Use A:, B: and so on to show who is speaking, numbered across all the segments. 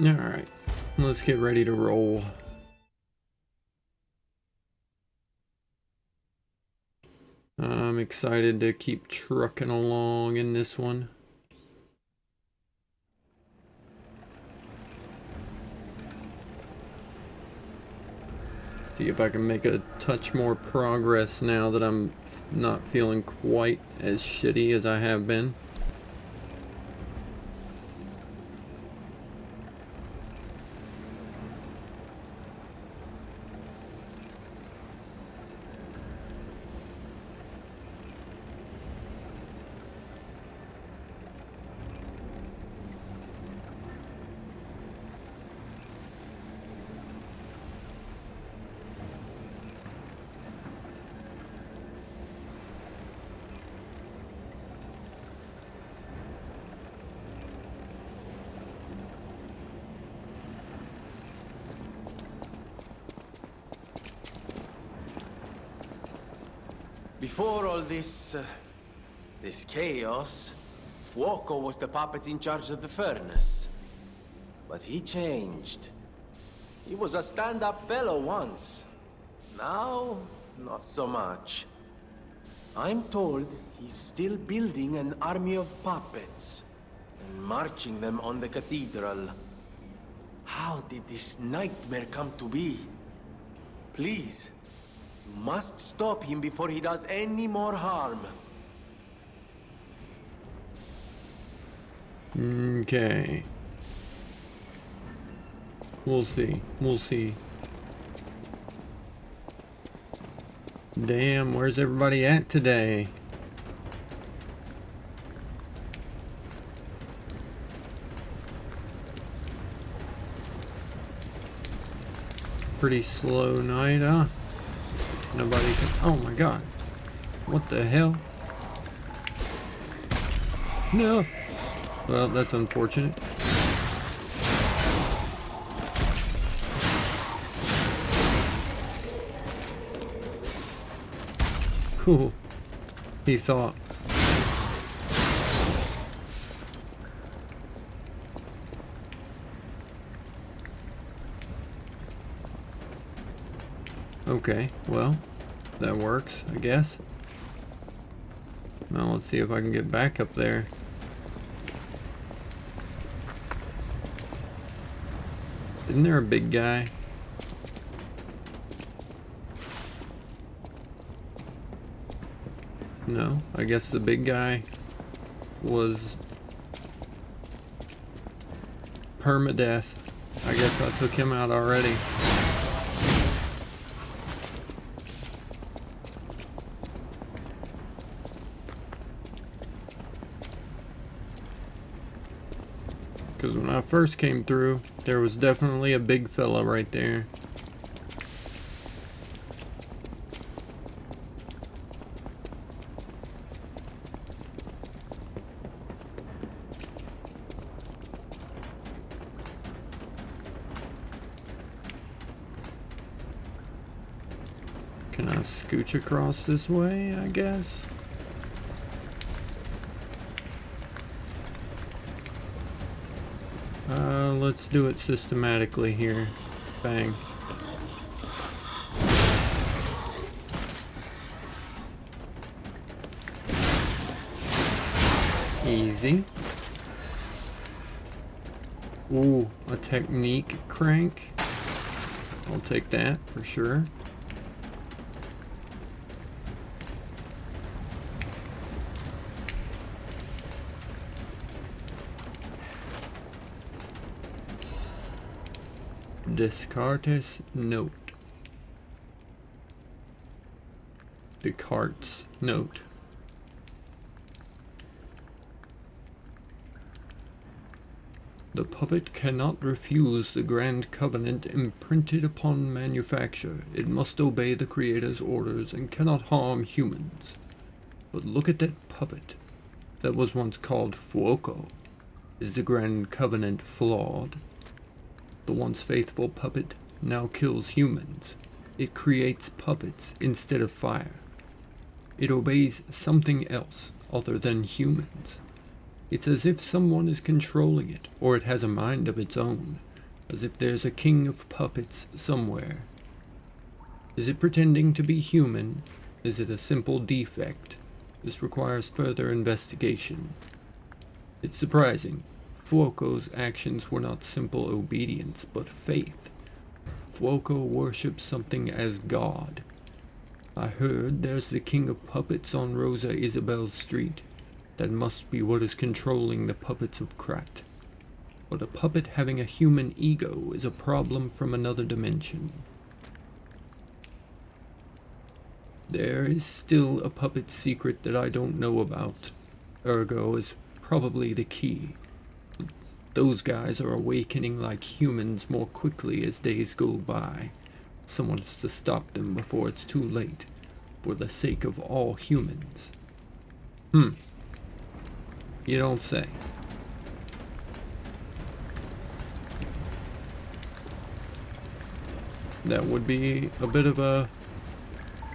A: Alright, let's get ready to roll. I'm excited to keep trucking along in this one. See if I can make a touch more progress now that I'm not feeling quite as shitty as I have been.
B: Before all this chaos, Fuoco was the puppet in charge of the furnace. But he changed. He was a stand-up fellow once. Now, not so much. I'm told he's still building an army of puppets and marching them on the cathedral. How did this nightmare come to be? Please. You must stop him before he does any more harm.
A: Okay. We'll see. We'll see. Damn, where's everybody at today? Pretty slow night, huh? Nobody can. Oh my god. What the hell? No. Well, that's unfortunate. Cool. He thought. Okay, well, that works, I guess. Now let's see if I can get back up there. Isn't there a big guy? No, I guess the big guy was permadeath. I guess I took him out already. Because when I first came through, there was definitely a big fella right there. Can I scooch across this way, I guess? Let's do it systematically here. Bang. Easy. Ooh, a technique crank. I'll take that for sure. Descartes note. Descartes note. The puppet cannot refuse the grand covenant imprinted upon manufacture. It must obey the creator's orders and cannot harm humans. But look at that puppet that was once called Fuoco. Is the grand covenant flawed? The once faithful puppet now kills humans. It creates puppets instead of fire. It obeys something else other than humans. It's as if someone is controlling it, or it has a mind of its own, as if there's a king of puppets somewhere. Is it pretending to be human? Is it a simple defect? This requires further investigation. It's surprising. Fuoco's actions were not simple obedience, but faith. Fuoco worships something as God. I heard there's the king of puppets on Rosa Isabel Street. That must be what is controlling the puppets of Krat. But a puppet having a human ego is a problem from another dimension. There is still a puppet secret that I don't know about. Ergo is probably the key. Those guys are awakening like humans more quickly as days go by. Someone has to stop them before it's too late, for the sake of all humans. You don't say. That would be a bit of a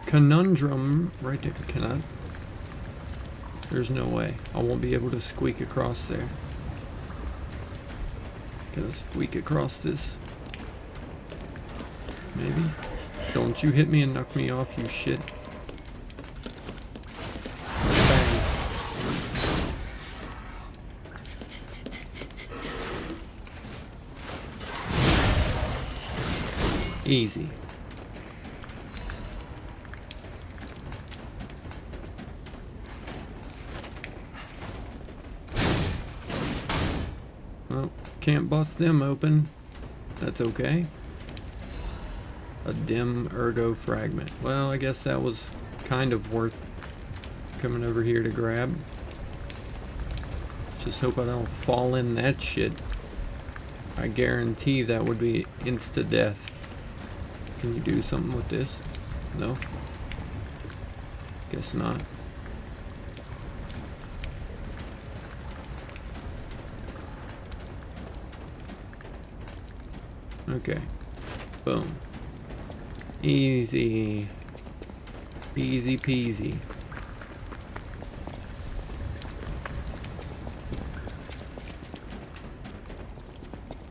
A: conundrum right there. Can I? There's no way. I won't be able to squeak across there. Can I squeak across this? Maybe? Don't you hit me and knock me off, you shit. Bang. Easy. Well, can't bust them open. That's okay. A dim ergo fragment. Well, I guess that was kind of worth coming over here to grab. Just hope I don't fall in that shit. I guarantee that would be insta-death. Can you do something with this? No? Guess not. Okay. Boom. Easy. Easy peasy.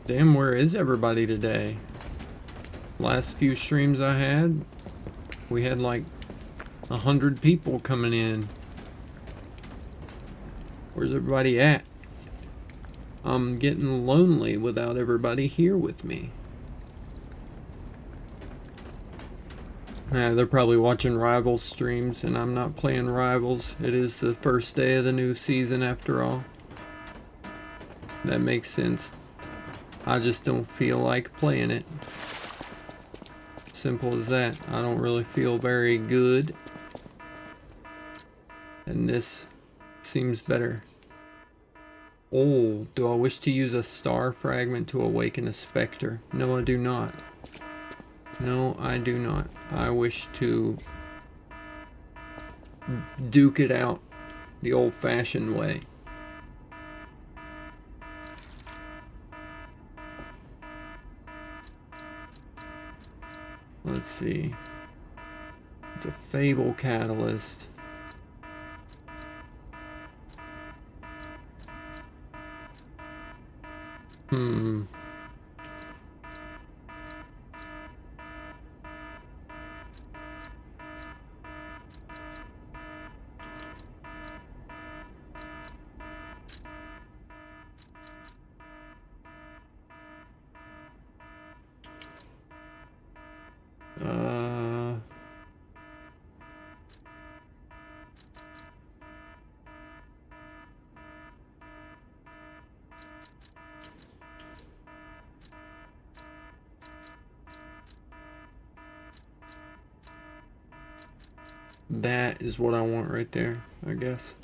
A: Damn, where is everybody today? Last few streams I had, we had like 100 people coming in. Where's everybody at? I'm getting lonely without everybody here with me. They're probably watching Rivals streams, and I'm not playing Rivals. It is the first day of the new season after all. That makes sense. I just don't feel like playing it. Simple as that. I don't really feel very good. And this seems better. Oh, do I wish to use a star fragment to awaken a specter? No, I do not. No, I do not. I wish to duke it out the old-fashioned way. Let's see. It's a Fable Catalyst. Uh... That is what I want right there, I guess.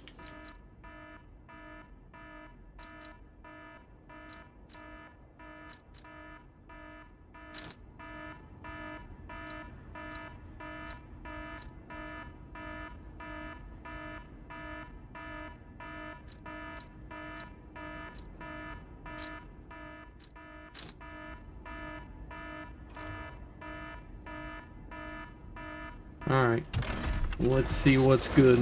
A: Alright, let's see what's good.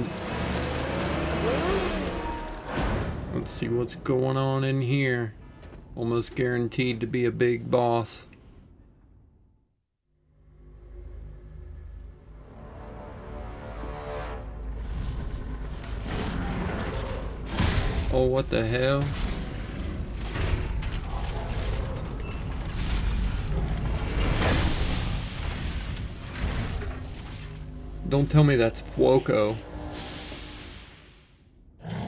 A: Let's see what's going on in here. Almost guaranteed to be a big boss. Oh, what the hell? Don't tell me that's Fuoco.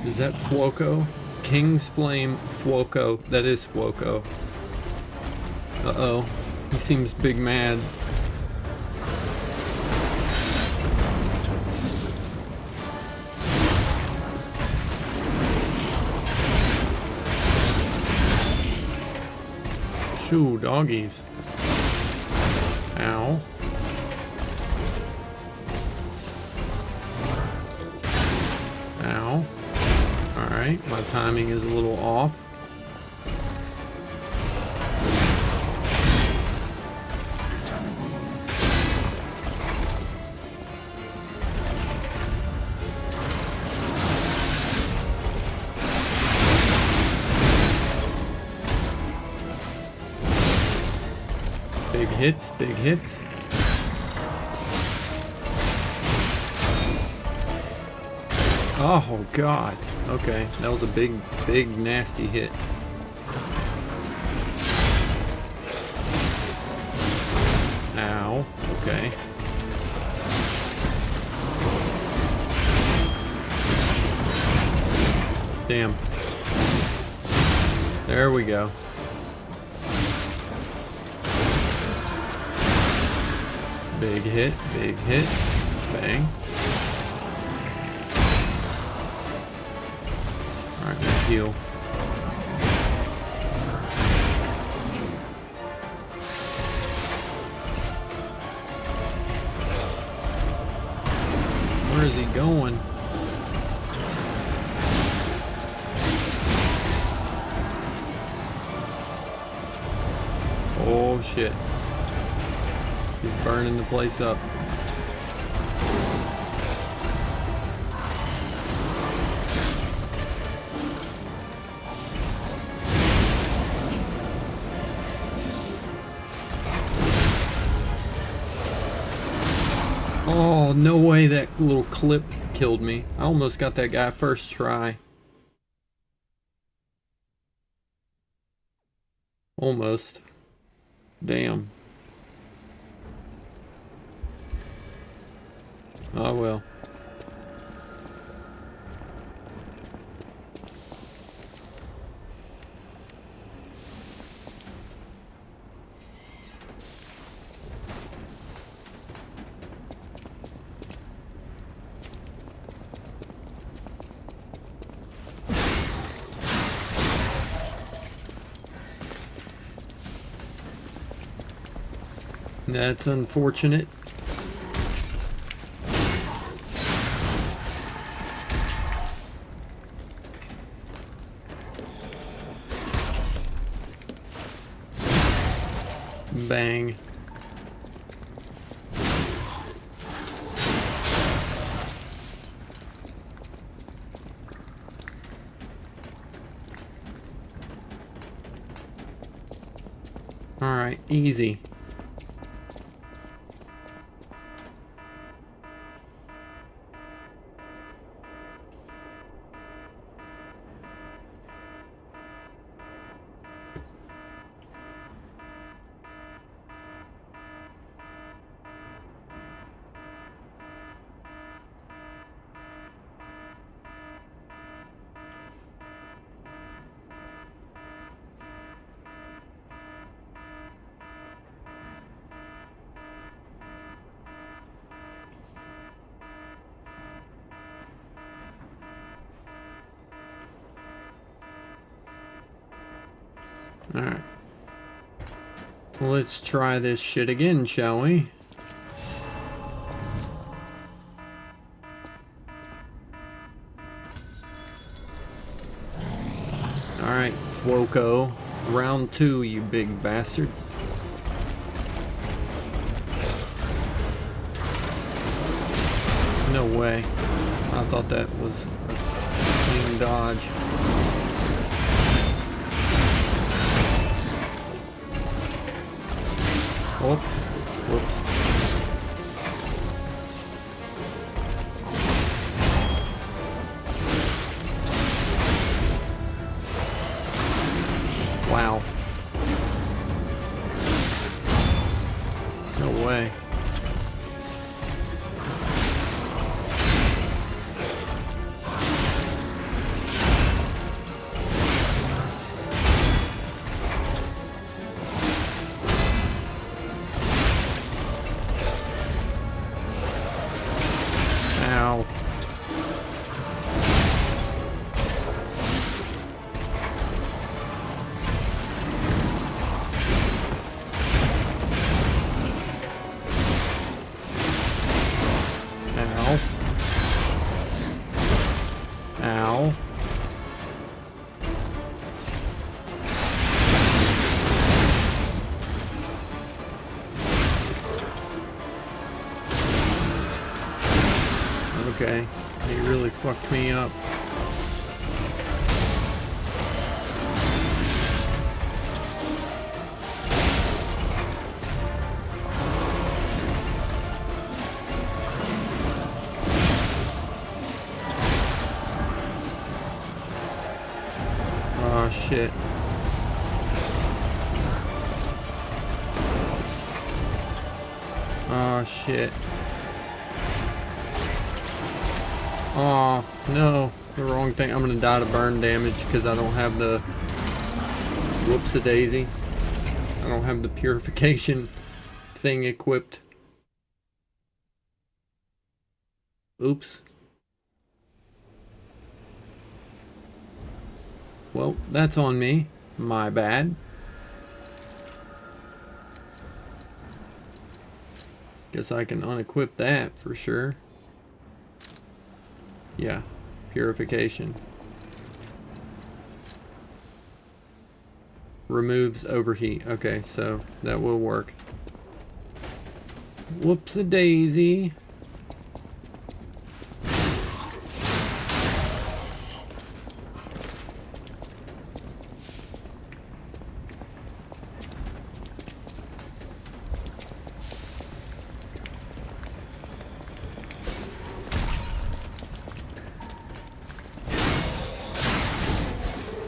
A: Is that Fuoco? King's Flame Fuoco. That is Fuoco. Uh-oh. He seems big mad. Shoo, doggies. Ow. Ow. Alright, my timing is a little off. Big hits, big hits. Oh god. Okay, that was a big, nasty hit. Ow. Okay. Damn. There we go. Big hit, bang. Alright, we'll heal. Where is he going? Oh shit. He's burning the place up. Oh, no way that little clip killed me. I almost got that guy first try. Almost. Damn. Oh well. That's unfortunate. Bang. All right, easy. Alright. Well, let's try this shit again, shall we? Alright, Floco. Round 2, you big bastard. No way. I thought that was a clean dodge. Oh, whoops. Wow. No way. Ow. Ow. Okay, he really fucked me up. Oh shit. Oh shit. Oh no, the wrong thing. I'm gonna die to burn damage because I don't have the whoops-a-daisy. I don't have the purification thing equipped. Oops. Well, that's on me. My bad. Guess I can unequip that for sure. Yeah, purification. Removes overheat. Okay, so that will work. Whoops-a-daisy.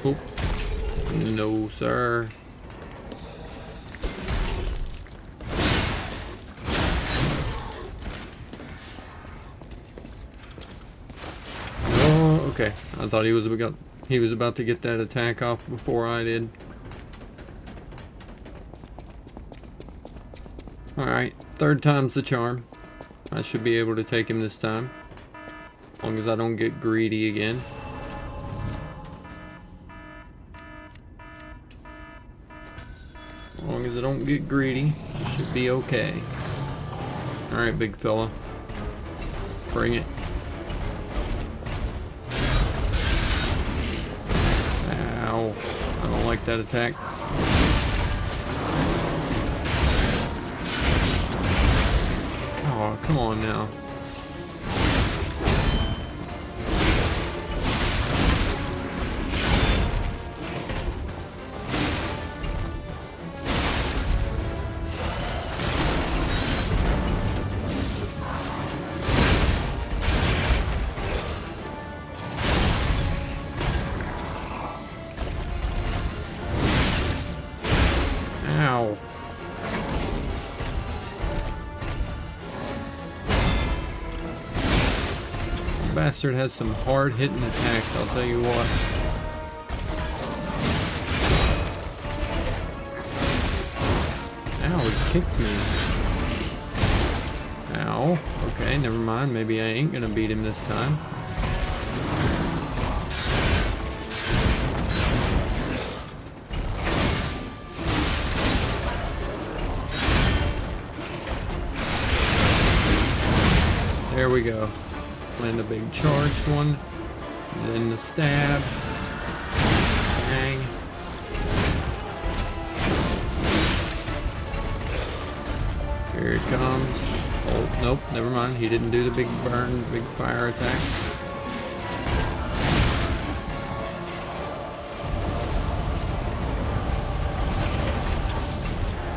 A: Oop. No, sir. Oh, okay. I thought he was about to get that attack off before I did. Alright, third time's the charm. I should be able to take him this time. As long as I don't get greedy again. As long as I don't get greedy, it should be okay. Alright, big fella. Bring it. Ow. I don't like that attack. Oh, come on now. Ow. Bastard has some hard hitting attacks, I'll tell you what. Ow, he kicked me. Ow. Okay, never mind. Maybe I ain't gonna beat him this time. There we go. Land a big charged one. Then the stab. Bang. Here it comes. Oh, nope, never mind. He didn't do the big burn, big fire attack.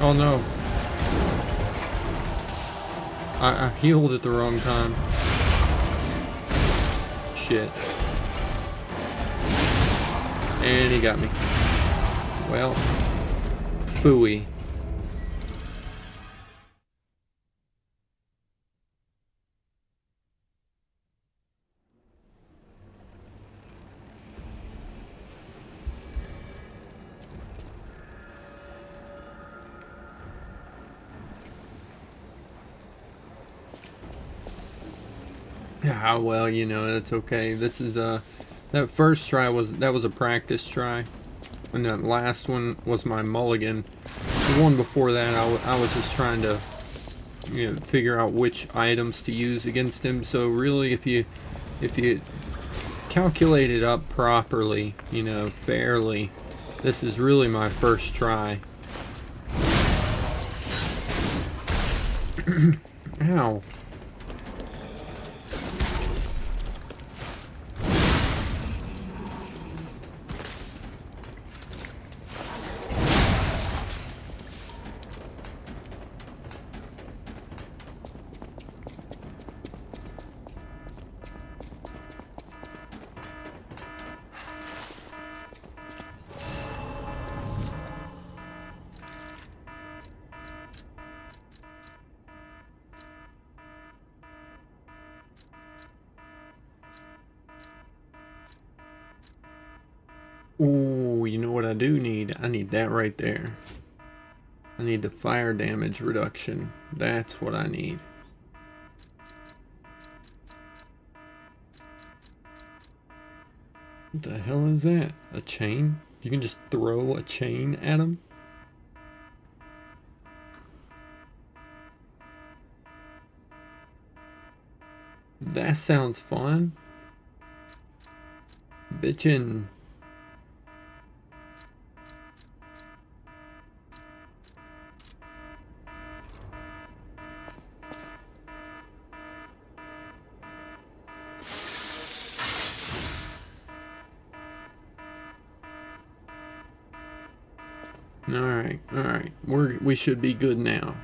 A: Oh no. I healed at the wrong time. Shit. And he got me. Well, phooey. Ah, well, you know, that's okay. This is that first try was a practice try, and that last one was my mulligan. The one before that, I was just trying to, you know, figure out which items to use against him. So really, if you calculate it up properly, you know, fairly, this is really my first try. Ow. Ooh, you know what I do need? I need that right there. I need the fire damage reduction. That's what I need. What the hell is that? A chain? You can just throw a chain at him? That sounds fun. Bitchin'. Alright. We should be good now.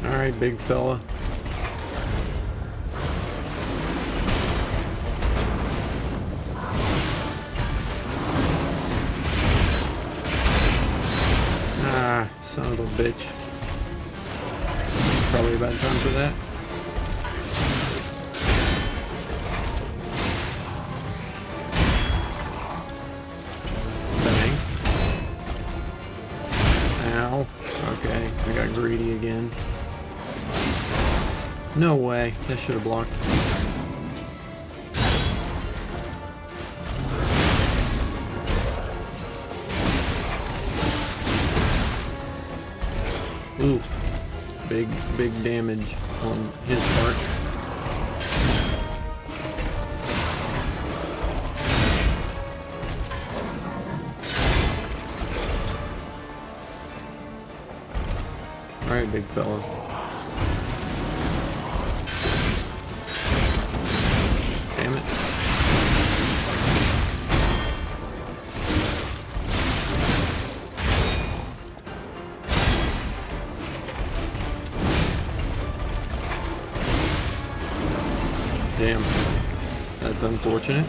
A: Alright, big fella. Son of a bitch. Probably about time for that. Bang. Ow. Okay, I got greedy again. No way. That should have blocked. Oof. Big damage on his part. Alright, big fella. Damn it. Damn. That's unfortunate.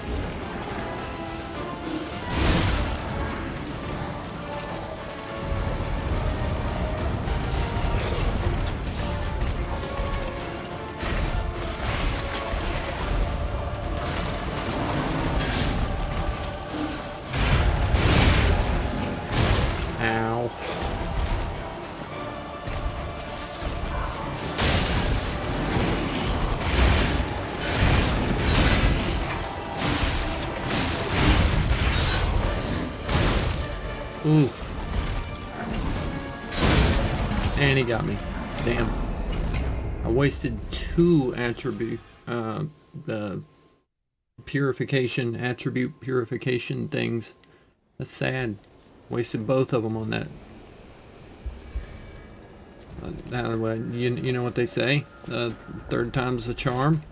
A: Ow. Oof. And he got me. Damn. I wasted 2 attribute, the purification, attribute purification things. That's sad. Wasted both of them on that. You know what they say? Third time's the charm.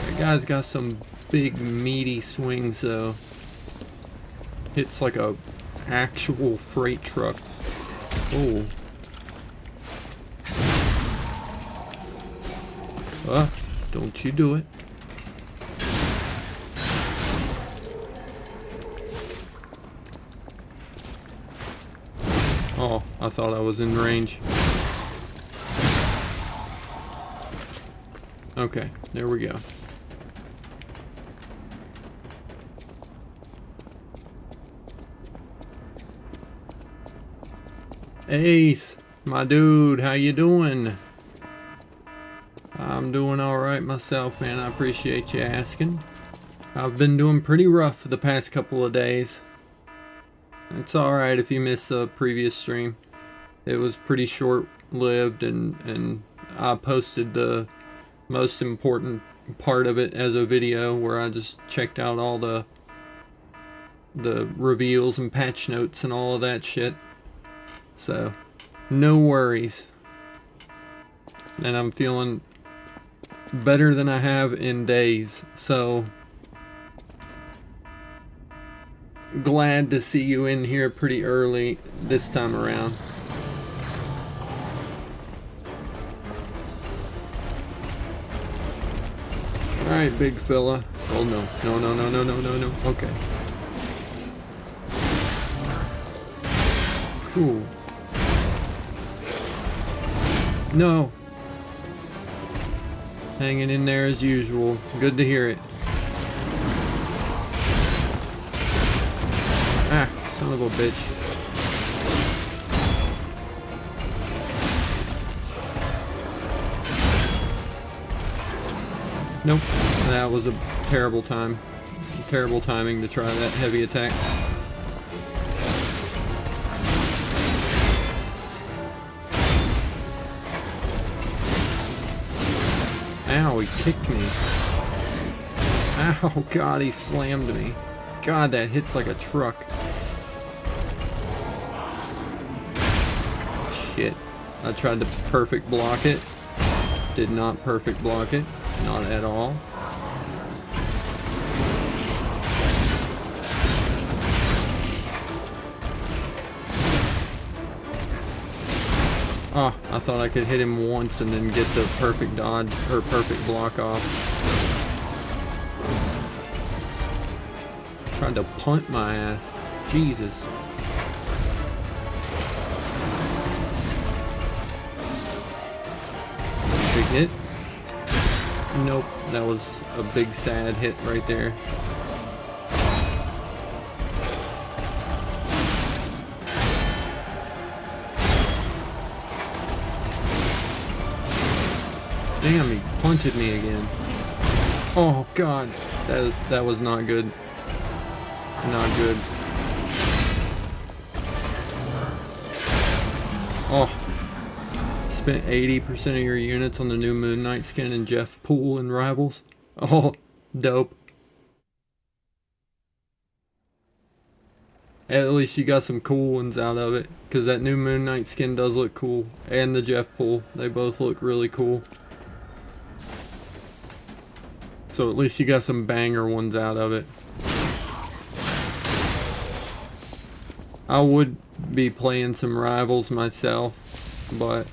A: That guy's got some big meaty swings though. Hits like a actual freight truck. Oh. Don't you do it. Oh, I thought I was in range. Okay, there we go. Ace, my dude, how you doing? I'm doing alright myself, man. I appreciate you asking. I've been doing pretty rough the past couple of days. It's alright if you miss a previous stream. It was pretty short-lived, and I posted the most important part of it as a video where I just checked out all the reveals and patch notes and all of that shit. So, no worries. And I'm feeling better than I have in days, so glad to see you in here pretty early this time around. Alright, big fella. Oh no. Okay. Cool. No. Hanging in there as usual. Good to hear it. Ah, son of a bitch. Nope. That was a terrible time. Terrible timing to try that heavy attack. Ow, he kicked me. Ow, God, he slammed me. God, that hits like a truck. Shit. I tried to perfect block it. Did not perfect block it. Not at all. Oh, I thought I could hit him once and then get the perfect dodge, or perfect block off. Tried to punt my ass. Jesus. Big hit. Nope, that was a big sad hit right there. Damn, he punted me again. Oh God, that was not good. Not good. Oh, spent 80% of your units on the new Moon Knight skin and Jeff Poole and Rivals. Oh, dope. At least you got some cool ones out of it, because that new Moon Knight skin does look cool, and the Jeff Poole, they both look really cool. So at least you got some banger ones out of it. I would be playing some Rivals myself, but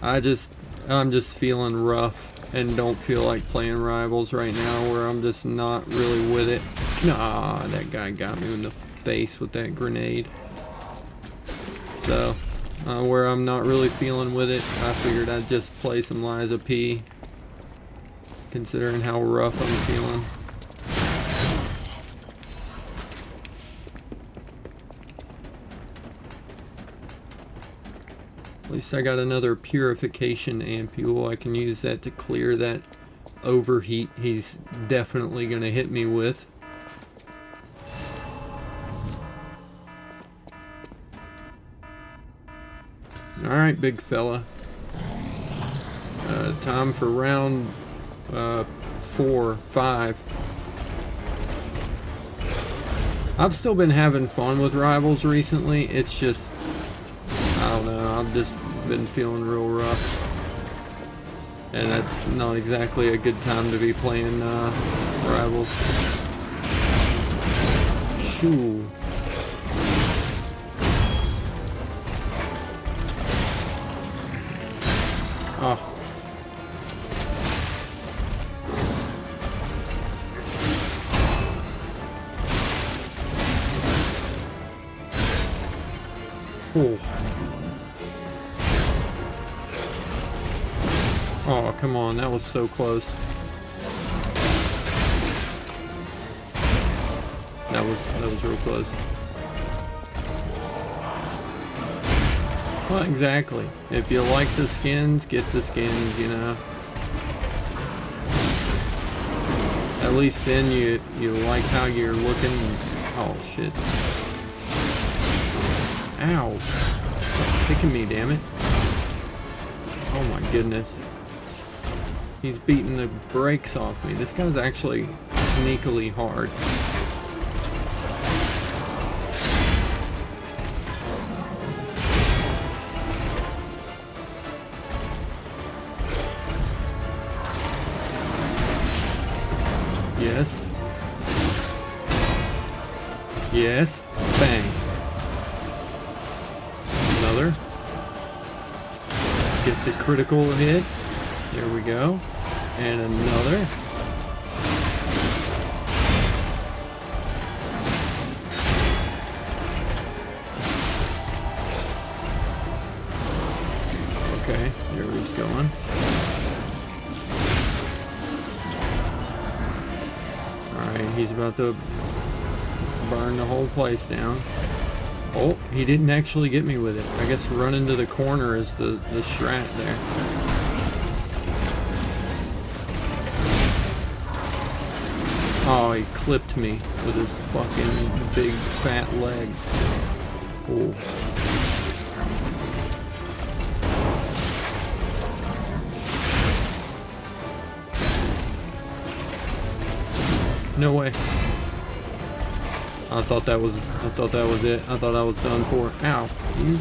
A: I'm just feeling rough and don't feel like playing Rivals right now, where I'm just not really with it. Nah, that guy got me in the face with that grenade. So, where I'm not really feeling with it, I figured I'd just play some Liza P, considering how rough I'm feeling. At least I got another purification ampule. I can use that to clear that overheat he's definitely gonna hit me with. Alright, big fella. Time for round 4, 5. I've still been having fun with Rivals recently. It's just, I don't know, I've just been feeling real rough. And that's not exactly a good time to be playing Rivals. Shoo. Oh. Oh. Oh, come on, that was so close. That was real close. Well, exactly. If you like the skins, get the skins, you know. At least then you like how you're looking. Oh shit. Ow. Stop kicking me, damn it. Oh my goodness. He's beating the brakes off me. This guy's actually sneakily hard. Yes. Yes. Bang. Another. Get the critical hit. There we go. And another. Okay, there he's going. Alright, he's about to burn the whole place down. Oh, he didn't actually get me with it. I guess running to the corner is the strat there. Oh, he clipped me with his fucking big fat leg. Oh. No way. I thought that was it. I thought I was done for. Ow. You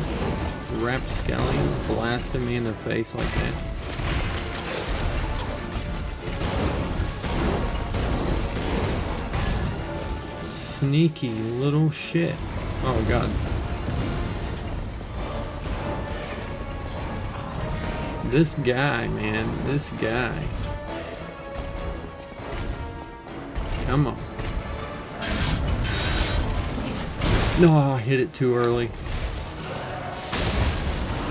A: rapscallion blasting me in the face like that. Sneaky little shit. Oh god. This guy, man. This guy. Come on. No, I hit it too early.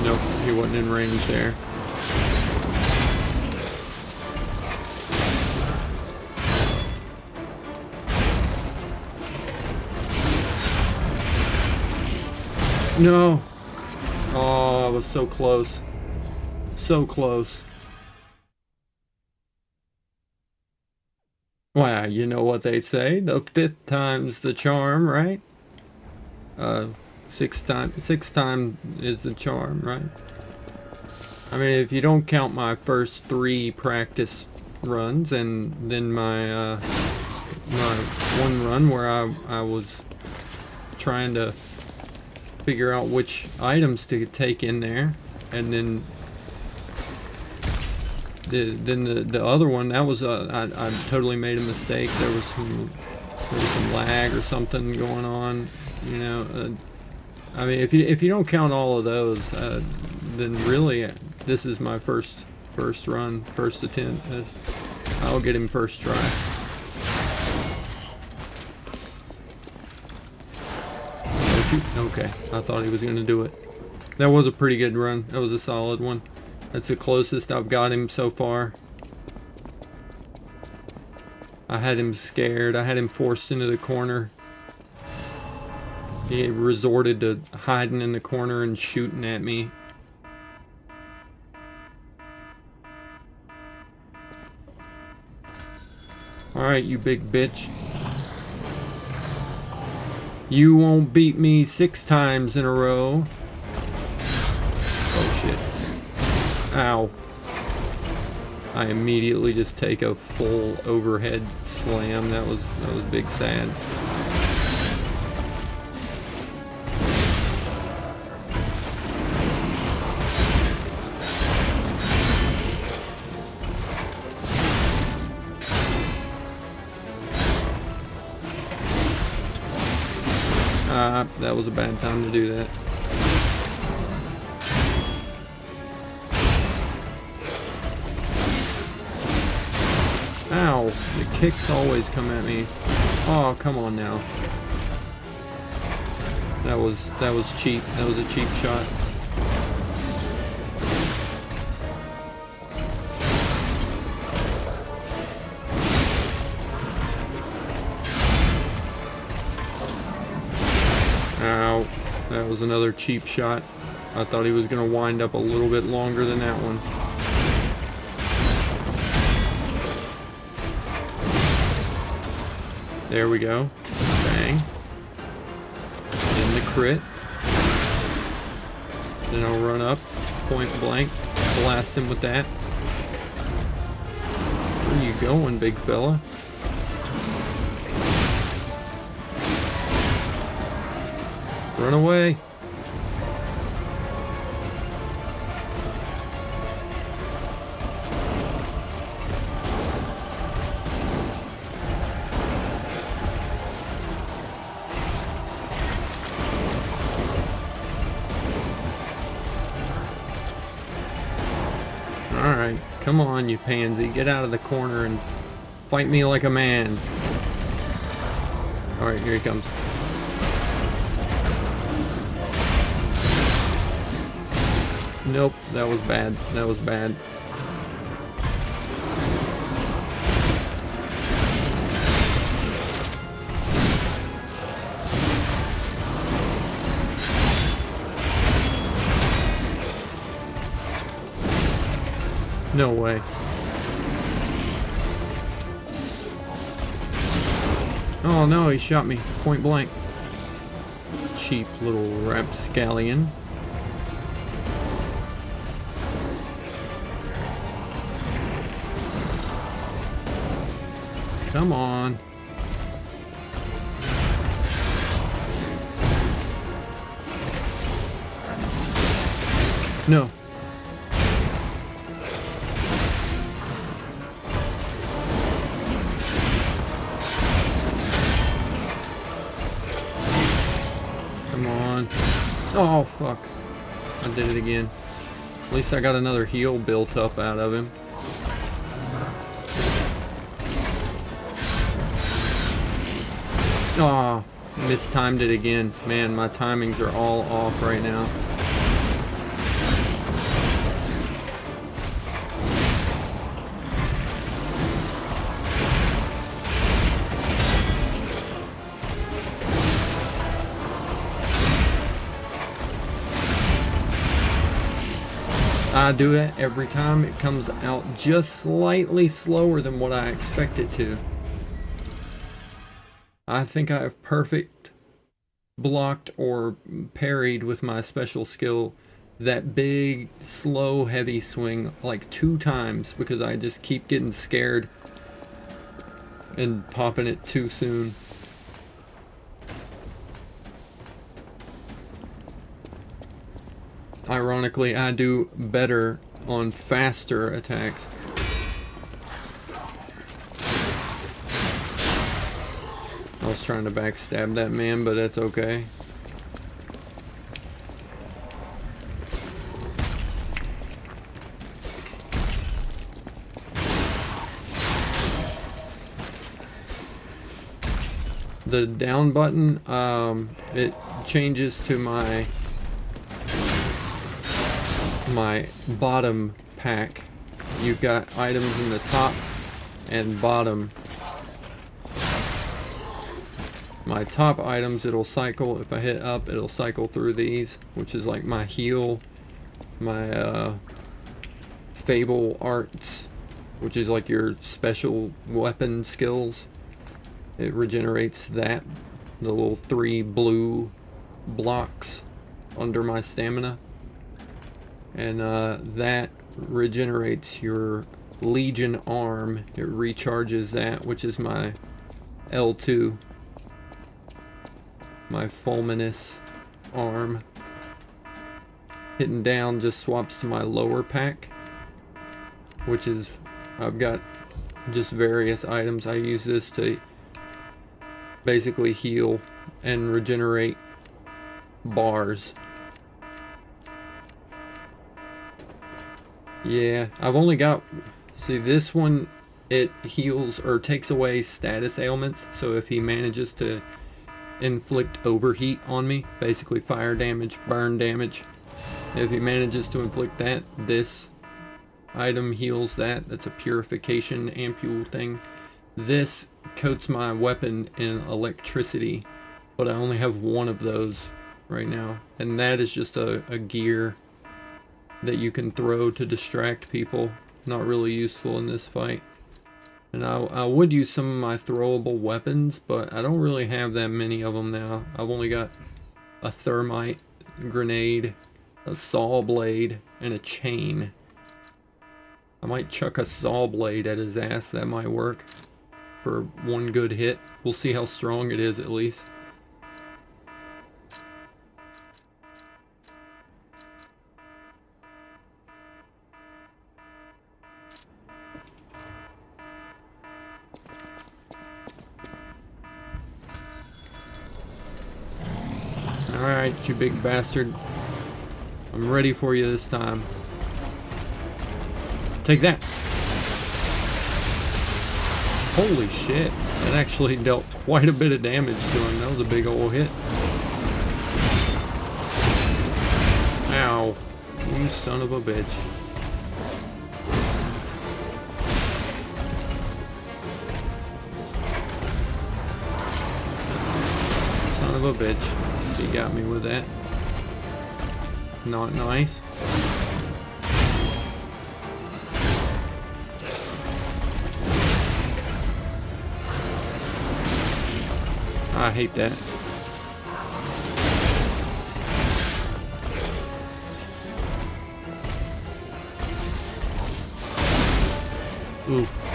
A: Nope, he wasn't in range there. No. Oh, I was so close. So close. Well, you know what they say. The 5th time's the charm, right? 6 times is the charm, right? I mean, if you don't count my first 3 practice runs and then my my one run where I was trying to figure out which items to take in there, and then the other one, that was I totally made a mistake. There was some lag or something going on, you know. I mean, if you don't count all of those, then really this is my first run, first attempt. I'll get him first try. Okay, I thought he was gonna do it. That was a pretty good run. That was a solid one. That's the closest I've got him so far. I had him scared. I had him forced into the corner. He resorted to hiding in the corner and shooting at me. Alright, you big bitch. You won't beat me 6 times in a row. Oh shit. Ow. I immediately just take a full overhead slam. That was big sad. That was a bad time to do that. Ow, the kicks always come at me. Oh, come on now. That was cheap. That was a cheap shot. Ow, that was another cheap shot. I thought he was gonna wind up a little bit longer than that one. There we go. Bang. In the crit. Then I'll run up, point blank, blast him with that. Where are you going, big fella? Run away. Alright, come on, you pansy. Get out of the corner and fight me like a man. Alright, here he comes. Nope, that was bad. That was bad. No way. Oh no, he shot me point blank. Cheap little rapscallion. Come on. No. Come on. Oh, fuck. I did it again. At least I got another heal built up out of him. Oh, mistimed it again. Man, my timings are all off right now. I do it every time. It comes out just slightly slower than what I expect it to. I think I have perfect blocked or parried with my special skill that big, slow, heavy swing like 2 times because I just keep getting scared and popping it too soon. Ironically, I do better on faster attacks. I was trying to backstab that man, but that's okay. The down button, it changes to my bottom pack. You've got items in the top and bottom. My top items, it'll cycle. If I hit up, it'll cycle through these, which is like my heal, my fable arts, which is like your special weapon skills. It regenerates that, the little 3 blue blocks under my stamina. And that regenerates your Legion arm. It recharges that, which is my L2. My Fulminous arm. Hitting down just swaps to my lower pack, which is, I've got just various items. I use this to basically heal and regenerate bars. Yeah, I've only got, see this one, it heals or takes away status ailments. So if he manages to inflict overheat on me, basically fire damage, burn damage, if he manages to inflict that, this item heals that. That's a purification ampule thing. This coats my weapon in electricity, but I only have one of those right now, and that is just a gear that you can throw to distract people. Not really useful in this fight. And I would use some of my throwable weapons, but I don't really have that many of them now. I've only got a thermite grenade, a saw blade, and a chain. I might chuck a saw blade at his ass. That might work for one good hit. We'll see how strong it is at least. Alright, you big bastard. I'm ready for you this time. Take that. Holy shit. That actually dealt quite a bit of damage to him. That was a big old hit. Ow. You son of a bitch. Son of a bitch. He got me with that. Not nice. I hate that. Oof.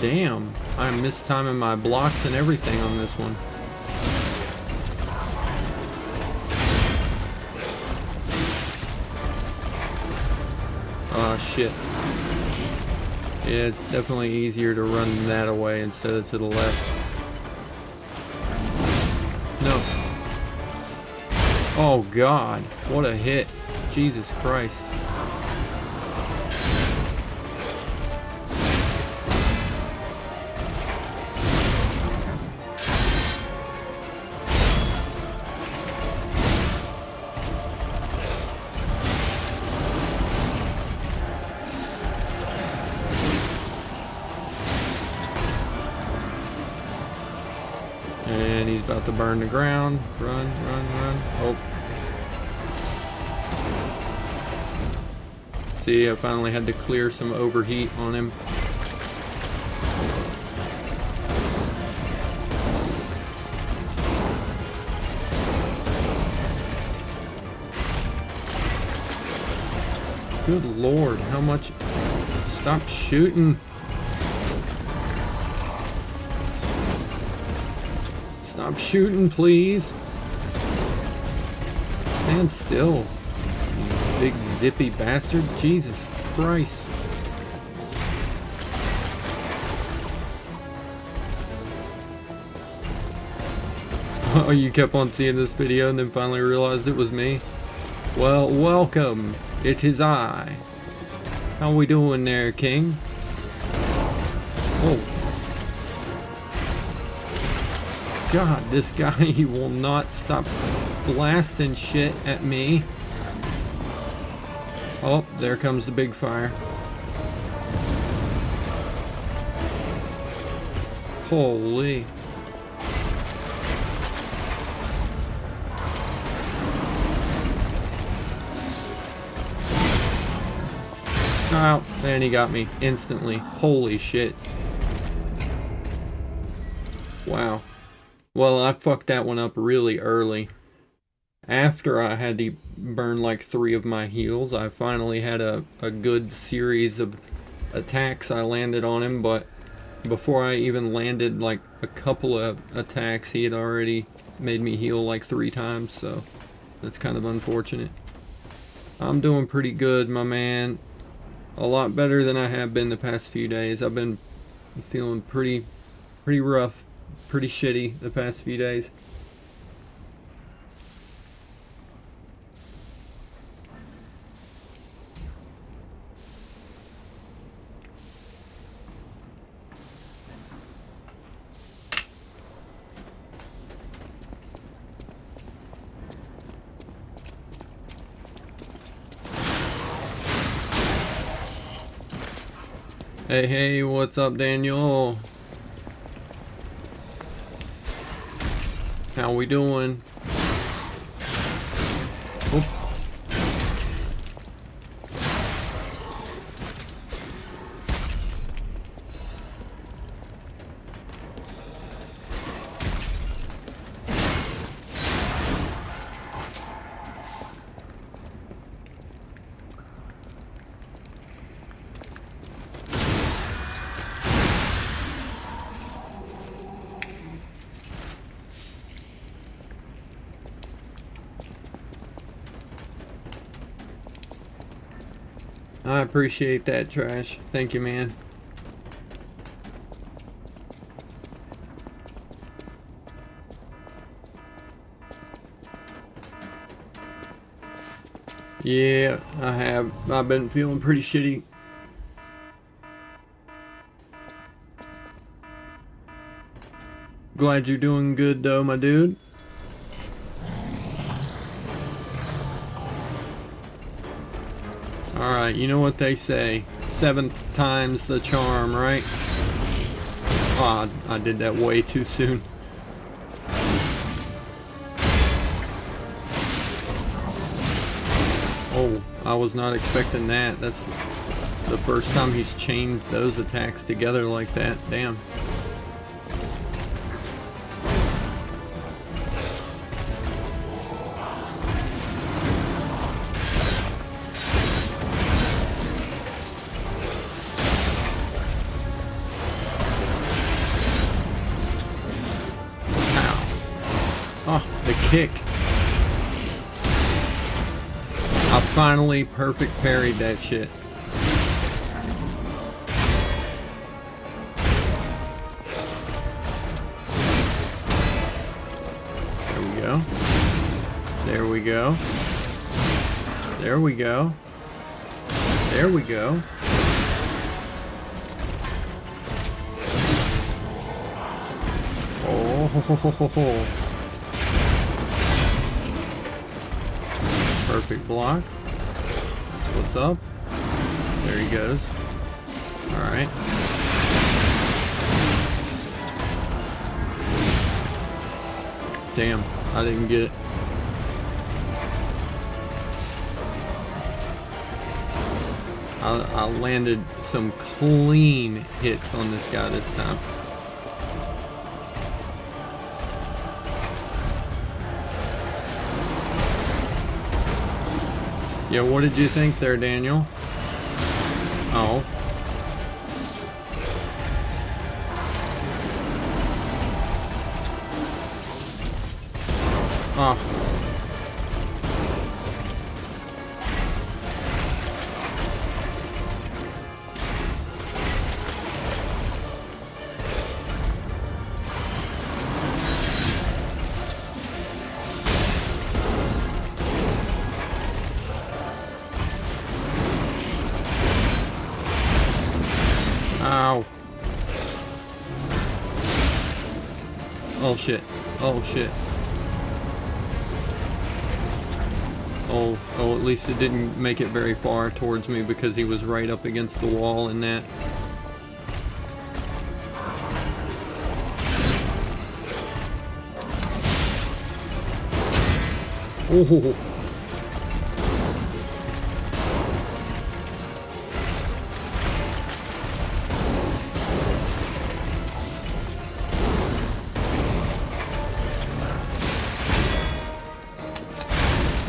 A: Damn, I'm mistiming my blocks and everything on this one. Oh shit. Yeah, it's definitely easier to run that away instead of to the left. No. Oh god, what a hit. Jesus Christ. And he's about to burn the ground. Run, run, run. Oh. See, I finally had to clear some overheat on him. Good lord, how much? Stop shooting. Stop shooting, please. Stand still, you big zippy bastard. Jesus Christ. Oh, you kept on seeing this video and then finally realized it was me? Well, welcome. It is I. How we doing there, King? Whoa. God, this guy, he will not stop blasting shit at me. Oh, there comes the big fire. Holy. Oh, and he got me instantly. Holy shit. Wow. Well, I fucked that one up really early. After I had to burn like 3 of my heals, I finally had a good series of attacks I landed on him, but before I even landed like a couple of attacks, he had already made me heal like 3 times, so that's kind of unfortunate. I'm doing pretty good, my man. A lot better than I have been the past few days. I've been feeling pretty rough, pretty shitty the past few days. Hey, what's up, Daniel? How we doing? Oh. I appreciate that, Trash. Thank you, man. Yeah, I have. I've been feeling pretty shitty. Glad you're doing good, though, my dude. Alright, you know what they say. 7th time's the charm, right? Oh, I did that way too soon. Oh, I was not expecting that. That's the first time he's chained those attacks together like that. Damn. Oh, the kick. I finally perfect parried that shit. There we go. There we go. There we go. There we go. Oh, ho, ho, ho, ho, ho. Perfect block. That's what's up. There he goes. Alright. Damn, I didn't get it. I landed some clean hits on this guy this time. Yeah, what did you think there, Daniel? Oh. Oh. Ow. Oh shit. Oh shit. Oh, at least it didn't make it very far towards me because he was right up against the wall in that. Oh.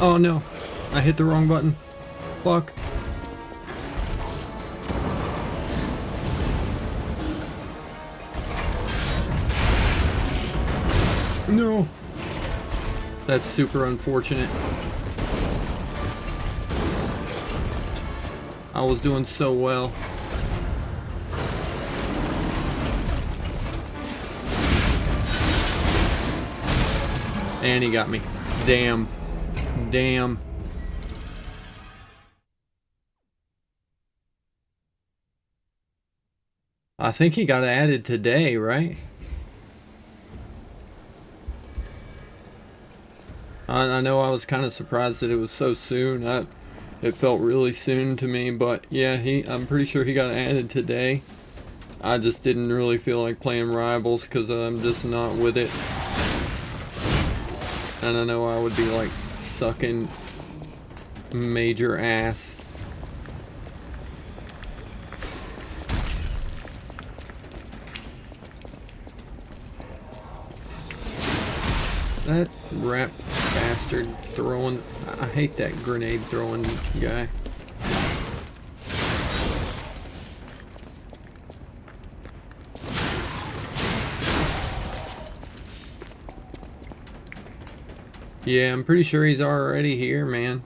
A: Oh no, I hit the wrong button. Fuck. No. That's super unfortunate. I was doing so well. And he got me. Damn. Damn. I think he got added today, right? I know I was kind of surprised that it was so soon. It felt really soon to me, but yeah, I'm pretty sure he got added today. I just didn't really feel like playing Rivals because I'm just not with it. And I know I would be like sucking major ass. That rat bastard throwing... I hate that grenade throwing guy. Yeah, I'm pretty sure he's already here, man.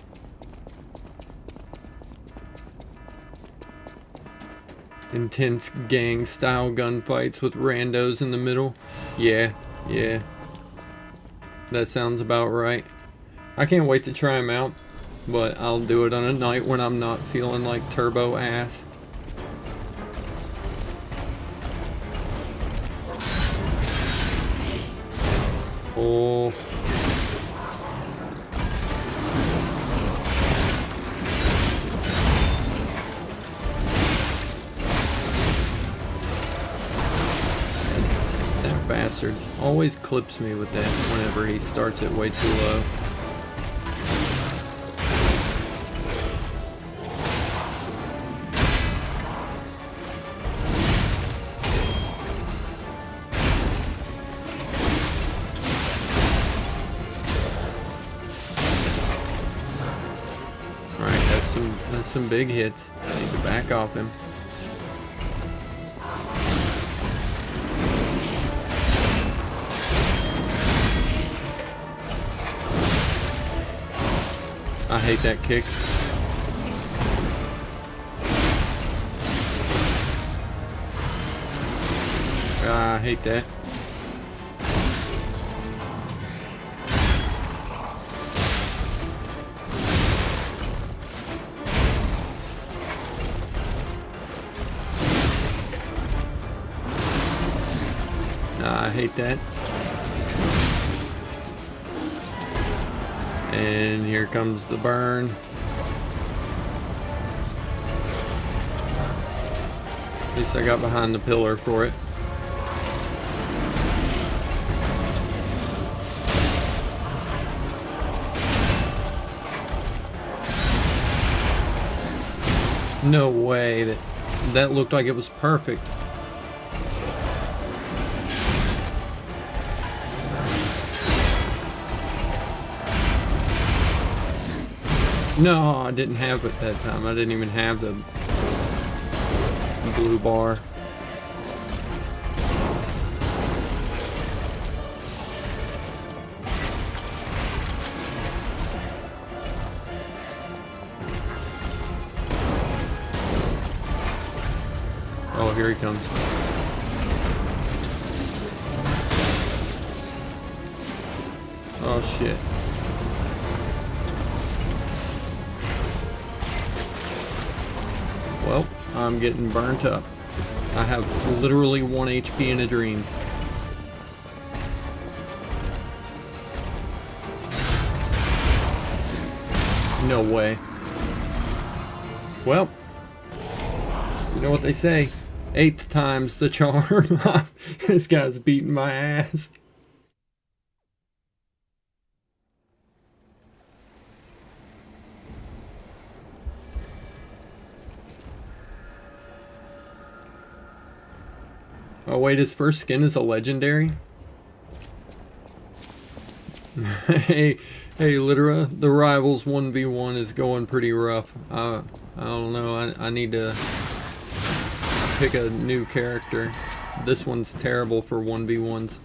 A: Intense gang-style gunfights with randos in the middle. Yeah, yeah. That sounds about right. I can't wait to try him out, but I'll do it on a night when I'm not feeling like turbo ass. Oh. That bastard always clips me with that whenever he starts it way too low. That's some big hits. I need to back off him. I hate that kick. I hate that. I hate that. And here comes the burn. At least I got behind the pillar for it. No way. That looked like it was perfect. No, I didn't have it that time. I didn't even have the blue bar. Oh, here he comes. Oh, shit. Well, I'm getting burnt up. I have literally 1 HP in a dream. No way. Well, you know what they say. 8th time's the charm. This guy's beating my ass. Oh wait, his first skin is a legendary? Hey, hey, Litera, the Rivals 1v1 is going pretty rough. I don't know, I need to pick a new character. This one's terrible for 1v1s.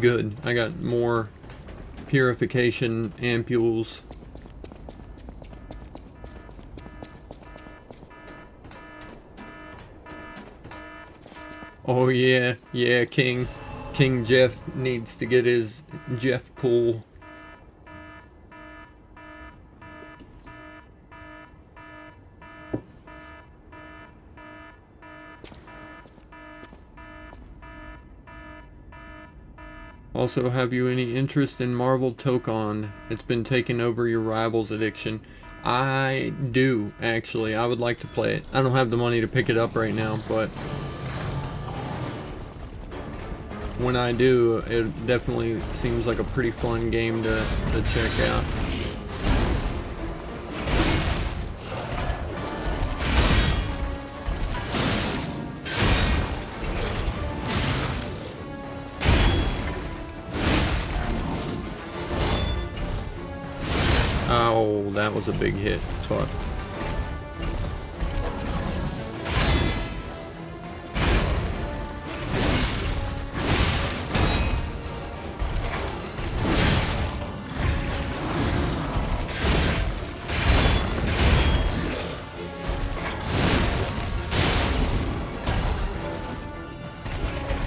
A: Good. I got more purification ampules. Oh yeah, yeah, King Jeff needs to get his Jeff pool. Also, have you any interest in Marvel Tokon? It's been taking over your Rivals addiction. I do, actually. I would like to play it. I don't have the money to pick it up right now, but when I do, it definitely seems like a pretty fun game to check out. Oh, that was a big hit. Fuck.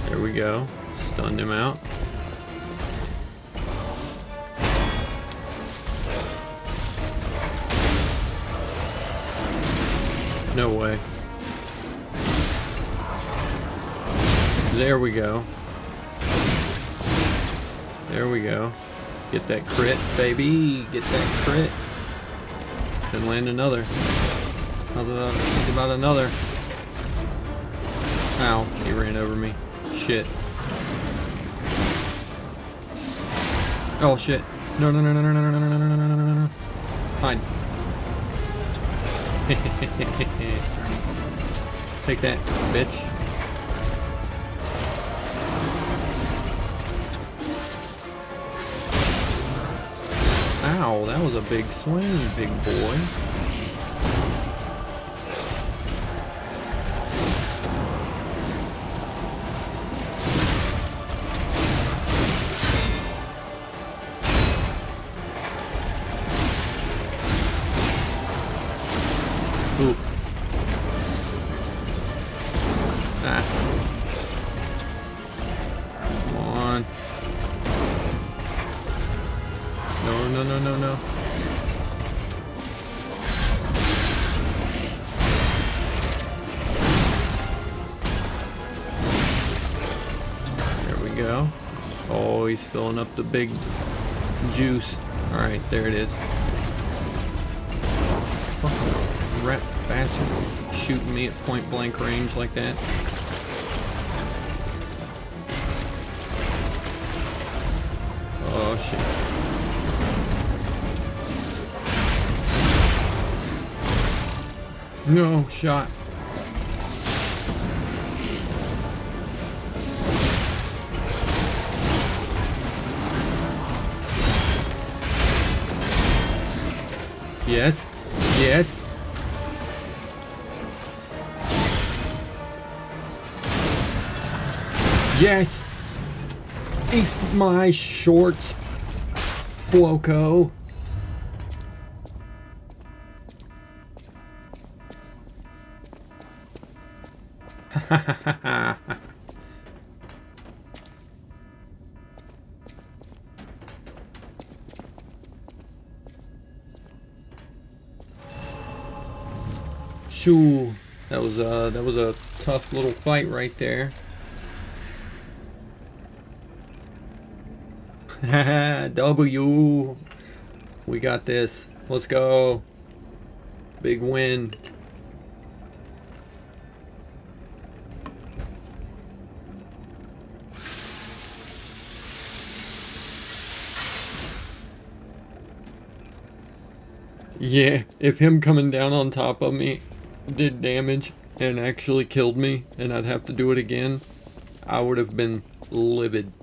A: There we go. Stunned him out. No way. There we go. There we go. Get that crit, baby. Get that crit. Then land another. How's about another? Ow, he ran over me. Shit. Oh shit. No no no no no no no no no no no no no. Hide. Take that, bitch. Ow, that was a big swing, big boy. Oof. Ah. Come on. No, no, no, no, no. There we go. Oh, he's filling up the big juice. Alright, there it is. Fucking rat bastard shooting me at point blank range like that. Oh shit. No shot. Yes. Yes. Yes! Eat my shorts, Floco. Shoo. That was a tough little fight right there. W. We got this. Let's go. Big win. Yeah, if him coming down on top of me did damage and actually killed me and I'd have to do it again, I would have been livid.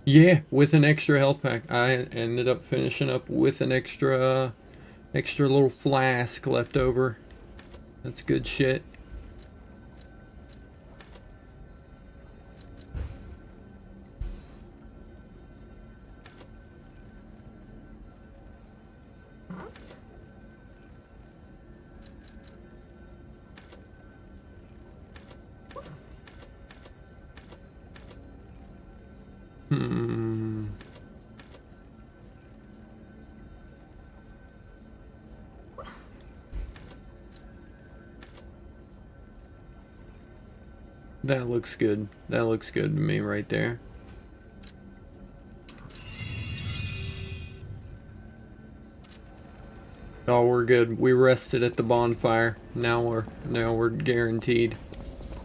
A: Yeah, with an extra health pack. I ended up finishing up with an extra little flask left over. That's good shit. That looks good. That looks good to me right there. Oh, we're good. We rested at the bonfire. Now we're guaranteed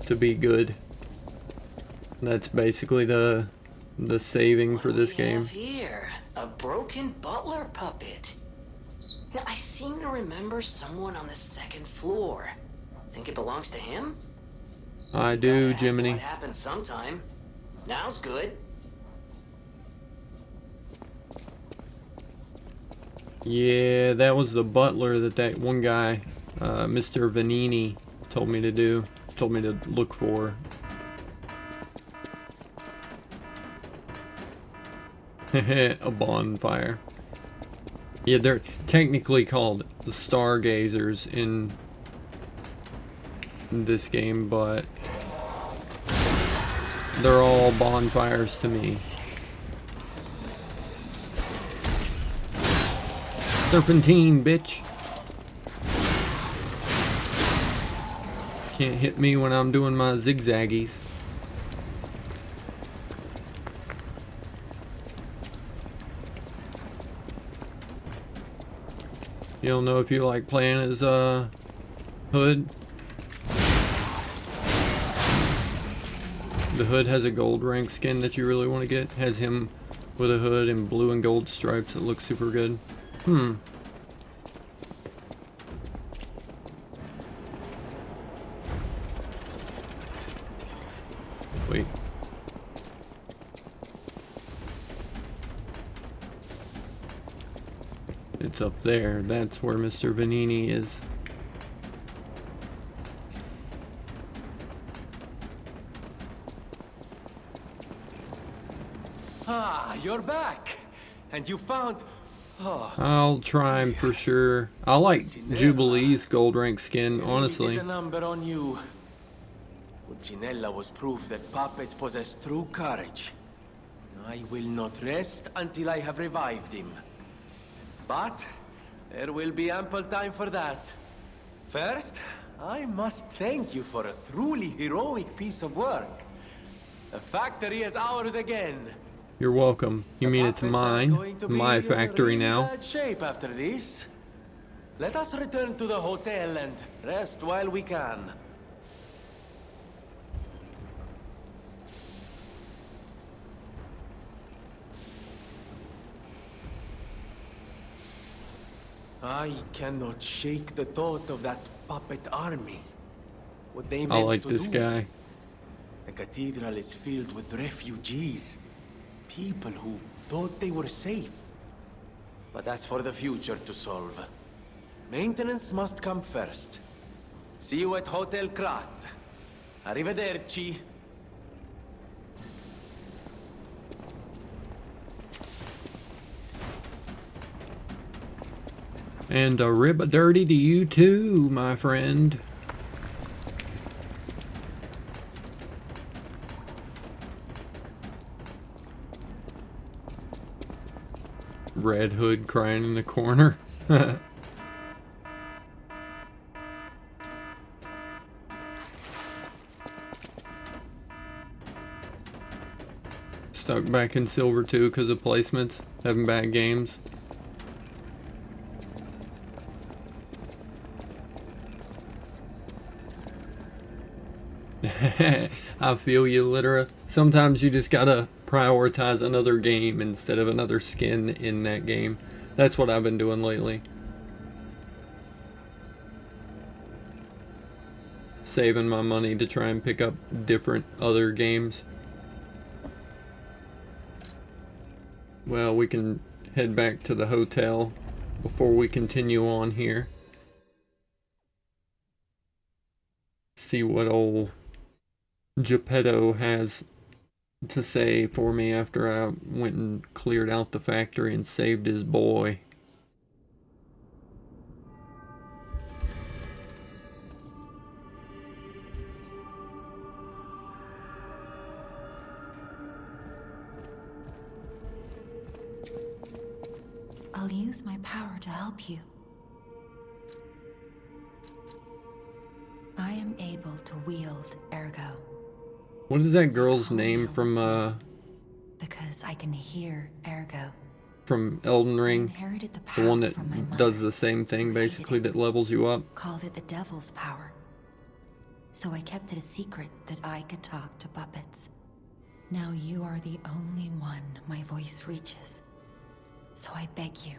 A: to be good. That's basically the saving for this game.
C: Here, a broken butler puppet. Now, I seem to remember someone on the second floor. Think it belongs to him?
A: I do,
C: Gotta ask
A: Jiminy.
C: what happened sometime. Now's good.
A: Yeah, that was the butler that one guy, Mr. Vanini, told me to do. Told me to look for. A bonfire. Yeah, they're technically called the stargazers in this game, but they're all bonfires to me. Serpentine, bitch. Can't hit me when I'm doing my zigzaggies. You don't know if you like playing as Hood? The Hood has a gold rank skin that you really want to get. Has him with a hood and blue and gold stripes. It looks super good. Wait. It's up there. That's where Mr. Vanini is.
B: Ah, you're back. And you found... Oh,
A: I'll try him for sure. I like Jubilee's gold rank skin,
B: we
A: honestly.
B: did a number on you. Pulcinella was proof that puppets possess true courage. I will not rest until I have revived him. But there will be ample time for that. First, I must thank you for a truly heroic piece of work. The factory is ours again.
A: You're welcome. You mean it's mine? My factory now?
B: Bad shape after this. Let us return to the hotel and rest while we can. I cannot shake the thought of that puppet army. What they
A: I
B: meant
A: like
B: to
A: this
B: do.
A: guy.
B: The cathedral is filled with refugees. People who thought they were safe. But that's for the future to solve. Maintenance must come first. See you at Hotel Krat. Arrivederci.
A: And a rib dirty to you too, my friend. Red Hood crying in the corner. Stuck back in silver too because of placements, having bad games. I feel you, Litera. Sometimes you just gotta prioritize another game instead of another skin in that game. That's what I've been doing lately. Saving my money to try and pick up different other games. Well, we can head back to the hotel before we continue on here. See what old Geppetto has to say for me after I went and cleared out the factory and saved his boy.
D: I'll use my power to help you. I am able to wield Ergo.
A: What is that girl's name from
D: Because I can hear Ergo.
A: from Elden
D: I
A: Ring?
D: inherited the
A: The
D: power
A: one
D: from my
A: that
D: mother.
A: does the same thing basically, that levels you up.
D: Called it the devil's power. So I kept it a secret that I could talk to puppets. Now you are the only one my voice reaches. So I beg you,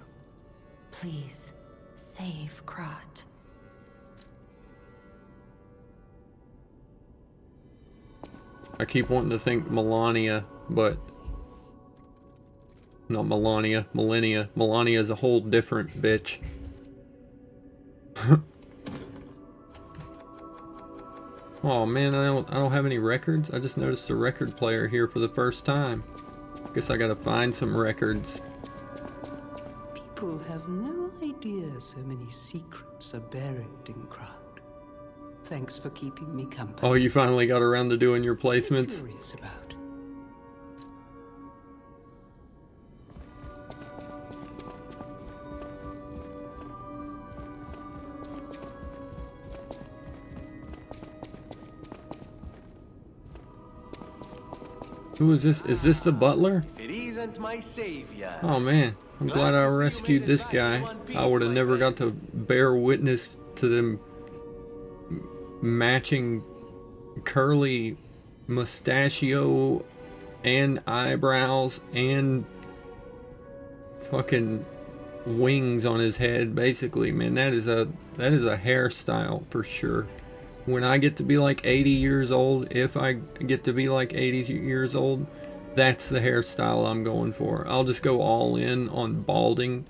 D: please, save Krat.
A: I keep wanting to think Melania, but not Melania, Millennia. Melania is a whole different bitch. Oh man, I don't have any records. I just noticed a record player here for the first time. Guess I gotta find some records.
E: People have no idea so many secrets are buried in Krat. Thanks for keeping me company.
A: Oh, you finally got around to doing your placements?
E: Curious about.
A: Who is this? Is this the butler?
B: It isn't my savior.
A: Oh man, I'm glad I rescued this guy. I would have never got to bear witness to them matching curly mustachio and eyebrows and fucking wings on his head. Basically, man, that is a hairstyle for sure. When I get to be like 80 years old, if I get to be like 80 years old, that's the hairstyle I'm going for. I'll just go all in on balding.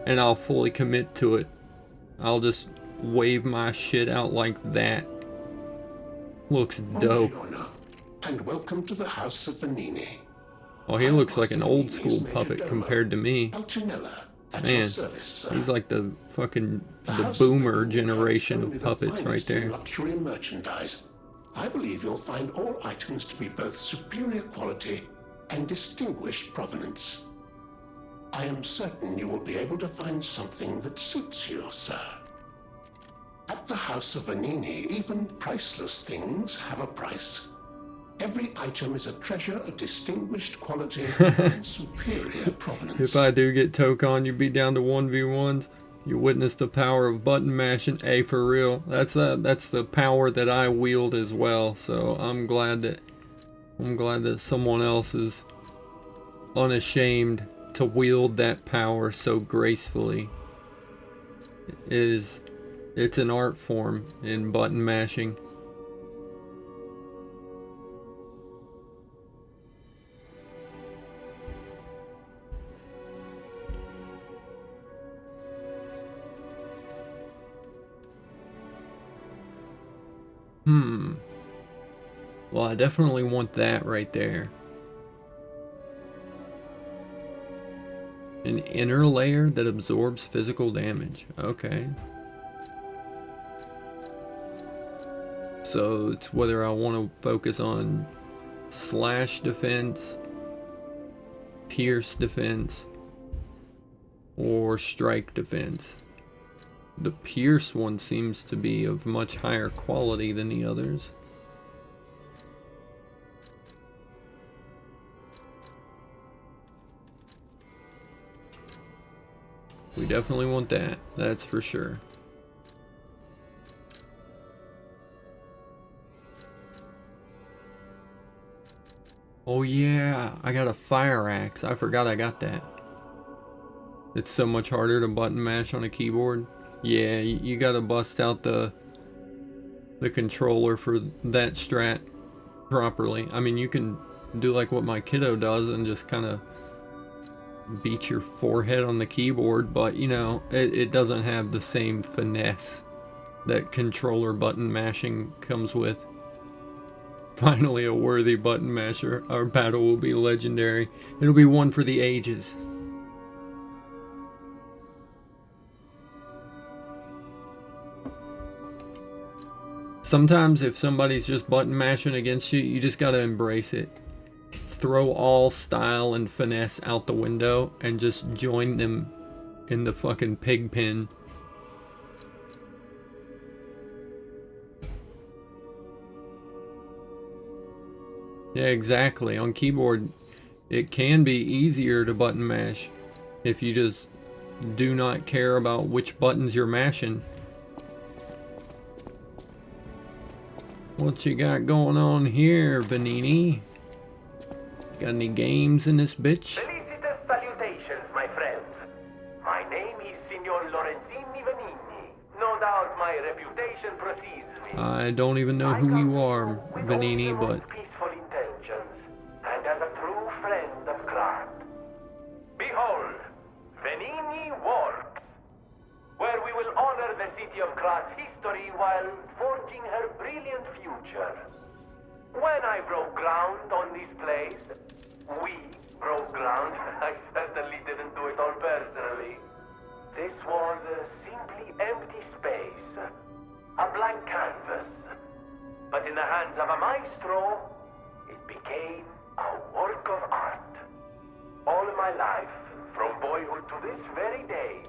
A: And I'll fully commit to it. I'll just wave my shit out like that. Looks dope.
F: Buongiorno, and welcome to the House of Vanini.
A: Oh, he looks like an old school puppet compared to me.
F: Alcinella, at your
A: Man,
F: service, sir.
A: he's like the fucking
F: The
A: the
F: House of
A: boomer
F: Vanini
A: generation
F: has only
A: of
F: the
A: puppets right
F: finest in
A: there.
F: Luxury merchandise. I believe you'll find all items to be both superior quality and distinguished provenance. I am certain you will be able to find something that suits you, sir. At the House of Vanini, even priceless things have a price. Every item is a treasure of distinguished quality and superior provenance.
A: If I do get Tokon, you be down to 1v1s. You witness the power of button mashing. Hey, for real, that's the power that I wield as well. So I'm glad that someone else is unashamed to wield that power so gracefully. It's an art form in button mashing. Well, I definitely want that right there. An inner layer that absorbs physical damage. Okay. So it's whether I want to focus on slash defense, pierce defense, or strike defense. The pierce one seems to be of much higher quality than the others. We definitely want that, that's for sure. Oh yeah, I got a fire axe. I forgot I got that. It's so much harder to button mash on a keyboard. Yeah, you gotta bust out the controller for that strat properly. I mean, you can do like what my kiddo does and just kind of beat your forehead on the keyboard, but you know, it doesn't have the same finesse that controller button mashing comes with. Finally a worthy button masher. Our battle will be legendary. It'll be one for the ages. Sometimes if somebody's just button mashing against you, you just gotta embrace it. Throw all style and finesse out the window and just join them in the fucking pig pen. Yeah, exactly. On keyboard, it can be easier to button mash if you just do not care about which buttons you're mashing. What you got going on here, Vanini? Got any games in this bitch?
G: Felicitous salutations, my friends. My name is Signor Lorenzini Vanini. No doubt my reputation precedes me.
A: I don't even know who you are, Vanini, but
G: Peaceful intentions, and as a true friend of craft. Behold, Vanini Works, where we will honor the city of Graz's history while forging her brilliant future. When I broke ground on this place, we broke ground. I certainly didn't do it all personally. This was a simply empty space, a blank canvas. But in the hands of a maestro, it became a work of art. All my life, from boyhood to this very day,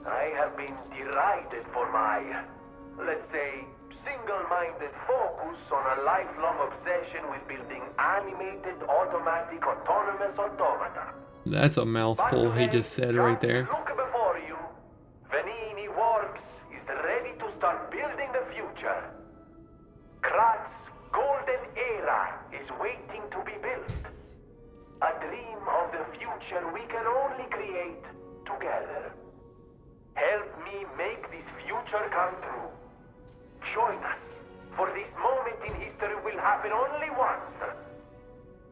G: I have been derided for my, let's say, single-minded focus on a lifelong obsession with building animated, automatic, autonomous automata.
A: that's a mouthful he just said right there.
G: Look before you. Vanini Works is ready to start building the future. Krat's golden era is waiting to be built. A dream of the future we can only create together. Help me make this future come true. Join us, for this moment in history will happen only once.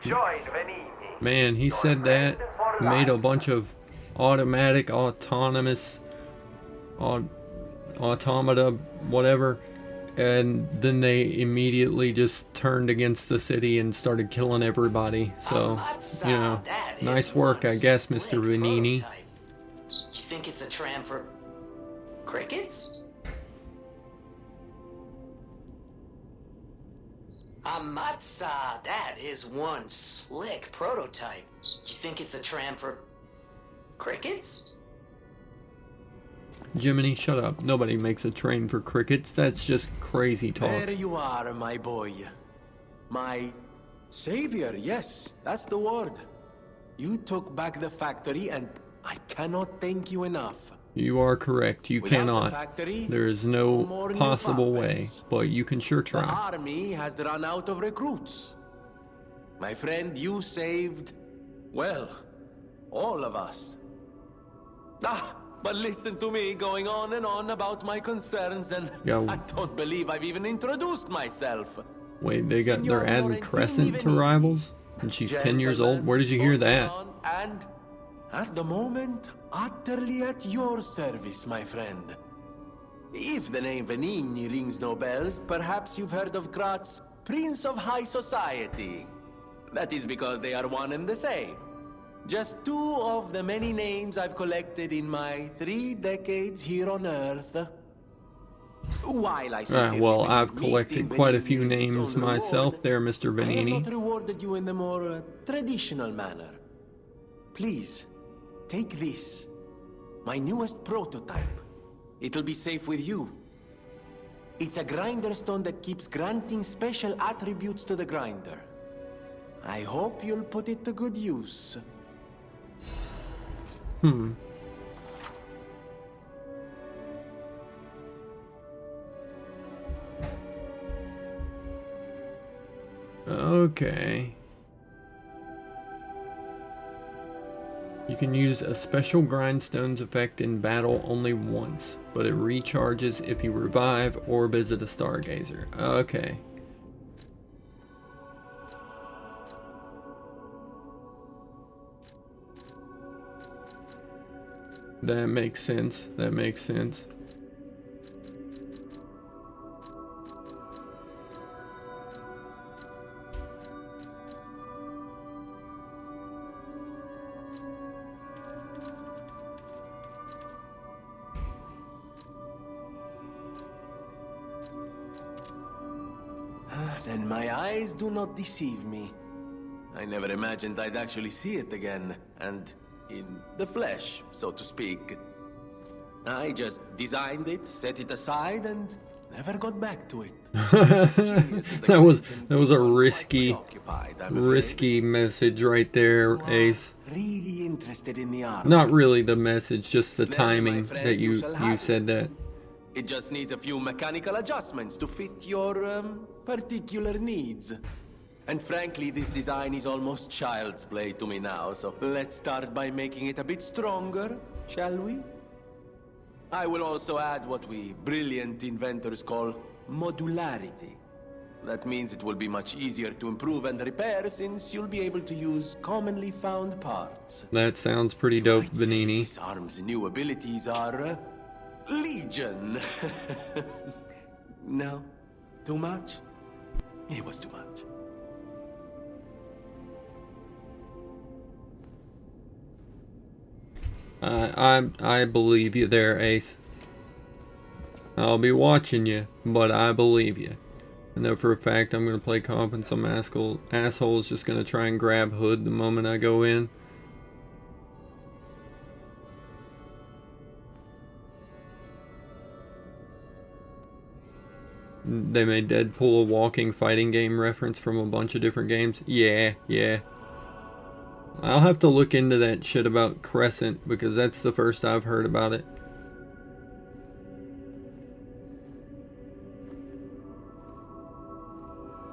G: Join Vanini.
A: Man, he said that, made a bunch of automatic, autonomous, automata, whatever, and then they immediately just turned against the city and started killing everybody. So, you know, nice work, I guess, Mr. Vanini.
C: You think it's a tram for crickets? Amatsa, that is one slick prototype. You think it's a tram for crickets?
A: Jiminy, shut up. Nobody makes a train for crickets. That's just crazy talk.
B: There you are, my boy. My savior, yes, that's the word. You took back the factory and I cannot thank you enough.
A: You are correct. You
B: Without the
A: cannot.
B: factory,
A: There is
B: no
A: no
B: more new
A: possible way,
B: puppets.
A: but you can sure
B: The
A: try.
B: army has run out of recruits. My friend, you saved, well, all of us. But listen to me going on and on about my concerns, and
A: Yeah.
B: I don't believe I've even introduced myself.
A: Wait, they're
B: Signor
A: adding
B: Lorenzini
A: Crescent to
B: Vanini.
A: Rivals? And she's 10 years old? Where did you hear
B: Gentleman,
A: that?
B: hold on, and at the moment, utterly at your service, my friend. If the name Vanini rings no bells, perhaps you've heard of Graz's Prince of High Society. That is because they are one and the same. Just two of the many names I've collected in my 3 decades here on Earth. While I sincerely
A: Well,
B: believe
A: I've
B: meeting
A: collected quite a
B: Vanini
A: few
B: is its
A: names
B: own
A: myself
B: reward,
A: there, Mr.
B: I have
A: Vanini.
B: not rewarded you in the more traditional manner. Please, take this. My newest prototype. It'll be safe with you. It's a grinder stone that keeps granting special attributes to the grinder. I hope you'll put it to good use.
A: Okay. You can use a special grindstones effect in battle only once, but it recharges if you revive or visit a stargazer. Okay. That makes sense. That makes sense.
B: Then my eyes do not deceive me. I never imagined I'd actually see it again, and in the flesh, so to speak. I just designed it, set it aside, and never got back to it.
A: That was a risky message right there, Ace.
B: Really interested in the art.
A: Not really the message, just the
B: Then, my
A: timing
B: friend,
A: that
B: you
A: you
B: shall have
A: said that.
B: It just needs a few mechanical adjustments to fit your particular needs. And frankly, this design is almost child's play to me now, so let's start by making it a bit stronger, shall we? I will also add what we brilliant inventors call modularity. That means it will be much easier to improve and repair since you'll be able to use commonly found parts.
A: That sounds pretty dope,
B: I'd say
A: Vanini.
B: This arm's new abilities are legion. No? Too much? It was too much.
A: I believe you there, Ace. I'll be watching you, but I believe you. I know for a fact I'm gonna play comp and some asshole is just gonna try and grab Hood the moment I go in. They made Deadpool a walking fighting game reference from a bunch of different games. Yeah. I'll have to look into that shit about Crescent because that's the first I've heard about it.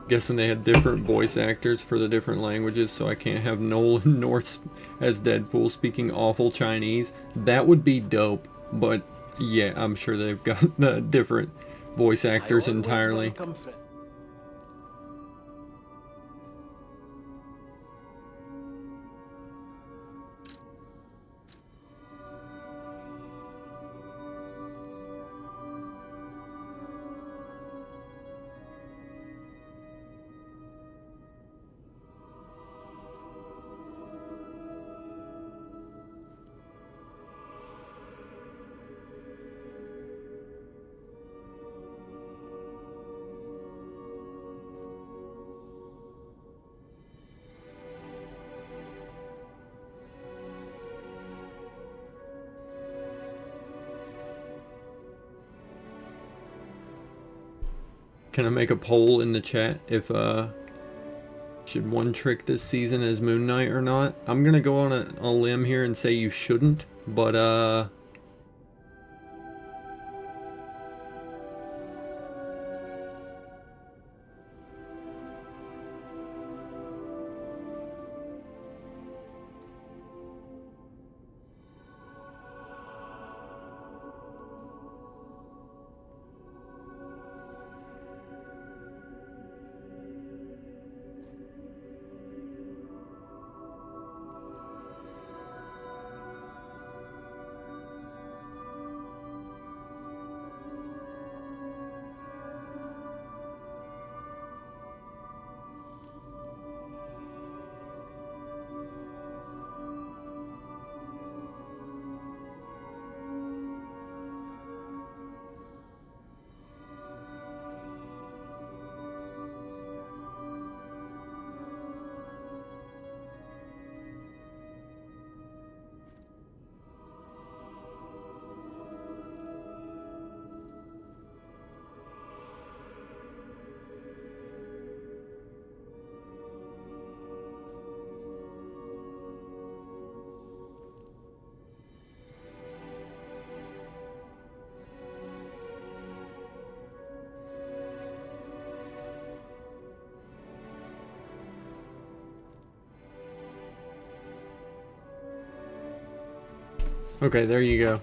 A: Guessing they had different voice actors for the different languages, so I can't have Nolan North as Deadpool speaking awful Chinese. That would be dope, but yeah, I'm sure they've got the different voice actors entirely. Can I make a poll in the chat if should one trick this season as Moon Knight or not? I'm gonna go on a limb here and say you shouldn't, but Okay, there you go.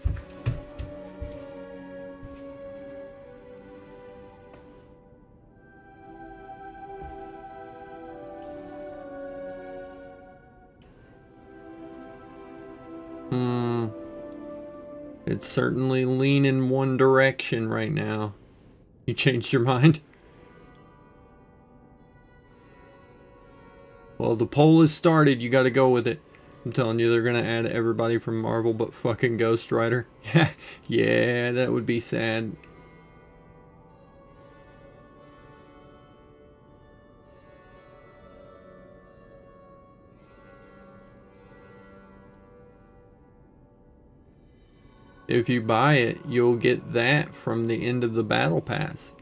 A: It's certainly leaning one direction right now. You changed your mind? Well, the poll is started. You gotta go with it. I'm telling you, they're gonna add everybody from Marvel but fucking Ghost Rider. Yeah, yeah, that would be sad. If you buy it, you'll get that from the end of the battle pass.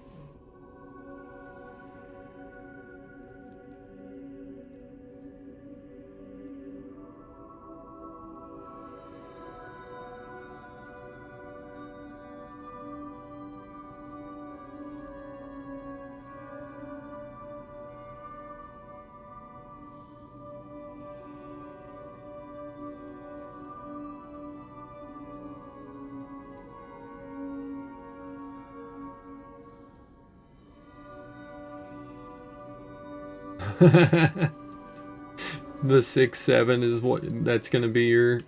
A: The 6-7 is what that's gonna be your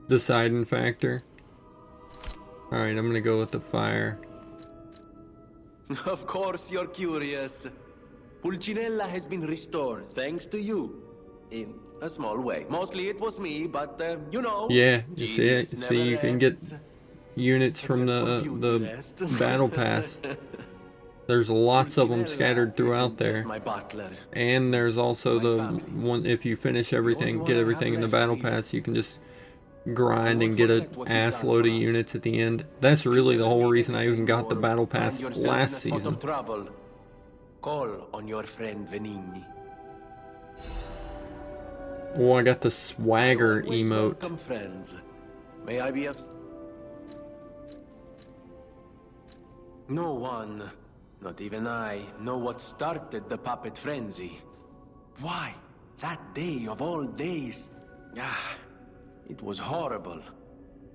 A: deciding factor. Alright, I'm gonna go with the fire.
B: Of course you're curious. Pulcinella has been restored thanks to you. In a small way. Mostly it was me, but you know.
A: Yeah, you see it?
B: genius
A: See,
B: never
A: you can get
B: rests.
A: units from
B: Except for beauty
A: the
B: rest.
A: battle pass. There's lots of them
B: Pulcinella
A: scattered throughout
B: isn't just
A: there.
B: my butler.
A: And there's also
B: My
A: the
B: family.
A: one, if you finish everything,
B: one
A: get
B: I have
A: everything in the
B: left
A: battle
B: for you.
A: pass, you can just grind and
B: Don't
A: get an
B: forget what you've
A: ass
B: done
A: load
B: for
A: of
B: us.
A: units at the end. That's really the whole reason I even got the
B: Or
A: battle
B: find
A: pass
B: yourself in a
A: last
B: spot
A: season.
B: of trouble, call on your friend Venigni.
A: Oh, I got the swagger
B: Always
A: emote.
B: welcome, friends. May I be of... No one, not even I, know what started the puppet frenzy. Why? That day of all days. Ah, it was horrible.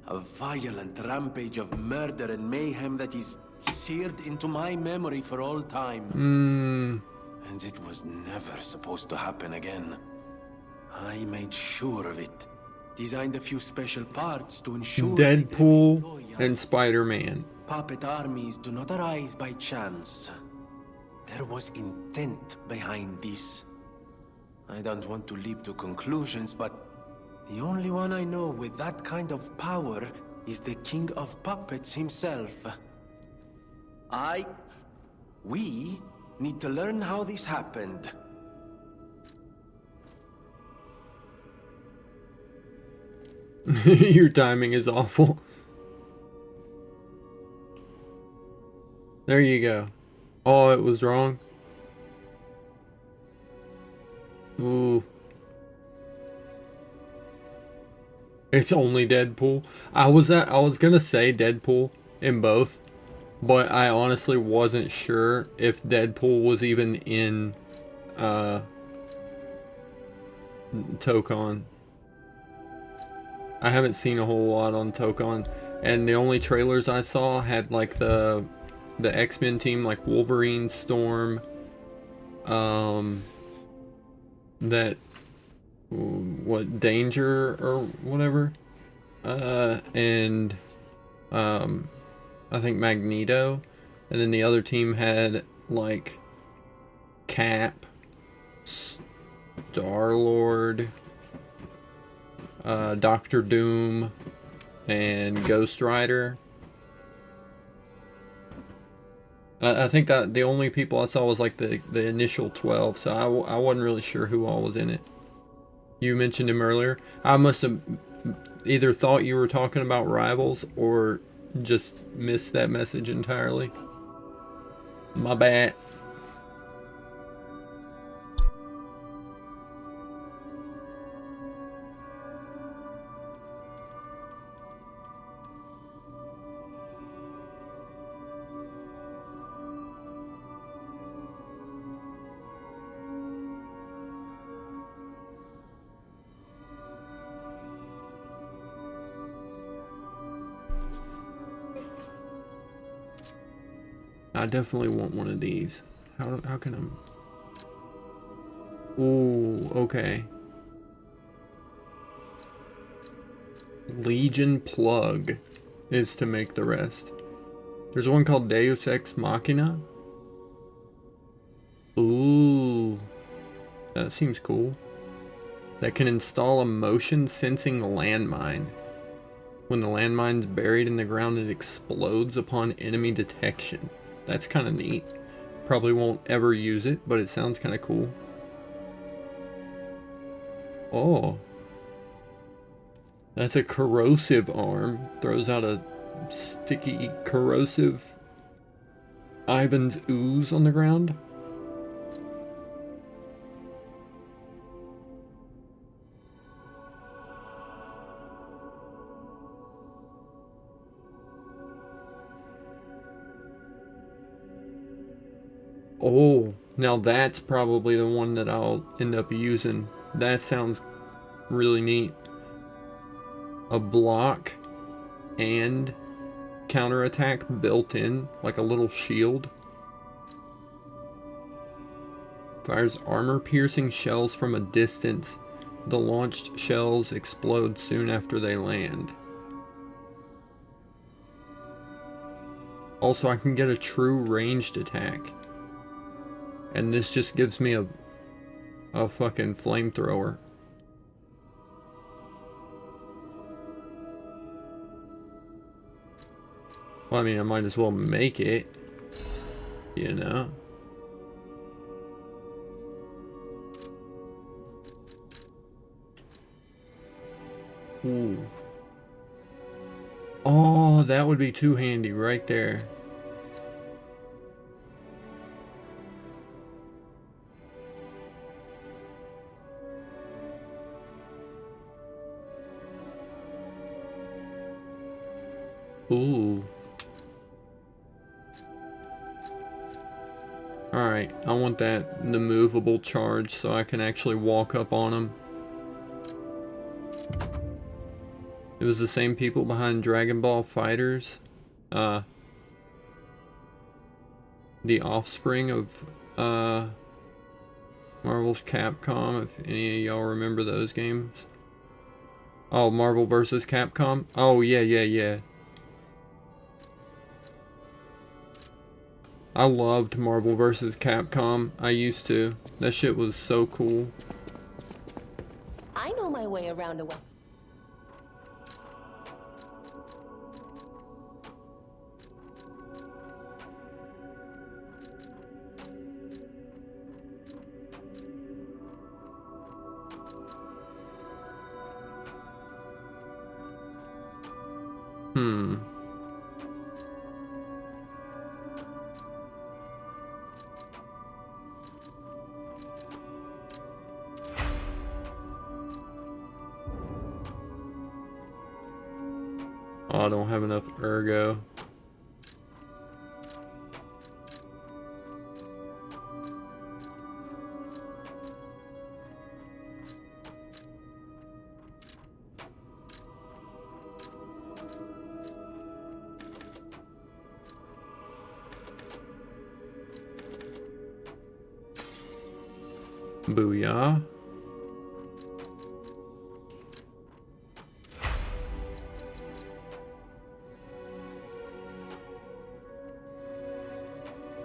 B: A violent rampage of murder and mayhem that is seared into my memory for all time. And it was never supposed to happen again. I made sure of it. Designed a few special parts to ensure they remain
A: Deadpool
B: loyal.
A: and Spider-Man.
B: Puppet armies do not arise by chance. There was intent behind this. I don't want to leap to conclusions, but the only one I know with that kind of power is the King of Puppets himself. We need to learn how this happened.
A: Your timing is awful. There you go. Oh, it was wrong. Ooh. It's only Deadpool. I was gonna say Deadpool in both, but I honestly wasn't sure if Deadpool was even in Tokon. I haven't seen a whole lot on Tokon, and the only trailers I saw had like the X-Men team, like Wolverine, Storm, that what Danger or whatever, and I think Magneto, and then the other team had like Cap, Star-Lord, Doctor Doom, and Ghost Rider. I think that the only people I saw was like the initial 12, so I wasn't really sure who all was in it. You mentioned him earlier. I must have either thought you were talking about Rivals or just missed that message entirely. My bad. I definitely want one of these. How can I... Ooh, okay. Legion plug is to make the rest. There's one called Deus Ex Machina. Ooh, that seems cool. That can install a motion sensing landmine. When the landmine's buried in the ground, it explodes upon enemy detection. That's kind of neat. Probably won't ever use it, but it sounds kind of cool. Oh. That's a corrosive arm. Throws out a sticky, corrosive Ivan's ooze on the ground. Oh, now that's probably the one that I'll end up using. That sounds really neat. A block and counterattack built in, like a little shield. Fires armor-piercing shells from a distance. The launched shells explode soon after they land. Also, I can get a true ranged attack. And this just gives me a fucking flamethrower. Well, I mean, I might as well make it, you know? Ooh. Oh, that would be too handy right there. Ooh. Alright, I want the movable charge so I can actually walk up on them. It was the same people behind Dragon Ball Fighters. The offspring of Marvel's Capcom, if any of y'all remember those games. Oh, Marvel vs. Capcom? Oh, yeah. I loved Marvel vs. Capcom. I used to. That shit was so cool.
H: I know my way around a well. Oh, I don't have enough ergo. Booyah.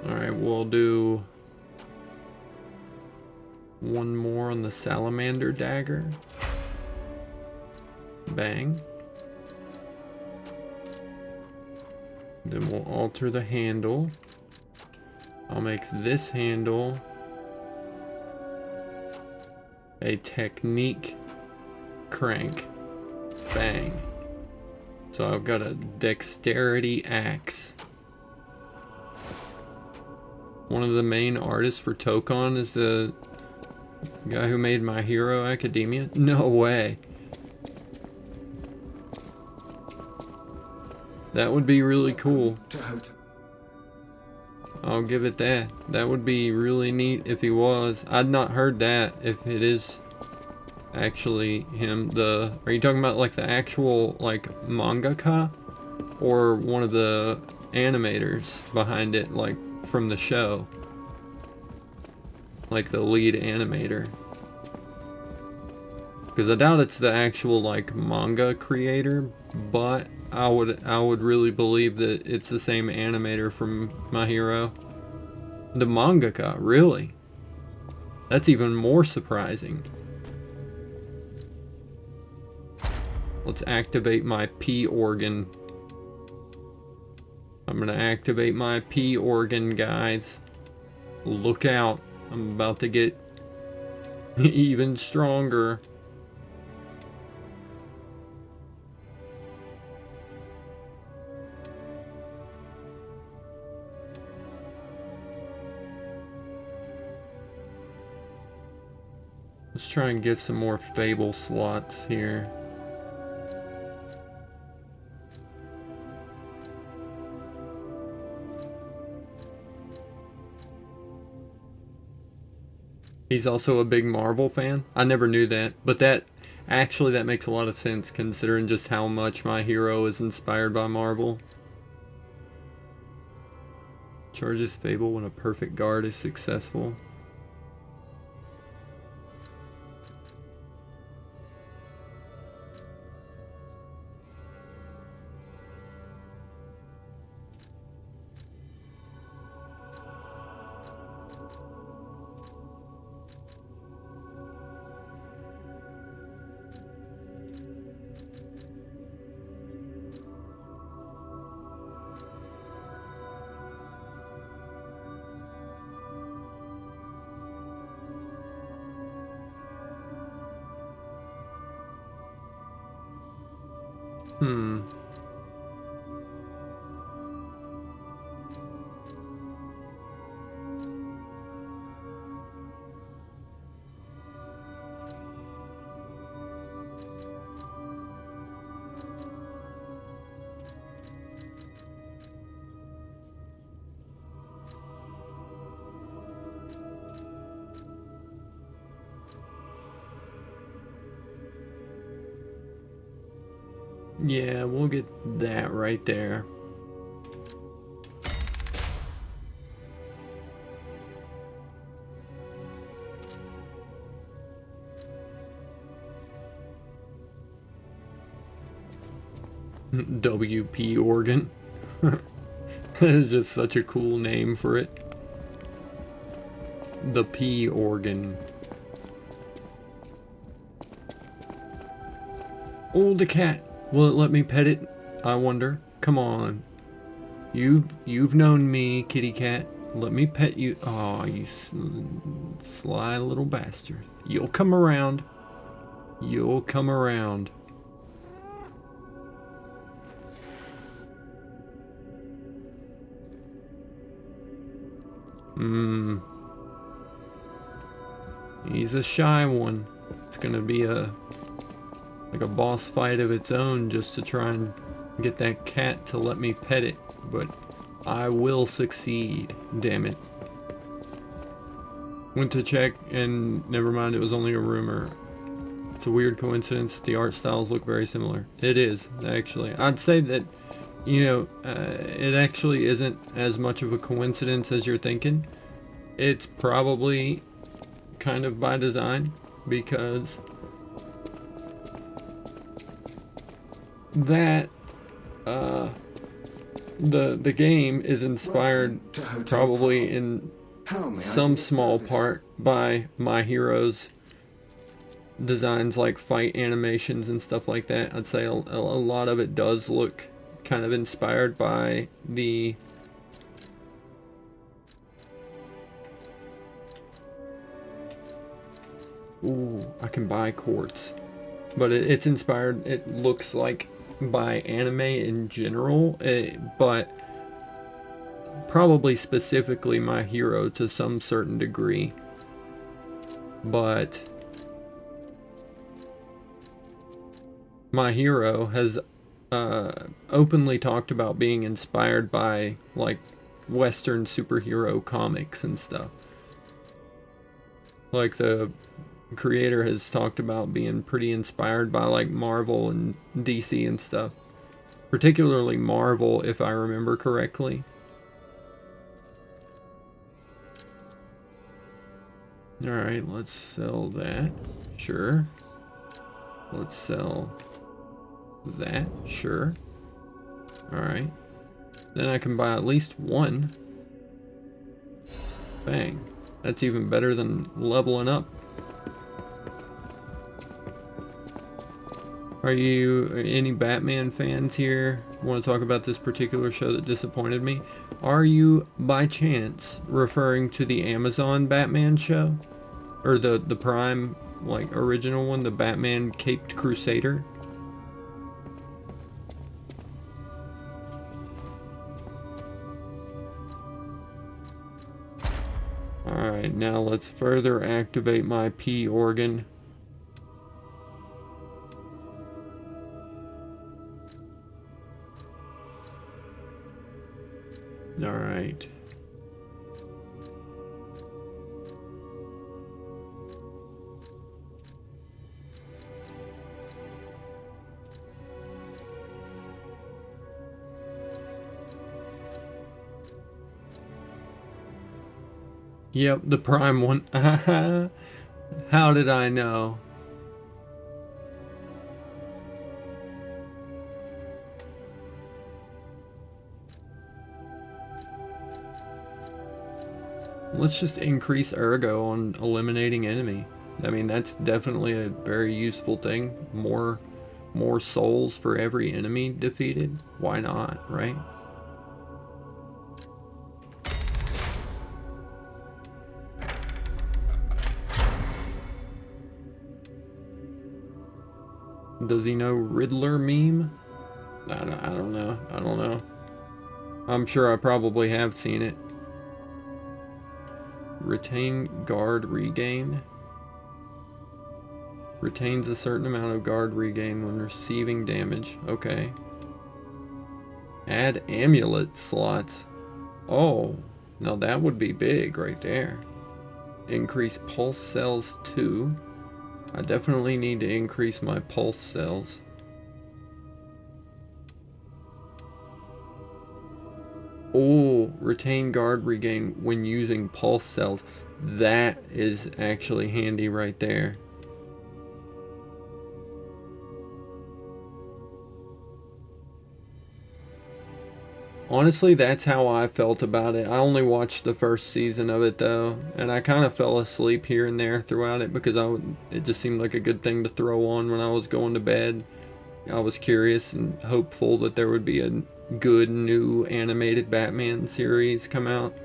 H: Alright, we'll do one more on the salamander dagger. Bang. Then we'll alter the handle. I'll make this handle a technique crank. Bang. So I've got a dexterity axe. One of the main artists for Tokon is the guy who made My Hero Academia. No way. That would be really cool. I'll give it that. That would be really neat if he was. I'd not heard that if it is actually him. Are you talking about like the actual like mangaka? Or one of the animators behind it, like from the show. Like the lead animator. Because I doubt it's the actual like manga creator, but I would really believe that it's the same animator from My Hero. The mangaka, really? That's even more surprising. Let's activate my P organ. I'm gonna activate my P organ, guys. Look out. I'm about to get even stronger. Let's try and get some more Fable slots here. He's also a big Marvel fan. I never knew that, but that makes a lot of sense considering just how much My Hero is inspired by Marvel. Charges Fable when a perfect guard is successful. Yeah, we'll get that right there. WP organ. That is just such a cool name for it. The P organ. Oh, the cat. Will it let me pet it? I wonder. Come on. You've known me, kitty cat. Let me pet you. Oh, you sly little bastard. You'll come around. You'll come around. He's a shy one. It's gonna be like a boss fight of its own just to try and get that cat to let me pet it, but I will succeed, damn it. Went to check and never mind, it was only a rumor. It's a weird coincidence that the art styles look very similar. It is, actually. I'd say that, you know, it actually isn't as much of a coincidence as you're thinking. It's probably kind of by design, because that the game is inspired probably in some small part by My Hero's designs, like fight animations and stuff like that. I'd say a lot of it does look kind of inspired by the ooh, I can buy quartz, but it's inspired, it looks like, by anime in general, but probably specifically My Hero to some certain degree. But My Hero has openly talked about being inspired by like Western superhero comics and stuff. Like the creator has talked about being pretty inspired by like Marvel and DC and stuff. particularly Marvel, if I remember correctly. Alright, let's sell that. Sure. Let's sell that. Sure. Alright. Then I can buy at least one. Bang. That's even better than leveling up. Are you any Batman fans here? Want to talk about this particular show that disappointed me? Are you by chance referring to the Amazon Batman show? Or the Prime, like, original one, the Batman Caped Crusader? Alright, now let's further activate my P organ. Alright. Yep, the Prime one. How did I know? Let's just increase ergo on eliminating enemy. I mean, that's definitely a very useful thing. More souls for every enemy defeated. Why not, right? Does he know Riddler meme? I don't know. I'm sure I probably have seen it. Retain guard regain. Retains a certain amount of guard regain when receiving damage. Okay. Add amulet slots. Oh, now that would be big right there. Increase pulse cells 2. I definitely need to increase my pulse cells. Oh, retain guard regain when using pulse cells. That is actually handy right there. Honestly, that's how I felt about it. I only watched the first season of it though, and I kind of fell asleep here and there throughout it because it just seemed like a good thing to throw on when I was going to bed. I was curious and hopeful that there would be a good new animated Batman series come out.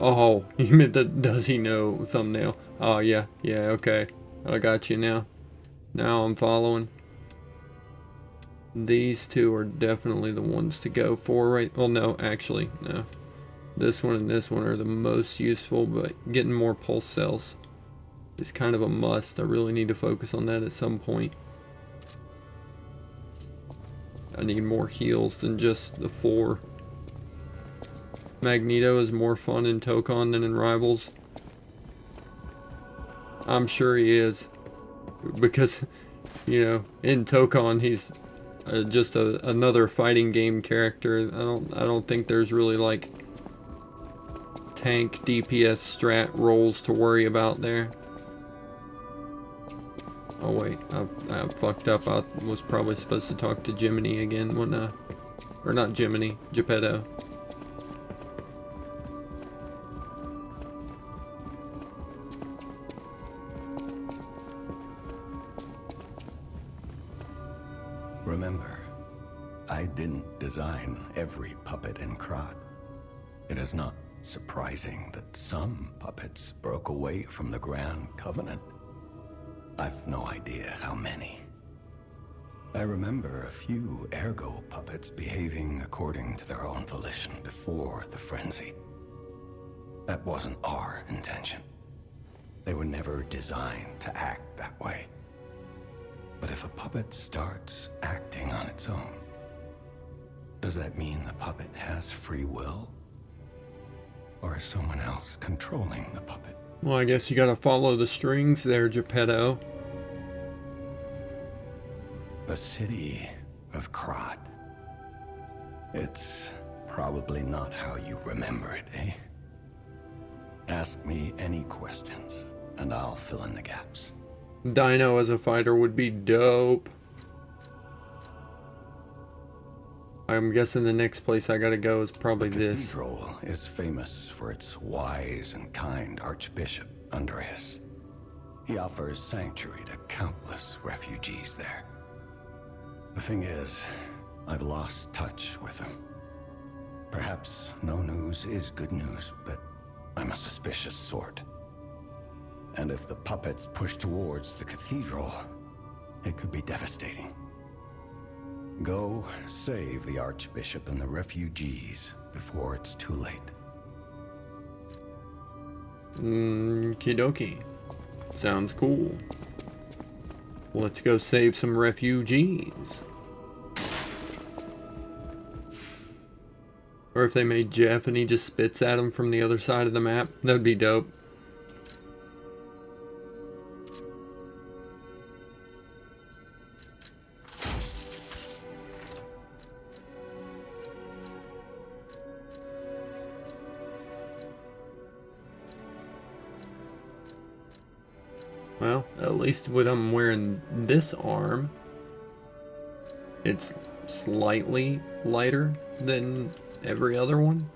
H: Oh, you meant the does he know thumbnail. Oh, yeah, okay. I got you now. Now I'm following. These two are definitely the ones to go for, right? Well, no, actually, no. This one and this one are the most useful, but getting more pulse cells is kind of a must. I really need to focus on that at some point. I need more heals than just the 4. Magneto is more fun in Tokon than in Rivals. I'm sure he is. Because, you know, in Tokon he's just another fighting game character. I don't think there's really like tank DPS strat roles to worry about there. Oh wait, I fucked up. I was probably supposed to talk to Jiminy again when or not Jiminy, Geppetto.
I: Remember, I didn't design every puppet in Krat. It is not surprising that some puppets broke away from the Grand Covenant. I've no idea how many. I remember a few ergo puppets behaving according to their own volition before the frenzy. That wasn't our intention. They were never designed to act that way. But if a puppet starts acting on its own, does that mean the puppet has free will? or is someone else controlling the puppet?
H: Well, I guess you gotta follow the strings there, Geppetto.
I: The city of Krat. It's probably not how you remember it, eh? Ask me any questions, and I'll fill in the gaps.
H: Dino as a fighter would be dope. I'm guessing the next place I gotta go is probably this.
I: The cathedral is famous for its wise and kind Archbishop, Andreas. He offers sanctuary to countless refugees there. The thing is, I've lost touch with him. Perhaps no news is good news, but I'm a suspicious sort. And if the puppets push towards the cathedral, it could be devastating. Go save the Archbishop and the refugees before it's too late.
H: Kidoki. Sounds cool. Let's go save some refugees. Or if they made Jeff and he just spits at him from the other side of the map, that'd be dope. Well, at least when I'm wearing this arm, it's slightly lighter than every other one.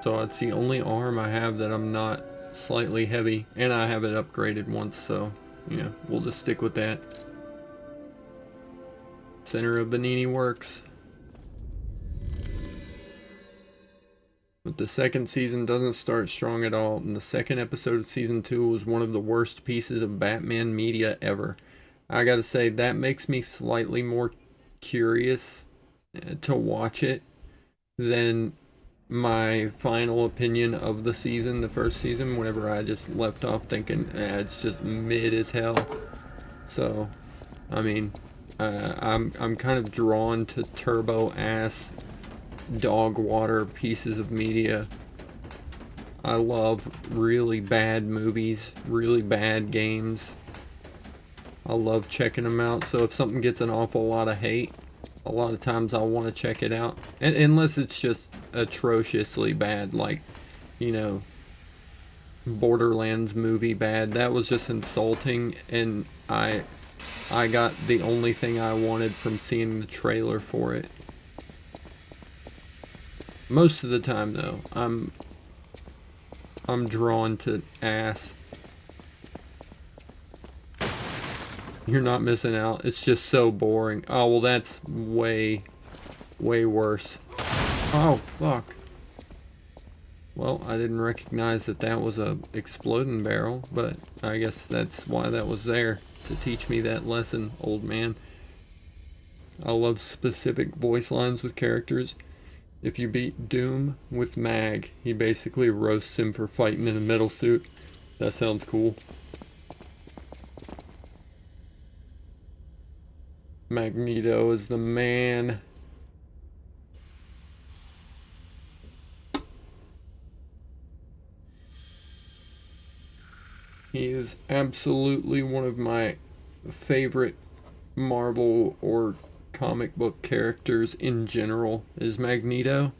H: So it's the only arm I have that I'm not slightly heavy, and I have it upgraded once, so yeah, we'll just stick with that. Center of Benini works. But the second season doesn't start strong at all, and the second episode of season 2 was one of the worst pieces of Batman media ever. I gotta say, that makes me slightly more curious to watch it than my final opinion of the season, the first season, whenever I just left off thinking, it's just mid as hell. So, I mean, I'm kind of drawn to turbo ass dog water pieces of media. I love really bad movies, really bad games. I love checking them out, so if something gets an awful lot of hate, a lot of times I'll want to check it out. Unless it's just atrociously bad, like, you know, Borderlands movie bad. That was just insulting, and I got the only thing I wanted from seeing the trailer for it. Most of the time, though, I'm drawn to ass. You're not missing out. It's just so boring. Oh, well, that's way, way worse. Oh, fuck. Well, I didn't recognize that that was a exploding barrel, but I guess that's why that was there, to teach me that lesson, old man. I love specific voice lines with characters. If you beat Doom with Mag, he basically roasts him for fighting in a metal suit. That sounds cool. Magneto is the man. He is absolutely one of my favorite Marvel or comic book characters in general, is Magneto.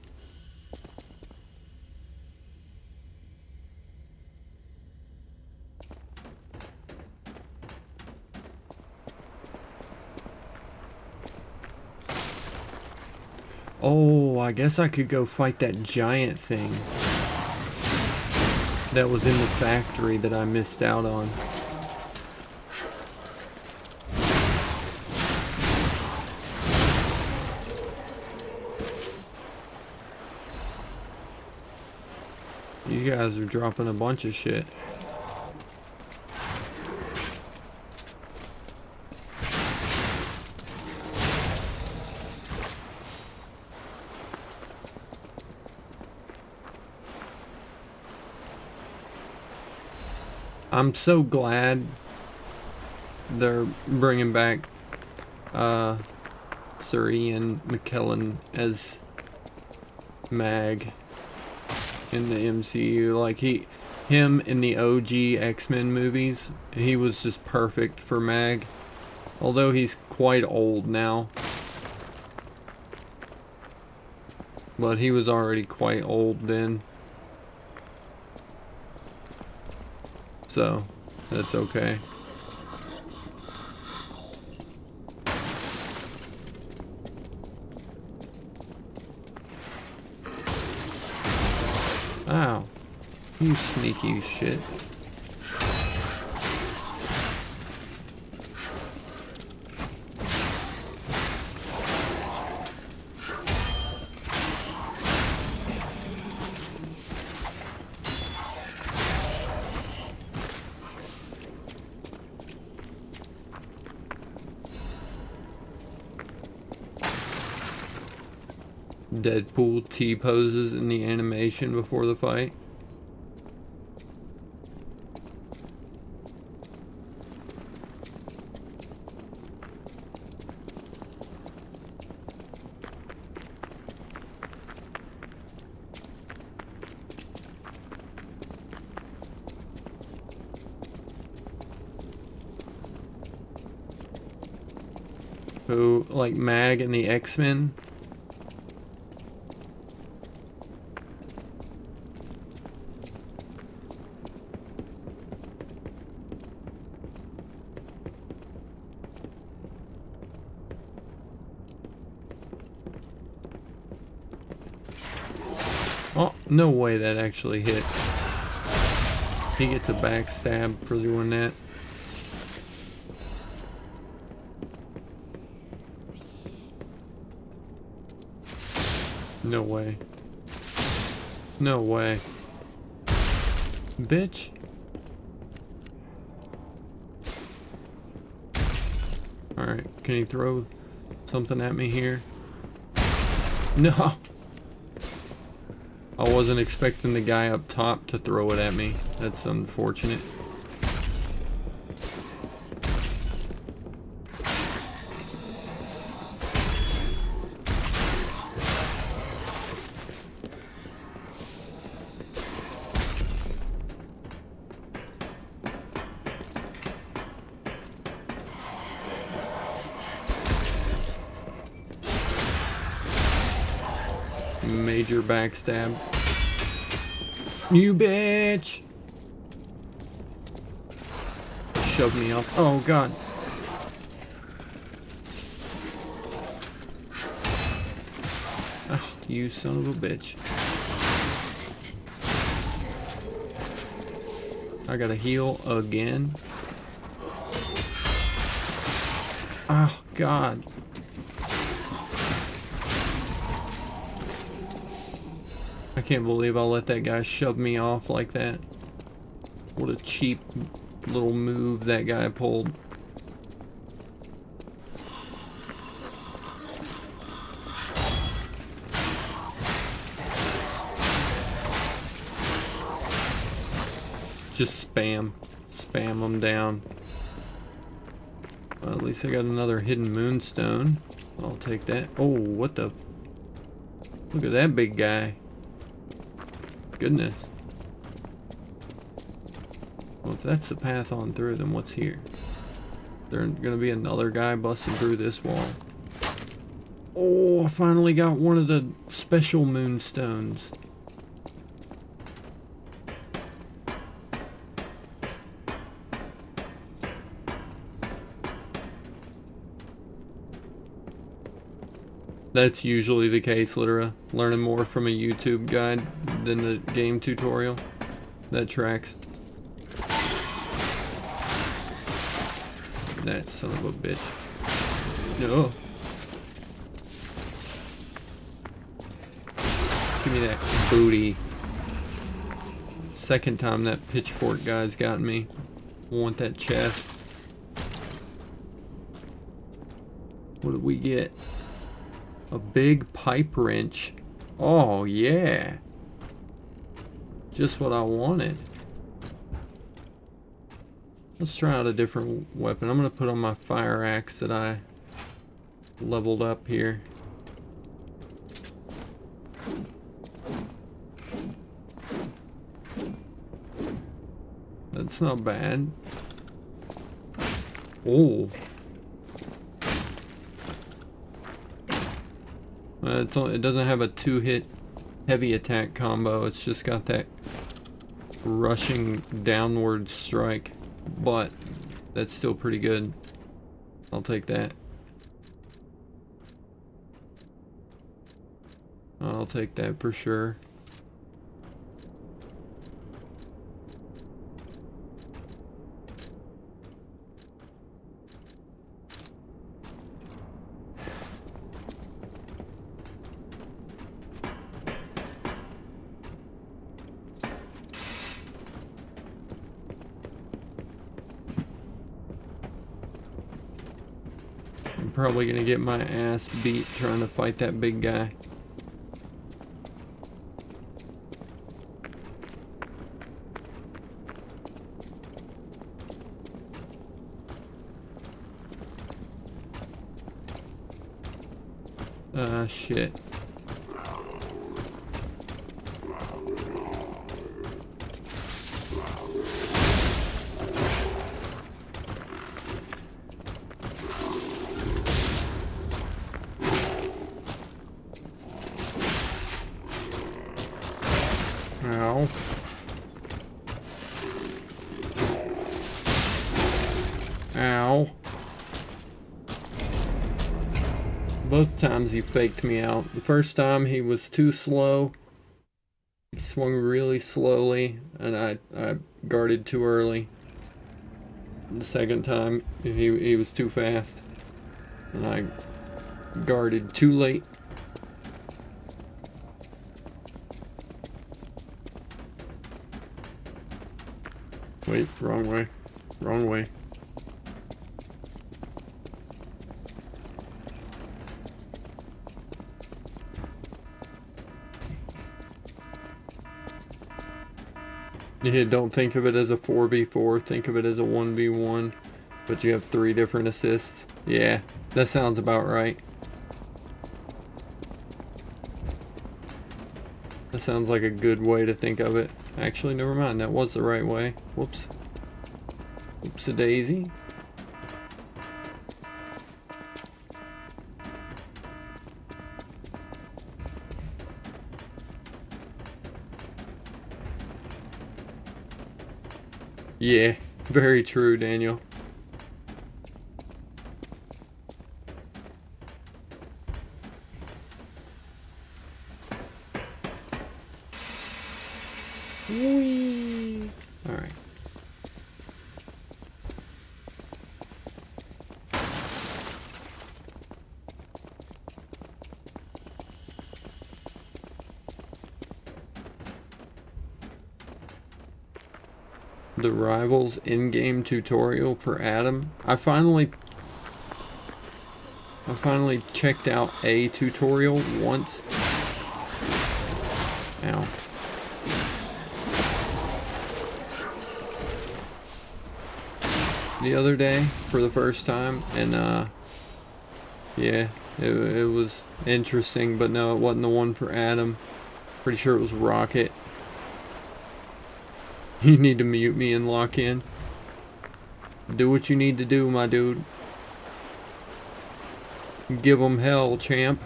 H: Oh, I guess I could go fight that giant thing that was in the factory that I missed out on. These guys are dropping a bunch of shit. I'm so glad they're bringing back Sir Ian McKellen as Mag. in the MCU. Like him in the OG X-Men movies, he was just perfect for Mag. Although he's quite old now. But he was already quite old then. So, that's okay. Ow. You sneaky shit. Deadpool T-poses in the animation before the fight. Who, like Mag and the X-Men? Oh, no way that actually hit. He gets a backstab for doing that. No way. No way. Bitch. Alright, can you throw something at me here? No! I wasn't expecting the guy up top to throw it at me. That's unfortunate. Major backstab. You bitch! Shove me up. Oh god. Oh, you son of a bitch. I gotta heal again. Oh god. I can't believe I let that guy shove me off like that. What a cheap little move that guy pulled. Just spam them down. Well, at least I got another hidden moonstone. I'll take that. Oh, what the... Look at that big guy. Goodness. Well, if that's the path on through, then what's here? There's gonna be another guy busting through this wall. Oh, I finally got one of the special moonstones. That's usually the case, Litera. Learning more from a YouTube guide than the game tutorial. That tracks. That son of a bitch. No. Give me that booty. Second time that pitchfork guy's gotten me. I want that chest. What did we get? A big pipe wrench. Oh, yeah. Just what I wanted. Let's try out a different weapon. I'm going to put on my fire axe that I leveled up here. That's not bad. Oh. It doesn't have a 2-hit heavy attack combo. It's just got that rushing downward strike. But that's still pretty good. I'll take that. I'll take that for sure. I'm probably gonna get my ass beat trying to fight that big guy. Shit. Ow. Ow. Both times he faked me out. The first time he was too slow. He swung really slowly and I guarded too early. The second time he was too fast and I guarded too late. Wait, wrong way. Wrong way. Yeah, don't think of it as a 4v4, think of it as a 1v1, but you have 3 different assists. Yeah, that sounds about right. That sounds like a good way to think of it. Actually, never mind, that was the right way. Whoops. Whoops-a-daisy. Yeah, very true, Daniel. Whee! All right. The Rivals in-game tutorial for Adam. I finally checked out a tutorial once. Ow. The other day for the first time, and yeah, it was interesting, but no, it wasn't the one for Adam. Pretty sure it was Rocket. You need to mute me and lock in. Do what you need to do, my dude. Give them hell, champ.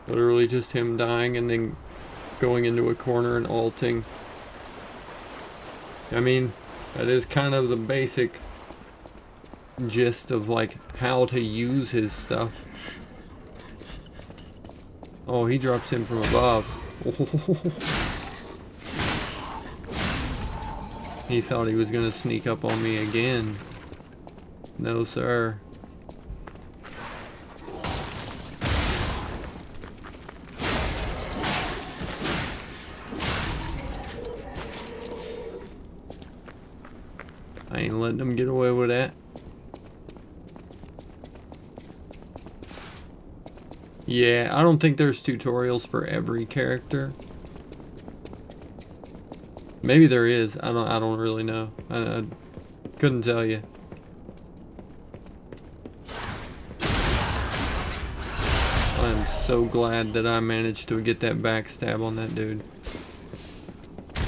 H: Literally just him dying and then going into a corner and ulting. I mean, that is kind of the basic gist of like how to use his stuff. Oh, he drops in from above. He thought he was gonna sneak up on me again. No, sir. I ain't letting him get away with that. Yeah, I don't think there's tutorials for every character. Maybe there is. I don't really know. I couldn't tell you. I'm so glad that I managed to get that backstab on that dude.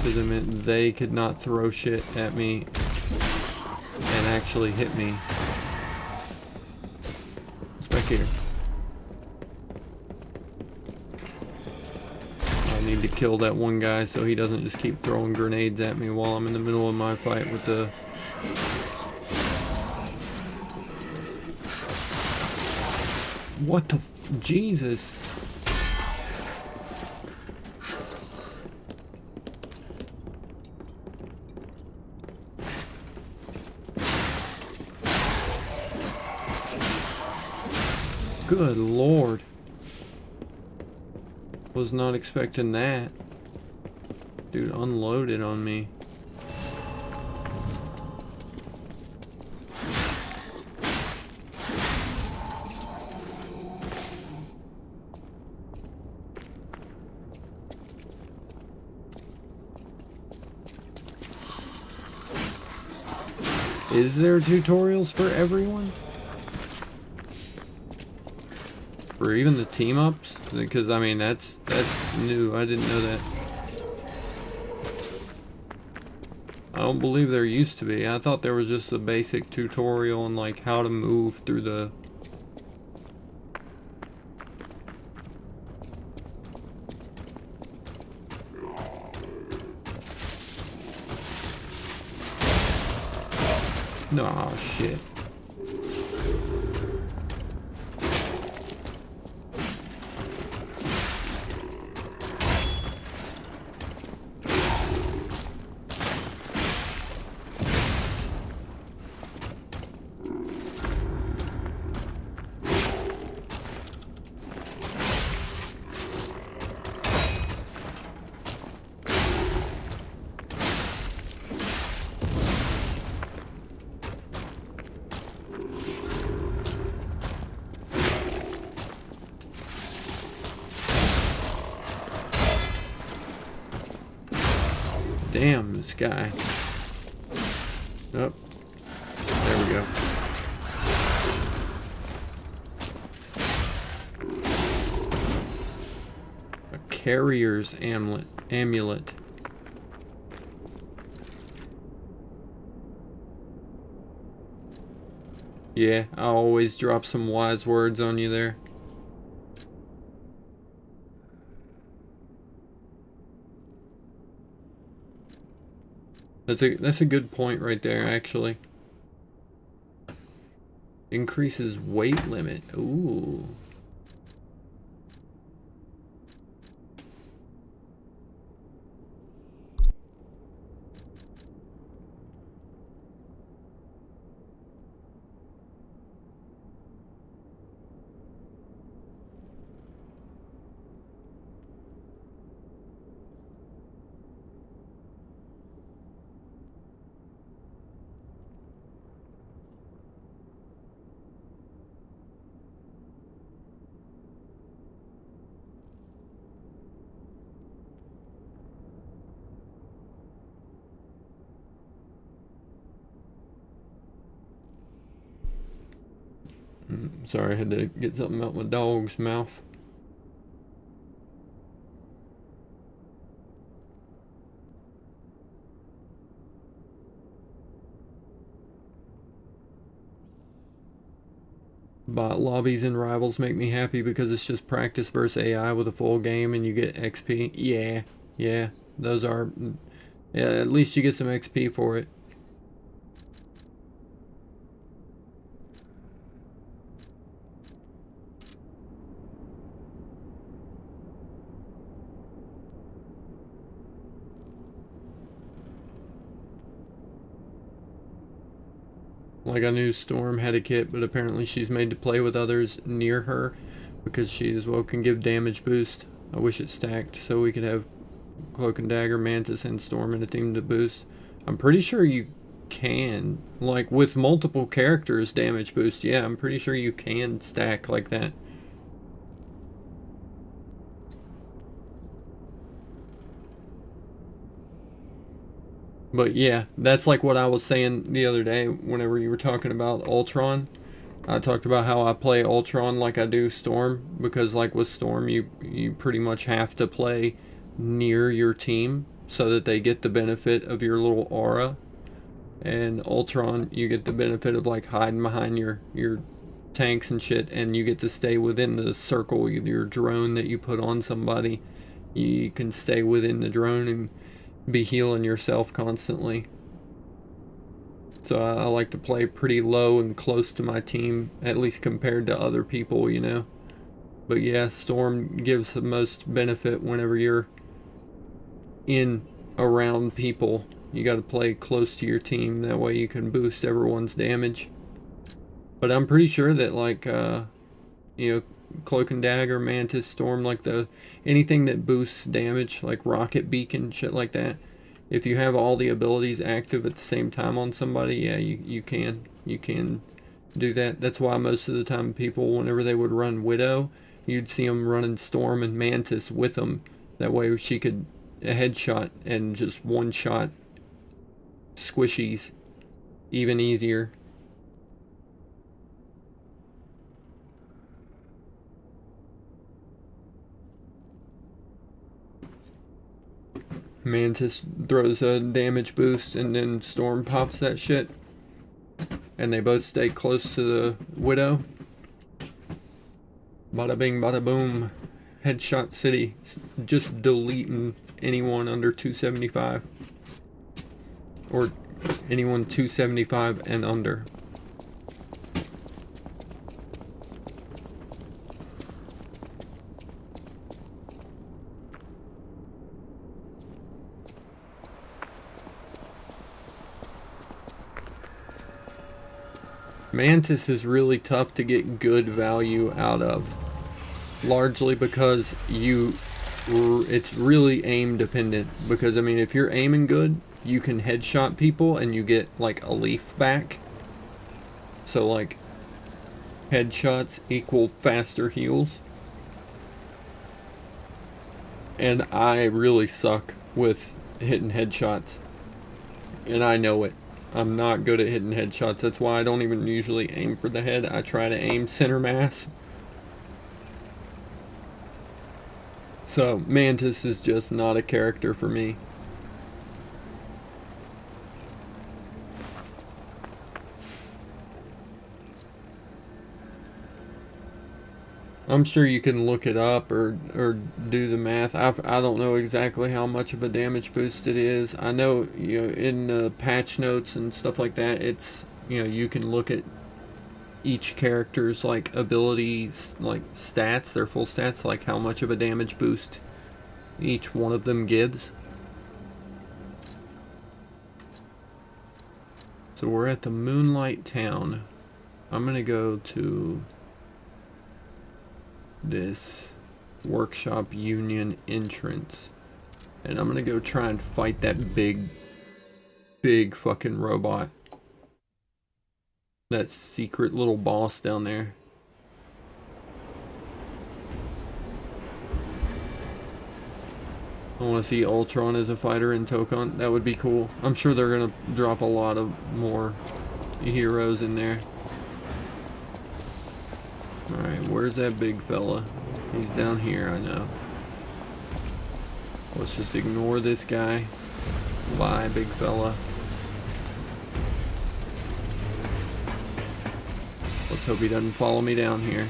H: because it meant they could not throw shit at me and actually hit me. What's back here? I need to kill that one guy so he doesn't just keep throwing grenades at me while I'm in the middle of my fight with the... What the Jesus. Good Lord. Was not expecting that. Dude unloaded on me. Is there tutorials for everyone? For even the team ups? Because I mean that's new. I didn't know that. I don't believe there used to be. I thought there was just a basic tutorial on like how to move through the... No, shit. Damn, this guy. Oh, there we go. A carrier's amulet. Yeah, I always drop some wise words on you there. That's a good point right there, actually. Increases weight limit. Ooh. Sorry, I had to get something out my dog's mouth. Bot lobbies and rivals make me happy because it's just practice versus AI with a full game and you get XP. Yeah, those are... Yeah, at least you get some XP for it. Like I knew Storm had a kit, but apparently she's made to play with others near her because she as well can give damage boost. I wish it stacked so we could have Cloak and Dagger, Mantis, and Storm in a team to boost. I'm pretty sure you can, like with multiple characters damage boost. Yeah, I'm pretty sure you can stack like that. But yeah, that's like what I was saying the other day whenever you were talking about Ultron. I talked about how I play Ultron like I do Storm, because like with Storm you pretty much have to play near your team so that they get the benefit of your little aura. And Ultron, you get the benefit of like hiding behind your tanks and shit, and you get to stay within the circle. Your drone that you put on somebody, you can stay within the drone and be healing yourself constantly. So I like to play pretty low and close to my team, at least compared to other people, you know. But yeah, Storm gives the most benefit whenever you're in around people. You got to play close to your team, that way you can boost everyone's damage. But I'm pretty sure that like you know, Cloak and Dagger, Mantis, Storm, like anything that boosts damage, like Rocket Beacon, shit like that, if you have all the abilities active at the same time on somebody, yeah, you can do that. That's why most of the time people, whenever they would run Widow, you'd see them running Storm and Mantis with them. That way she could a headshot and just one shot squishies even easier. Mantis throws a damage boost and then Storm pops that shit, and they both stay close to the Widow. Bada bing bada boom, headshot city, just deleting anyone under 275 or anyone 275 and under. Mantis is really tough to get good value out of, largely because it's really aim dependent. Because I mean, if you're aiming good, you can headshot people and you get like a leaf back. So like headshots equal faster heals. And I really suck with hitting headshots, and I know it. I'm not good at hitting headshots. That's why I don't even usually aim for the head. I try to aim center mass. So Mantis is just not a character for me. I'm sure you can look it up or do the math. I don't know exactly how much of a damage boost it is. I know, you know, in the patch notes and stuff like that, it's, you know, you can look at each character's like abilities, like stats, their full stats, like how much of a damage boost each one of them gives. So we're at the Moonlight Town. I'm gonna go to this Workshop Union entrance, and I'm gonna go try and fight that big fucking robot, that secret little boss down there. I want to see Ultron as a fighter in Tokon. That would be cool. I'm sure they're gonna drop a lot of more heroes in there. Alright, where's that big fella? He's down here, I know. Let's just ignore this guy. Bye, big fella. Let's hope he doesn't follow me down here.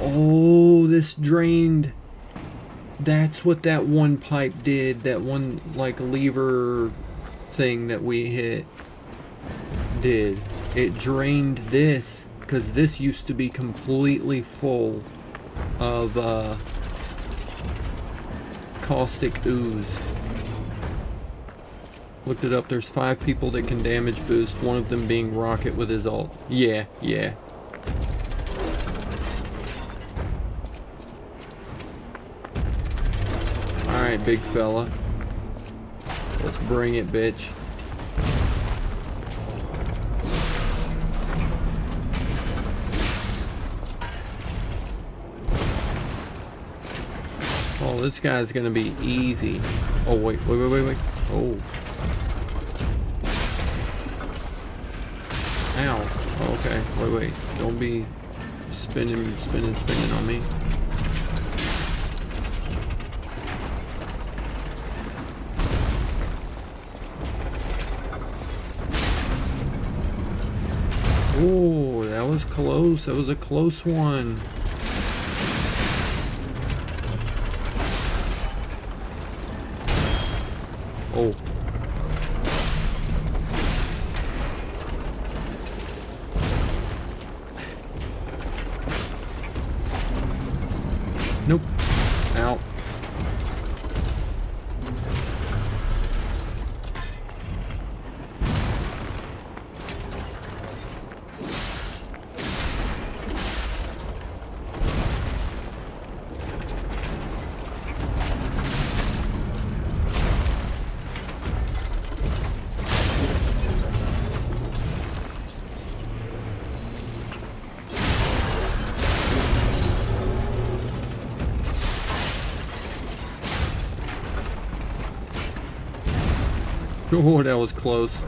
H: Oh, this drained. That's what that one pipe did. That one, like, lever thing that we hit did. It drained this. Because this used to be completely full of caustic ooze. Looked it up, there's 5 people that can damage boost, one of them being Rocket with his ult. Yeah. Alright, big fella. Let's bring it, bitch. Oh, this guy's gonna be easy. Oh, wait. Oh. Ow. Oh, okay. Wait. Don't be spinning on me. Oh, that was close. That was a close one. Oh. Nope. Ow. Oh, that was close.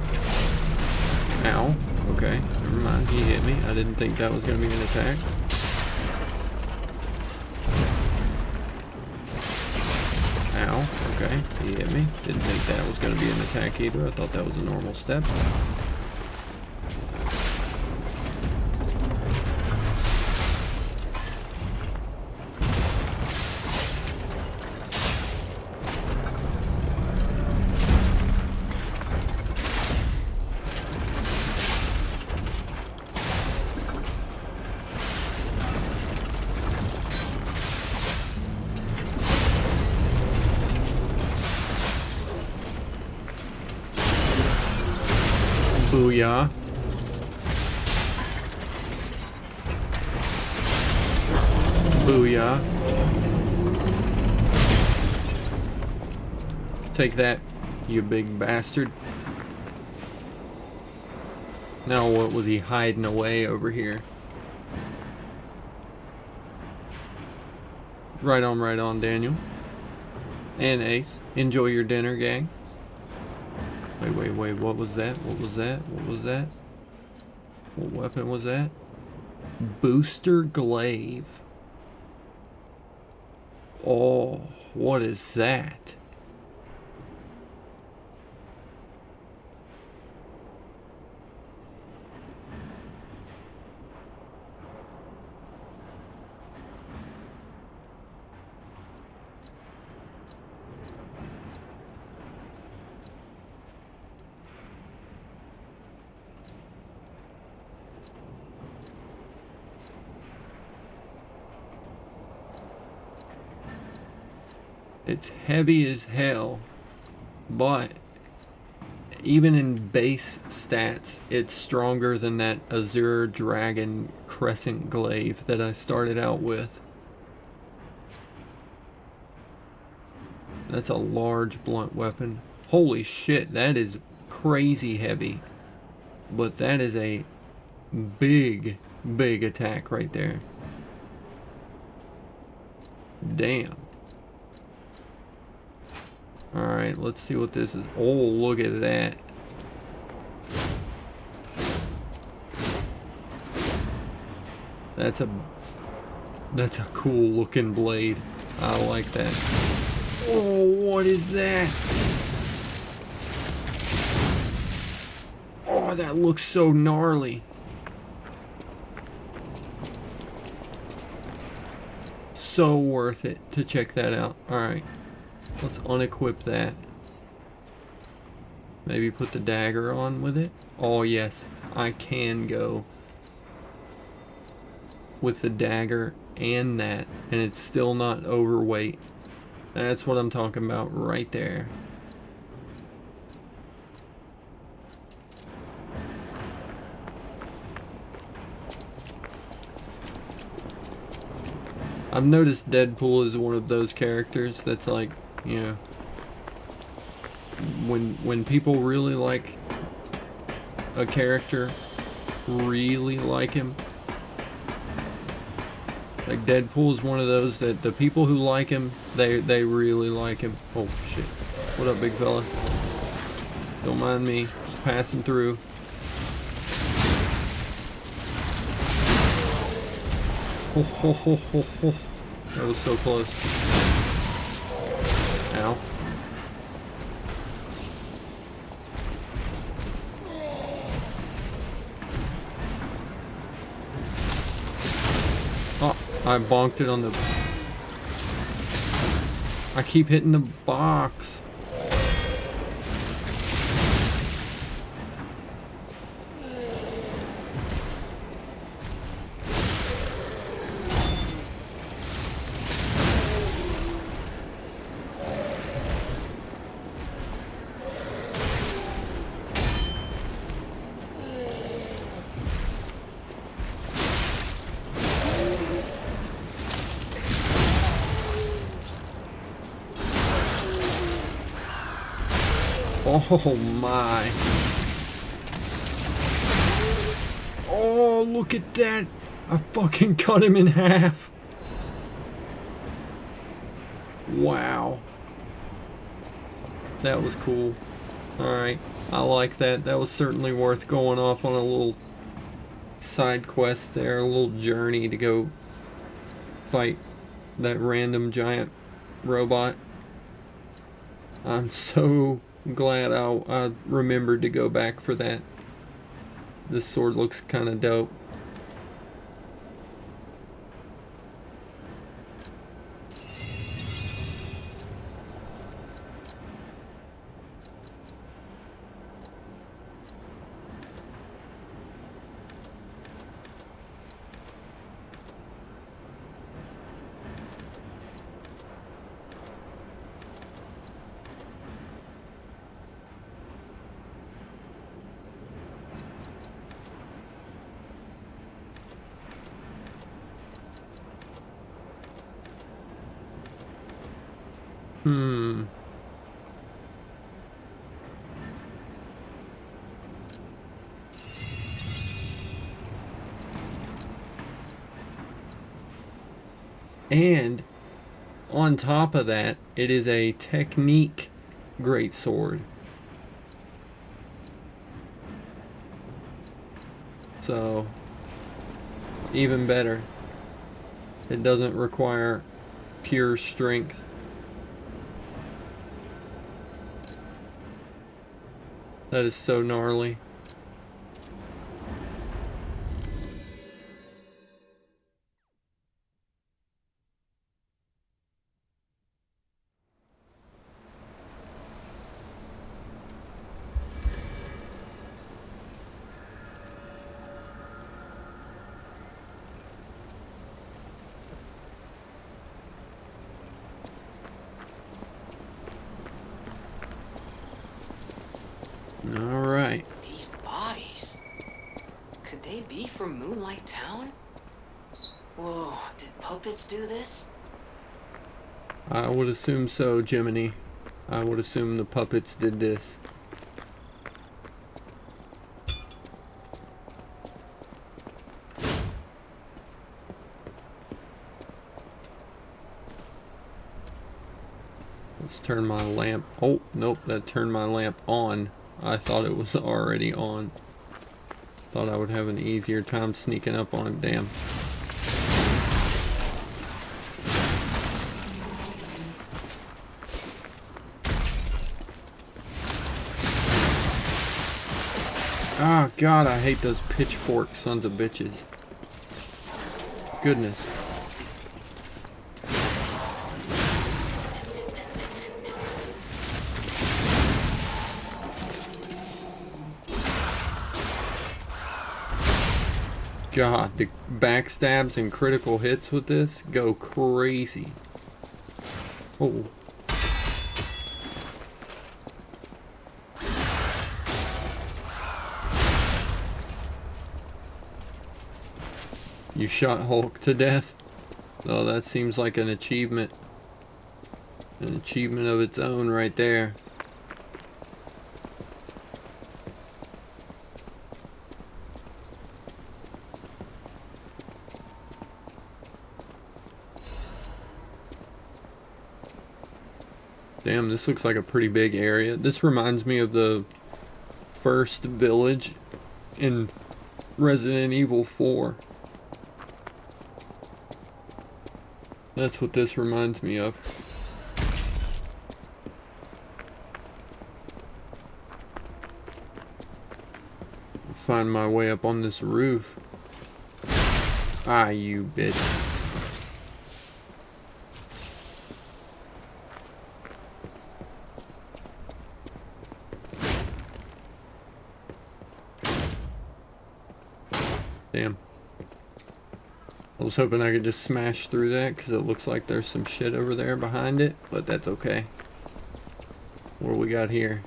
H: Ow. Okay, never mind. He hit me. I didn't think that was going to be an attack. Ow. Okay, he hit me. Didn't think that was going to be an attack either. I thought that was a normal step. Booyah. Booyah. Take that, you big bastard. Now what was he hiding away over here? Right on, Daniel. And Ace. Enjoy your dinner, gang. Wait, what was that? What was that? What was that? What weapon was that? Booster glaive. Oh, what is that? It's heavy as hell, but even in base stats, it's stronger than that Azure Dragon Crescent Glaive that I started out with. That's a large blunt weapon. Holy shit, that is crazy heavy. But that is a big attack right there. Damn. Alright, let's see what this is. Oh, look at that. That's a cool looking blade. I like that. Oh, what is that? Oh, that looks so gnarly. So worth it to check that out. Alright. Let's unequip that. Maybe put the dagger on with it. Oh yes, I can go with the dagger and that, and it's still not overweight. That's what I'm talking about right there. I've noticed Deadpool is one of those characters that's like, you know, when people really like a character, really like him, like Deadpool is one of those that the people who like him, they really like him. Oh shit. What up, big fella? Don't mind me, just passing through. That was so close. Ow. I bonked it on the... I keep hitting the box. Oh my. Oh, look at that. I fucking cut him in half. Wow. That was cool. Alright, I like that. That was certainly worth going off on a little side quest there, a little journey to go fight that random giant robot. I'm so glad I remembered to go back for that. This sword looks kind of dope. And on top of that, it is a technique greatsword. So, even better. It doesn't require pure strength. That is so gnarly. Alright.
C: These bodies. Could they be from Moonlight Town? Whoa, did puppets do this?
H: I would assume so, Jiminy. I would assume the puppets did this. Let's turn my lamp. Oh, nope, that turned my lamp on. I thought it was already on. Thought I would have an easier time sneaking up on him. Damn. Oh god, I hate those pitchfork sons of bitches. Goodness. God, the backstabs and critical hits with this go crazy. Oh. You shot Hulk to death? Oh, that seems like an achievement. An achievement of its own right there. Damn, this looks like a pretty big area. This reminds me of the first village in Resident Evil 4. That's what this reminds me of. Find my way up on this roof. Ah, you bitch. Damn. I was hoping I could just smash through that because it looks like there's some shit over there behind it, but that's okay. What do we got here?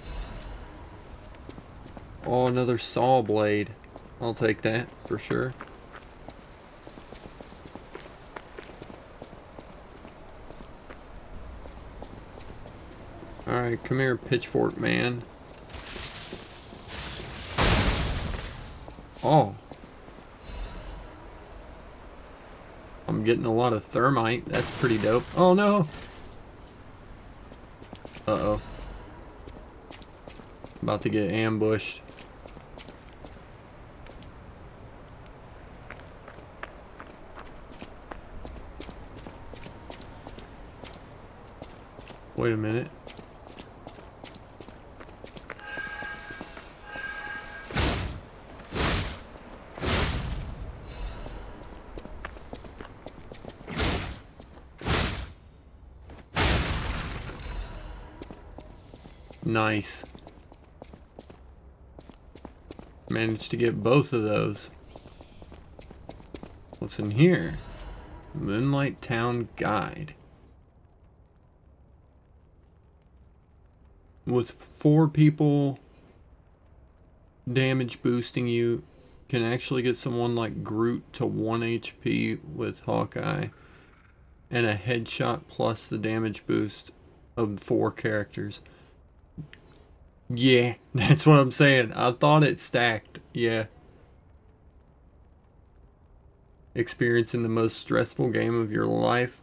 H: Oh, another saw blade. I'll take that for sure. Alright, come here, pitchfork man. Oh. I'm getting a lot of thermite. That's pretty dope. Oh no! Uh-oh. About to get ambushed. Wait a minute. Nice. Managed to get both of those. What's in here? Moonlight Town Guide. With 4 people damage boosting, you can actually get someone like Groot to 1 HP with Hawkeye and a headshot plus the damage boost of 4 characters. Yeah, that's what I'm saying. I thought it stacked. Yeah. Experiencing the most stressful game of your life.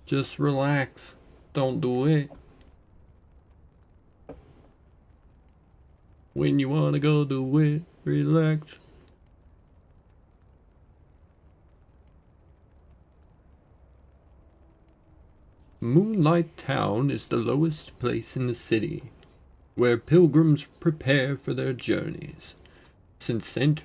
H: Just relax. Don't do it. When you wanna go do it, relax. Moonlight Town is the lowest place in the city, where pilgrims prepare for their journeys. Since Saint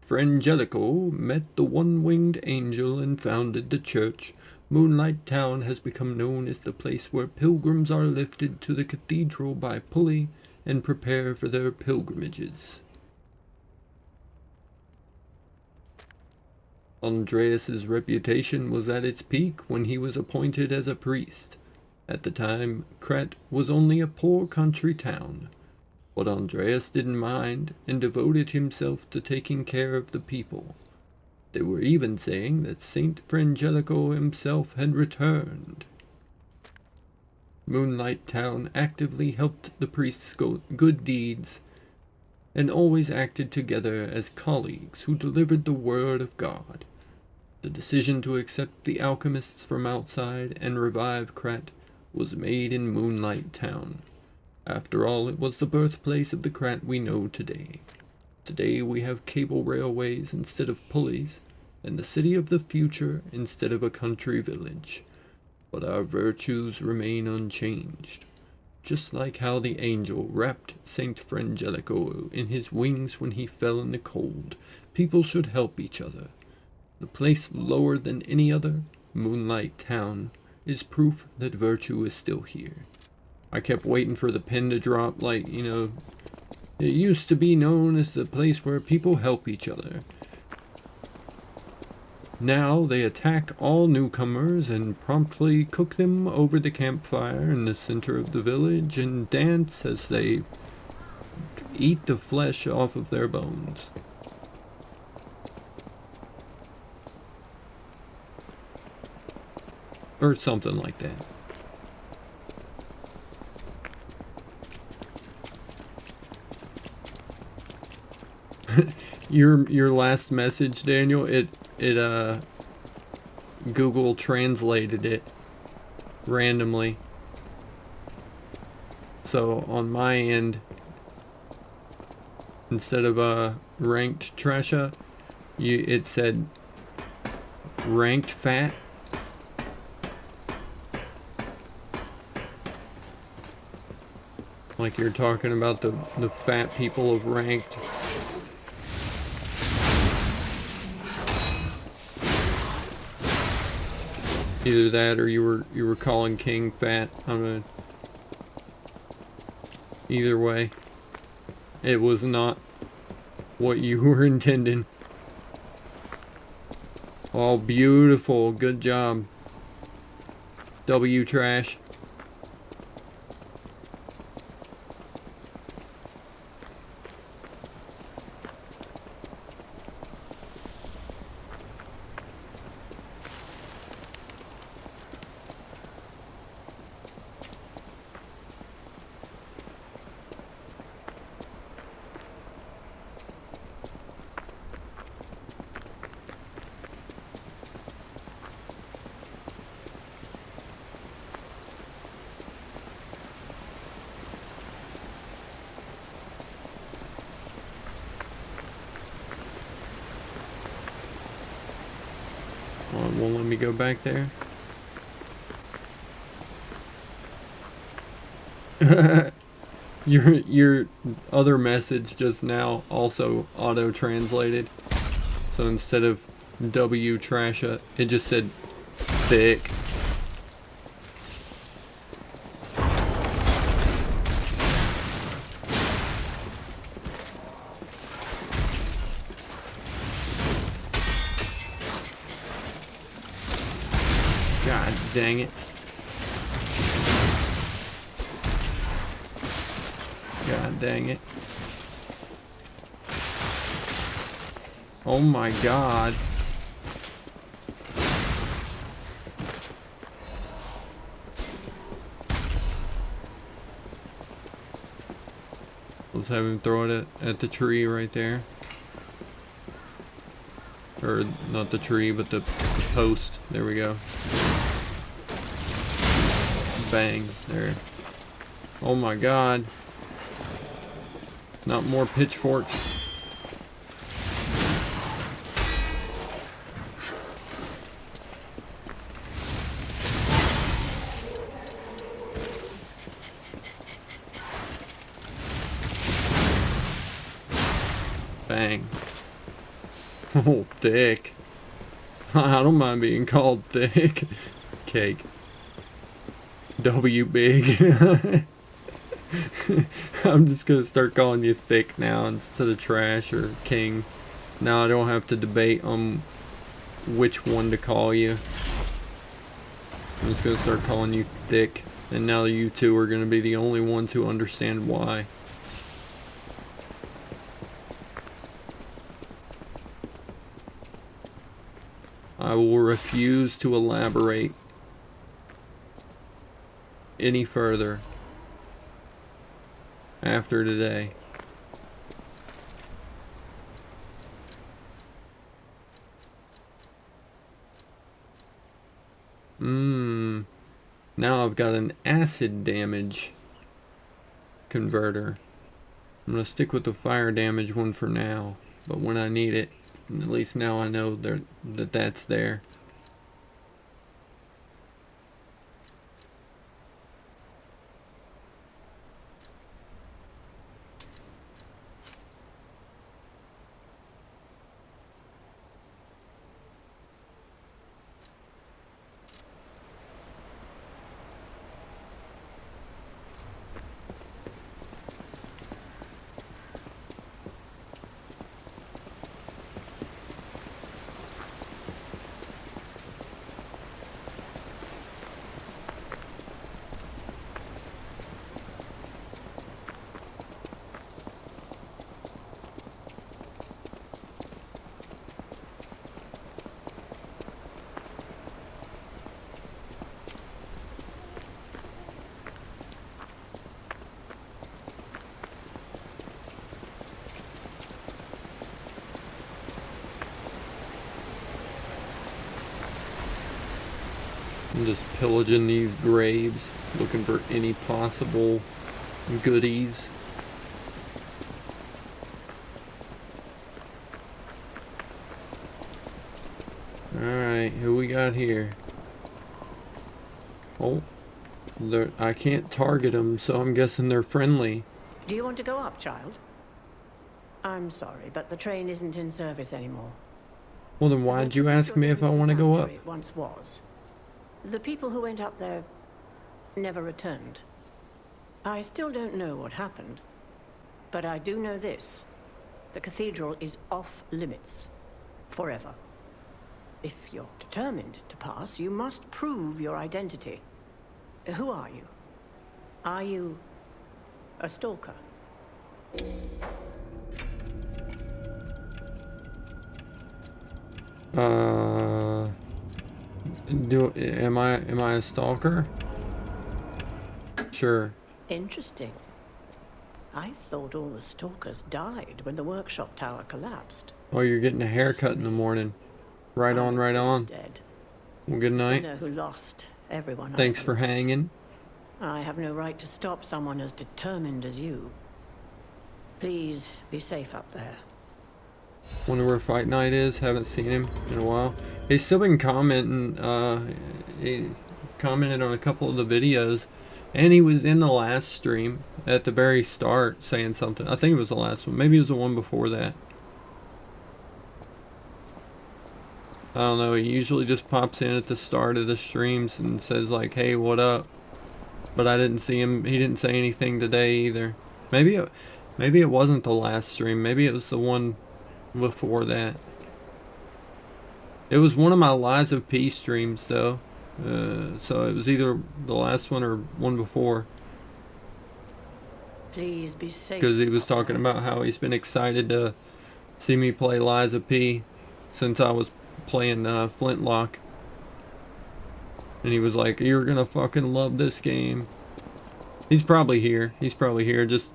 H: Frangelico met the one-winged angel and founded the church, Moonlight Town has become known as the place where pilgrims are lifted to the cathedral by pulley and prepare for their pilgrimages. Andreas's reputation was at its peak when he was appointed as a priest. At the time, Krat was only a poor country town, but Andreas didn't mind and devoted himself to taking care of the people. They were even saying that Saint Frangelico himself had returned. Moonlight Town actively helped the priests go good deeds and always acted together as colleagues who delivered the word of God. The decision to accept the alchemists from outside and revive Krat was made in Moonlight Town. After all, it was the birthplace of the Krat we know today. Today we have cable railways instead of pulleys, and the city of the future instead of a country village. But our virtues remain unchanged. Just like how the angel wrapped Saint Frangelico in his wings when he fell in the cold, people should help each other. The place lower than any other, Moonlight Town, is proof that virtue is still here. I kept waiting for the pin to drop, like, you know, it used to be known as the place where people help each other. Now they attacked all newcomers and promptly cook them over the campfire in the center of the village and dance as they eat the flesh off of their bones. Or something like that. Your last message, Daniel, it Google translated it randomly. So on my end, instead of ranked Tresha, it said ranked fat. Like you're talking about the fat people of ranked. Either that or you were calling King fat. Either way, it was not what you were intending. Oh, beautiful. Good job. W trash. Well, it won't let me go back there. Your other message just now also auto translated. So instead of W trash it just said thick. God dang it. God dang it. Oh my god. Let's have him throw it at the tree right there. Or not the tree, but the post. There we go. Bang. There. Oh my god. Not more pitchforks. Bang. Oh, thick. I don't mind being called thick. Cake. W big. I'm just gonna start calling you thick now instead of trash or king. Now I don't have to debate on which one to call you. I'm just gonna start calling you thick, and now you two are gonna be the only ones who understand why. I will refuse to elaborate any further after today. Now I've got an acid damage converter. I'm gonna stick with the fire damage one for now, but when I need it, at least now I know that that's there. I'm just pillaging these graves, looking for any possible goodies. Alright, who we got here? Oh, I can't target them, so I'm guessing they're friendly.
J: Do you want to go up, child? I'm sorry, but the train isn't in service anymore.
H: Well, then why'd you ask me if I want to go up?
J: It once was. The people who went up there never returned. I still don't know what happened, but I do know this. The cathedral is off limits. Forever. If you're determined to pass, you must prove your identity. Who are you? Are you a stalker?
H: Am I a stalker? Sure.
J: Interesting. I thought all the stalkers died when the workshop tower collapsed.
H: Oh, you're getting a haircut in the morning. Right on, right on.
J: Dead.
H: Well, good night.
J: Sinner who lost everyone.
H: Thanks for hanging.
J: I have no right to stop someone as determined as you. Please be safe up there.
H: Wonder where Fight Night is. Haven't seen him in a while. He's still been commenting. He commented on a couple of the videos, and he was in the last stream at the very start saying something. I think it was the last one. Maybe it was the one before that. I don't know. He usually just pops in at the start of the streams and says like, "Hey, what up?" But I didn't see him. He didn't say anything today either. Maybe it wasn't the last stream. Maybe it was the one before that. It was one of my Lies of P streams though, so it was either the last one or one before.
J: Please be safe.
H: Because he was talking about how he's been excited to see me play Lies of P since I was playing Flintlock, and he was like, "You're gonna fucking love this game." He's probably here. He's probably here, just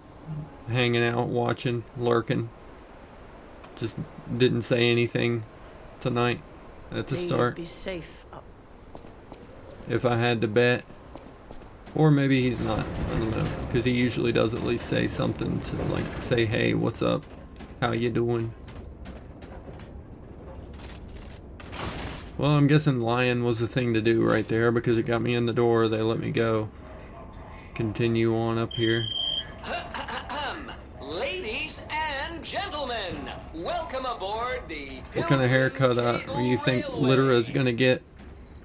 H: hanging out, watching, lurking. Just didn't say anything tonight at the start.
J: Be safe up.
H: If I had to bet. Or maybe he's not. I don't know. Because he usually does at least say something to like say, "Hey, what's up? How you doing?" Well, I'm guessing lion was the thing to do right there because it got me in the door. They let me go. Continue on up here.
C: Ladies and gentlemen, welcome aboard the
H: What kind of haircut do you think Litera's gonna get?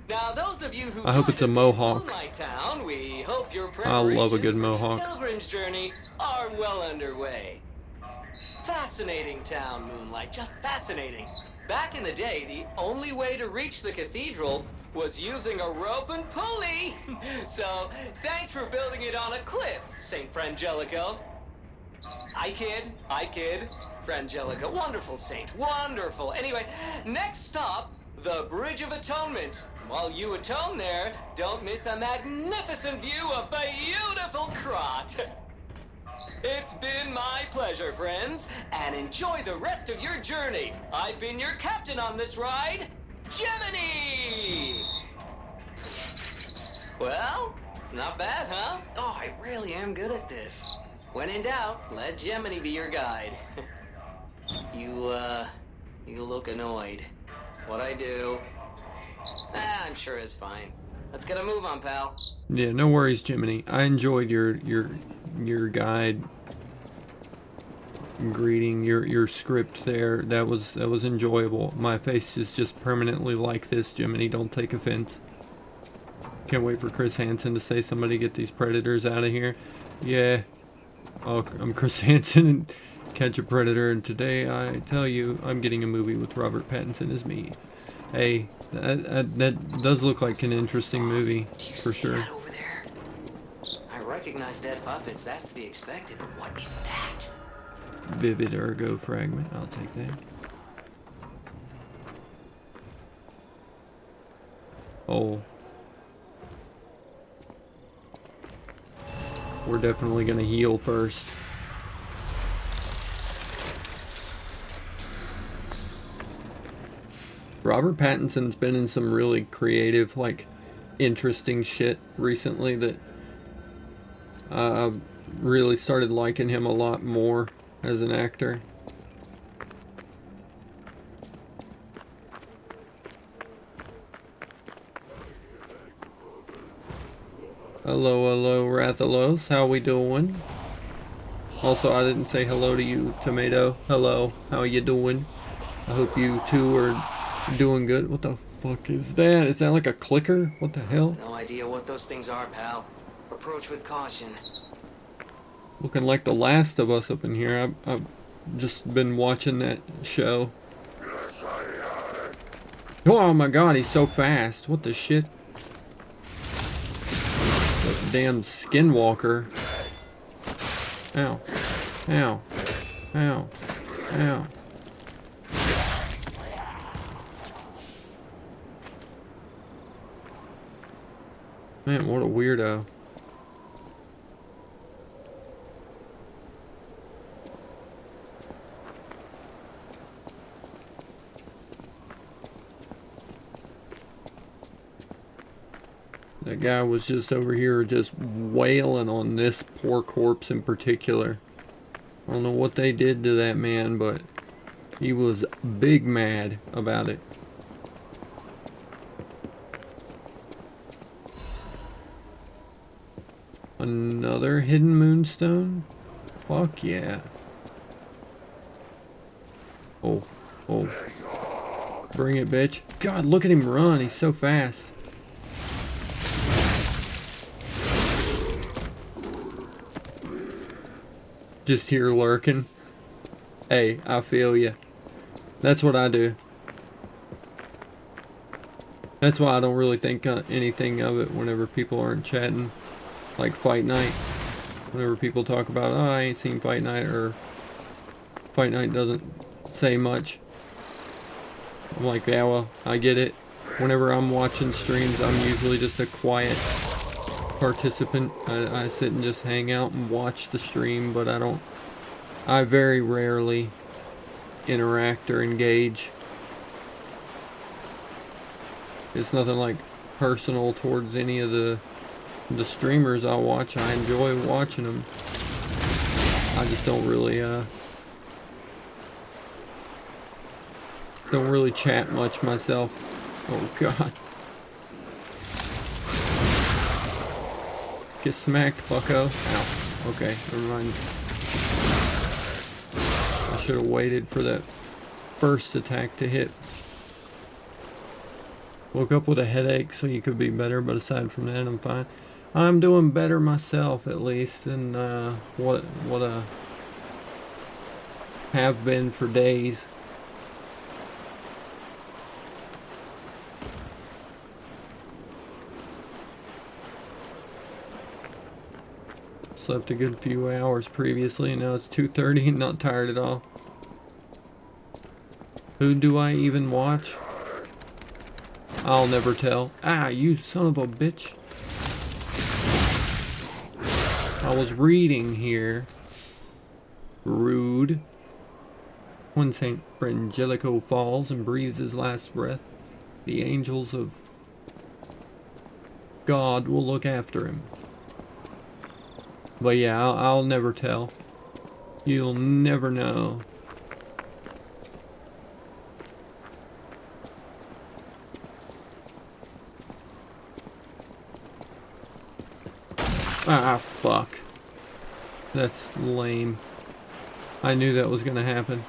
C: Now, those of you who
H: I hope it's a mohawk.
C: Town, we hope your
H: I love a good
C: preparations for the
H: mohawk.
C: pilgrim's journey are well underway. Fascinating town, Moonlight, just fascinating. Back in the day, the only way to reach the cathedral was using a rope and pulley. So, thanks for building it on a cliff, Saint Frangelico. I kid. Frangelica, wonderful saint, wonderful. Anyway, next stop, the Bridge of Atonement. While you atone there, don't miss a magnificent view of beautiful Krot. It's been my pleasure, friends, and enjoy the rest of your journey. I've been your captain on this ride, Gemini! Well, not bad, huh? Oh, I really am good at this. When in doubt, let Gemini be your guide. You look annoyed. What I do? I'm sure it's fine. Let's get a move on, pal.
H: Yeah, no worries, Jiminy. I enjoyed your guide greeting, your script there. That was enjoyable. My face is just permanently like this, Jiminy. Don't take offense. Can't wait for Chris Hansen to say somebody get these predators out of here. Yeah. Oh, I'm Chris Hansen and Catch a Predator, and today I tell you I'm getting a movie with Robert Pattinson as me. Hey, that does look like an interesting movie, for sure.
C: That over there? I recognize dead puppets. That's to be expected. But what is that?
H: Vivid ergo fragment. I'll take that. Oh. We're definitely gonna heal first. Robert Pattinson's been in some really creative, like, interesting shit recently that really started liking him a lot more as an actor. Hello, Rathalos. How we doing? Also, I didn't say hello to you, Tomato. Hello, how you doing? I hope you two are doing good. What the fuck is that? Is that like a clicker? What the hell?
C: No idea what those things are, pal. Approach with caution.
H: Looking like the Last of Us up in here. just been watching that show. Oh my god, he's so fast. What the shit? That damn skinwalker. Ow. Ow. Ow. Ow. Man, what a weirdo. That guy was just over here just wailing on this poor corpse in particular. I don't know what they did to that man, but he was big mad about it. Another hidden moonstone? Fuck yeah. Oh, oh. Bring it, bitch. God, look at him run. He's so fast. Just here lurking. Hey, I feel ya. That's what I do. That's why I don't really think anything of it whenever people aren't chatting. Like Fight Night. Whenever people talk about, oh, I ain't seen Fight Night, or Fight Night doesn't say much. I'm like, yeah, well, I get it. Whenever I'm watching streams, I'm usually just a quiet participant. I sit and just hang out and watch the stream, but I very rarely interact or engage. It's nothing like personal towards any of the streamers I watch. I enjoy watching them. I just don't really chat much myself. Oh god. Get smacked, bucko. Ow. Okay, never mind. I should have waited for that first attack to hit. Woke up with a headache, so you could be better, but aside from that, I'm fine. I'm doing better myself, at least, than what I have been for days. Slept a good few hours previously, and now it's 2:30, not tired at all. Who do I even watch? I'll never tell. Ah, you son of a bitch. I was reading here. Rude. When St. Frangelico falls and breathes his last breath, the angels of God will look after him. But yeah, I'll never tell. You'll never know. Ah, fuck. That's lame. I knew that was gonna happen.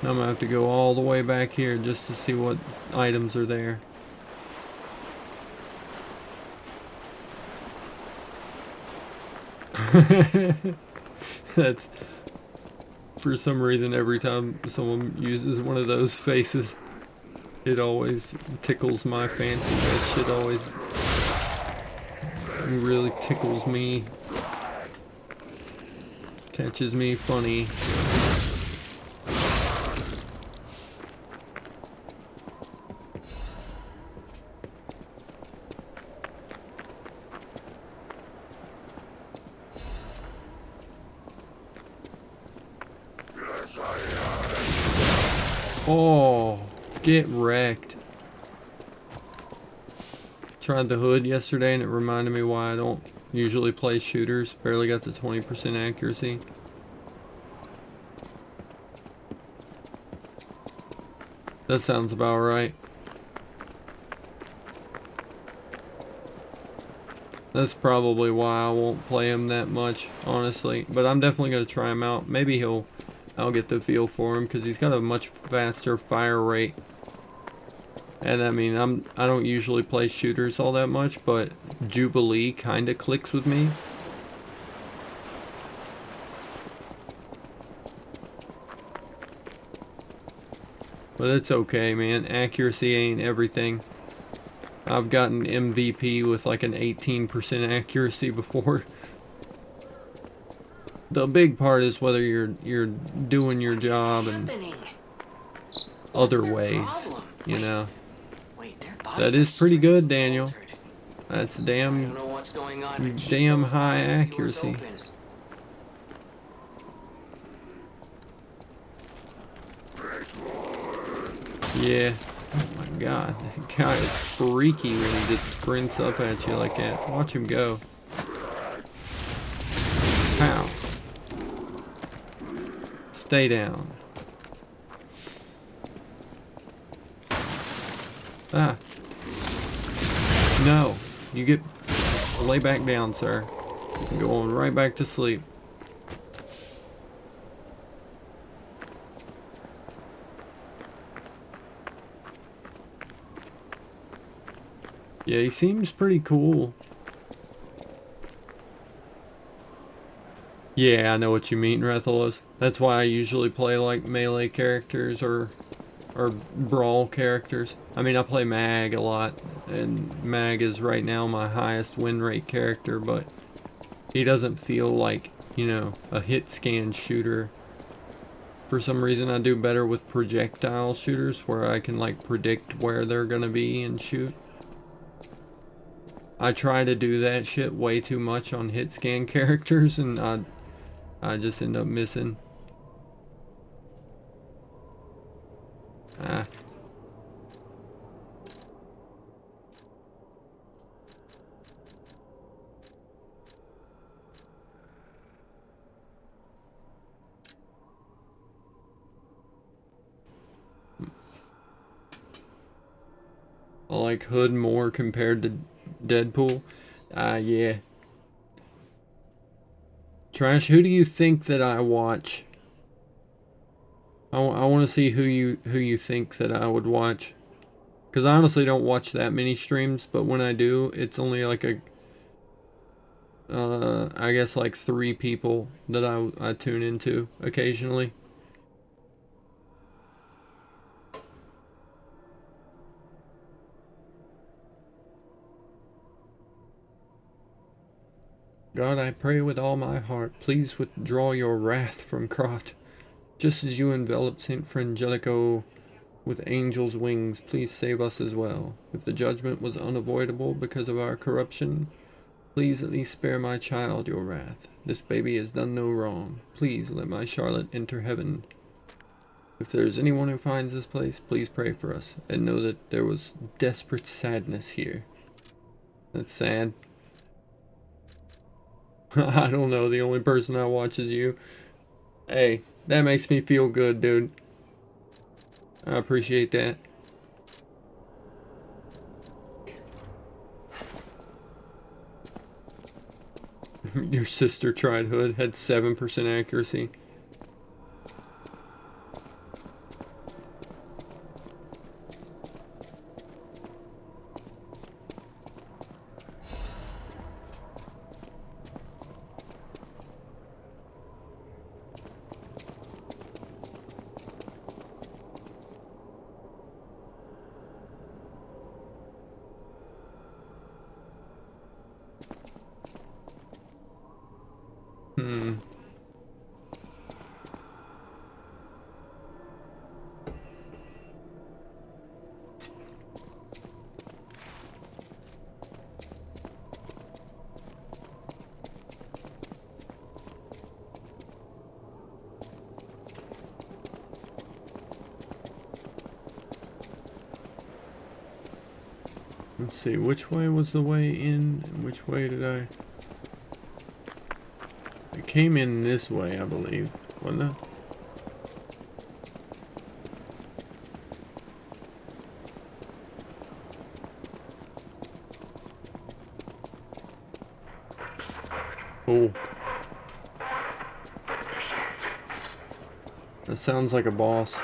H: I'm gonna have to go all the way back here just to see what items are there. That's, for some reason, every time someone uses one of those faces, it always tickles my fancy. That shit always really tickles me. Catches me funny. Oh, get wrecked. Tried the hood yesterday and it reminded me why I don't usually play shooters. Barely got to 20% accuracy. That sounds about right. That's probably why I won't play him that much, honestly. But I'm definitely going to try him out. Maybe I'll get the feel for him because he's got a much faster fire rate. And I mean, I don't usually play shooters all that much, but Jubilee kinda clicks with me. But it's okay, man. Accuracy ain't everything. I've gotten MVP with like an 18% accuracy before. The big part is whether you're doing your job in other ways, you know. That is pretty good, Daniel. That's damn high accuracy. Yeah. Oh my god, that guy is freaky when he just sprints up at you like that. Watch him go. Pow. Stay down. Ah. No. You get... lay back down, sir. You're going right back to sleep. Yeah, he seems pretty cool. Yeah, I know what you mean, Rethalos. That's why I usually play like melee characters or brawl characters. I mean, I play Mag a lot, and Mag is right now my highest win rate character, but he doesn't feel like, you know, a hit scan shooter. For some reason, I do better with projectile shooters where I can like predict where they're gonna be and shoot. I try to do that shit way too much on hit scan characters, and I just end up missing. Ah. I like Hood more compared to Deadpool. Yeah. Trash, who do you think that I watch? I want to see who you think that I would watch. Because I honestly don't watch that many streams, but when I do, it's only like I guess like 3 people that I tune into occasionally. God, I pray with all my heart, please withdraw your wrath from Krot. Just as you enveloped Saint Frangelico with angels' wings, please save us as well. If the judgment was unavoidable because of our corruption, please at least spare my child your wrath. This baby has done no wrong. Please let my Charlotte enter heaven. If there is anyone who finds this place, please pray for us, and know that there was desperate sadness here. That's sad. I don't know, the only person I watch is you. Hey, that makes me feel good, dude. I appreciate that. Your sister tried Hood, had 7% accuracy. Let's see, which way was the way in, and which way did I... It came in this way, I believe, wasn't it? Oh. That sounds like a boss.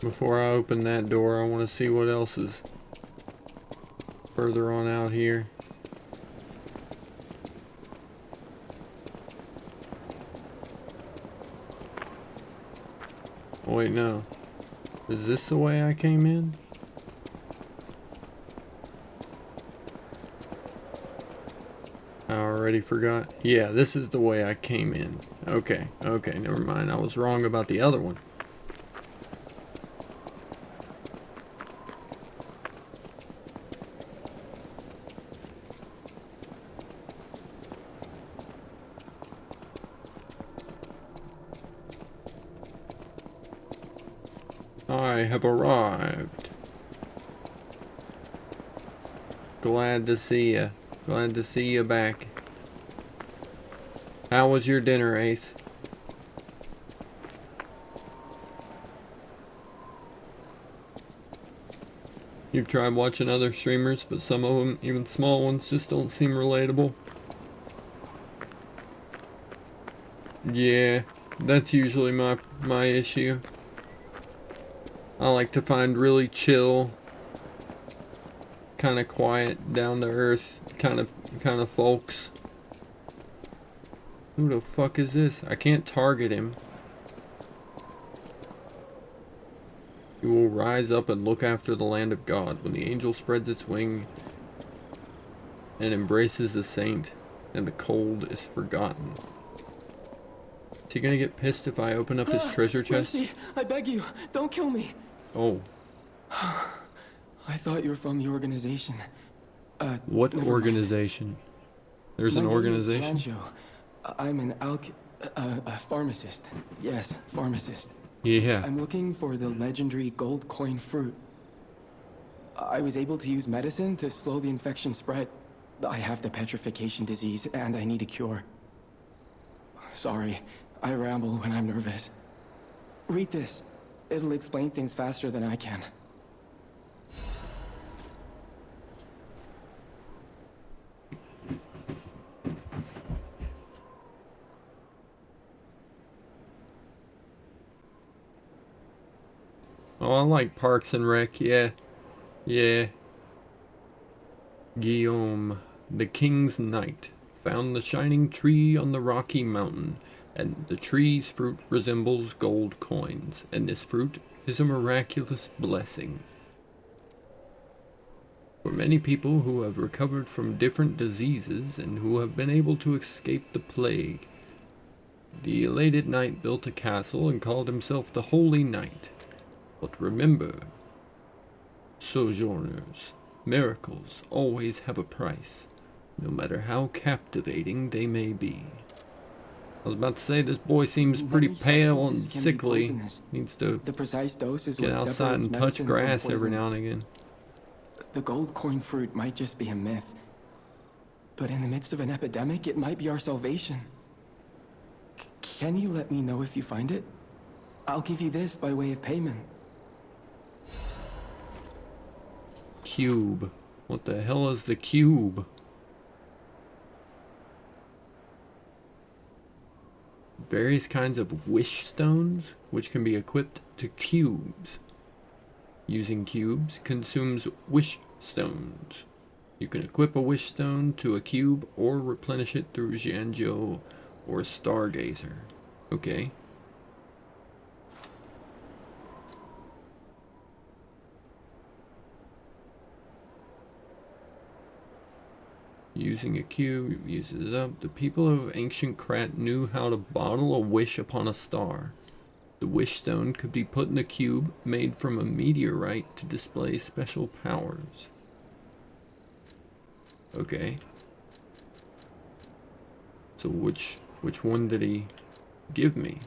H: Before I open that door, I want to see what else is further on out here. Oh, wait, no. Is this the way I came in? I already forgot. Yeah, this is the way I came in. Okay, okay, never mind. I was wrong about the other one. I have arrived. Glad to see ya. Glad to see you back. How was your dinner, Ace? You've tried watching other streamers, but some of them, even small ones, just don't seem relatable. Yeah, that's usually my issue. I like to find really chill, kind of quiet, down to earth, kind of folks. Who the fuck is this? I can't target him. You will rise up and look after the land of God when the angel spreads its wing and embraces the saint, and the cold is forgotten. Is he gonna get pissed if I open up his treasure chest?
K: Mercy, I beg you, don't kill me.
H: Oh.
K: I thought you were from the organization.
H: What organization? There's an organization?
K: Sancho. I'm an a pharmacist. Yes, pharmacist.
H: Yeah.
K: I'm looking for the legendary gold coin fruit. I was able to use medicine to slow the infection spread. I have the petrification disease and I need a cure. Sorry, I ramble when I'm nervous. Read this. It'll explain things faster than I can.
H: Oh, I like Parks and Rec, yeah. Yeah. Guillaume, the king's knight, found the shining tree on the rocky mountain, and the tree's fruit resembles gold coins, and this fruit is a miraculous blessing. For many people who have recovered from different diseases and who have been able to escape the plague, the elated knight built a castle and called himself the Holy Knight. But remember, sojourners, miracles always have a price, no matter how captivating they may be. I was about to say, this boy seems pretty pale and sickly. Needs to
K: the precise dose is
H: get
K: what
H: outside and
K: separates
H: touch
K: medicine from
H: grass every
K: poison.
H: now and again.
K: The gold coin fruit might just be a myth. But in the midst of an epidemic, it might be our salvation. Can you let me know if you find it? I'll give you this by way of payment.
H: Cube. What the hell is the cube? Various kinds of wish stones, which can be equipped to cubes. Using cubes consumes wish stones. You can equip a wish stone to a cube or replenish it through Jianzhou or Stargazer. Okay. Using a cube uses it up. The people of ancient Krat knew how to bottle a wish upon a star. The wish stone could be put in a cube made from a meteorite to display special powers. Okay. So which one did he give me?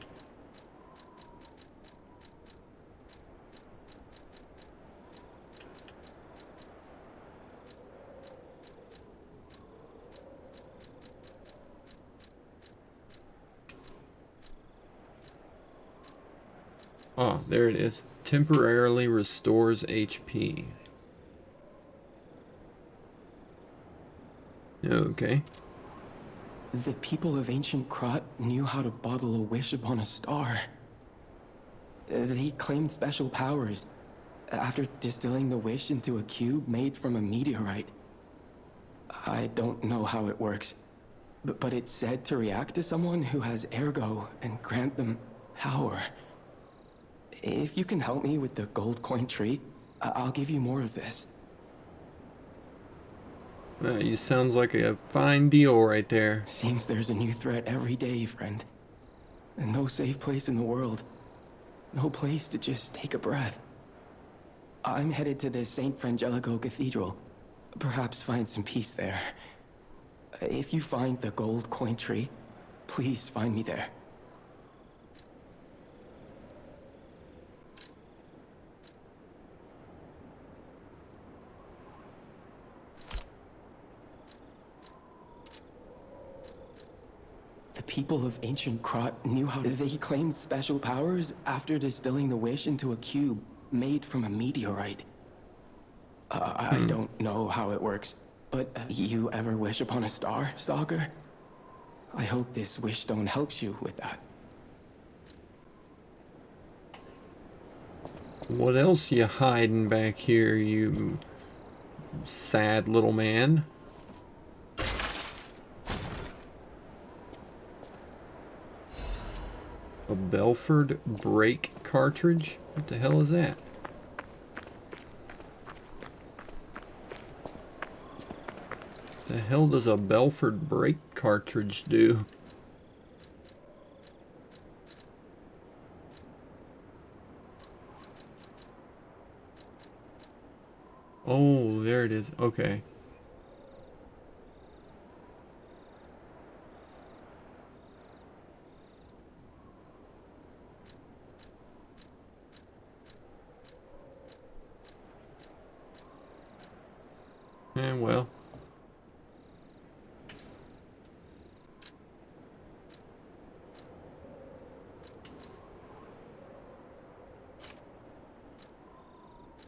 H: Oh, there it is. Temporarily restores HP. Okay.
K: The people of ancient Krat knew how to bottle a wish upon a star. They claimed special powers after distilling the wish into a cube made from a meteorite. I don't know how it works, but it's said to react to someone who has ergo and grant them power. If you can help me with the gold coin tree, I'll give you more of this.
H: You sounds like a fine deal right there.
K: Seems there's a new threat every day, friend. And no safe place in the world. No place to just take a breath. I'm headed to the St. Frangelico Cathedral. Perhaps find some peace there. If you find the gold coin tree, please find me there. The people of ancient Krot knew how they claimed special powers after distilling the wish into a cube made from a meteorite. I don't know how it works, but you ever wish upon a star, Stalker? I hope this wish stone helps you with that.
H: What else you hiding back here, you sad little man? A Belford brake cartridge? What the hell is that? The hell does a Belford brake cartridge do? Oh, there it is. Okay. Well.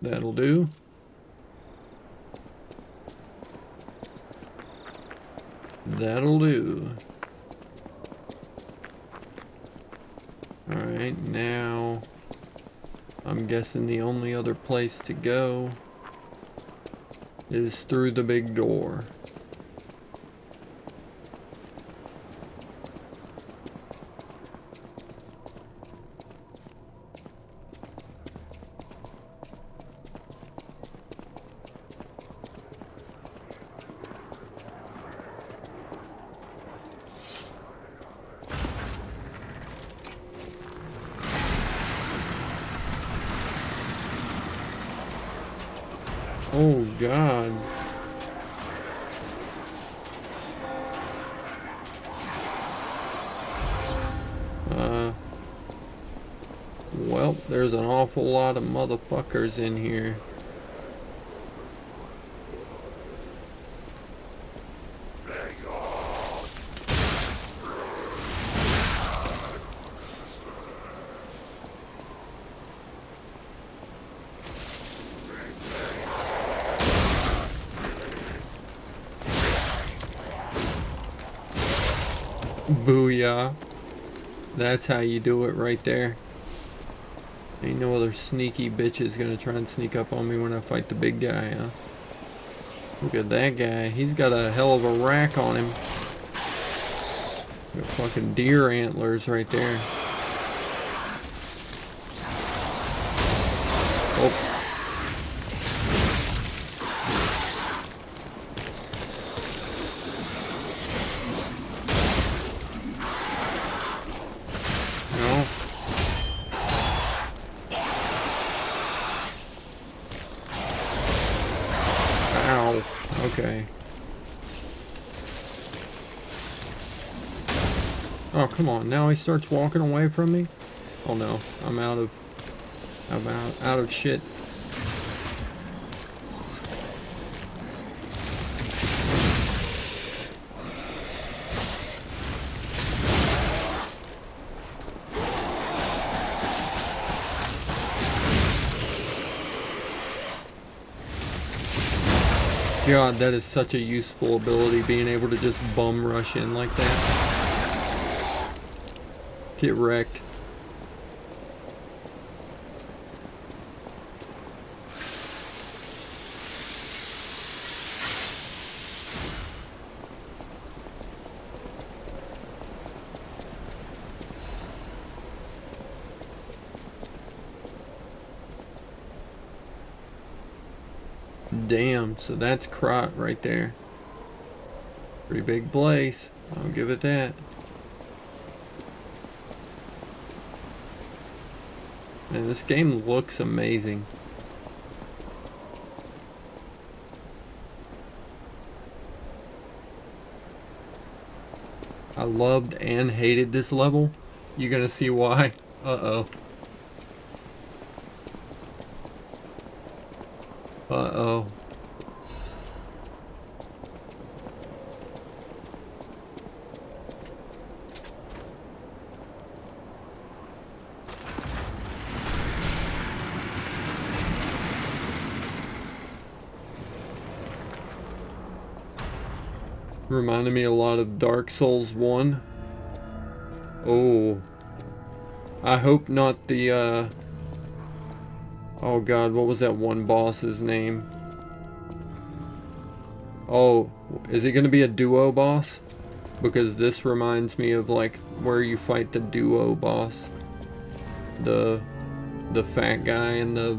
H: That'll do. That'll do. Alright, now I'm guessing the only other place to go is through the big door. Oh God. Well, there's an awful lot of motherfuckers in here. Booyah. That's how you do it right there. Ain't no other sneaky bitches gonna try and sneak up on me when I fight the big guy, huh? Look at that guy. He's got a hell of a rack on him. Got fucking deer antlers right there. Oh. Okay. Oh, come on. Now he starts walking away from me? Oh no. I'm out of shit. God, that is such a useful ability, being able to just bum rush in like that. Get wrecked. Damn, so that's Krot right there. Pretty big place. I'll give it that. Man, this game looks amazing. I loved and hated this level. You're gonna see why. Uh-oh. Uh-oh. Reminded me a lot of Dark Souls 1. Oh. I hope not the, oh god, what was that one boss's name? Oh, is it gonna be a duo boss? Because this reminds me of like where you fight the duo boss. The fat guy and the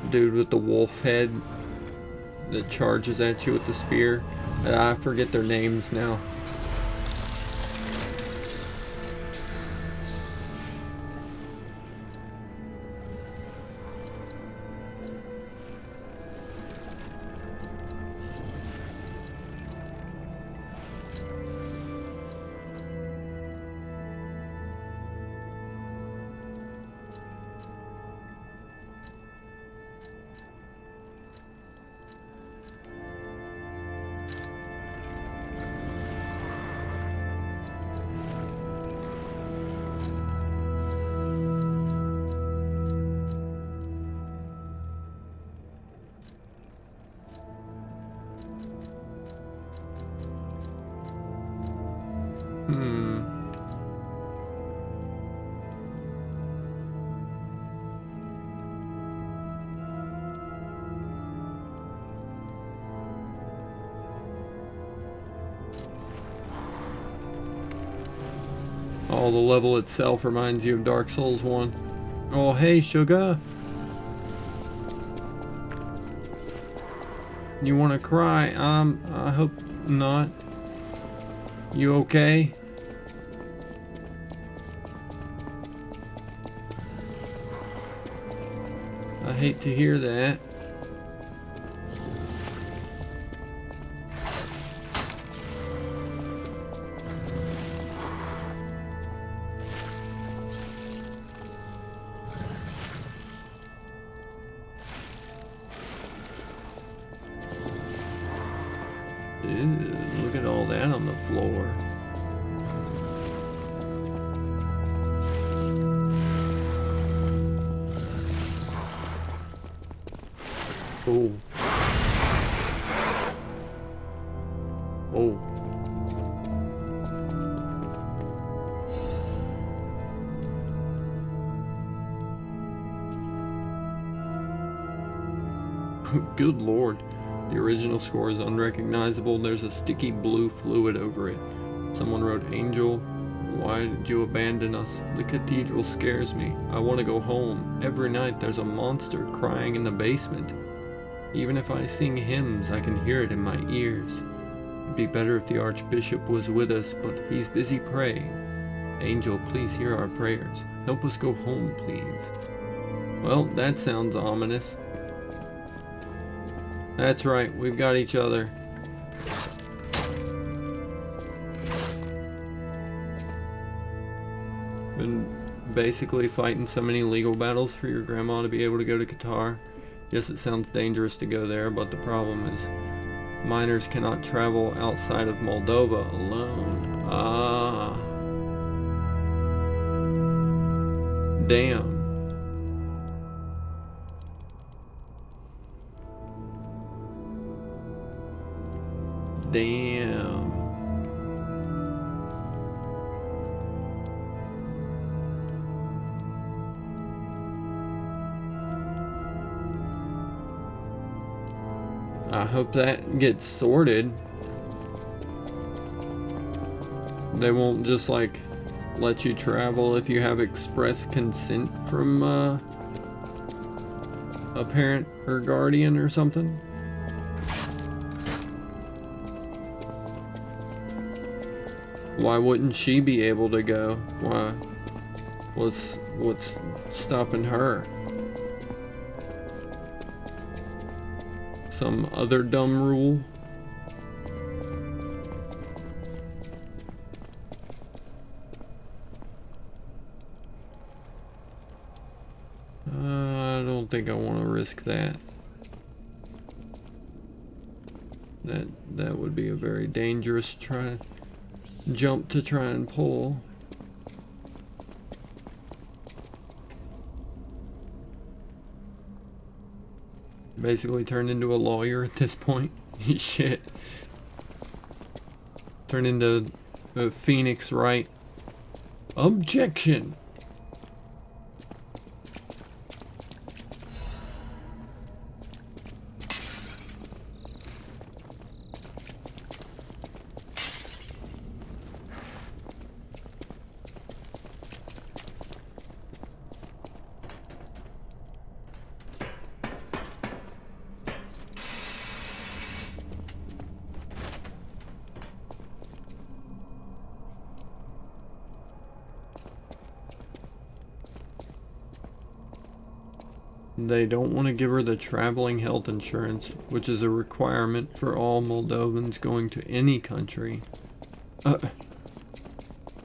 H: dude with the wolf head that charges at you with the spear. I forget their names now. Oh, the level itself reminds you of Dark Souls 1. Oh, hey, sugar. You wanna cry? I hope not. You okay? I hate to hear that. Ew, look at all that on the floor. Oh. Oh. Good lord. The original score is unrecognizable. There's a sticky blue fluid over it. Someone wrote, "Angel, why did you abandon us? The cathedral scares me. I want to go home. Every night there's a monster crying in the basement. Even if I sing hymns, I can hear it in my ears. It'd be better if the Archbishop was with us, but he's busy praying. Angel, please hear our prayers. Help us go home, please." Well, that sounds ominous. That's right, we've got each other. Been basically fighting so many legal battles for your grandma to be able to go to Qatar. Yes, it sounds dangerous to go there, but the problem is minors cannot travel outside of Moldova alone. Ah. Damn. Damn. I hope that gets sorted. They won't just like let you travel if you have express consent from a parent or guardian or something. Why wouldn't she be able to go? Why? What's stopping her? Some other dumb rule? I don't think I want to risk that. That would be a very dangerous jump to try and pull. Basically turned into a lawyer at this point. Shit. Turned into a Phoenix Wright. Objection! They don't want to give her the traveling health insurance, which is a requirement for all Moldovans going to any country.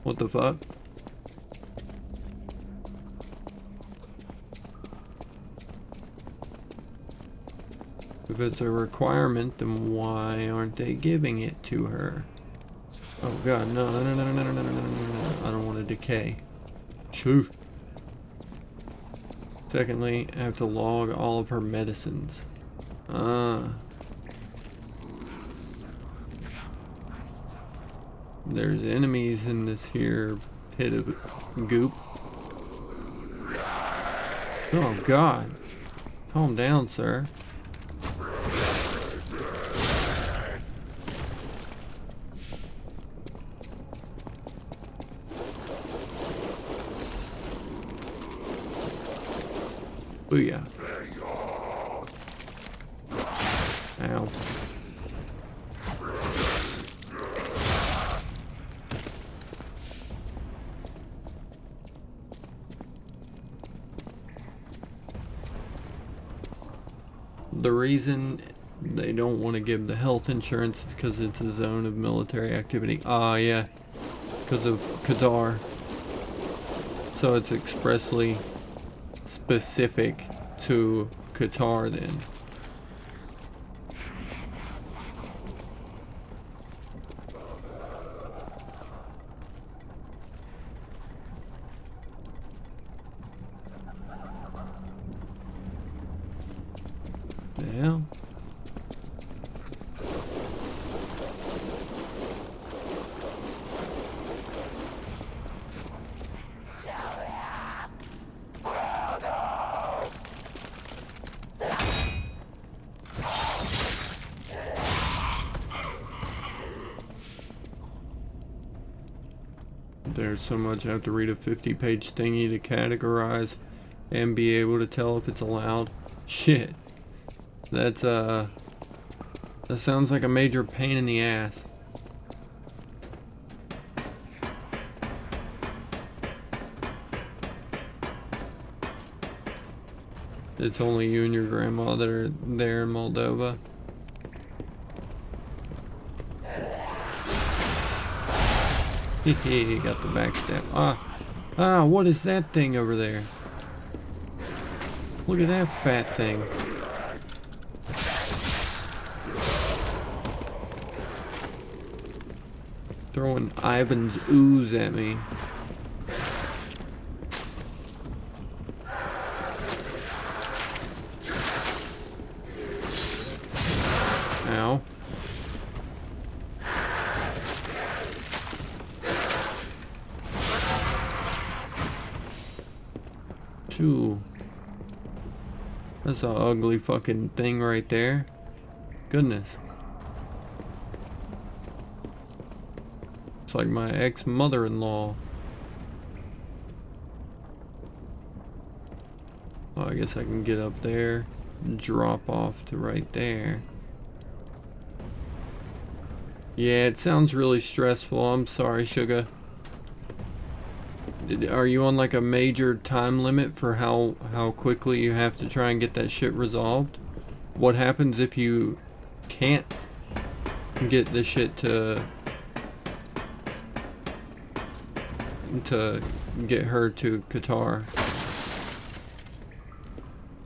H: What the fuck? If it's a requirement, then why aren't they giving it to her? Oh god, no. I don't want to decay. Shoo. Secondly, I have to log all of her medicines. There's enemies in this here pit of goop. Oh god. Calm down, sir. Booyah. Ow. The reason they don't want to give the health insurance is because it's a zone of military activity. Ah, yeah. Because of Qatar. So it's expressly specific to Qatar then. The hell? There's so much I have to read a 50-page thingy to categorize and be able to tell if it's allowed. Shit. That sounds like a major pain in the ass. It's only you and your grandma that are there in Moldova. Hehe, got the backstab. What is that thing over there? Look at that fat thing. Throwing Ivan's ooze at me. Ow. Shoo. That's an ugly fucking thing right there. Goodness. It's like my ex-mother-in-law. Oh, I guess I can get up there. drop off to right there. Yeah, it sounds really stressful. I'm sorry, Sugar. Are you on like a major time limit for how quickly you have to try and get that shit resolved? What happens if you can't get the shit to get her to Qatar?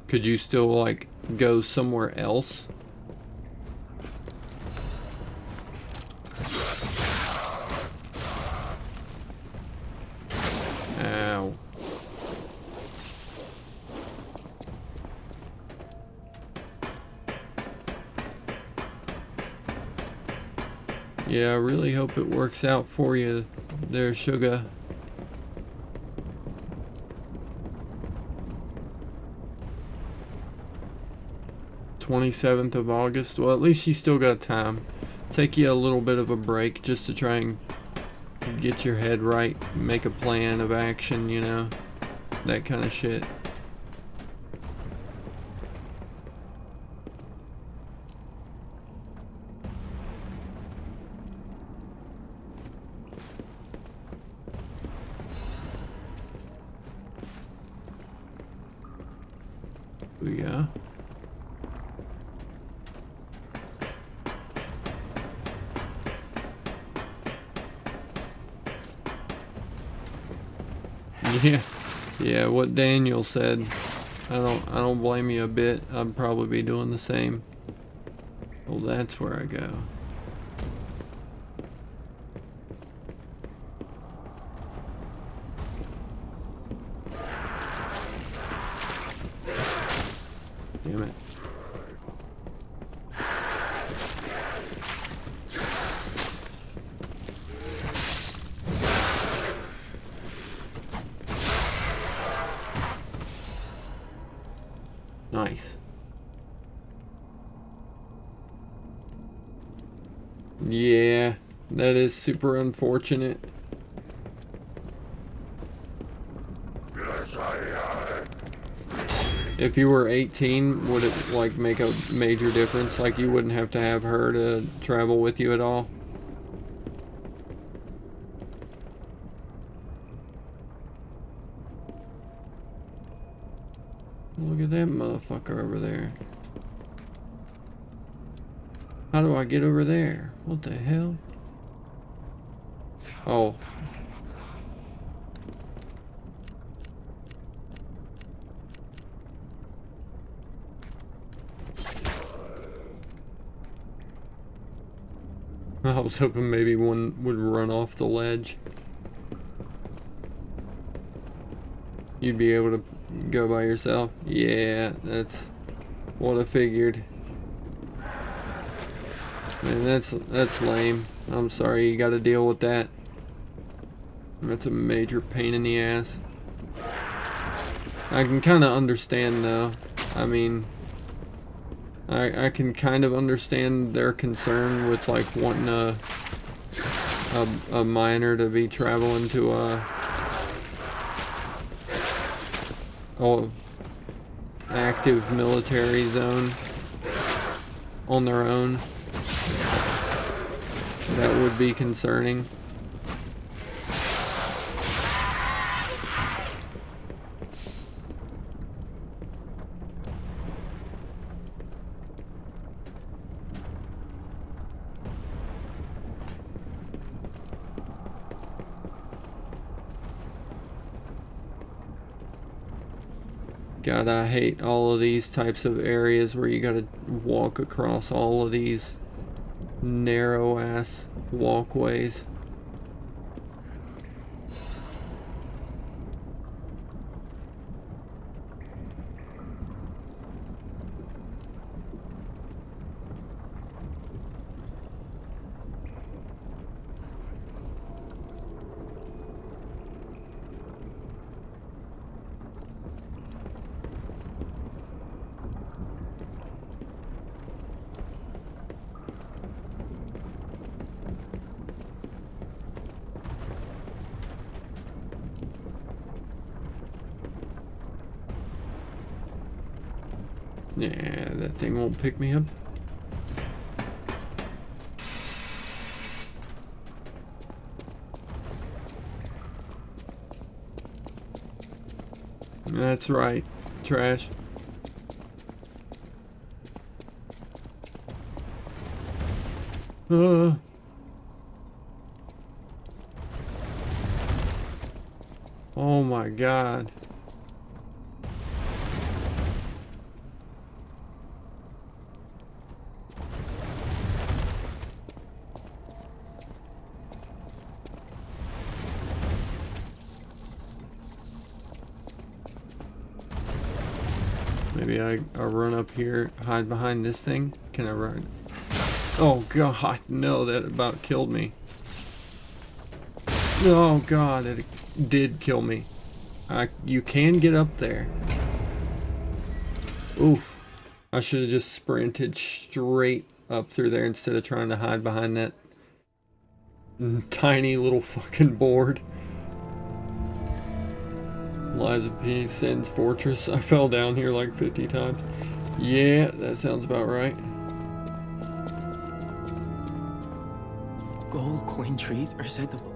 H: Could you still like go somewhere else? Ow. Yeah, I really hope it works out for you there, Sugar. (27th of August). Well, at least you still got time. Take you a little bit of a break just to try and get your head right, make a plan of action, you know, that kind of shit. Yeah. Yeah, what Daniel said. I don't blame you a bit. I'd probably be doing the same. Well, that's where I go. Damn it. Nice. Yeah, that is super unfortunate. If you were 18, would it like make a major difference? Like you wouldn't have to have her to travel with you at all? Look at that motherfucker over there. How do I get over there? What the hell? Oh. I was hoping maybe one would run off the ledge. You'd be able to go by yourself? Yeah, that's what I figured. Man, that's lame. I'm sorry you gotta deal with that. That's a major pain in the ass. I can kinda understand though. I mean, I can kind of understand their concern with like wanting a minor to be traveling to a active military zone on their own. That would be concerning. God, I hate all of these types of areas where you gotta walk across all of these narrow ass walkways. Yeah, that thing won't pick me up. That's right. Trash. Oh my God. Maybe I run up here, hide behind this thing. Can I run? Oh God, no, that about killed me. Oh God, it did kill me. You can get up there. Oof. I should have just sprinted straight up through there instead of trying to hide behind that tiny little fucking board. Lies of Peace, Sin's Fortress. I fell down here like 50 times. Yeah, that sounds about right.
K: Gold coin trees are said to look.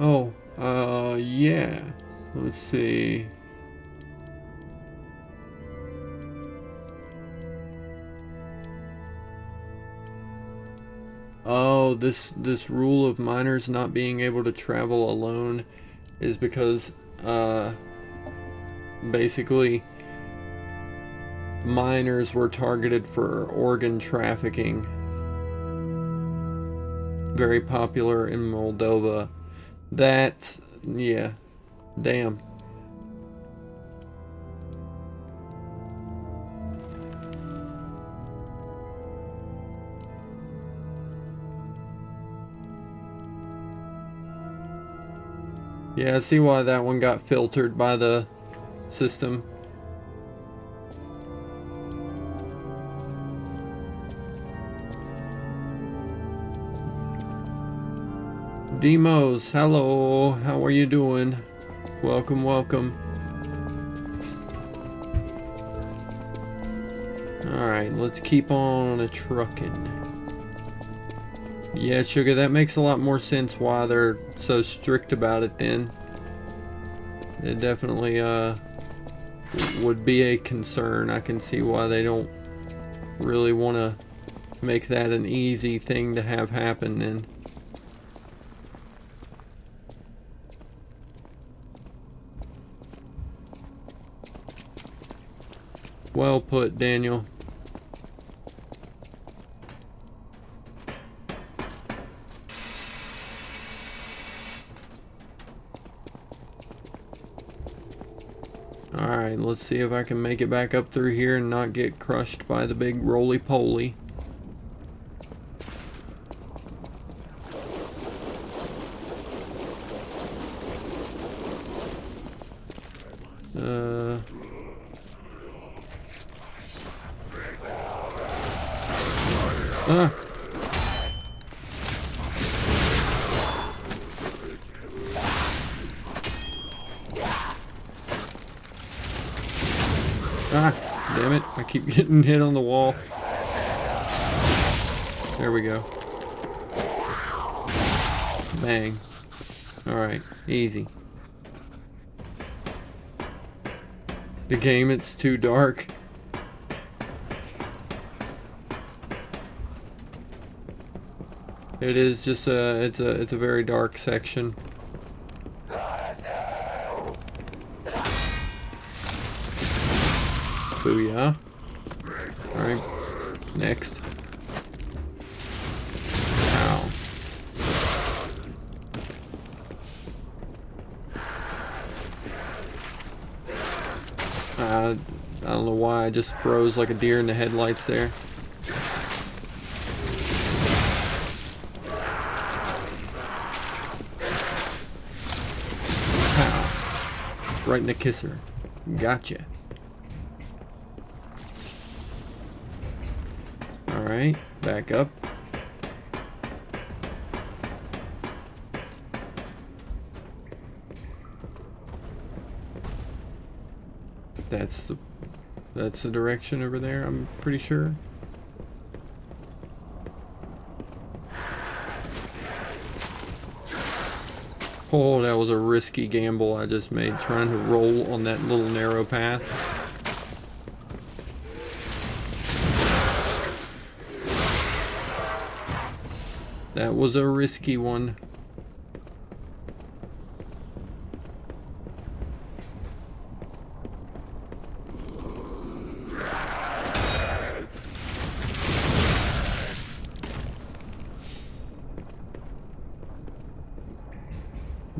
H: Oh, yeah. Let's see. Oh, this rule of miners not being able to travel alone is because, basically, miners were targeted for organ trafficking. Very popular in Moldova. That's, yeah, damn. Yeah, I see why that one got filtered by the system. Demos, hello, how are you doing? Welcome, welcome. Alright, let's keep on trucking. Yeah, Sugar, that makes a lot more sense why they're so strict about it then. It definitely would be a concern. I can see why they don't really want to make that an easy thing to have happen then. Well put, Daniel. Alright, let's see if I can make it back up through here and not get crushed by the big roly-poly. Damn it, I keep getting hit on the wall. There we go. Bang. Alright, easy. The game, it's too dark. It is just it's a very dark section. Booyah. Alright, next. Ow. I don't know why I just froze like a deer in the headlights there. Right in the kisser. Gotcha. Alright, back up. That's the direction over there, I'm pretty sure. Oh, that was a risky gamble I just made, trying to roll on that little narrow path. That was a risky one.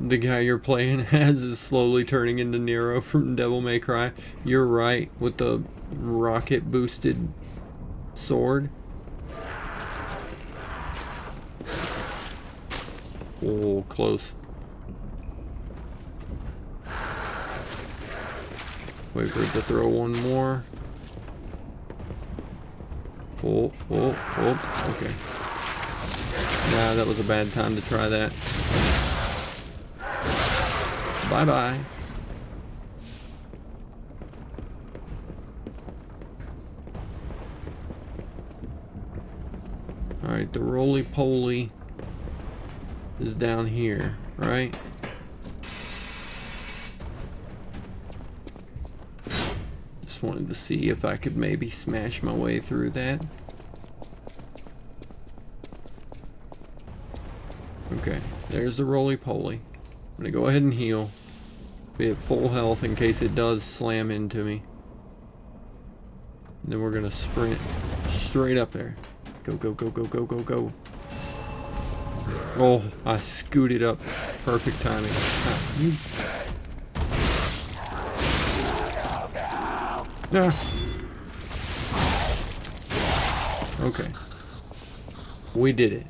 H: The guy you're playing as is slowly turning into Nero from Devil May Cry. You're right, with the rocket boosted sword. Oh, close. Wait for it to throw one more. Oh, okay. Nah, that was a bad time to try that. Bye-bye. Alright, the roly-poly is down here, right? Just wanted to see if I could maybe smash my way through that. Okay, there's the roly-poly. I'm gonna go ahead and heal. Be at full health in case it does slam into me. And then we're gonna sprint straight up there. Go, go, go, go, go, go, go. Oh, I scooted up. Perfect timing. Okay. We did it.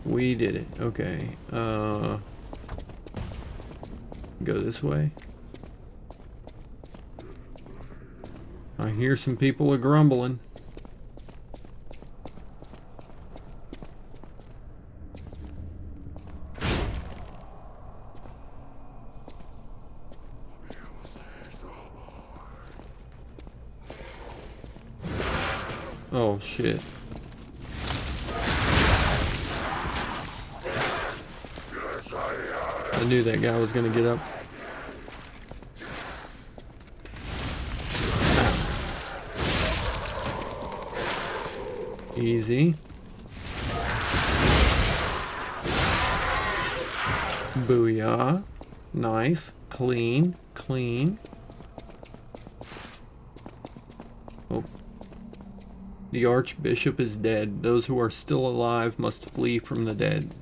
H: We did it. Okay. Go this way. I hear some people are grumbling. Oh shit. I knew that guy was gonna get up. Easy. Booyah. Nice. Clean. Clean. Oh. The Archbishop is dead. Those who are still alive must flee from the dead.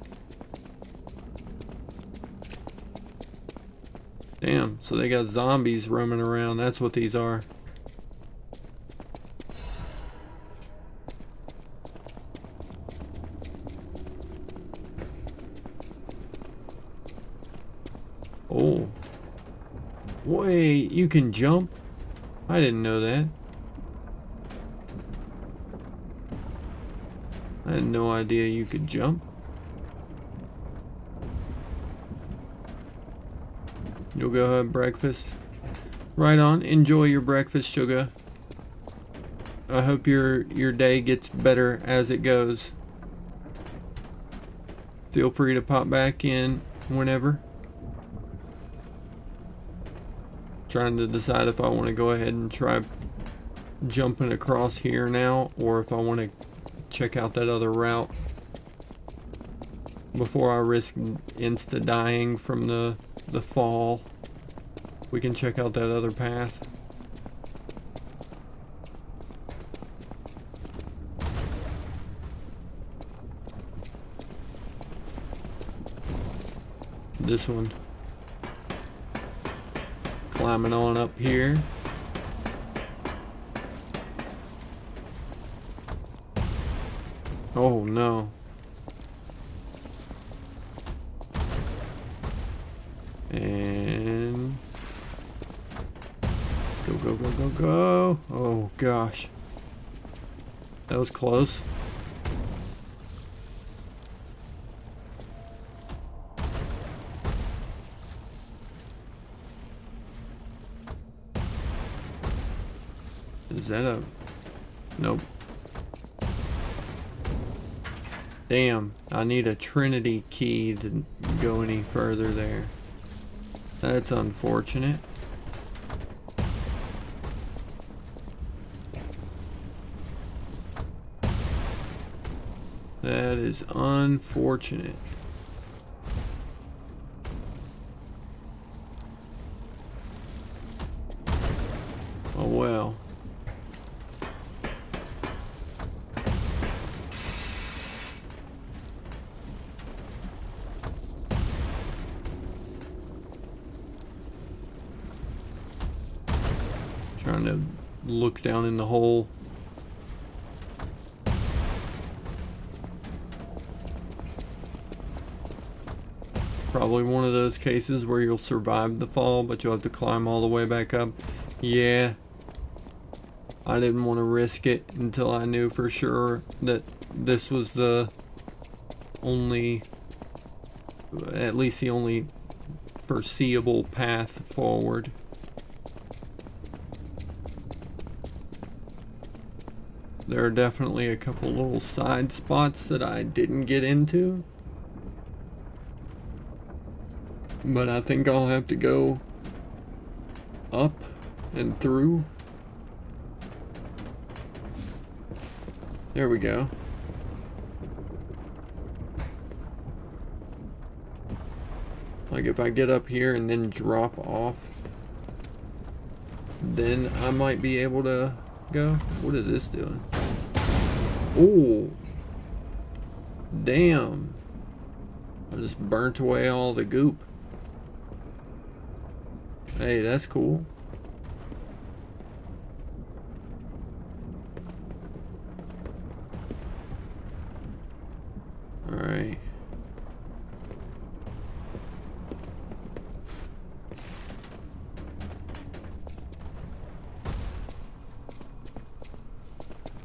H: Damn, so they got zombies roaming around. That's what these are. Oh. Wait, you can jump? I didn't know that. I had no idea you could jump. You'll go have breakfast. Right on. Enjoy your breakfast, sugar. I hope your day gets better as it goes. Feel free to pop back in whenever. Trying to decide if I want to go ahead and try jumping across here now, or if I want to check out that other route before I risk insta dying from the fall. We can check out that other path. This one. Climbing on up here. Oh no. And go, go, go, go, go. Oh gosh. That was close. Is that a... Nope. Damn, I need a Trinity key to go any further there. That's unfortunate. That is unfortunate. Oh well. Trying to look down in the hole. Probably one of those cases where you'll survive the fall, but you'll have to climb all the way back up. Yeah. I didn't want to risk it until I knew for sure that this was the only, at least the only foreseeable path forward. There are definitely a couple little side spots that I didn't get into. But I think I'll have to go up and through. There we go. Like if I get up here and then drop off, then I might be able to go. What is this doing? Oh, damn. I just burnt away all the goop. Hey, that's cool. Alright.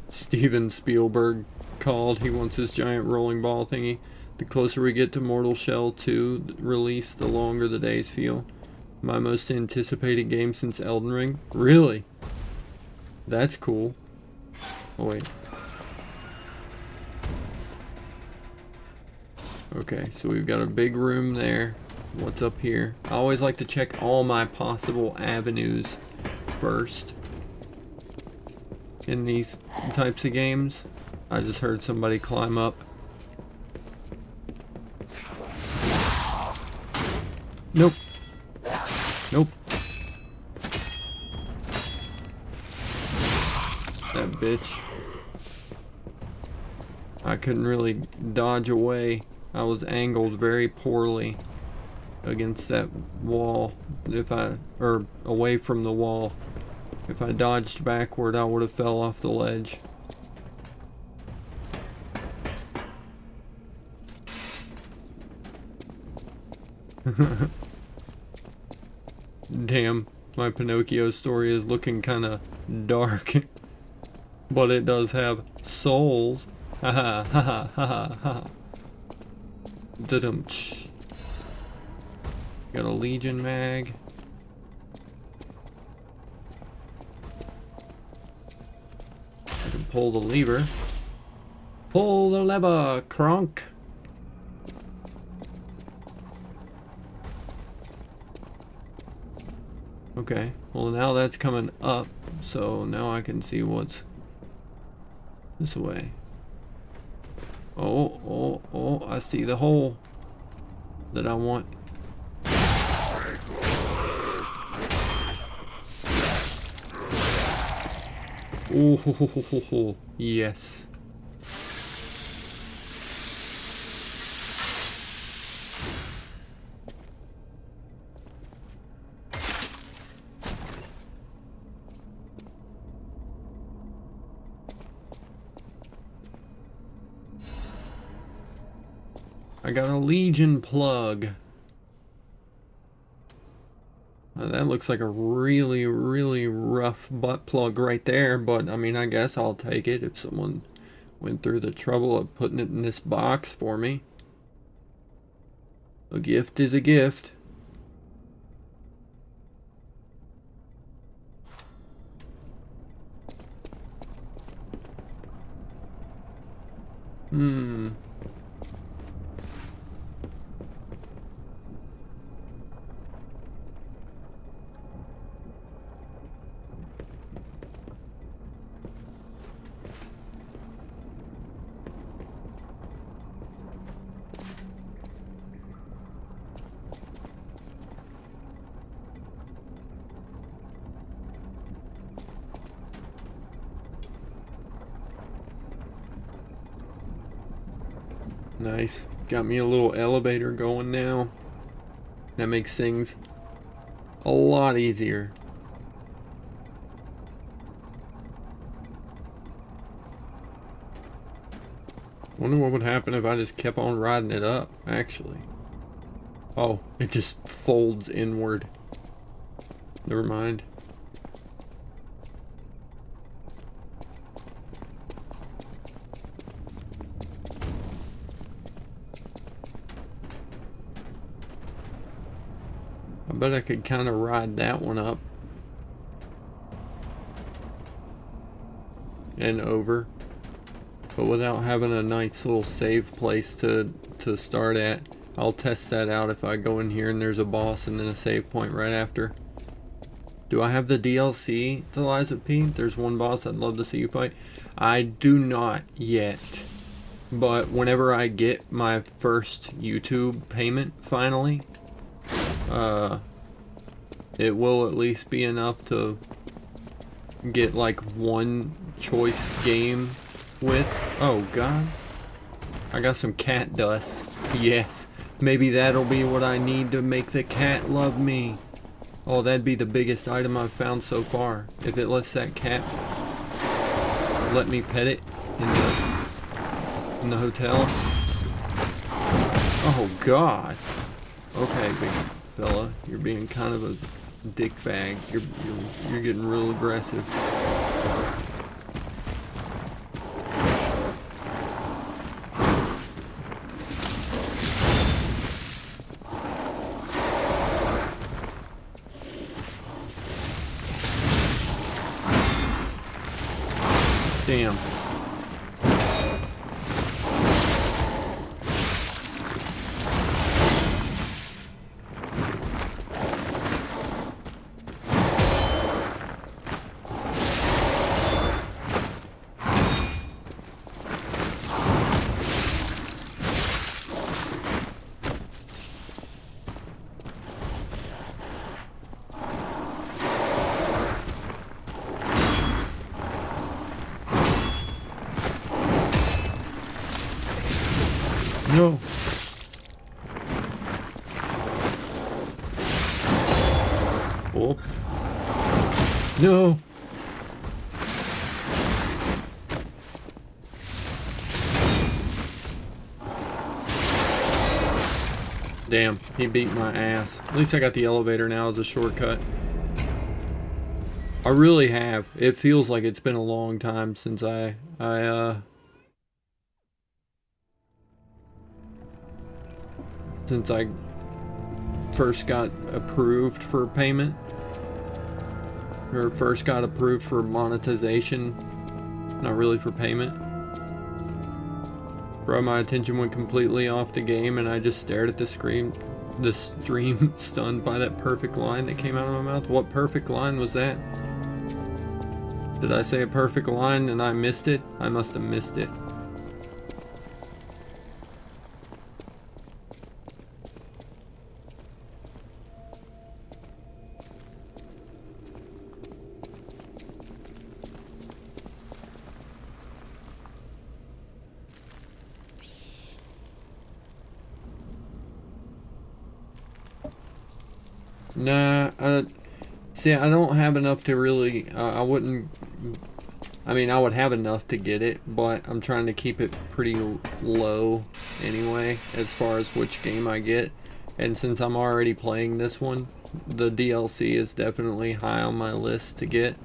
H: Steven Spielberg called. He wants his giant rolling ball thingy. The closer we get to Mortal Shell 2 release, the longer the days feel. My most anticipated game since Elden Ring. Really? That's cool. Oh wait. Okay, so we've got a big room there. What's up here? I always like to check all my possible avenues first in these types of games. I just heard somebody climb up. Nope. Nope. That bitch. I couldn't really dodge away. I was angled very poorly against that wall. Or away from the wall. If I dodged backward, I would have fell off the ledge. Damn, my Pinocchio story is looking kind of dark. But it does have souls. Ha ha ha ha ha ha. Da-dum-tsh. Got a Legion mag. I can pull the lever. Pull the lever, Kronk. Okay, well now that's coming up, so now I can see what's this way. Oh, I see the hole that I want. Oh, yes. I got a Legion plug. That looks like a really, really rough butt plug right there, but I mean, I guess I'll take it if someone went through the trouble of putting it in this box for me. A gift is a gift. Nice. Got me a little elevator going now. That makes things a lot easier. Wonder what would happen if I just kept on riding it up, actually. Oh, it just folds inward. Never mind. I bet I could kind of ride that one up and over, but without having a nice little save place to start at. I'll test that out if I go in here and there's a boss and then a save point right after. Do I have the DLC to Lies of P? There's one boss I'd love to see you fight. I do not yet, but whenever I get my first YouTube payment finally, it will at least be enough to get like one choice game with. Oh god, I got some cat dust. Yes, maybe that'll be what I need to make the cat love me. Oh, that'd be the biggest item I've found so far. If it lets that cat let me pet it in the hotel. Oh god. Okay, big fella, you're being kind of a dick bag. You're getting real aggressive. Damn. No. Oh. No. Damn, he beat my ass. At least I got the elevator now as a shortcut. I really have. It feels like it's been a long time since I first got approved for payment, or first got approved for monetization, not really for payment. Bro, my attention went completely off the game and I just stared at the stream stunned by that perfect line that came out of my mouth. What perfect line was that? Did I say a perfect line and I missed it? I must have missed it. Nah, see, I don't have enough to really, I wouldn't I mean, I would have enough to get it, but I'm trying to keep it pretty low anyway, as far as which game I get. And since I'm already playing this one, the DLC is definitely high on my list to get.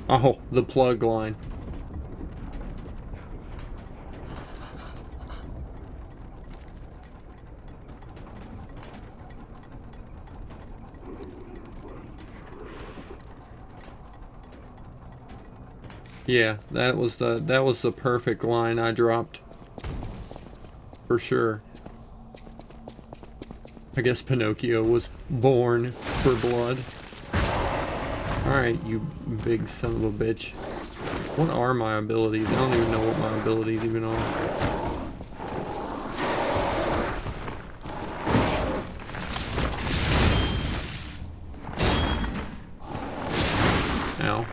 H: Oh, the plug line. Yeah, that was the perfect line I dropped. For sure. I guess Pinocchio was born for blood. Alright, you big son of a bitch. What are my abilities? I don't even know what my abilities even are. Ow.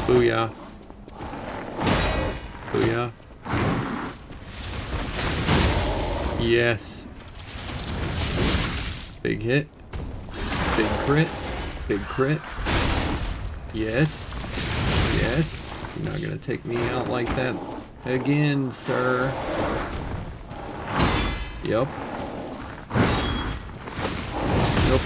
H: Booyah. Booyah. Yes. Big hit. Big crit. Big crit. Yes. Yes. You're not gonna take me out like that again, sir. Yep. Nope.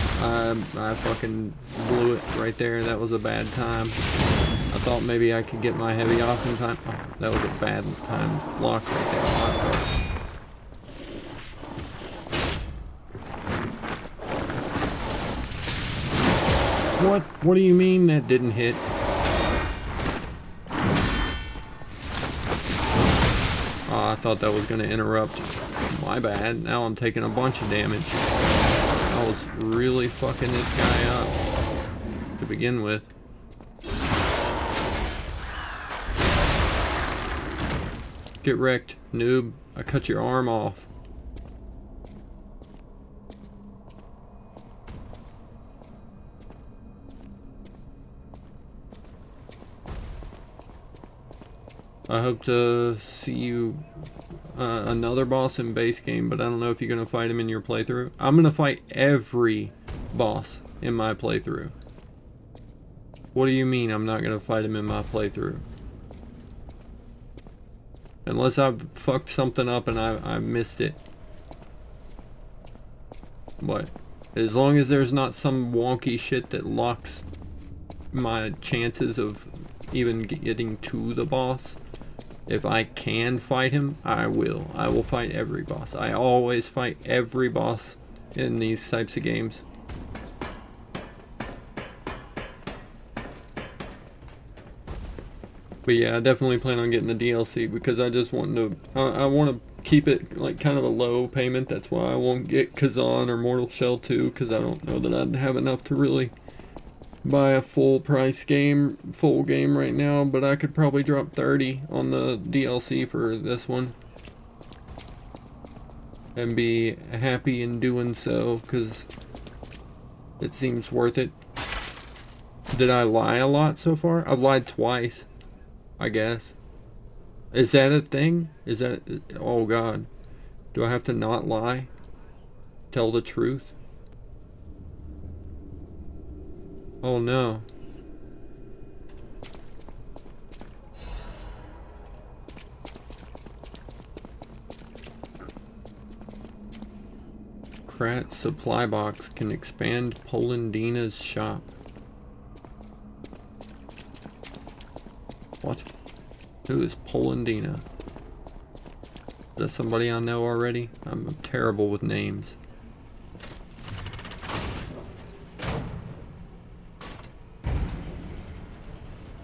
H: I fucking blew it right there. That was a bad time. I thought maybe I could get my heavy off in time. Oh, that was a bad time lock right there. What? What do you mean that didn't hit? Oh, I thought that was going to interrupt. My bad. Now I'm taking a bunch of damage. I was really fucking this guy up to begin with. Get wrecked, noob. I cut your arm off. I hope to see you another boss in base game, but I don't know if you're going to fight him in your playthrough. I'm going to fight every boss in my playthrough. What do you mean I'm not going to fight him in my playthrough? Unless I've fucked something up and I missed it. But as long as there's not some wonky shit that locks my chances of even getting to the boss, if I can fight him, I will. I will fight every boss. I always fight every boss in these types of games. But yeah, I definitely plan on getting the DLC because I just want to. I want to keep it like kind of a low payment. That's why I won't get Kazan or Mortal Shell 2 because I don't know that I'd have enough to really buy a full price game, full game right now. But I could probably drop 30 on the DLC for this one and be happy in doing so because it seems worth it. Did I lie a lot so far? I've lied twice. I guess. Is that a thing? Is that... Oh god. Do I have to not lie? Tell the truth? Oh no. Krat's supply box can expand Polandina's shop. What? Who is Polandina? Is that somebody I know already? I'm terrible with names.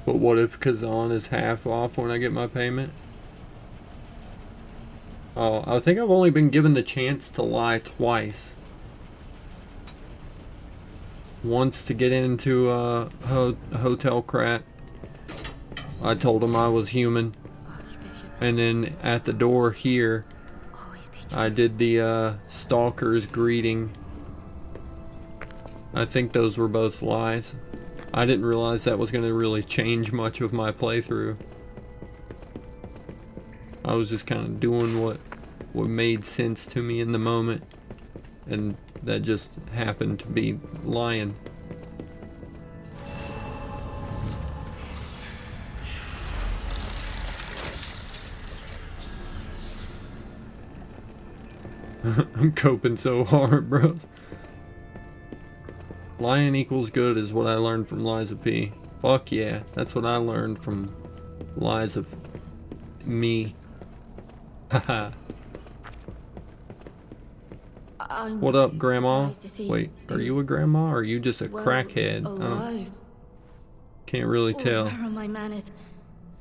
H: But what if Kazan is half off when I get my payment? Oh, I think I've only been given the chance to lie twice. Once to get into Hotel Krat. I told him I was human. And then at the door here, I did the stalker's greeting. I think those were both lies. I didn't realize that was going to really change much of my playthrough. I was just kind of doing what made sense to me in the moment, and that just happened to be lying. I'm coping so hard, bros. Lying equals good is what I learned from Lies of P. Fuck yeah, that's what I learned from Lies of Me. Haha. What up, Grandma? Wait, are you a grandma or are you just a crackhead? Can't really tell.
L: Where are my manners?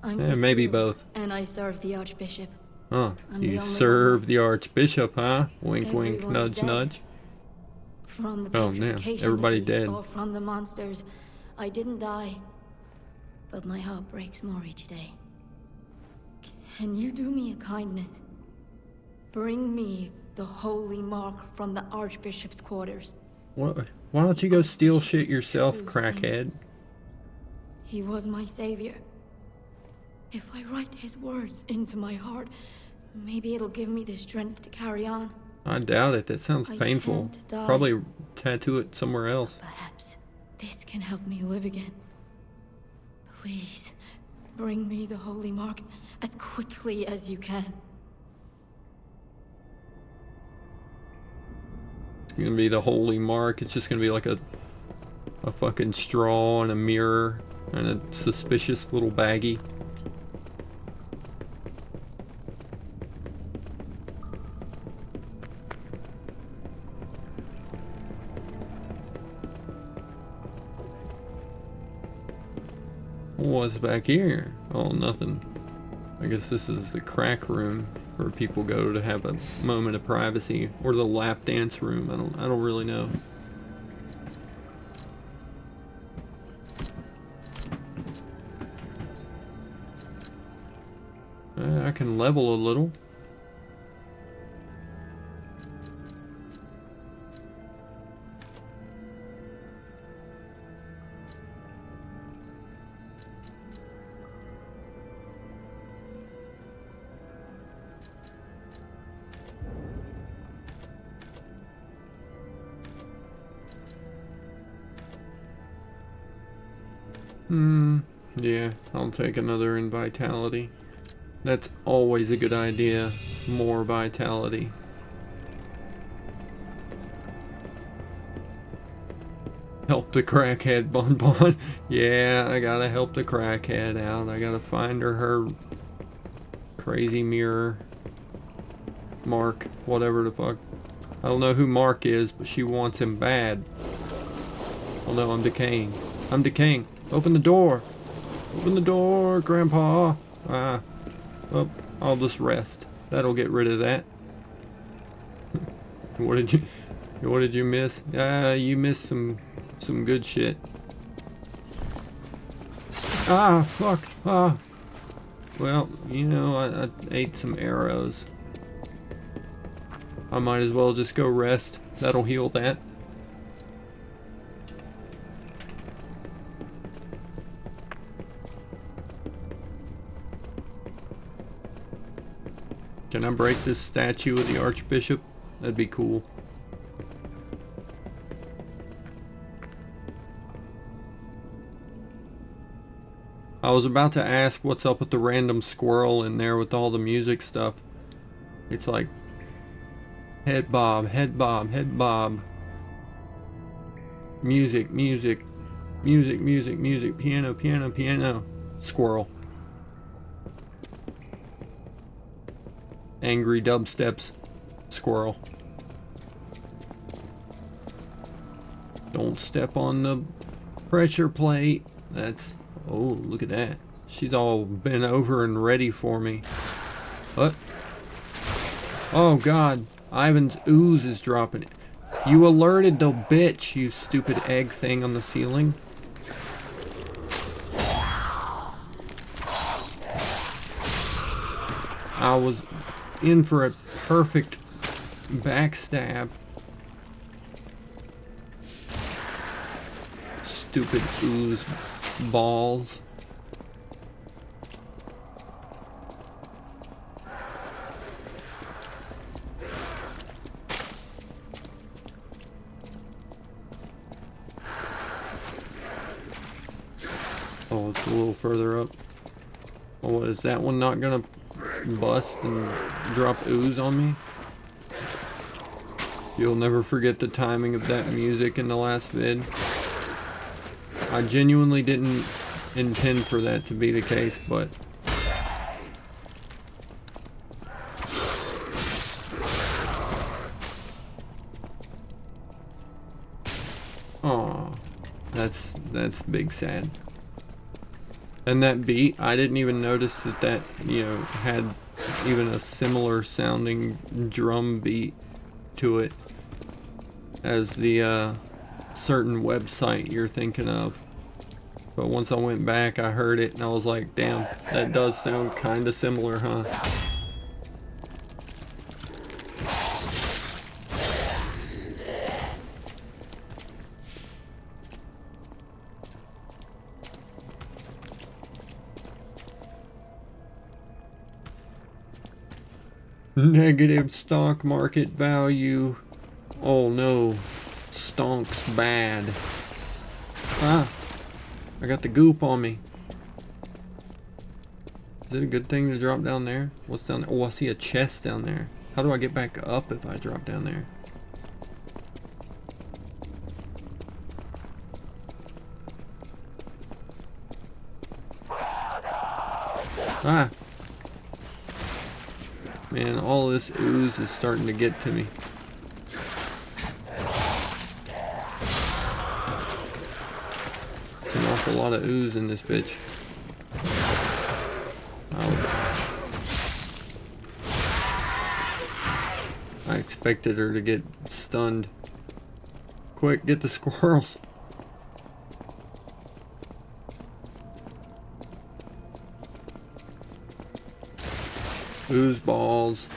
L: I'm
H: Maybe
L: Cecile,
H: both.
L: and I serve the Archbishop.
H: Oh,
L: I'm
H: you
L: the only
H: serve
L: one.
H: the Archbishop, huh? Wink, wink,
L: Everyone's
H: nudge,
L: dead.
H: nudge.
L: From the
H: Oh, man,
L: petrification
H: everybody
L: disease
H: dead.
L: or from the monsters. I didn't die, but my heart breaks more each day. Can you do me a kindness? Bring me the holy mark from the Archbishop's quarters.
H: What? Why don't you go steal shit yourself, crackhead?
L: He was my savior. If I write his words into my heart, maybe it'll give me the strength to carry on.
H: I doubt it. That sounds
L: I
H: painful.
L: can't die.
H: Probably tattoo it somewhere else.
L: Perhaps this can help me live again. Please, bring me the holy mark as quickly as you can.
H: It's gonna be the holy mark. It's just gonna be like a fucking straw and a mirror and a suspicious little baggie. What's back here? Oh, nothing. I guess this is the crack room where people go to have a moment of privacy, or the lap dance room. I don't really know. I can level a little. Yeah, I'll take another in vitality. That's always a good idea. More vitality. Help the crackhead, Bon Bon. Yeah, I gotta help the crackhead out. I gotta find her crazy mirror. Mark, whatever the fuck. I don't know who Mark is, but she wants him bad. Oh no, I'm decaying. I'm decaying. Open the door. Open the door, Grandpa. Well, I'll just rest. That'll get rid of that. What did you miss? You missed some good shit. Ah, fuck. Ah. Well, you know, I ate some arrows. I might as well just go rest. That'll heal that. Can I break this statue of the Archbishop? That'd be cool. I was about to ask what's up with the random squirrel in there with all the music stuff. It's like head bob, head bob, head bob. Music, music, music, music, music, piano, piano, piano. Squirrel. Angry dubsteps. Squirrel. Don't step on the pressure plate. That's... Oh, look at that. She's all bent over and ready for me. What? Oh god. Ivan's ooze is dropping. You alerted the bitch, you stupid egg thing on the ceiling. I was in for a perfect backstab. stupid ooze balls. Oh, it's a little further up. Oh, what, is that one not gonna bust and drop ooze on me? You'll never forget the timing of that music in the last vid. I genuinely didn't intend for that to be the case, but oh, that's big sad. And that beat, I didn't even notice that you know, had even a similar sounding drum beat to it as the certain website you're thinking of. But once I went back, I heard it and I was like, damn, that does sound kind of similar, huh? Negative stock market value. Oh no, stonk's bad. Ah, I got the goop on me. Is it a good thing to drop down there? What's down there? Oh, I see a chest down there. How do I get back up if I drop down there? Ah! Man, all this ooze is starting to get to me. There's an awful lot of ooze in this bitch. I expected her to get stunned. Quick, get the squirrels. Ooze balls.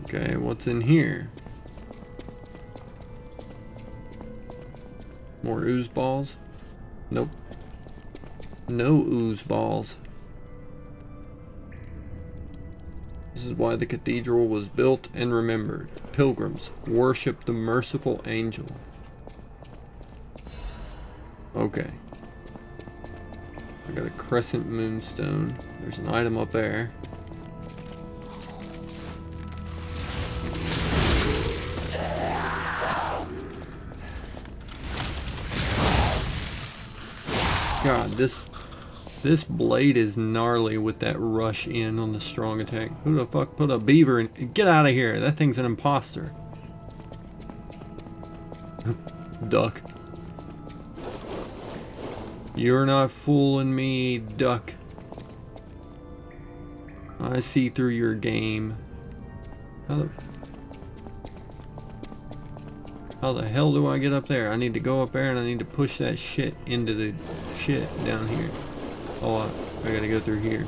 H: Okay, what's in here? More ooze balls? Nope. No ooze balls. This is why the cathedral was built and remembered. Pilgrims worship the merciful angel. Okay. I got a crescent moonstone. There's an item up there. God, this blade is gnarly with that rush in on the strong attack. Who the fuck put a beaver in? Get out of here. That thing's an imposter. Duck. You're not fooling me, duck. I see through your game. How the hell do I get up there? I need to go up there and I need to push that shit into the shit down here. Oh, I gotta go through here.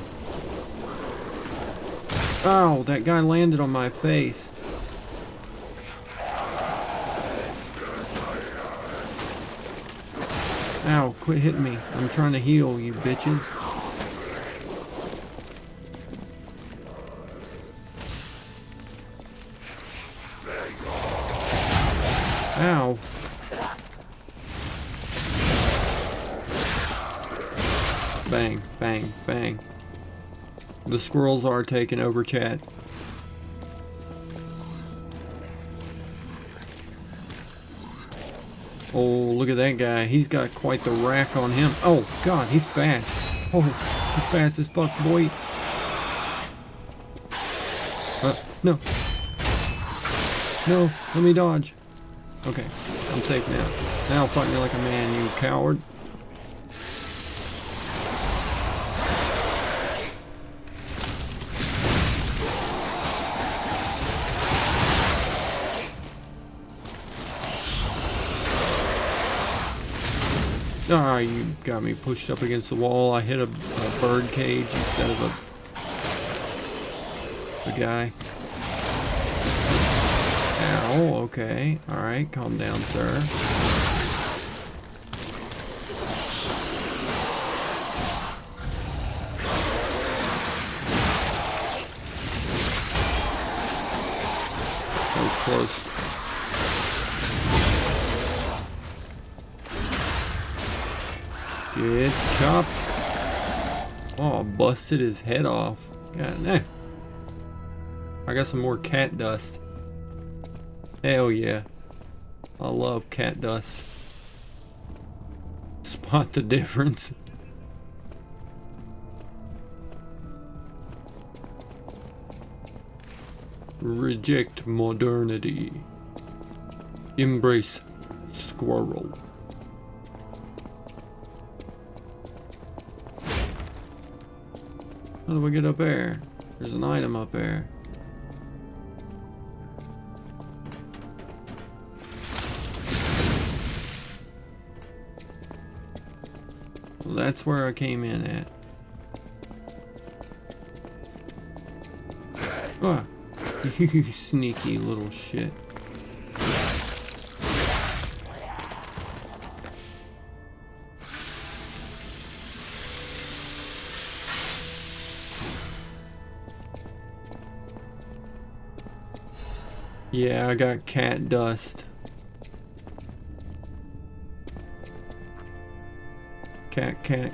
H: Oh, that guy landed on my face. Ow, quit hitting me. I'm trying to heal, you bitches. Ow. Bang, bang, bang. The squirrels are taking over, chat. Oh, look at that guy. He's got quite the rack on him. Oh, God, he's fast. Oh, he's fast as fuck, boy. No. No, let me dodge. Okay, I'm safe now. Now fight me like a man, you coward. Ah, you got me pushed up against the wall. I hit a bird cage instead of a guy. Ow, okay. Alright, calm down, sir. That was close. Get chopped. Oh, busted his head off. God damn. I got some more cat dust. Hell yeah. I love cat dust. Spot the difference. Reject modernity. Embrace squirrel. How do we get up there? There's an item up there. Well, that's where I came in at. Ah, you sneaky little shit. Yeah, I got cat dust.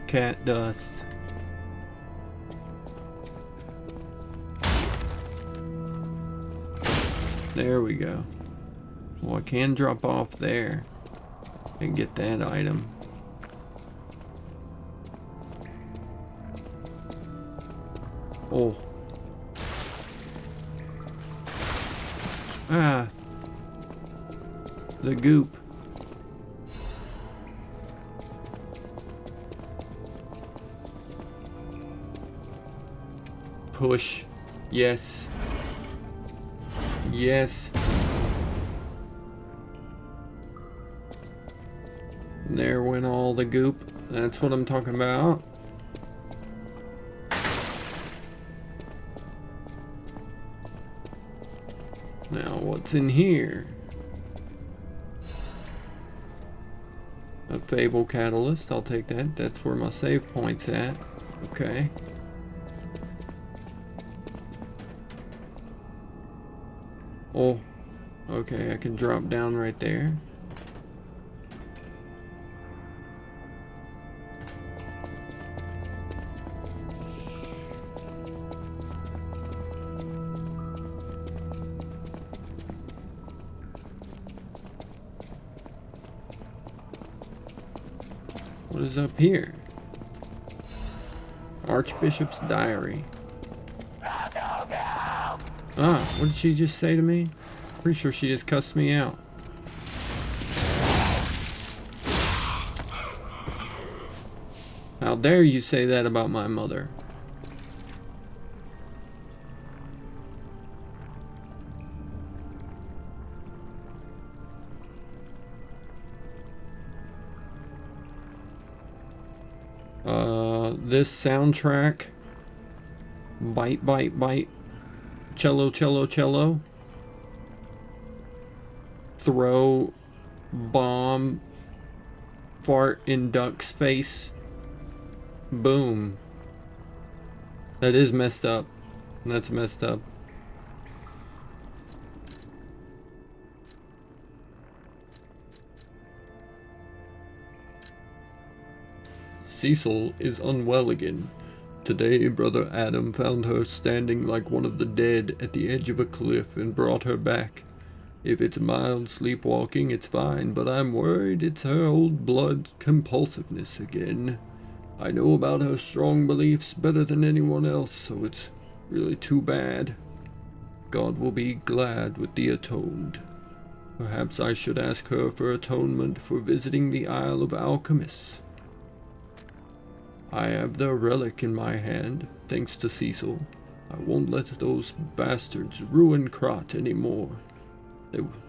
H: Cat dust. There we go. Well, I can drop off there and get that item. Oh. Ah. The goop. Push. Yes. Yes. There went all the goop. That's what I'm talking about. Now, what's in here? A Fable Catalyst. I'll take that. That's where my save point's at. Okay. Oh, okay, I can drop down right there. What is up here? Archbishop's Diary. Ah, what did she just say to me? Pretty sure she just cussed me out. How dare you say that about my mother? This soundtrack. Bite, bite, bite. Cello, cello, cello. Throw bomb. Fart in duck's face. Boom. That is messed up. That's messed up. Cecil is unwell again. Today, Brother Adam found her standing like one of the dead at the edge of a cliff and brought her back. If it's mild sleepwalking, it's fine, but I'm worried it's her old blood compulsiveness again. I know about her strong beliefs better than anyone else, so it's really too bad. God will be glad with the atoned. Perhaps I should ask her for atonement for visiting the Isle of Alchemists. I have the relic in my hand, thanks to Cecil. I won't let those bastards ruin Krat anymore.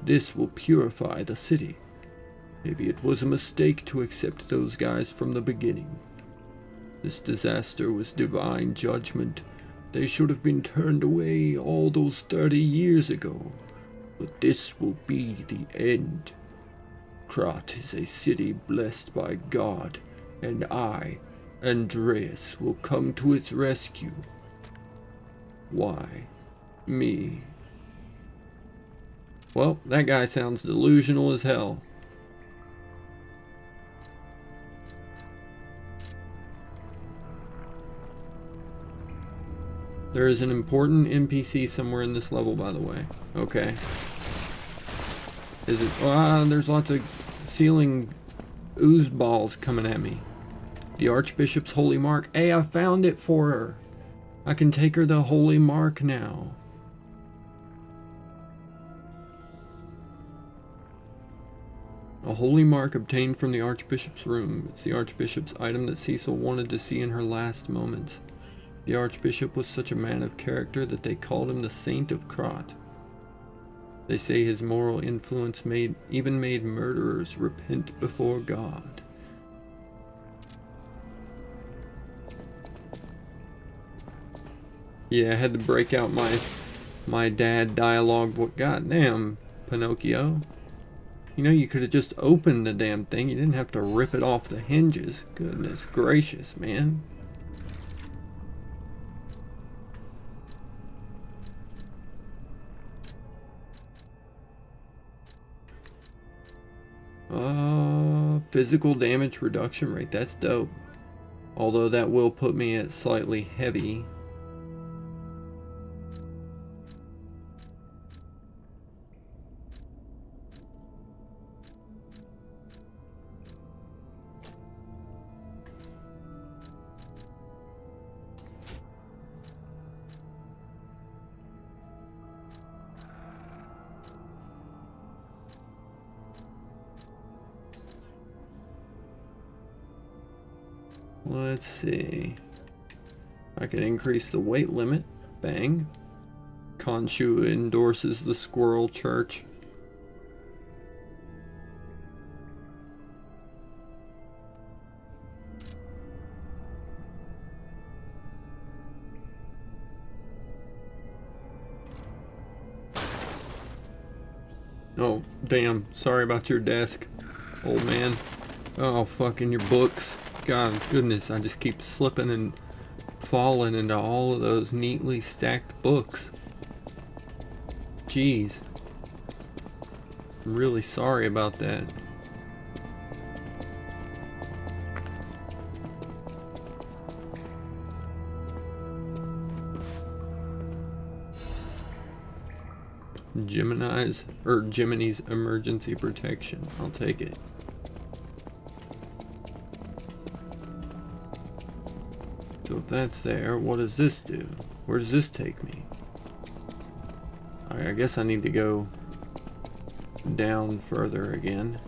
H: This will purify the city. Maybe it was a mistake to accept those guys from the beginning. This disaster was divine judgment. They should have been turned away all those 30 years ago.
A: But this will be the end. Krat is a city blessed by God, and I, Andreas, will come to its rescue. Why? Me. Well, that guy sounds delusional as hell. There is an important NPC somewhere in this level, by the way. Okay. Is it? There's lots of ceiling ooze balls coming at me. The Archbishop's holy mark. Hey, I found it for her. I can take her the holy mark now. A holy mark obtained from the Archbishop's room. It's the Archbishop's item that Cecil wanted to see in her last moments. The Archbishop was such a man of character that they called him the Saint of Krat. They say his moral influence even made murderers repent before God. Yeah, I had to break out my dad dialogue. What goddamn, Pinocchio. You know, you could have just opened the damn thing. You didn't have to rip it off the hinges. Goodness gracious, man. Physical damage reduction rate. That's dope. Although that will put me at slightly heavy. Let's see. I can increase the weight limit. Bang. Khonshu endorses the Squirrel Church. Oh, damn. Sorry about your desk, old man. Oh, fucking your books. God, goodness, I just keep slipping and falling into all of those neatly stacked books. Jeez. I'm really sorry about that. Gemini's emergency protection. I'll take it. So if that's there, what does this do? Where does this take me? I guess I need to go down further again.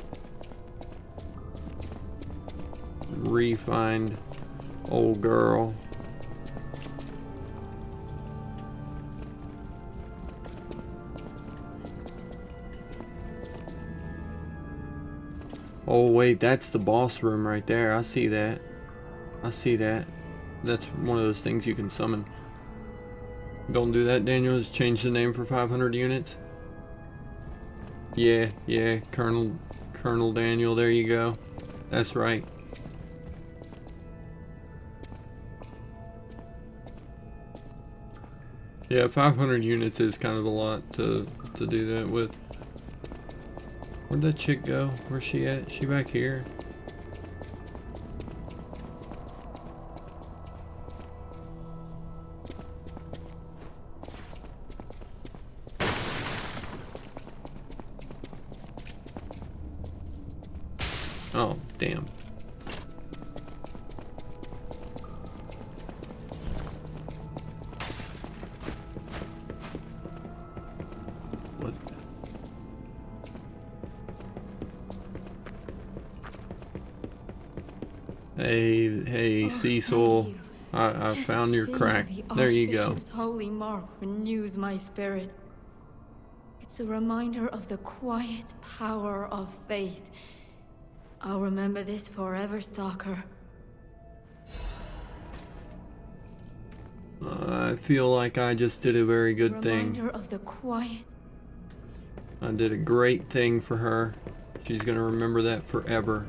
A: Re-find old girl. Oh wait, that's the boss room right there. I see that. I see that. That's one of those things you can summon. Don't do that, Daniel. Just change the name for 500 units. Yeah, Colonel Daniel, there you go. That's right. Yeah, 500 units is kind of a lot to do that with. Where'd that chick go? Where's she at? She back here? Oh, damn. What? Hey, Cecil. I found your crack. There you go.
L: Archbishop's holy mark renews my spirit. It's a reminder of the quiet power of faith. I'll remember this forever, Stalker.
A: I feel like I just did a very good thing.
L: Reminder of the quiet.
H: I did a great thing for her. She's gonna remember that forever.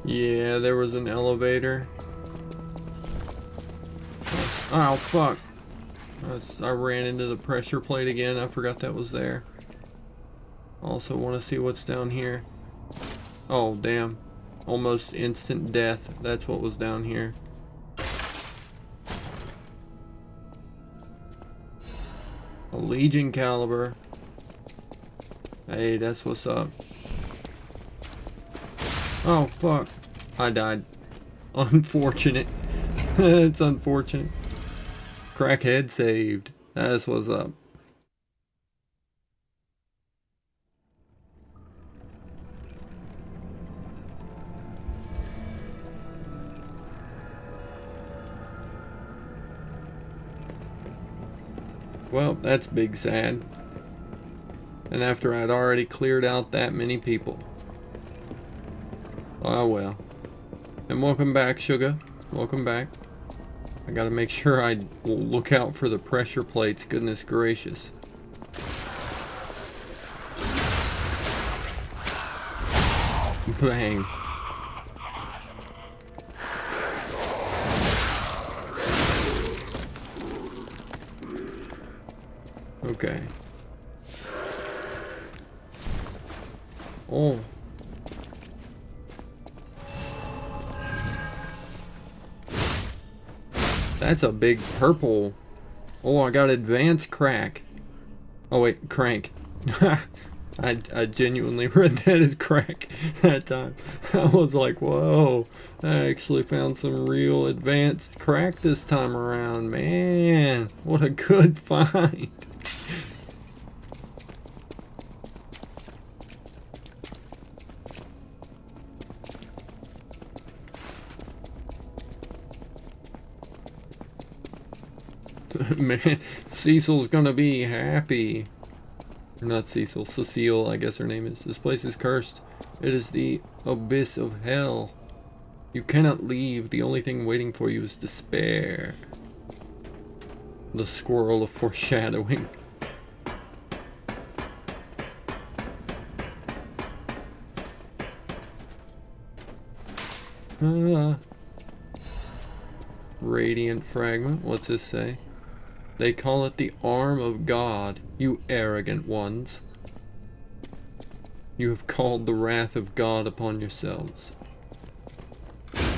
H: Yeah, there was an elevator. Oh, fuck. I ran into the pressure plate again. I forgot that was there. Also want to see what's down here. Oh, damn. Almost instant death. That's what was down here. A Legion caliber. Hey, that's what's up. Oh, fuck. I died. Unfortunate. It's unfortunate. Crackhead saved. That's what's up. Well, that's big sad. And after I'd already cleared out that many people. Oh well. And welcome back, Sugar. Welcome back. I gotta make sure I will look out for the pressure plates, goodness gracious. Bang. Okay. Oh. That's a big purple. Oh, I got advanced crack. Oh wait, crank. I genuinely read that as crack that time. I was like, whoa, I actually found some real advanced crack this time around. Man, what a good find. Man, Cecil's gonna be happy. Or not Cecil, Cecile, I guess her name is. This place is cursed. It is the abyss of hell. You cannot leave. The only thing waiting for you is despair. The squirrel of foreshadowing. Radiant fragment. What's this say? They call it the arm of God, you arrogant ones. You have called the wrath of God upon yourselves.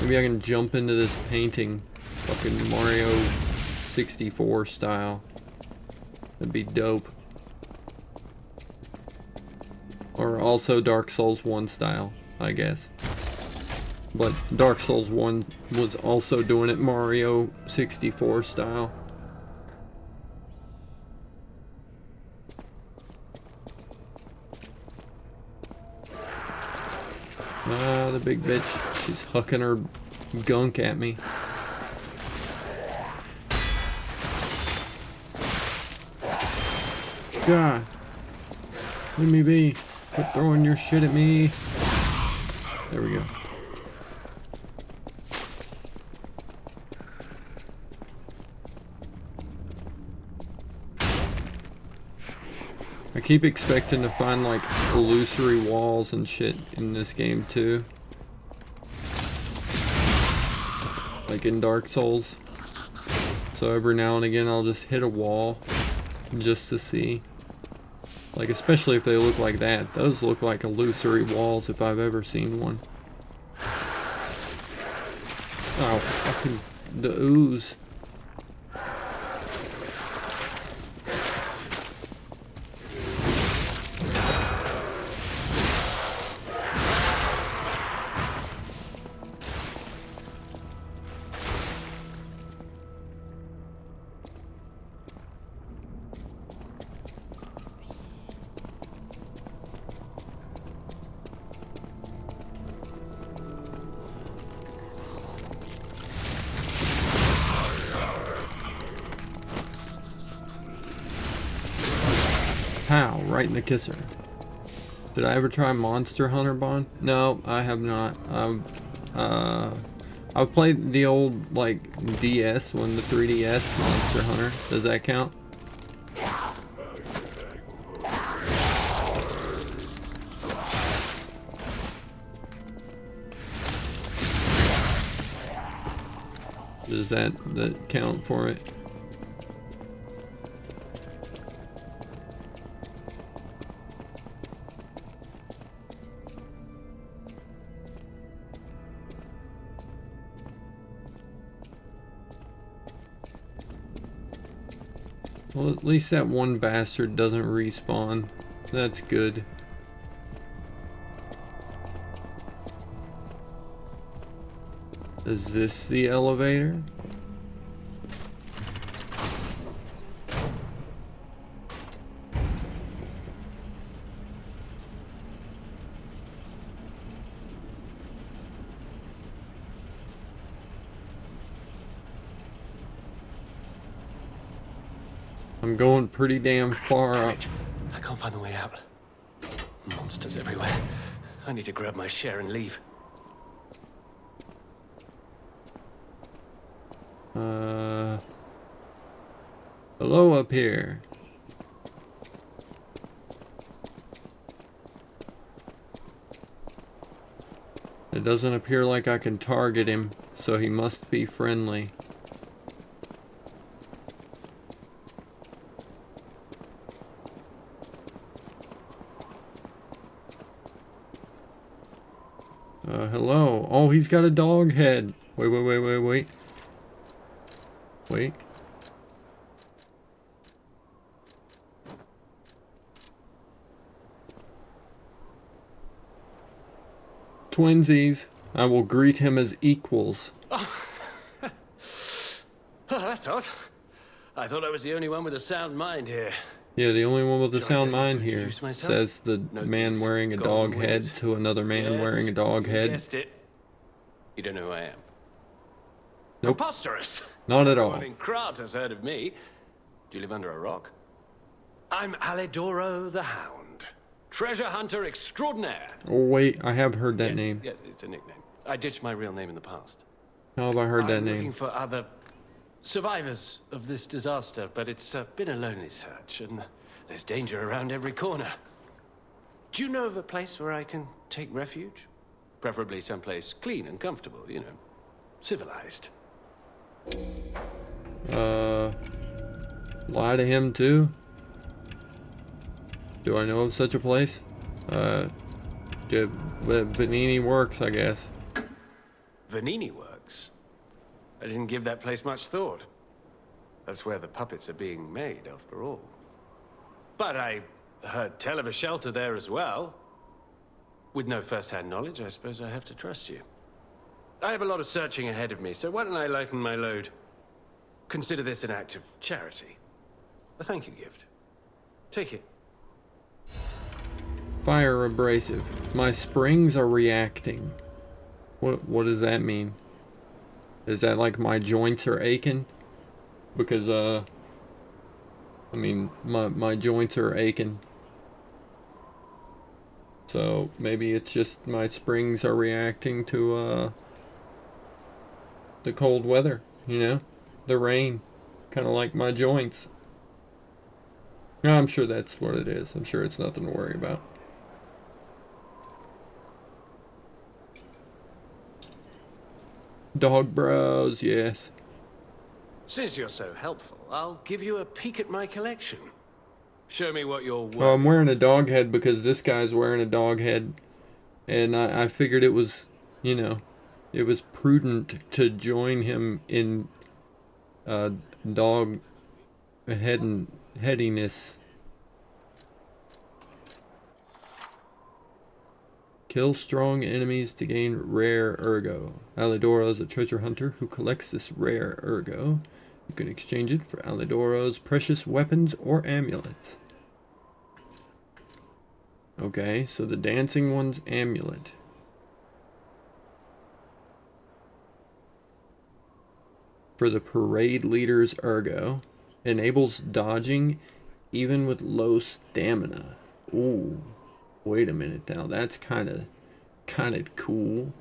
H: Maybe I can jump into this painting, fucking Mario 64 style. That'd be dope. Or also Dark Souls 1 style, I guess. But Dark Souls 1 was also doing it Mario 64 style. Ah, the big bitch. She's hucking her gunk at me. God. Leave me be. Quit throwing your shit at me. There we go. I keep expecting to find like illusory walls and shit in this game too. Like in Dark Souls. So every now and again I'll just hit a wall just to see. Like especially if they look like that. Those look like illusory walls if I've ever seen one. Oh, fucking the ooze. frighten a kisser. Did I ever try Monster Hunter Bond? No, I have not. I've played the old, like, DS one, the 3DS Monster Hunter. Does that count? Does that count for it? Well, at least that one bastard doesn't respawn. That's good. Is this the elevator? I'm going pretty damn far up.
G: I can't find the way out. Monsters everywhere. I need to grab my share and leave.
H: Hello up here. It doesn't appear like I can target him, so he must be friendly. Hello. Oh, he's got a dog head. Wait. Wait. Twinsies. I will greet him as equals.
G: Oh, that's odd. I thought I was the only one with a sound mind here.
H: Yeah, the only one with a sound mind here, says the man wearing a dog head to another man wearing a dog head.
G: Guessed it. You don't know who I am?
H: Nope.
G: Preposterous.
H: Not at all.
G: No one in Krat has heard of me. Do you live under a rock? I'm Alidoro the Hound, treasure hunter extraordinaire.
H: Oh wait, I have heard that name.
G: Yes, it's a nickname. I ditched my real name in the past.
H: How have I heard that
G: I'm
H: name?
G: looking for other survivors of this disaster, but it's been a lonely search, and there's danger around every corner. Do you know of a place where I can take refuge? Preferably someplace clean and comfortable, you know, civilized.
H: Lie to him too? Do I know of such a place? Vanini works, I guess.
G: Vanini works? I didn't give that place much thought. That's where the puppets are being made, after all. But I heard tell of a shelter there as well. With no first-hand knowledge, I suppose I have to trust you. I have a lot of searching ahead of me, so why don't I lighten my load? Consider this an act of charity. A thank you gift. Take it.
H: Fire abrasive. My springs are reacting. What does that mean? Is that like my joints are aching? Because I mean my joints are aching. So maybe it's just my springs are reacting to the cold weather, you know? The rain. Kind of like my joints. No, I'm sure that's what it is. I'm sure it's nothing to worry about. Dog bros, yes.
G: Since you're so helpful, I'll give you a peek at my collection. Show me what you're worth.
H: Well, I'm wearing a dog head because this guy's wearing a dog head. And I figured it was, you know, it was prudent to join him in dog headiness. Kill strong enemies to gain rare ergo. Alidoro is a treasure hunter who collects this rare ergo. You can exchange it for Alidoro's precious weapons or amulets. Okay, so the dancing one's amulet. For the parade leader's ergo. Enables dodging even with low stamina. Ooh, wait a minute now. That's kind of cool.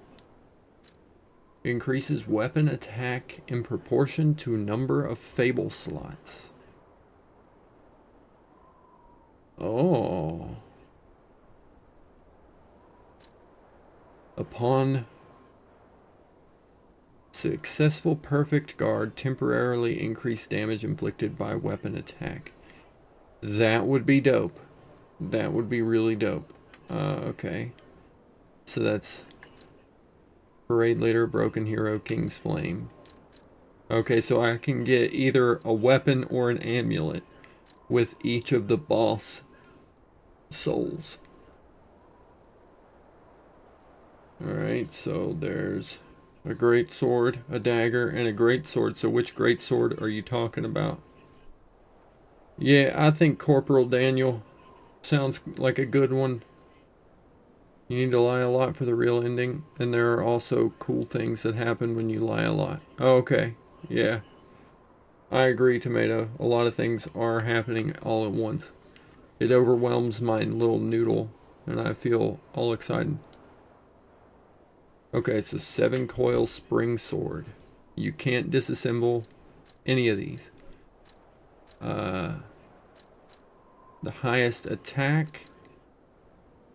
H: Increases weapon attack in proportion to number of fable slots. Oh. Upon successful perfect guard, temporarily increase damage inflicted by weapon attack. That would be dope. That would be really dope. Okay. So that's Parade Leader, Broken Hero, King's Flame. Okay, so I can get either a weapon or an amulet with each of the boss souls. Alright, so there's a great sword, a dagger, and a great sword. So which great sword are you talking about? Yeah, I think Corporal Daniel sounds like a good one. You need to lie a lot for the real ending, and there are also cool things that happen when you lie a lot. Oh, okay, yeah. I agree, Tomato. A lot of things are happening all at once. It overwhelms my little noodle, and I feel all excited. Okay, so 7 coil spring sword. You can't disassemble any of these. The highest attack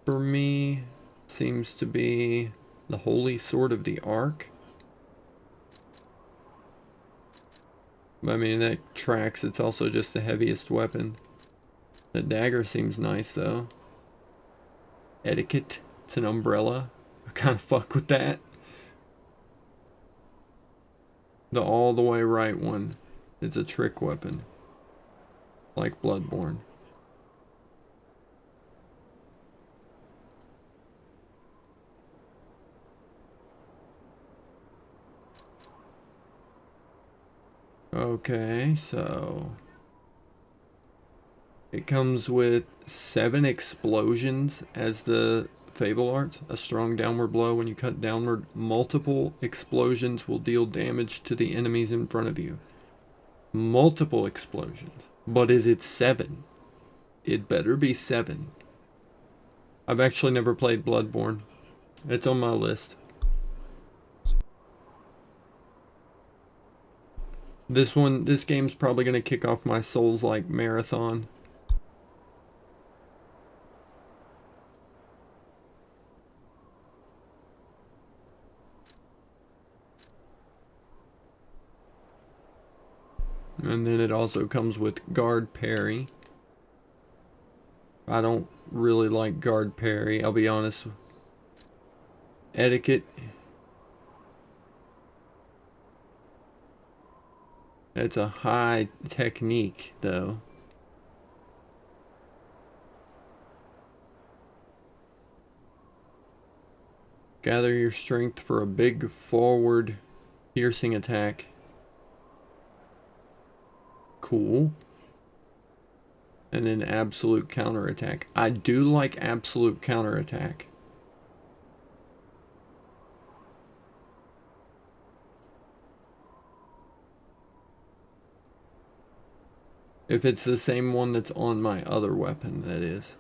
H: for me seems to be the Holy Sword of the Ark. I mean, that tracks. It's also just the heaviest weapon. The dagger seems nice, though. Etiquette. It's an umbrella. I kind of fuck with that. The all the way right one. It's a trick weapon. Like Bloodborne. Okay, so it comes with 7 explosions as the Fable Arts. A strong downward blow. When you cut downward, multiple explosions will deal damage to the enemies in front of you. Multiple explosions. But is it 7? It better be 7. I've actually never played Bloodborne. It's on my list. This game's probably going to kick off my Souls-like marathon. And then it also comes with guard parry. I don't really like guard parry, I'll be honest. Etiquette. It's a high technique, though. Gather your strength for a big forward piercing attack. Cool. And then absolute counterattack. I do like absolute counterattack. If it's the same one that's on my other weapon, that is.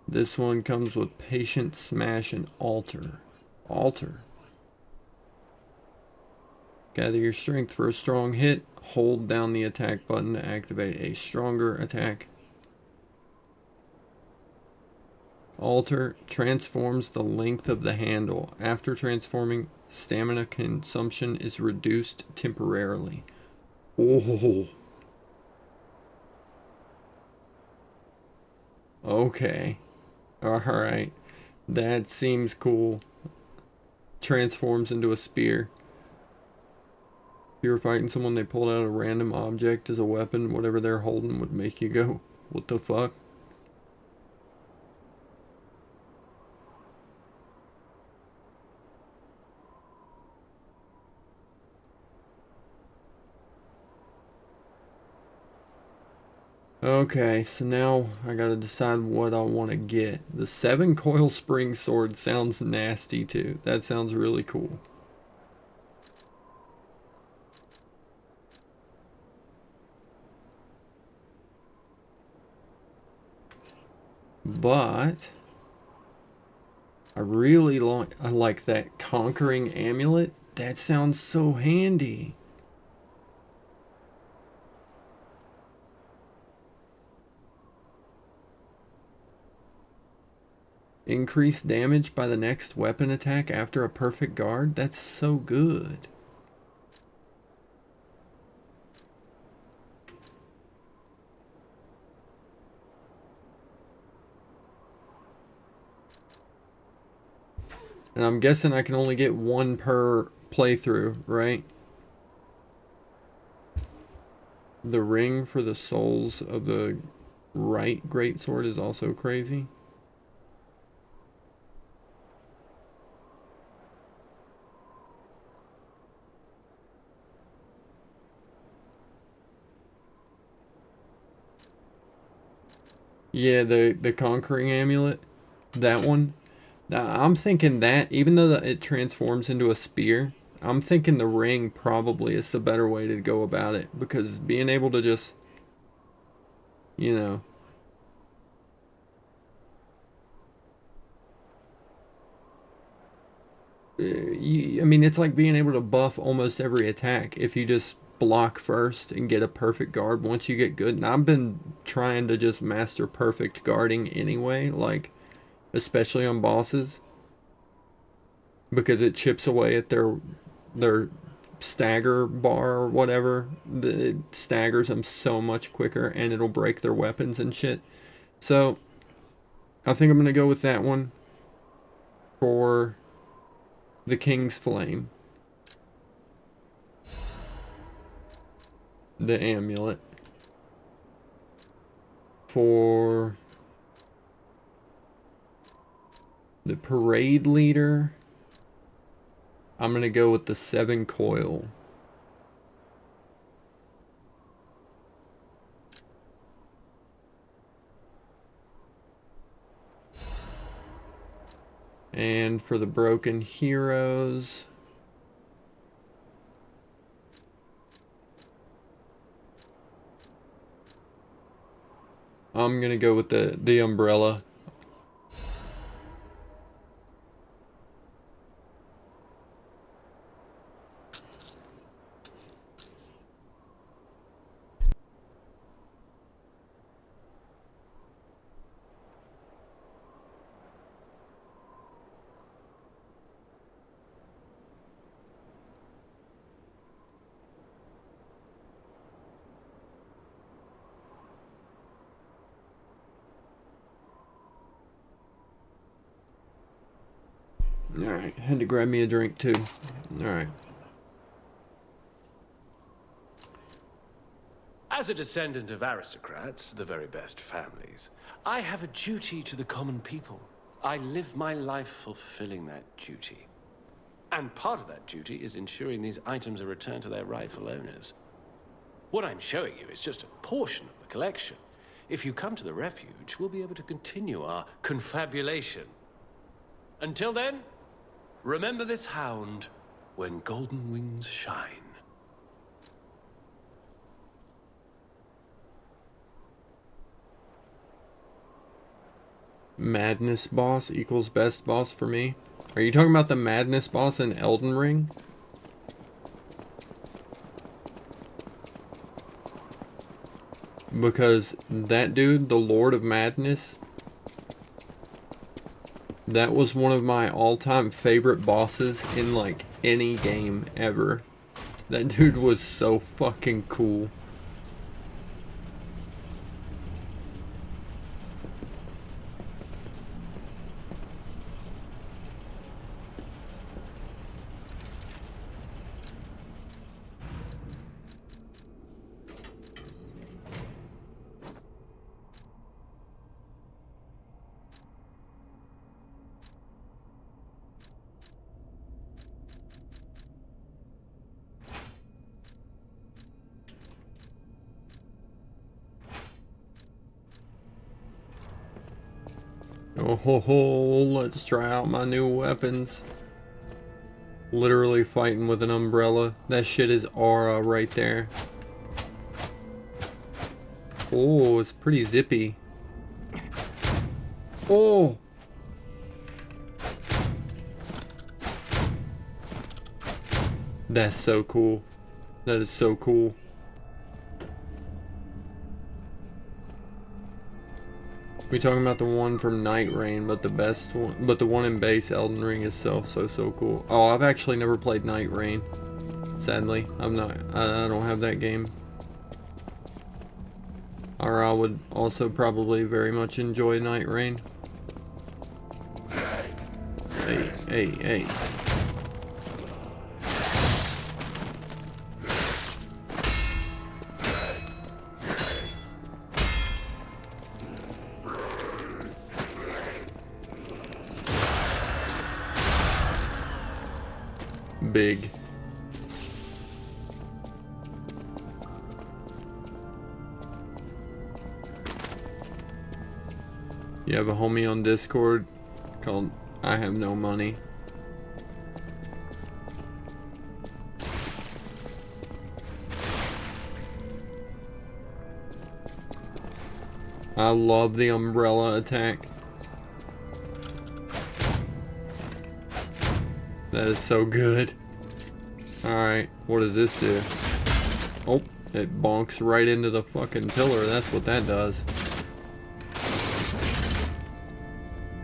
H: This one comes with Patient Smash and Alter. Alter. Gather your strength for a strong hit. Hold down the attack button to activate a stronger attack. Alter transforms the length of the handle. After transforming, stamina consumption is reduced temporarily. Oh. Okay. Alright. That seems cool. Transforms into a spear. If you were fighting someone, they pulled out a random object as a weapon. Whatever they're holding would make you go, what the fuck? Okay, so now I gotta decide what I want to get. The 7 coil spring sword sounds nasty too. That sounds really cool. But I really like that conquering amulet. That sounds so handy. Increase damage by the next weapon attack after a perfect guard. That's so good. And I'm guessing I can only get one per playthrough, right? The ring for the souls of the right greatsword is also crazy. Yeah, the conquering amulet, that one. I'm thinking that, even though it transforms into a spear, I'm thinking the ring probably is the better way to go about it, because being able to just, you know, I mean, it's like being able to buff almost every attack if you just block first and get a perfect guard once you get good. And I've been trying to just master perfect guarding anyway, like, especially on bosses, because it chips away at their stagger bar or whatever. It staggers them so much quicker, and it'll break their weapons and shit. So I think I'm gonna go with that one for the King's Flame, the amulet. For the parade leader, I'm gonna go with the 7 coil. And for the broken heroes, I'm gonna go with the umbrella. Alright, had to grab me a drink too. Alright.
G: As a descendant of aristocrats, the very best families, I have a duty to the common people. I live my life fulfilling that duty. And part of that duty is ensuring these items are returned to their rightful owners. What I'm showing you is just a portion of the collection. If you come to the refuge, we'll be able to continue our confabulation. Until then, remember this hound when golden wings shine.
H: Madness boss equals best boss for me. Are you talking about the madness boss in Elden Ring? Because that dude, the Lord of Madness, that was one of my all-time favorite bosses in like any game ever. That dude was so fucking cool. Oh ho ho, let's try out my new weapons. Literally fighting with an umbrella. That shit is aura right there. Oh, it's pretty zippy. Oh! That's so cool. That is so cool. We talking about the one from Night Rain, but the best one, but the one in base Elden Ring is so cool. Oh, I've actually never played Night Rain. Sadly, I don't have that game. Or I would also probably very much enjoy Night Rain. Hey. Big. You have a homie on Discord called I Have No Money. I love the umbrella attack. That is so good. Alright, what does this do? Oh, it bonks right into the fucking pillar. That's what that does.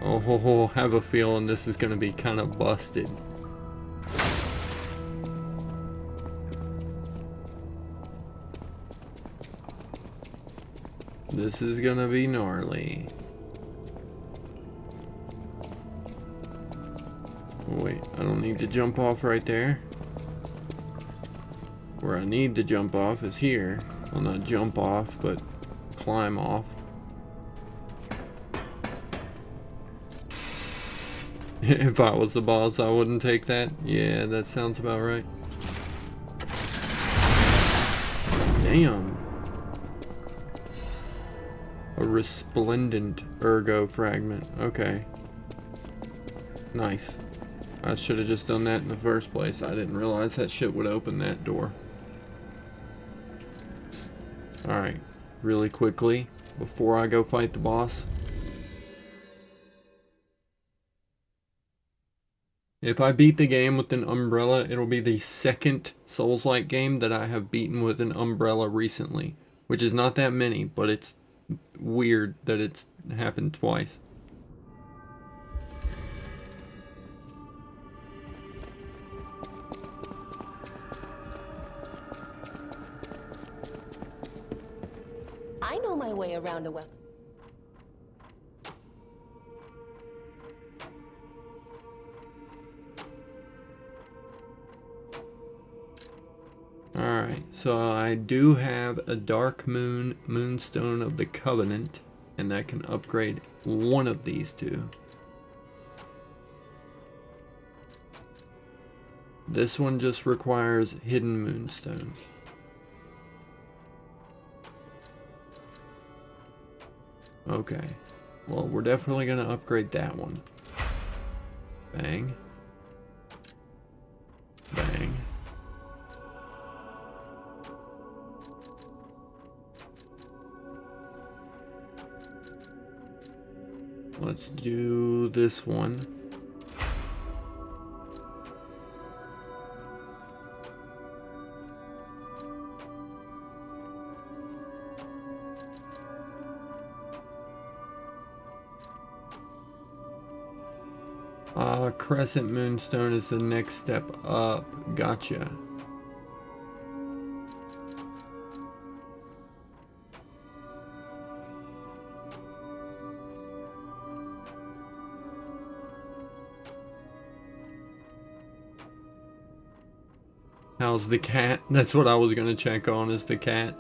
H: Oh, have a feeling this is gonna be kind of busted. This is gonna be gnarly. Wait, I don't need to jump off right there. Where I need to jump off is here. Well, not jump off, but climb off. If I was the boss, I wouldn't take that. Yeah, that sounds about right. Damn. A resplendent ergo fragment. Okay. Nice. I should have just done that in the first place. I didn't realize that shit would open that door. Alright. Really quickly, before I go fight the boss. If I beat the game with an umbrella, it'll be the second Souls-like game that I have beaten with an umbrella recently. Which is not that many, but it's weird that it's happened twice.
M: I know my way around a weapon.
H: Alright, so I do have a Dark Moon Moonstone of the Covenant, and I can upgrade one of these two. This one just requires Hidden Moonstone. Okay, well, we're definitely going to upgrade that one. Bang. Bang. Let's do this one. Crescent Moonstone is the next step up. Gotcha. How's the cat? That's what I was gonna check on, is the cat.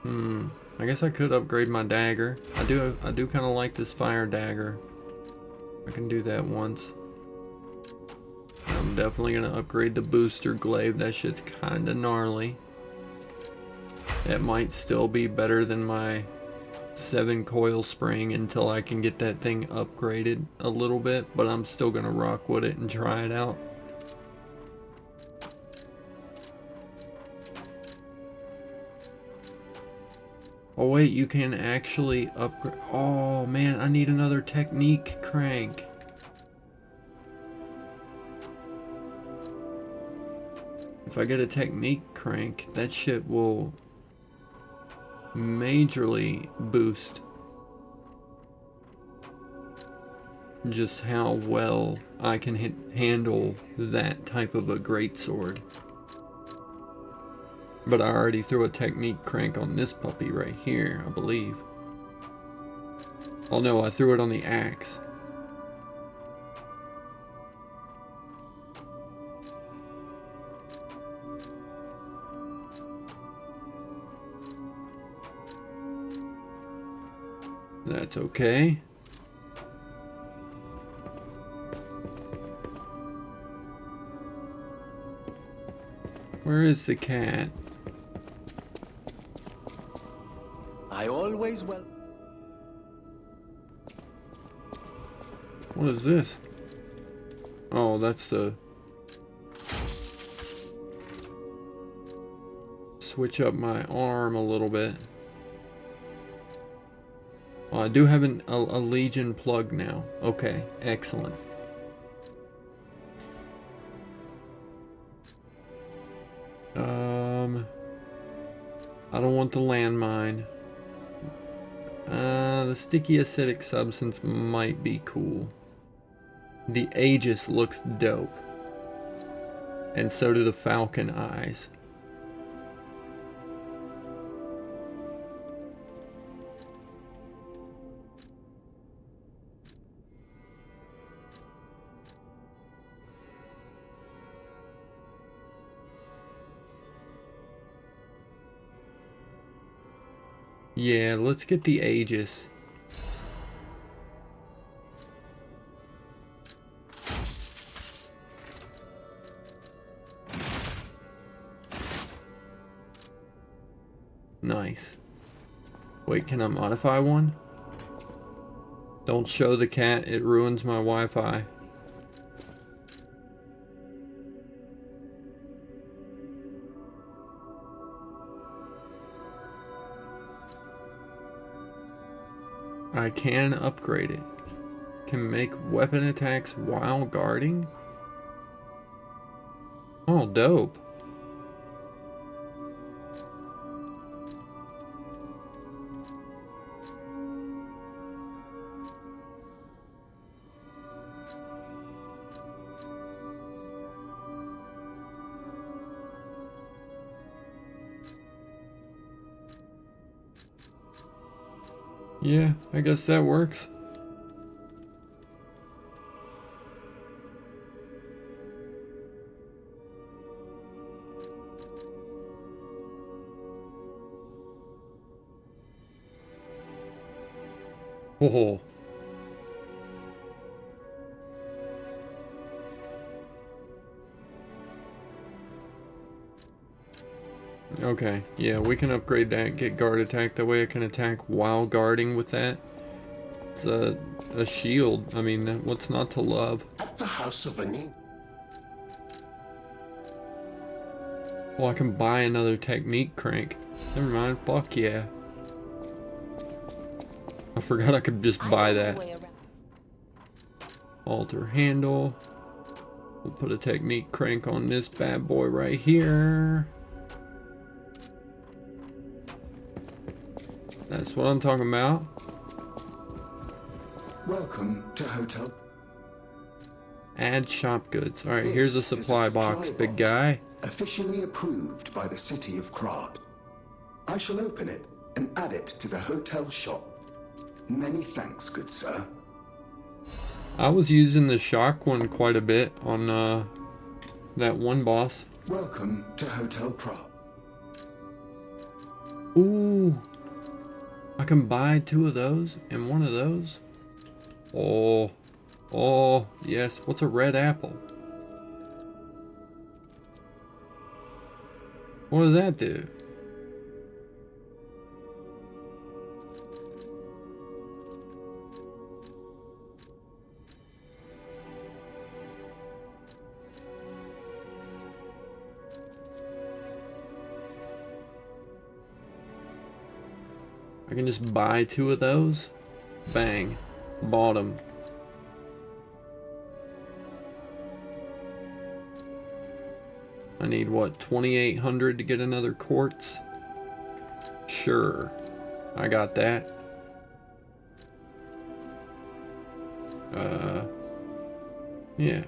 H: I guess I could upgrade my dagger. I do kind of like this fire dagger. I can do that once. I'm definitely gonna upgrade the booster glaive. That shit's kinda gnarly. It might still be better than my 7 coil spring until I can get that thing upgraded a little bit, but I'm still gonna rock with it and try it out. Oh wait, you can actually upgrade. Oh man, I need another technique crank. If I get a technique crank, that shit will majorly boost just how well I can handle that type of a greatsword. But I already threw a technique crank on this puppy right here, I believe. Oh no, I threw it on the axe. That's okay. Where is the cat?
B: I always
H: What is this? Oh, that's the switch up my arm a little bit. Oh, I do have a Legion plug now. Okay, excellent. I don't want the landmine. The sticky acidic substance might be cool. The Aegis looks dope. And so do the falcon eyes. Yeah, let's get the Aegis. Nice. Wait, can I modify one? Don't show the cat, it ruins my Wi-Fi. I can upgrade it. Can make weapon attacks while guarding? Oh, dope. Yeah, I guess that works. Oh. Okay, yeah, we can upgrade that, get guard attack, that way I can attack while guarding with that. It's a shield, I mean, what's not to love?
F: At the House of Anin.
H: Well, I can buy another technique crank. Never mind, fuck yeah. I forgot I could just buy that. Alter handle. We'll put a technique crank on this bad boy right here. That's what I'm talking about.
N: Welcome to Hotel.
H: Add shop goods. Alright, here's a supply box, big guy.
N: Officially approved by the city of Krat. I shall open it and add it to the hotel shop. Many thanks, good sir.
H: I was using the shock one quite a bit on that one boss.
N: Welcome to Hotel Krat.
H: Ooh. I can buy 2 of those and 1 of those. Oh. Oh, yes. What's a red apple? What does that do? I can just buy 2 of those. Bang. Bought them. I need what, 2,800 to get another quartz? Sure. I got that. Yeah.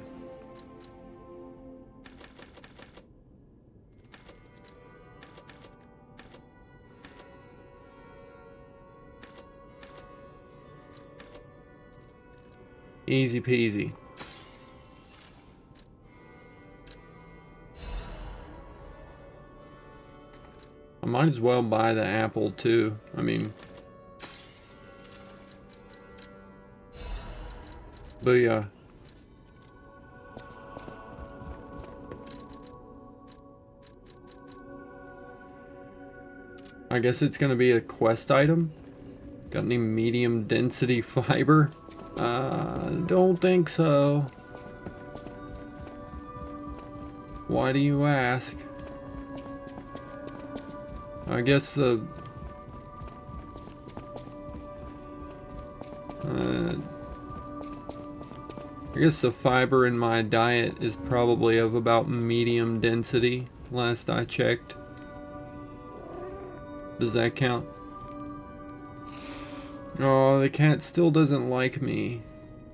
H: Easy peasy. I might as well buy the apple too. I mean, booyah. I guess it's gonna be a quest item. Got any medium density fiber? Don't think so. Why do you ask? I guess the fiber in my diet is probably of about medium density, last I checked. Does that count? Oh, the cat still doesn't like me.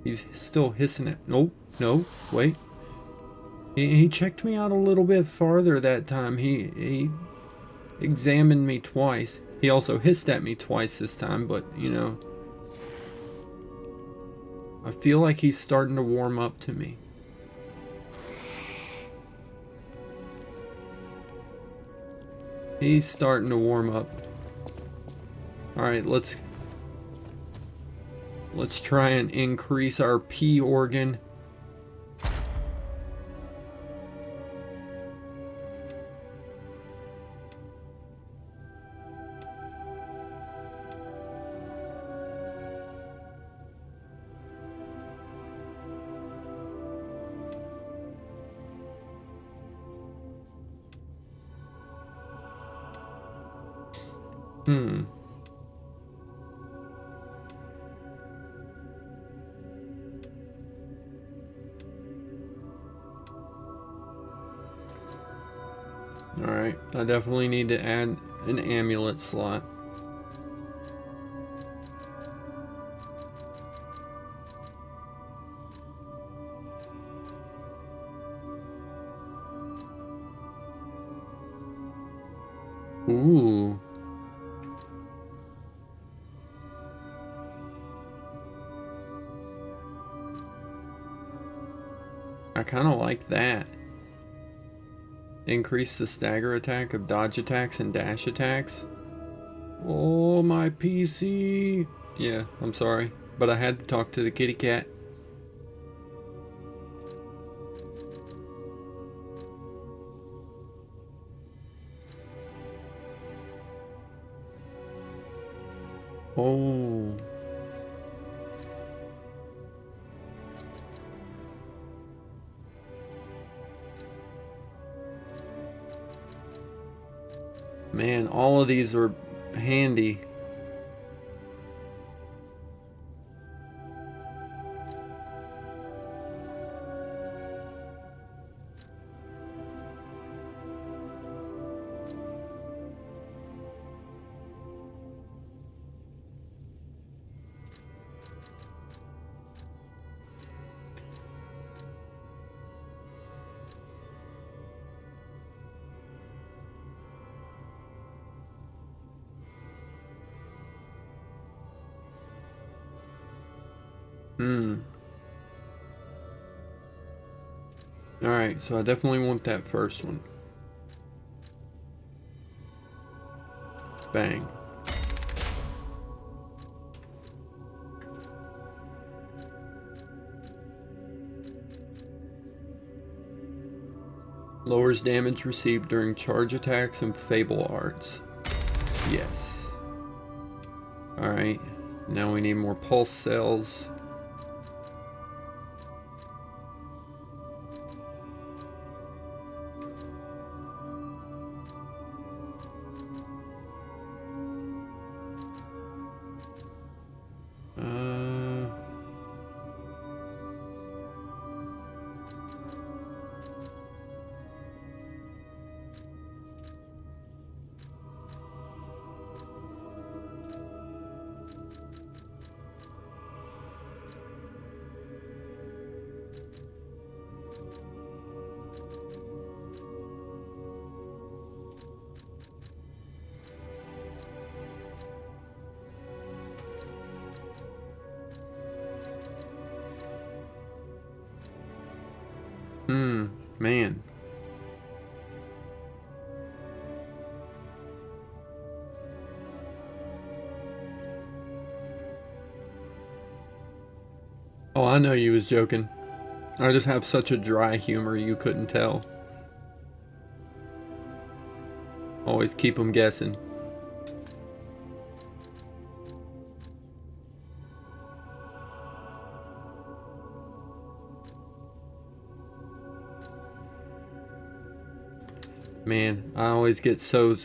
H: He's still hissing at. Nope, no, wait. He checked me out a little bit farther that time. He examined me twice. He also hissed at me twice this time, but you know, I feel like he's starting to warm up to me. He's starting to warm up. Alright, let's try and increase our P organ. Alright, I definitely need to add an amulet slot. Ooh. I kind of like that. Increase the stagger attack of dodge attacks and dash attacks. Oh, my PC. Yeah, I'm sorry, but I had to talk to the kitty cat. Oh. Man, all of these are handy. Alright, so I definitely want that first one. Bang. Lowers damage received during charge attacks and fable arts. Yes. Alright, now we need more pulse cells. Man. Oh, I know you was joking. I just have such a dry humor you couldn't tell. Always keep them guessing. Man, I always get so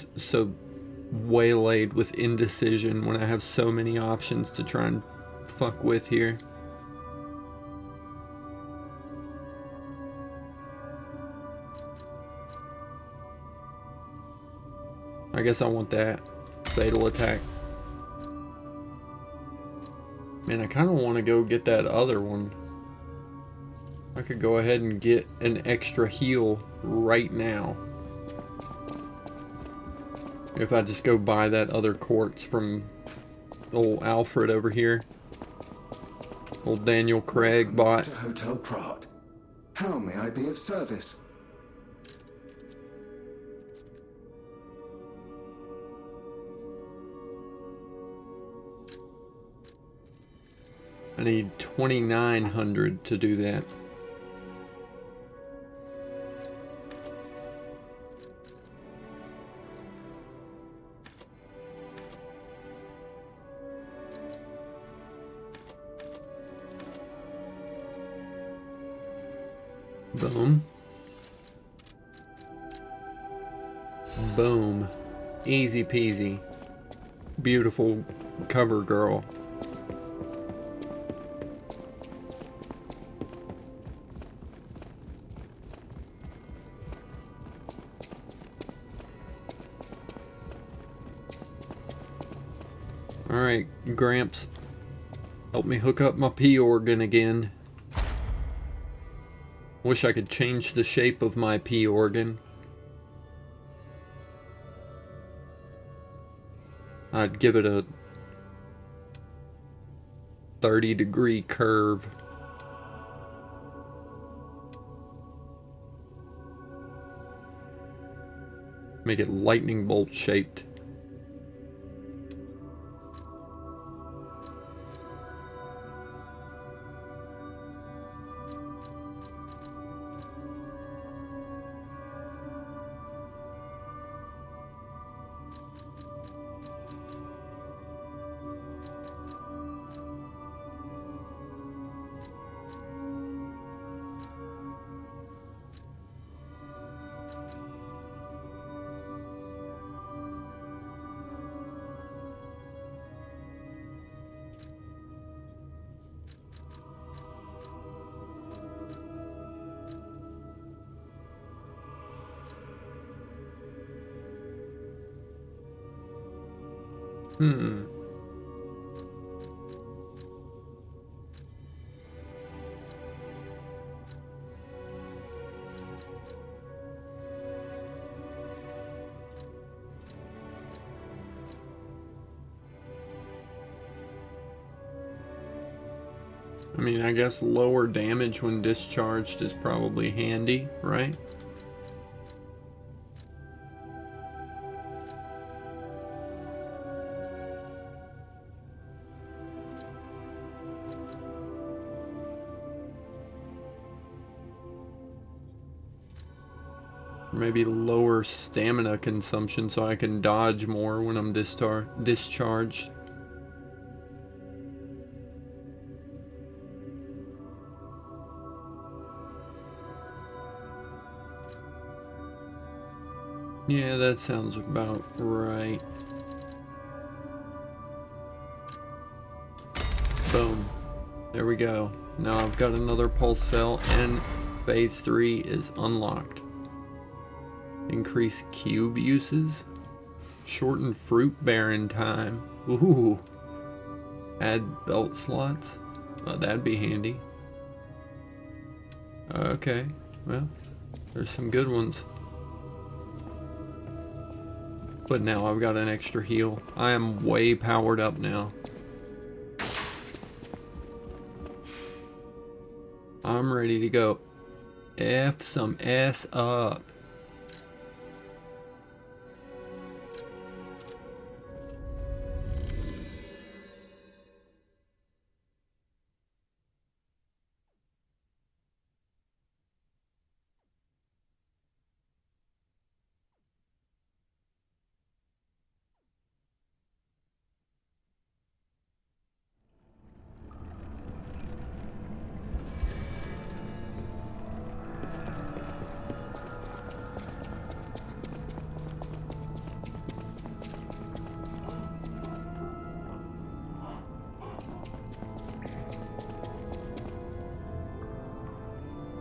H: waylaid with indecision when I have so many options to try and fuck with here. I guess I want that fatal attack. Man, I kind of want to go get that other one. I could go ahead and get an extra heal right now. If I just go buy that other quartz from old Alfred over here. Old Daniel Craig bought.
N: To Hotel Krat. How may I be of service?
H: I need 2,900 to do that. Boom. Boom. Easy peasy. Beautiful cover girl. Alright, Gramps. Help me hook up my P organ again. Wish I could change the shape of my P organ. I'd give it a 30-degree curve. Make it lightning bolt shaped. I mean, I guess lower damage when discharged is probably handy, right? Maybe lower stamina consumption so I can dodge more when I'm discharged. Yeah, that sounds about right. Boom. There we go. Now I've got another pulse cell and phase 3 is unlocked. Increase cube uses. Shorten fruit bearing time. Ooh. Add belt slots. Oh, that'd be handy. Okay. Well, there's some good ones. But now I've got an extra heal. I am way powered up now. I'm ready to go. F some S up.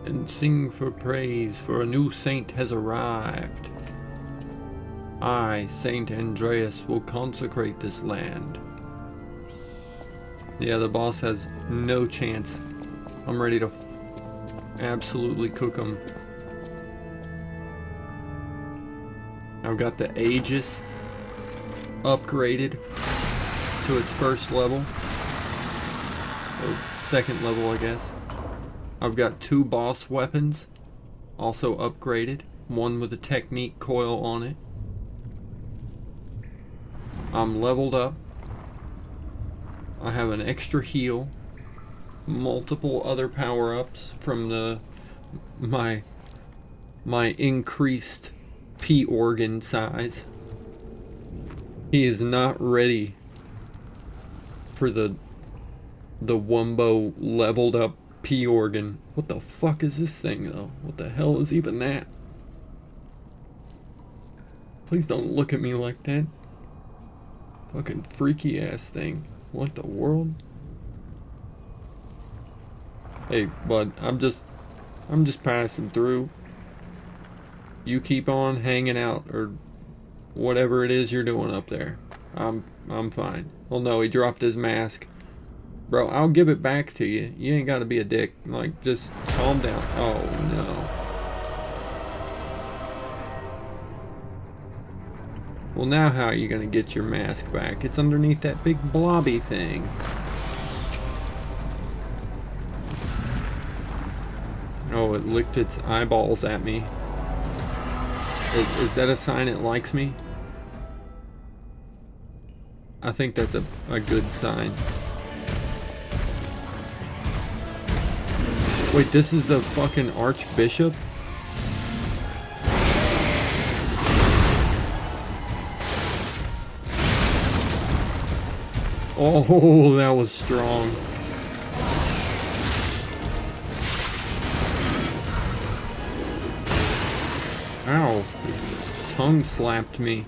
H: And sing for praise, for a new saint has arrived. I, Saint Andreas, will consecrate this land. Yeah, the boss has no chance. I'm ready to absolutely cook him. I've got the Aegis upgraded to its first level. Or second level, I guess. I've got 2 boss weapons, also upgraded. One with a technique coil on it. I'm leveled up. I have an extra heal. Multiple other power-ups from my increased P organ size. He is not ready for the Wumbo leveled up P organ. What the fuck is this thing though? What the hell is even that? Please don't look at me like that. Fucking freaky ass thing. What the world? Hey bud, I'm just passing through. You keep on hanging out or whatever it is you're doing up there. I'm fine. Well no, he dropped his mask. Bro, I'll give it back to you. You ain't gotta be a dick. Like, just calm down. Oh, no. Well, now how are you gonna get your mask back? It's underneath that big blobby thing. Oh, it licked its eyeballs at me. Is that a sign it likes me? I think that's a good sign. Wait, this is the fucking Archbishop? Oh, that was strong. Ow, his tongue slapped me.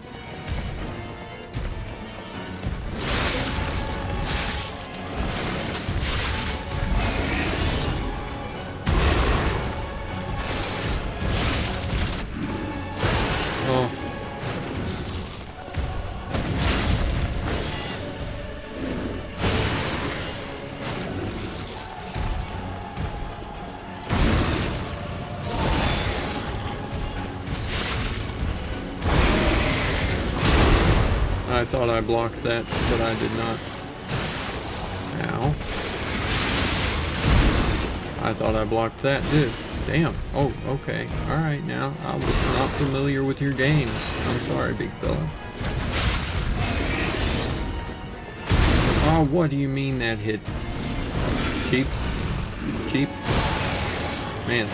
H: I thought I blocked that, but I did not. Ow. I thought I blocked that too. Damn. Oh, okay. Alright now. I was not familiar with your game. I'm sorry, big fella. Oh, what do you mean that hit? Cheap? Cheap? Man.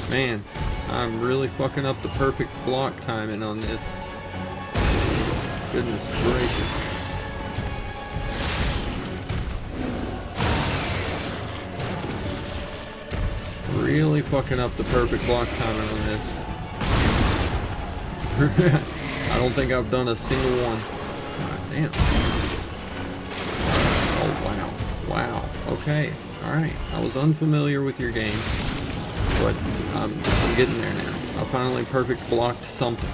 H: Man. I'm really fucking up the perfect block timing on this. Goodness gracious. Really fucking up the perfect block timing on this. I don't think I've done a single one. God damn. Oh, wow. Wow. Okay. Alright. I was unfamiliar with your game. But I'm getting there now. I finally perfect blocked something.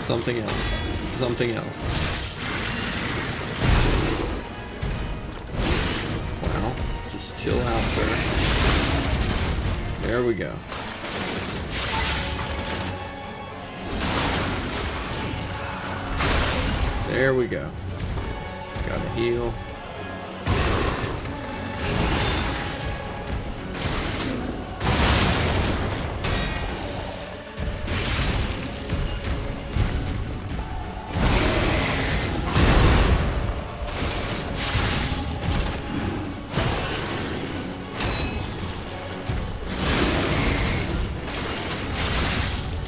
H: Something else. Something else. Wow. Just chill out, sir. There we go. There we go. Gotta heal.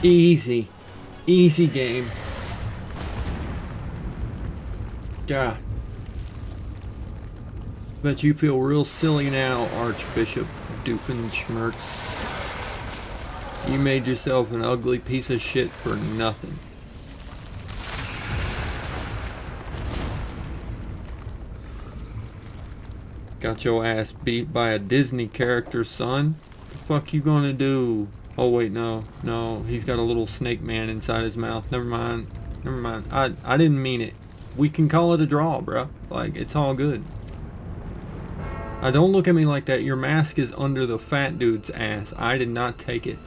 H: Easy. Easy game. God. Bet you feel real silly now, Archbishop Doofenshmirtz. You made yourself an ugly piece of shit for nothing. Got your ass beat by a Disney character, son. The fuck you gonna do? Oh wait, no. No, he's got a little snake man inside his mouth. Never mind. Never mind. I didn't mean it. We can call it a draw, bro. Like, it's all good. Don't look at me like that. Your mask is under the fat dude's ass. I did not take it.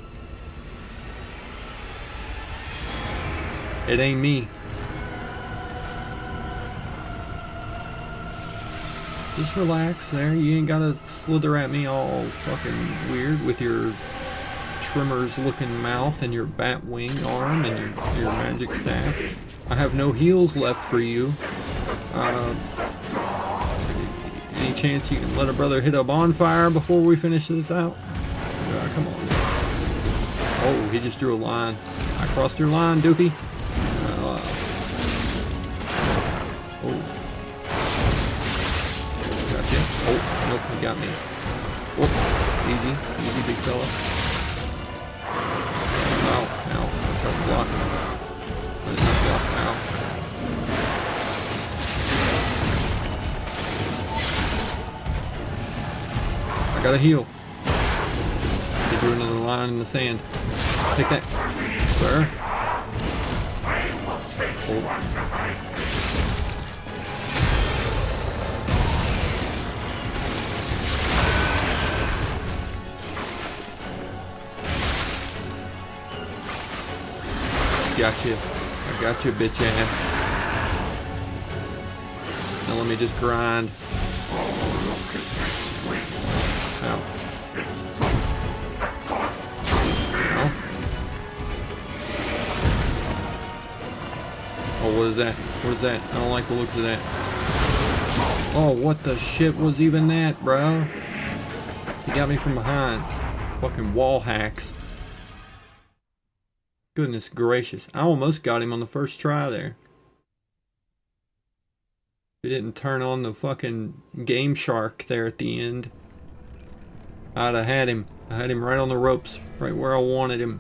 H: It ain't me. Just relax there. You ain't gotta slither at me all fucking weird with your Trimmer's looking mouth and your bat wing arm and your magic staff. I have no heals left for you. Any chance you can let a brother hit a bonfire before we finish this out? Come on. Oh, he just drew a line. I crossed your line, Doofy. Oh. Gotcha. Oh, nope, he got me. Oh, easy. Easy, big fella. Ow, ow. I tried to block. I didn't block. Ow. I gotta heal. They drew another line in the sand. Take that, sir. Oh. Gotcha. I got you, bitch ass. Now let me just grind. Ow. Ow. Oh, what is that? What is that? I don't like the looks of that. Oh, what the shit was even that, bro? He got me from behind. Fucking wall hacks. Goodness gracious. I almost got him on the first try there. He didn't turn on the fucking Game Shark there at the end. I'd have had him. I had him right on the ropes, right where I wanted him.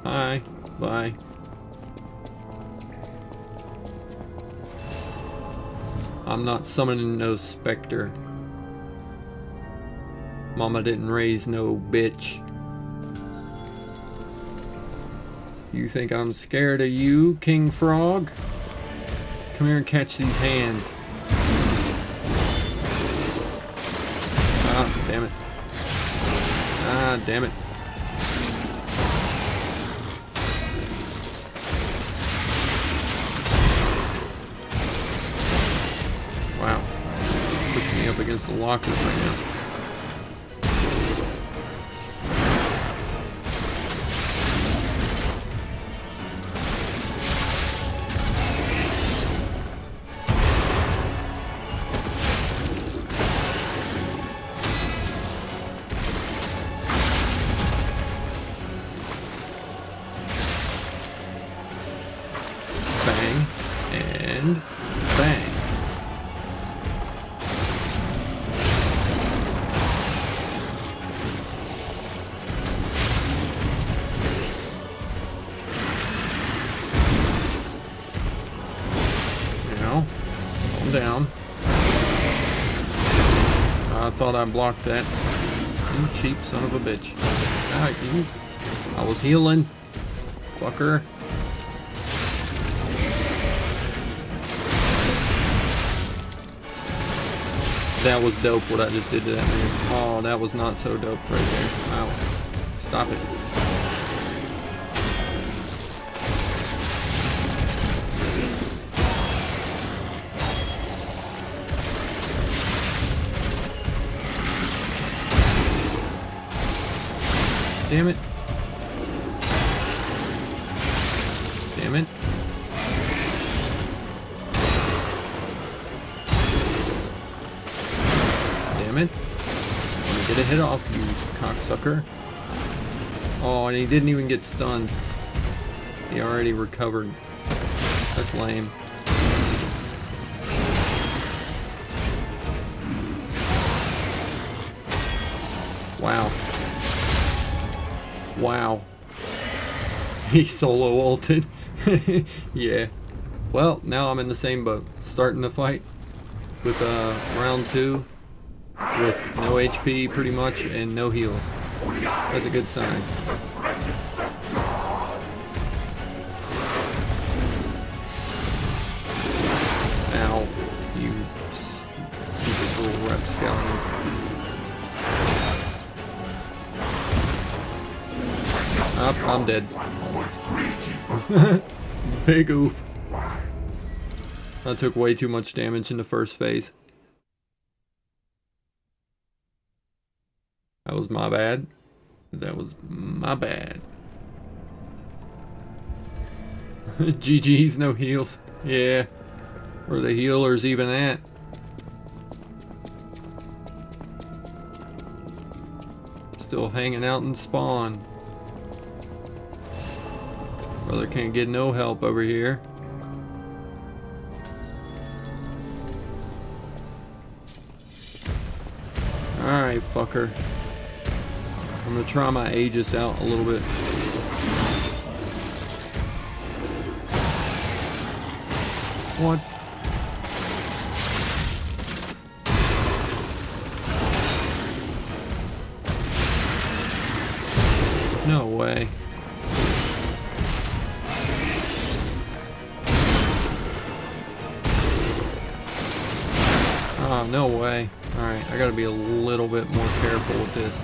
H: Hi. Bye. I'm not summoning no specter. Mama didn't raise no bitch. You think I'm scared of you, King Frog? Come here and catch these hands. Ah, damn it. Ah, damn it. Wow. He's pushing me up against the lockers right now. Bang and bang. Now, calm down. I thought I blocked that. You cheap son of a bitch. I was healing. Fucker. That was dope what I just did to that man. Oh, that was not so dope right there. Wow. Stop it. Damn it. Damn it. Damn it. the head off, you cocksucker. Oh, and he didn't even get stunned. He already recovered. That's lame. Wow. Wow. He solo ulted. Yeah. Well, now I'm in the same boat. Starting the fight with round 2 with no HP pretty much and no heals. That's a good sign. Ow, you stupid little rapscallion. Up, I'm dead. Big oof. I took way too much damage in the first phase. That was my bad. That was my bad. GG's, no heals. Yeah. Where the healers even at? Still hanging out in spawn. Brother can't get no help over here. Alright, fucker. I'm gonna try my Aegis out a little bit. What? No way. Oh, no way. Alright, I gotta be a little bit more careful with this.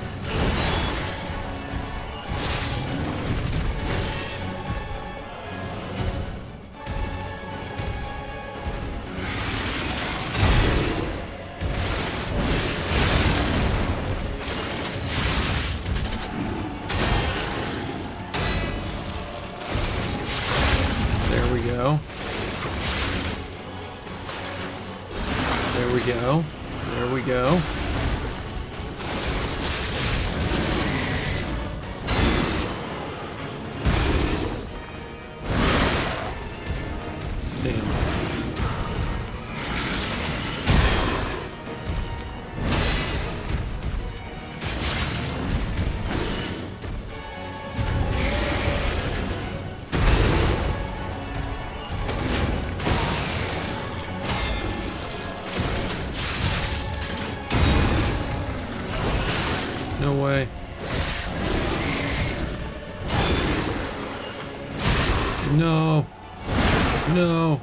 H: There we go. There we go. There we go. Damn. No way. No. No.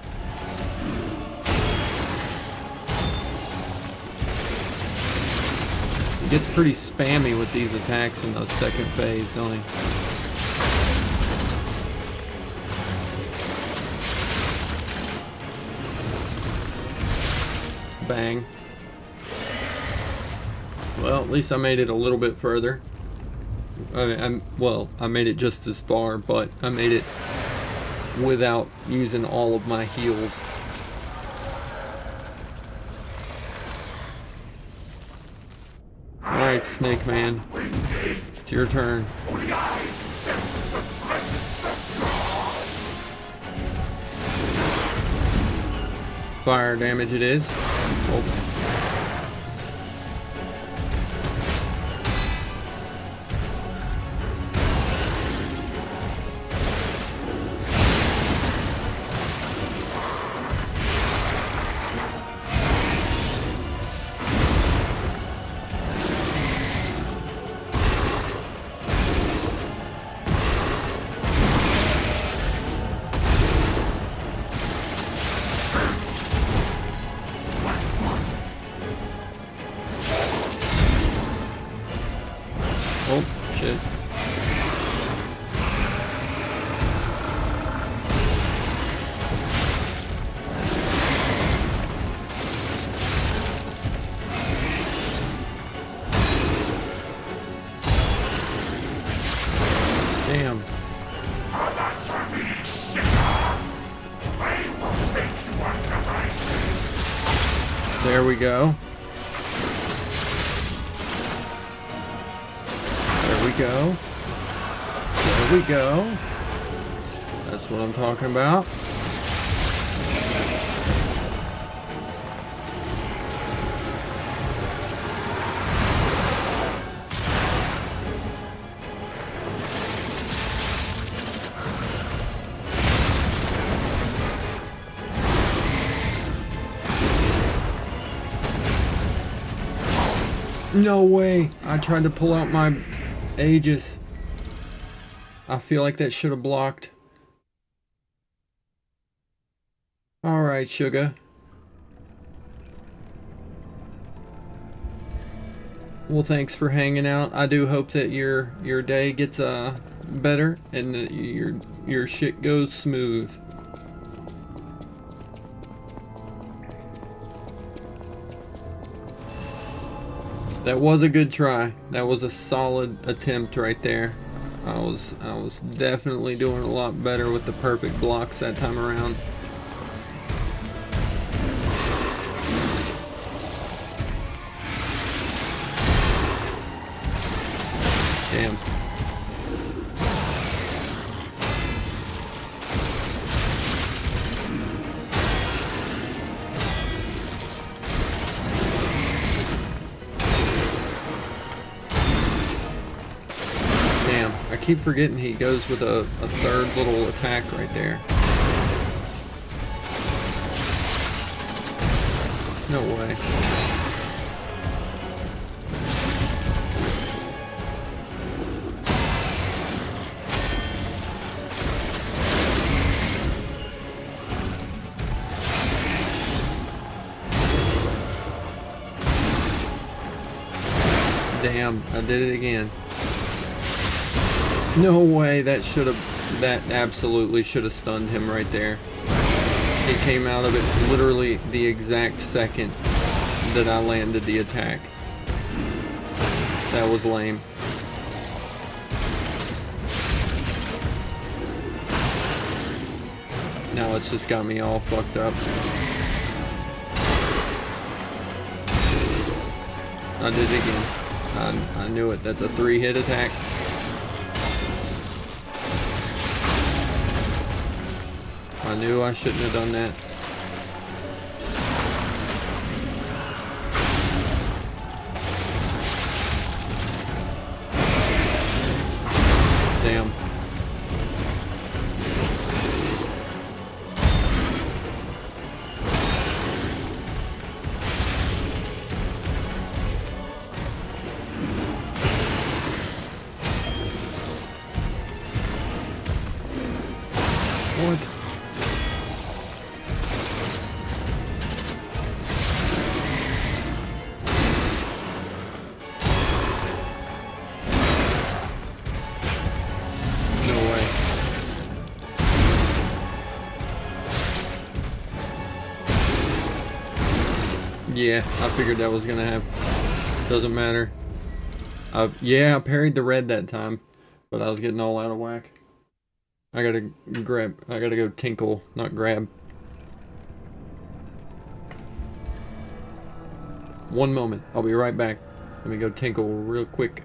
H: He gets pretty spammy with these attacks in the second phase, don't he? Bang. Well, at least I made it a little bit further. I made it just as far, but I made it without using all of my heals. Alright, Snake Man. It's your turn. Fire damage it is. Oh. Oh, shit. Damn. There we go. go. There we go. That's what I'm talking about. No way! I tried to pull out my Aegis. I feel like that should have blocked. Alright, sugar. Well, thanks for hanging out. I do hope that your day gets better and that your shit goes smooth. That was a good try. That was a solid attempt right there. I was definitely doing a lot better with the perfect blocks that time around. Damn. I keep forgetting he goes with a third little attack right there. No way. Damn, I did it again. No way, that absolutely should have stunned him right there. He came out of it literally the exact second that I landed the attack. That was lame. Now it's just got me all fucked up. I did it again. I knew it. That's a 3-hit attack. I knew I shouldn't have done that. Damn. What? Yeah, I figured that was gonna happen. Doesn't matter. Yeah, I parried the red that time, but I was getting all out of whack. I gotta go tinkle, not grab. One moment, I'll be right back. Let me go tinkle real quick.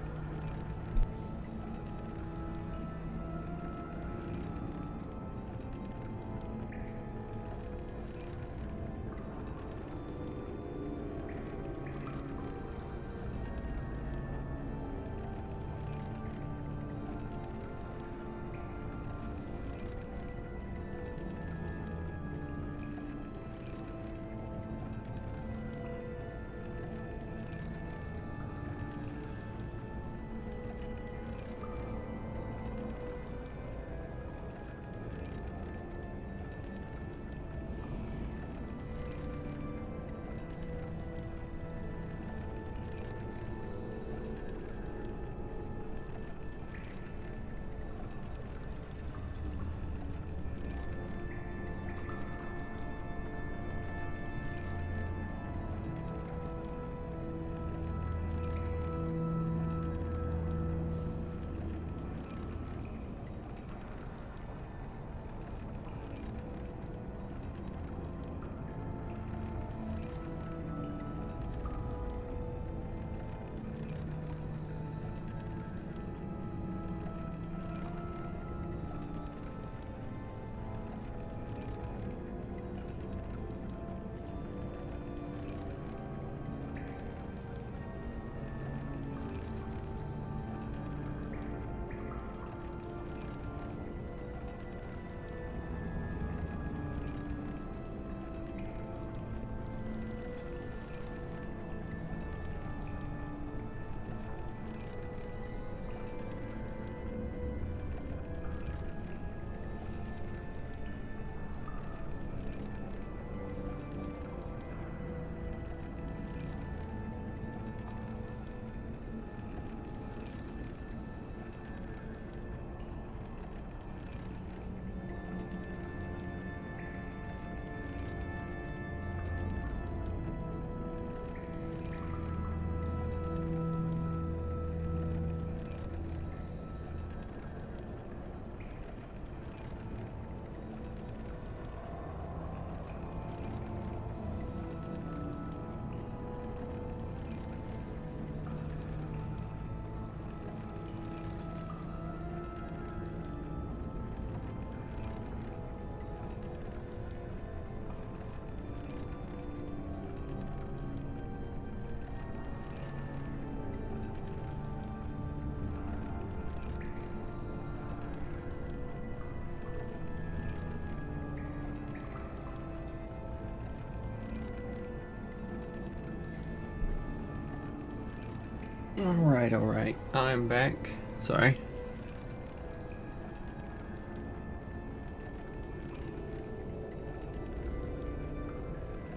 H: Alright. I'm back. Sorry.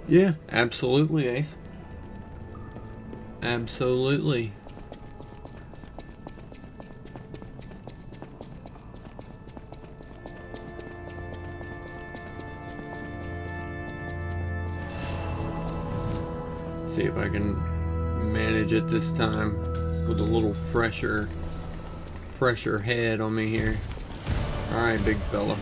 H: Yeah, absolutely, Ace. Absolutely. See if I can manage it this time with a little fresher head on me here. Alright, big fella.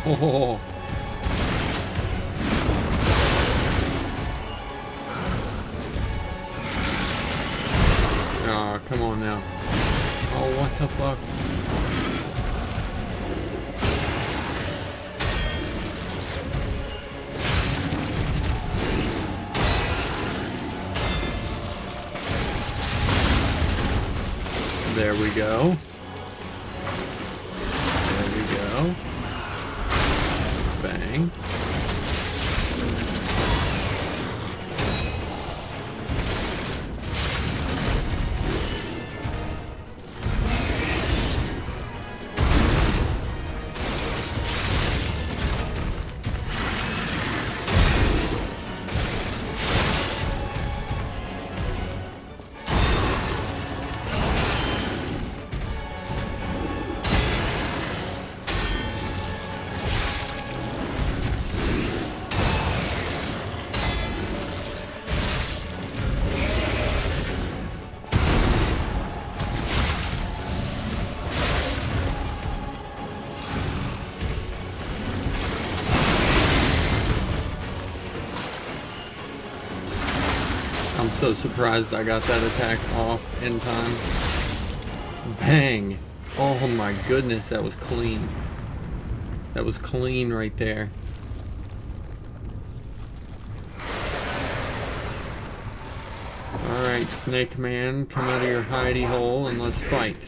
H: Oh. Oh, come on now. Oh, what the fuck? There we go. There we go. Bang. I'm so surprised I got that attack off in time. Bang! Oh my goodness, that was clean. That was clean right there. Alright, Snake Man, come out of your hidey hole and let's fight.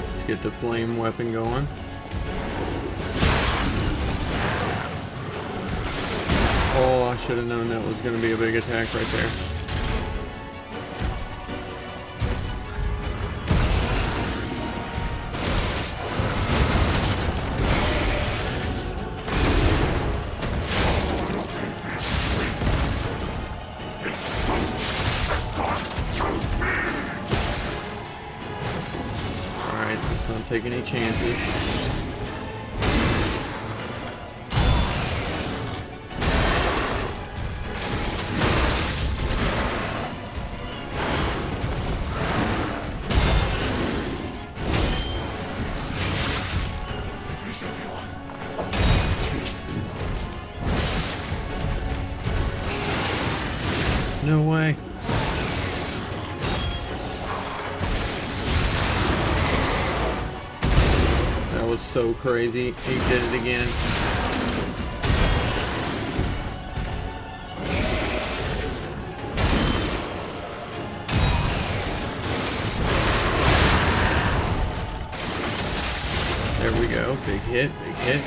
H: Let's get the flame weapon going. Oh, I should have known that was going to be a big attack right there. Alright, let's not take any chances. No way. That was so crazy. He did it again. There we go. Big hit, big hit.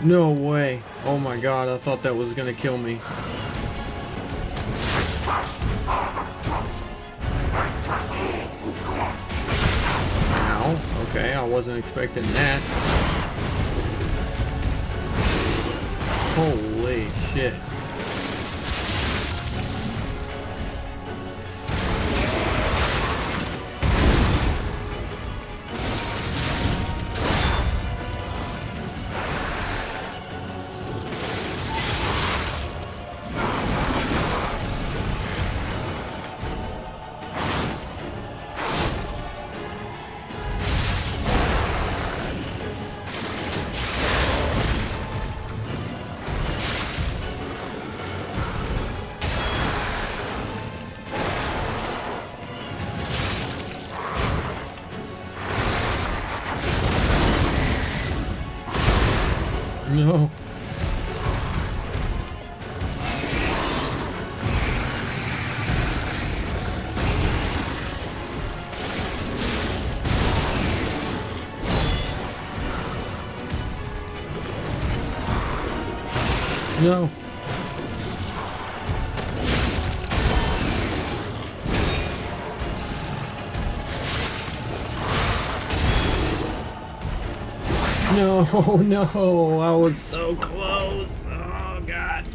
H: No way. Oh my god, I thought that was gonna kill me. Ow. Okay, I wasn't expecting that. Holy shit. No. No, no, I was so close. Oh, God.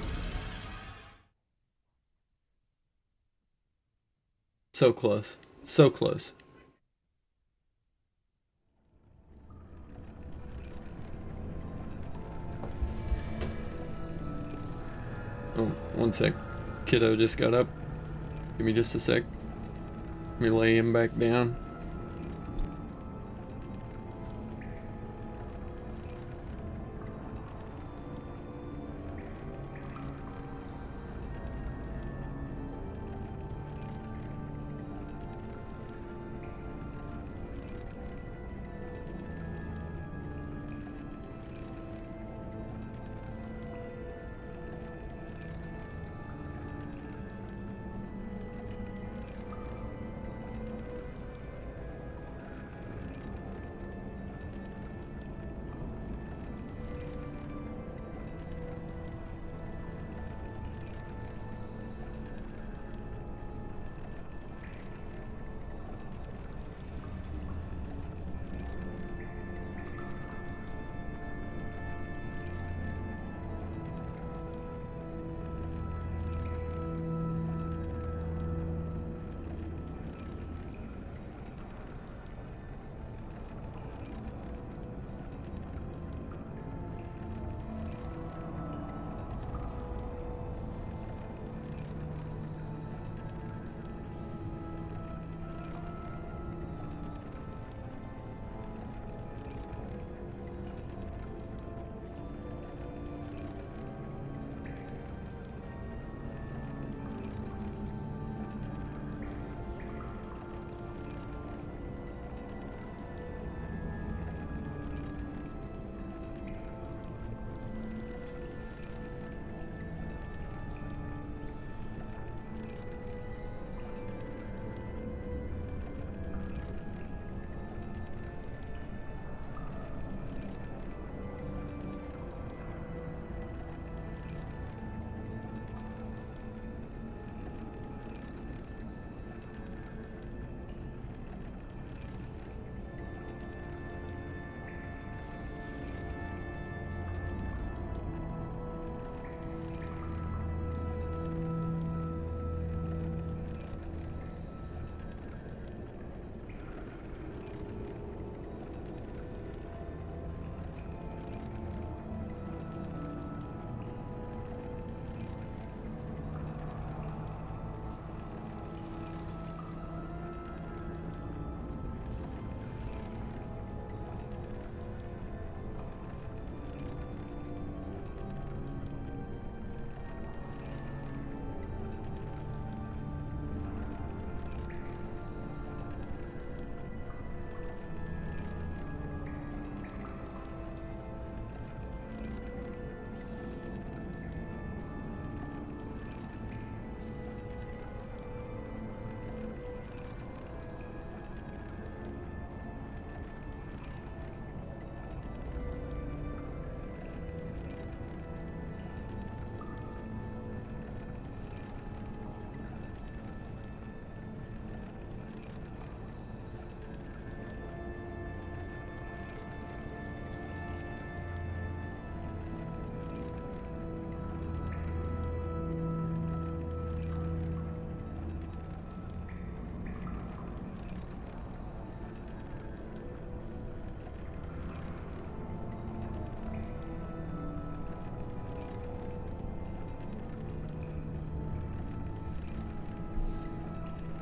H: So close. So close. Oh, one sec. Kiddo just got up. Give me just a sec. Let me lay him back down.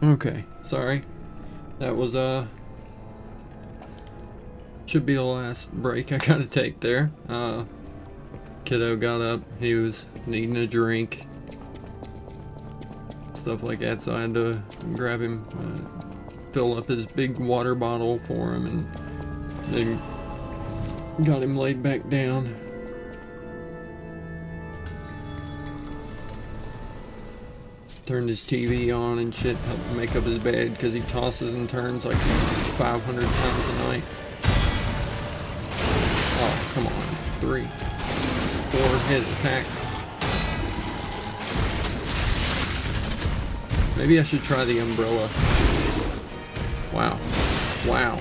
H: Okay, sorry. That was, should be the last break I gotta take there. Kiddo got up, he was needing a drink. Stuff like that, so I had to grab him, fill up his big water bottle for him, and then got him laid back down. Turned his TV on and shit, helped him make up his bed because he tosses and turns like 500 times a night. Oh, come on. 3, 4 hit attack. Maybe I should try the umbrella. Wow. Wow.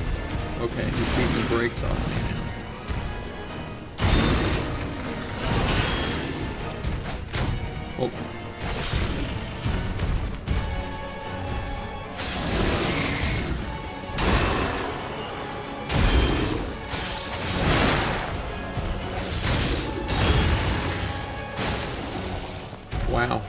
H: Okay, he's beating the brakes off me now. Oh. Wow.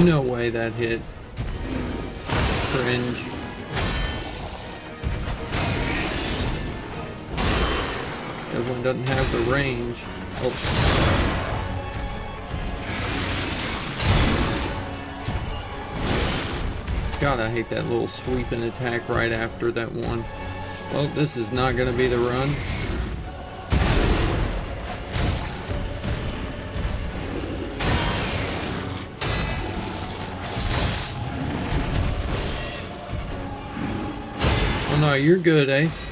H: No way that hit. Cringe. Everyone doesn't have the range. Oh. God, I hate that little sweeping attack right after that one. Well, this is not going to be the run. Oh no, you're good, Ace.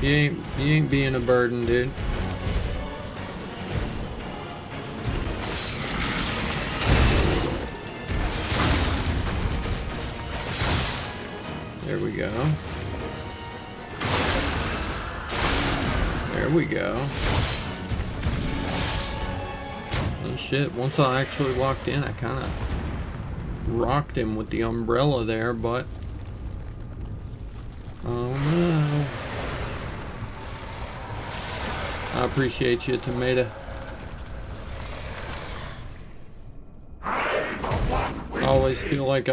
H: You ain't being a burden, dude. There we go. There we go. Oh shit, once I actually walked in, I kind of rocked him with the umbrella there, but... Oh no. I appreciate you, Tomato. I always feel like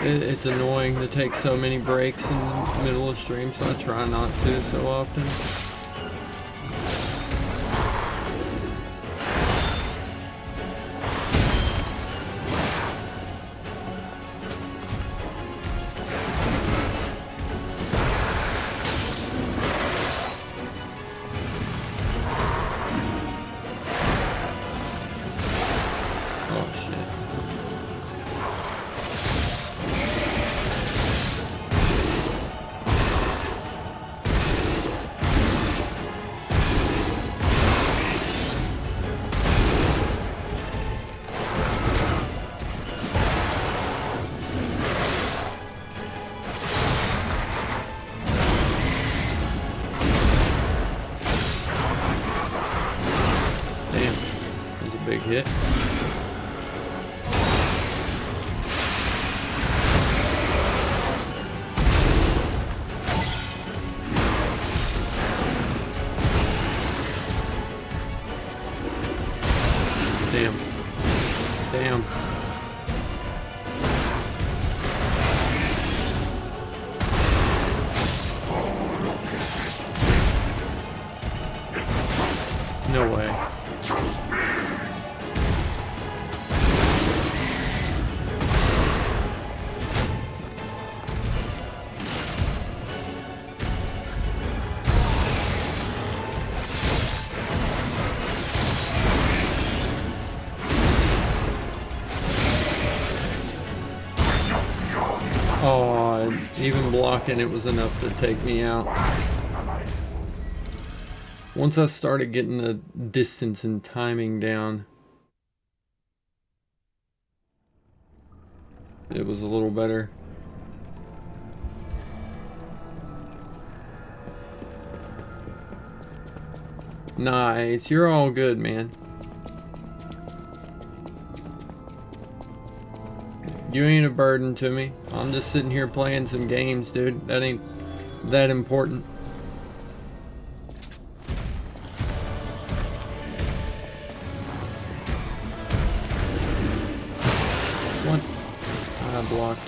H: it's annoying to take so many breaks in the middle of stream, so I try not to so often. Big hit. Damn. Damn. No way. Oh, even blocking it was enough to take me out. Once I started getting the distance and timing down, it was a little better. Nice, you're all good, man. You ain't a burden to me. I'm just sitting here playing some games, dude. That ain't that important. What? I blocked.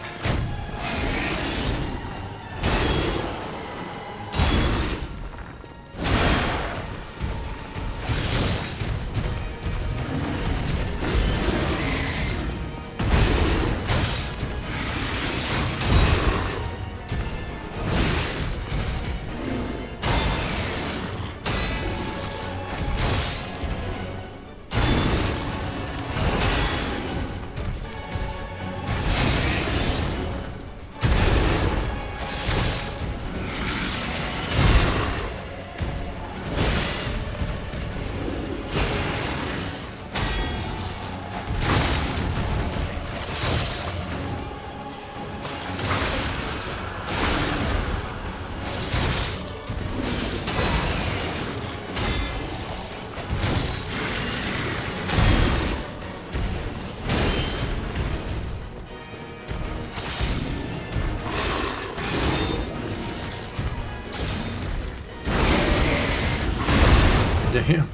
H: Damn.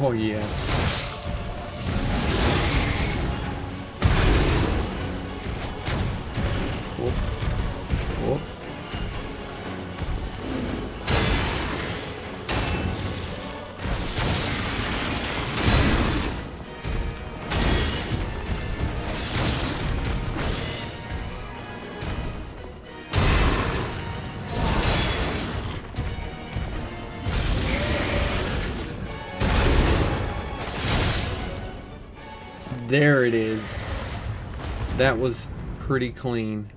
H: Oh, yes. Oh. Oh. There it is. That was pretty clean.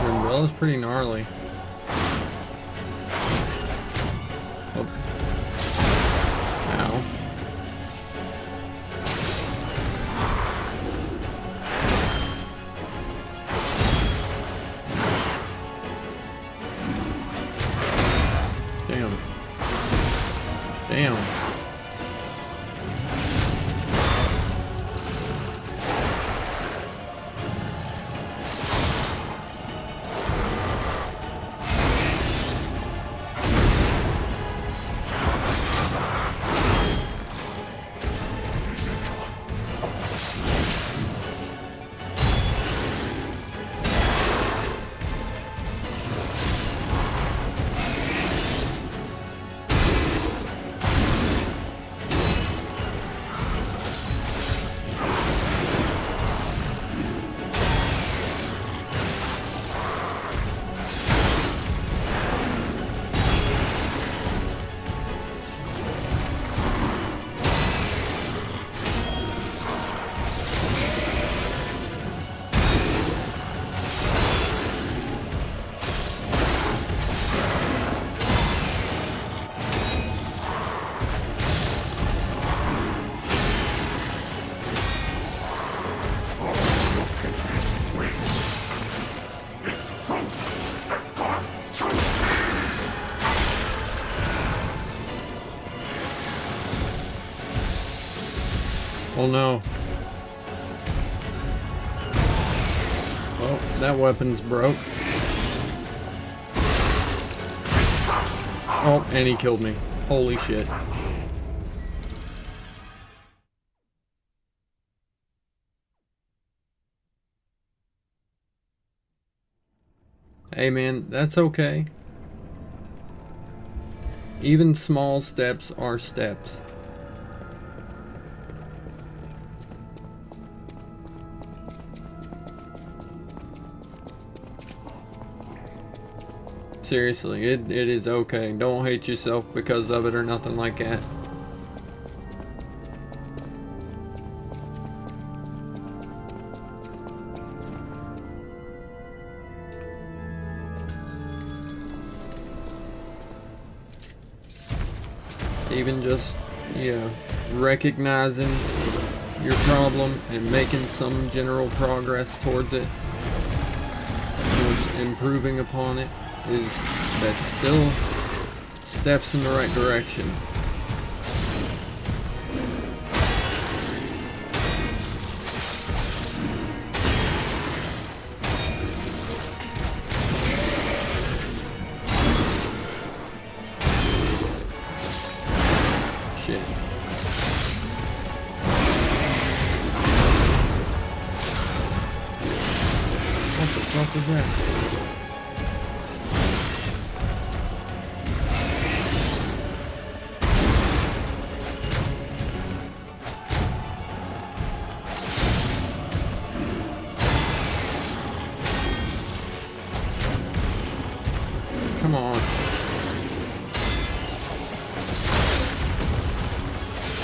H: Umbrellas pretty gnarly. Oh. Ow. Damn. Damn. Oh no. Oh, that weapon's broke. Oh, and he killed me. Holy shit. Hey man, that's okay. Even small steps are steps. Seriously, it is okay. Don't hate yourself because of it or nothing like that. Even just, yeah, recognizing your problem and making some general progress towards it, towards improving upon it, that's still steps in the right direction. Shit. What the fuck was that? Come on.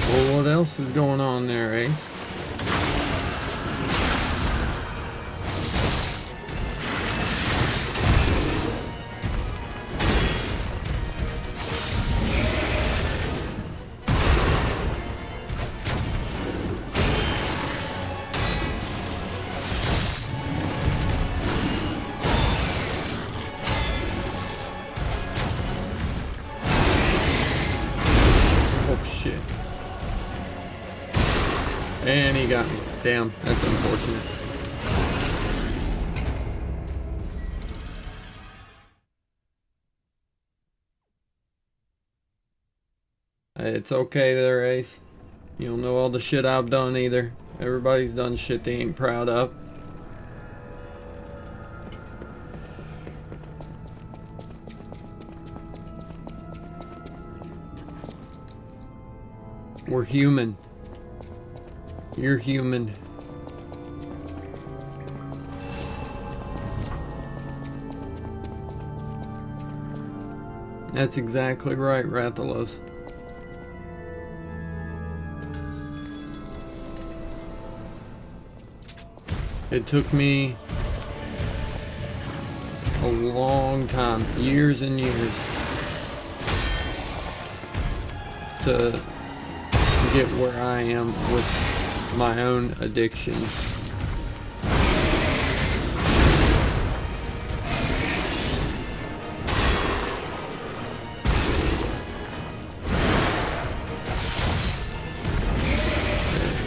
H: Well, what else is going on there, Ace? And he got me. Damn, that's unfortunate. It's okay there, Ace. You don't know all the shit I've done either. Everybody's done shit they ain't proud of. We're human. You're human. That's exactly right, Rathalos. It took me a long time, years and years, to get where I am with my own addiction.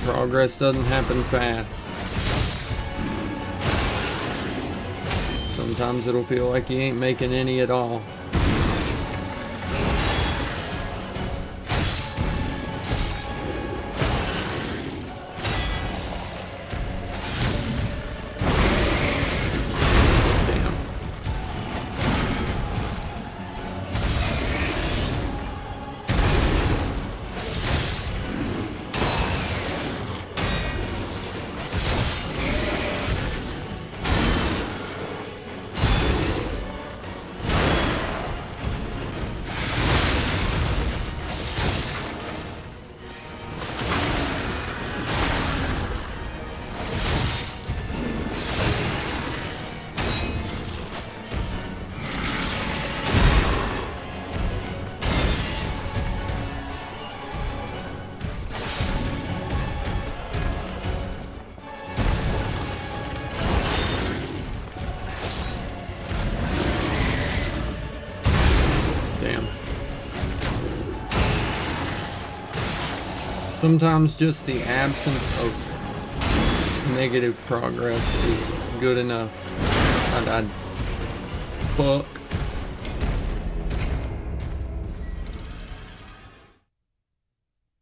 H: Progress doesn't happen fast. Sometimes it'll feel like you ain't making any at all. Sometimes just the absence of negative progress is good enough. I died. Fuck.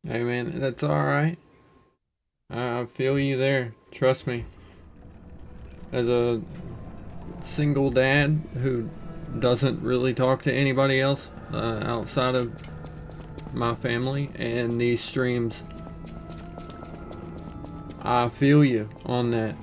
H: Hey man, that's alright. I feel you there. Trust me. As a single dad who doesn't really talk to anybody else outside of my family and these streams, I feel you on that.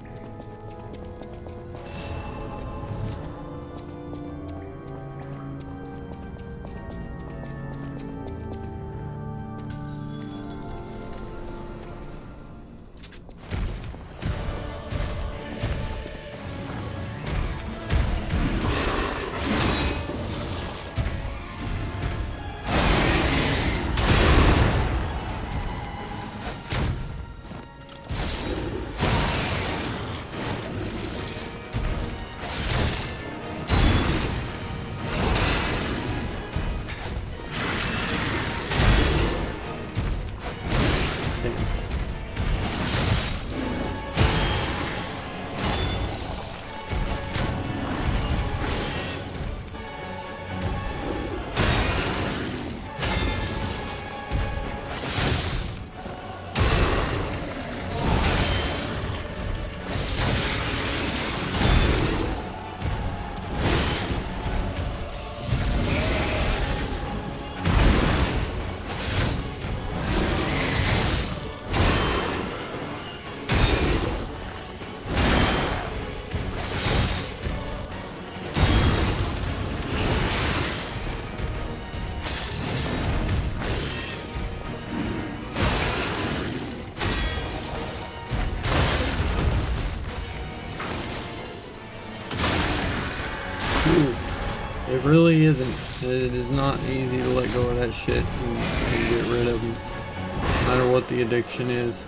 H: It really isn't. It is not easy to let go of that shit and get rid of them, no matter what the addiction is.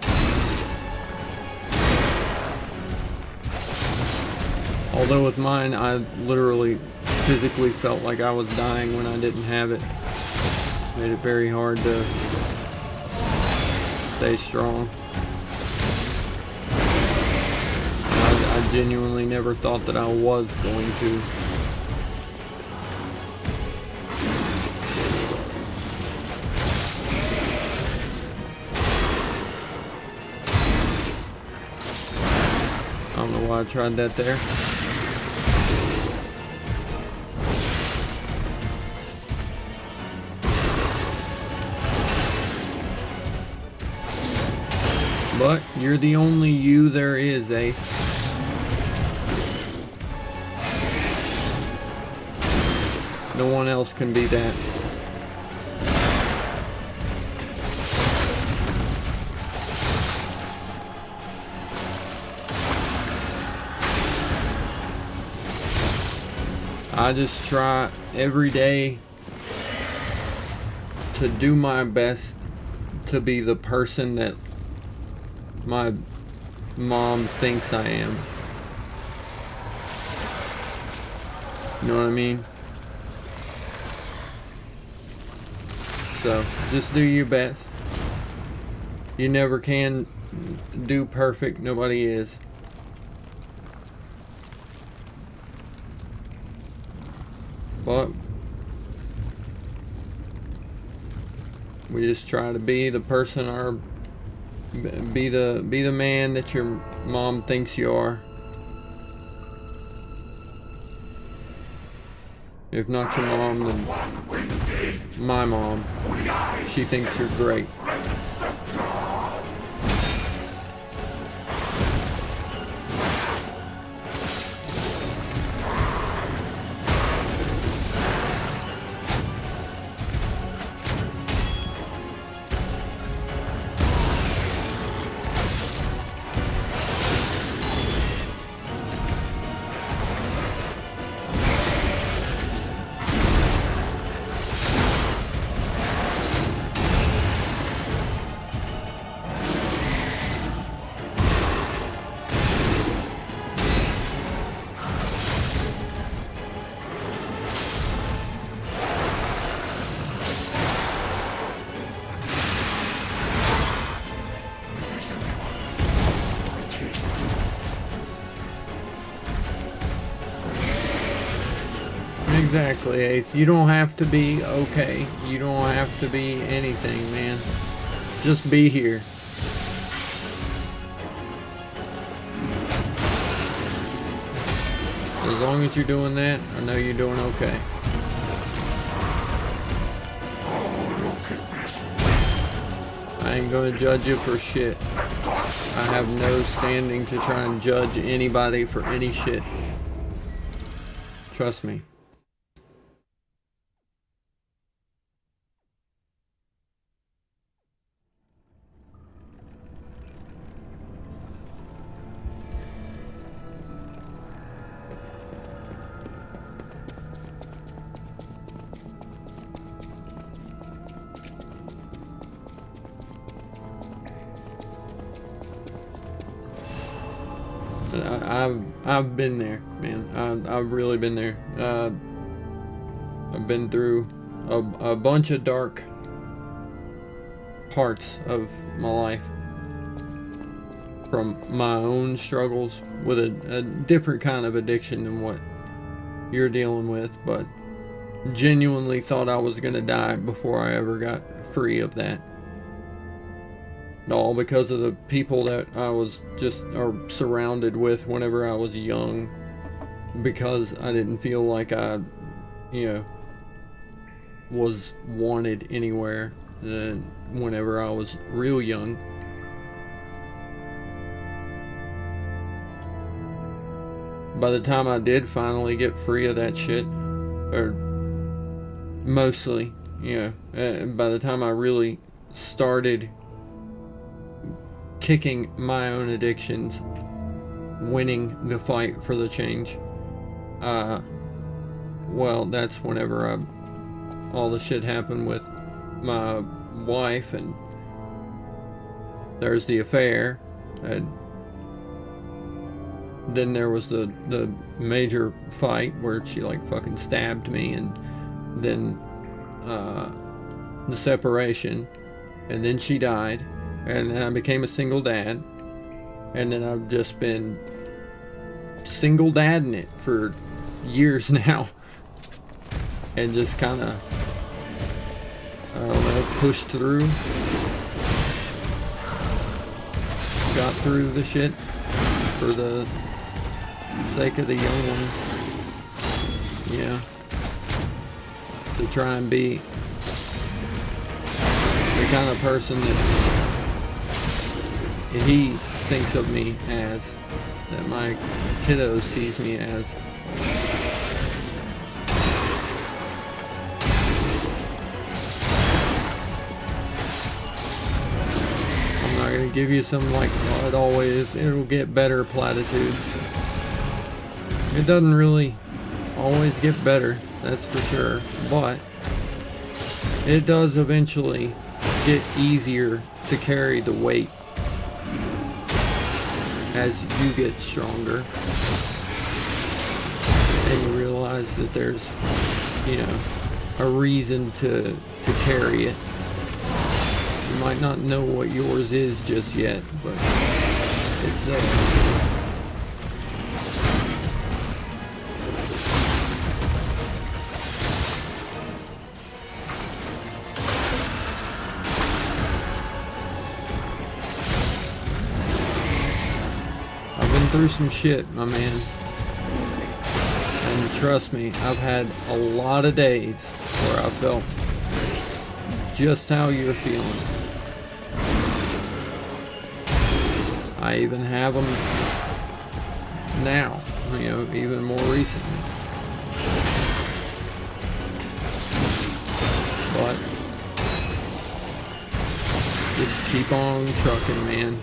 H: Although with mine, I literally physically felt like I was dying when I didn't have it. Made it very hard to stay strong. I genuinely never thought that I was going to. I don't know why I tried that there. But you're the only you there is, Ace. No one else can be that. I just try every day to do my best to be the person that my mom thinks I am. You know what I mean? So, just do your best. You never can do perfect. Nobody is. But we just try to be the person or be the man that your mom thinks you are. If not your mom, then my mom. She thinks you're great. Exactly, Ace. You don't have to be okay. You don't have to be anything, man. Just be here. As long as you're doing that, I know you're doing okay. I ain't gonna judge you for shit. I have no standing to try and judge anybody for any shit. Trust me. I've been there, man. I've really been there. I've been through a bunch of dark parts of my life, from my own struggles with a different kind of addiction than what you're dealing with, but genuinely thought I was gonna die before I ever got free of that. All because of the people that I was just surrounded with whenever I was young, because I didn't feel like I, was wanted anywhere whenever I was real young. By the time I did finally get free of that shit, or mostly, by the time I really started kicking my own addictions, winning the fight for the change, well, that's whenever all the shit happened with my wife, and there's the affair, and then there was the major fight where she like fucking stabbed me, and then the separation, and then she died. And then I became a single dad, and then I've just been single dadding it for years now. And just kind of, I don't know, pushed through. Got through the shit for the sake of the young ones. Yeah. To try and be the kind of person that he thinks of me as, that my kiddo sees me as. I'm not gonna give you some like, well, it'll get better platitudes. It doesn't really always get better, that's for sure, but it does eventually get easier to carry the weight as you get stronger and you realize that there's, you know, a reason to carry it. You might not know what yours is just yet, but it's there. Through some shit, my man, and trust me, I've had a lot of days where I felt just how you're feeling. I even have them now, you know, even more recently. But just keep on trucking, man.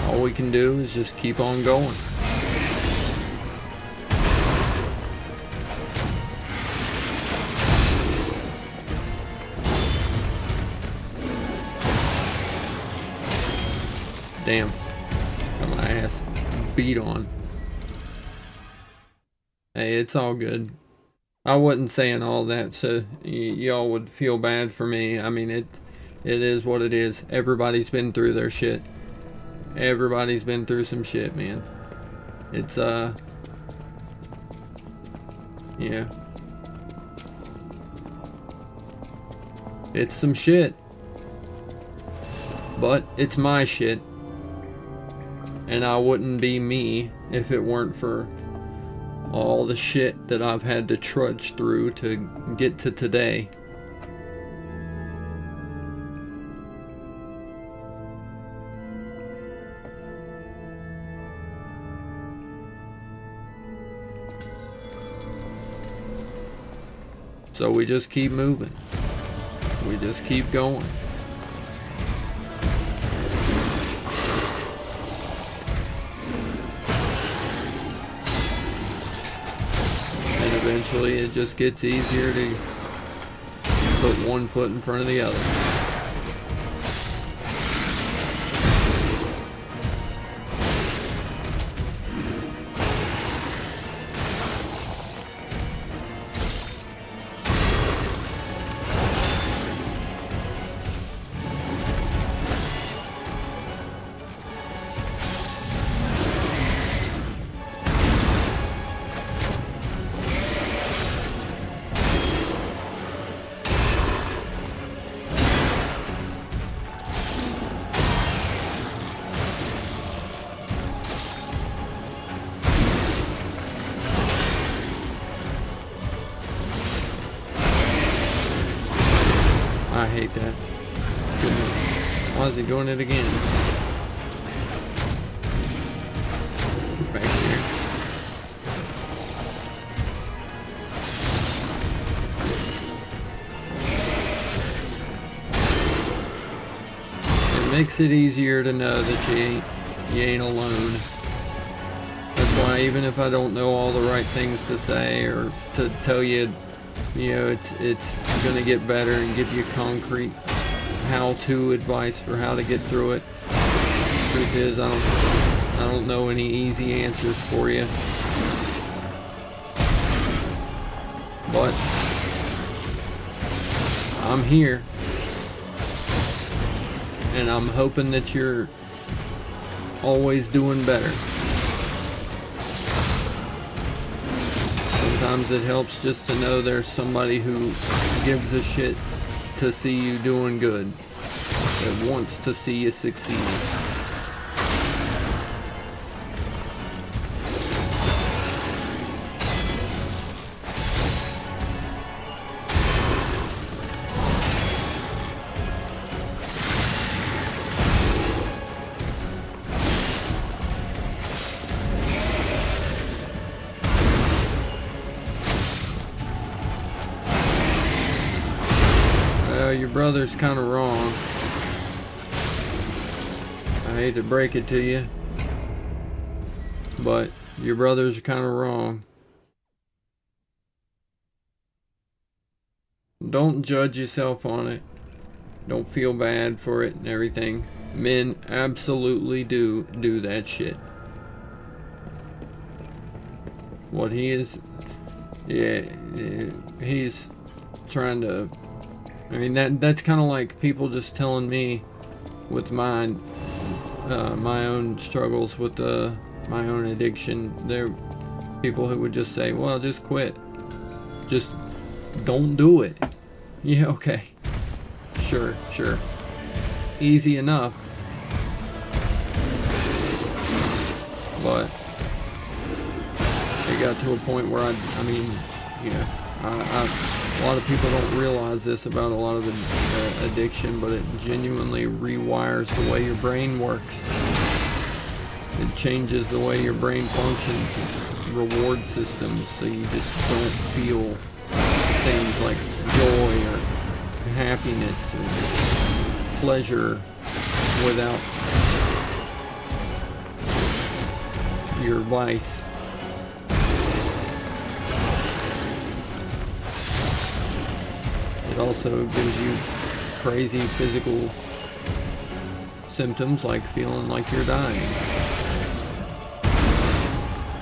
H: All we can do is just keep on going. Damn. Got my ass beat on. Hey, it's all good. I wasn't saying all that so y'all would feel bad for me. I mean, it is what it is. Everybody's been through their shit. Everybody's been through some shit, man. It's, yeah. It's some shit. But it's my shit. And I wouldn't be me if it weren't for all the shit that I've had to trudge through to get to today. So we just keep moving. We just keep going. And eventually it just gets easier to put one foot in front of the other. I hate that. Goodness. Why is he doing it again? Get back here. It makes it easier to know that you ain't alone. That's why even if I don't know all the right things to say or to tell you, you know, it's gonna get better and give you concrete how-to advice for how to get through it. Truth is, I don't know any easy answers for you. But I'm here. and I'm hoping that you're always doing better. Sometimes it helps just to know there's somebody who gives a shit to see you doing good, that wants to see you succeed. Your brother's kind of wrong. I hate to break it to you, but your brother's kind of wrong. Don't judge yourself on it. Don't feel bad for it and everything. Men absolutely do that shit. What he is, yeah, he's trying to, I mean, that's kind of like people just telling me with my own struggles with my own addiction. There are people who would just say, well, just quit. Just don't do it. Yeah, okay. Sure. Easy enough. But it got to a point where I mean, yeah, a lot of people don't realize this about a lot of the addiction, but it genuinely rewires the way your brain works. It changes the way your brain functions. It's reward systems, so you just don't feel things like joy or happiness or pleasure without your vice. It also gives you crazy physical symptoms like feeling like you're dying.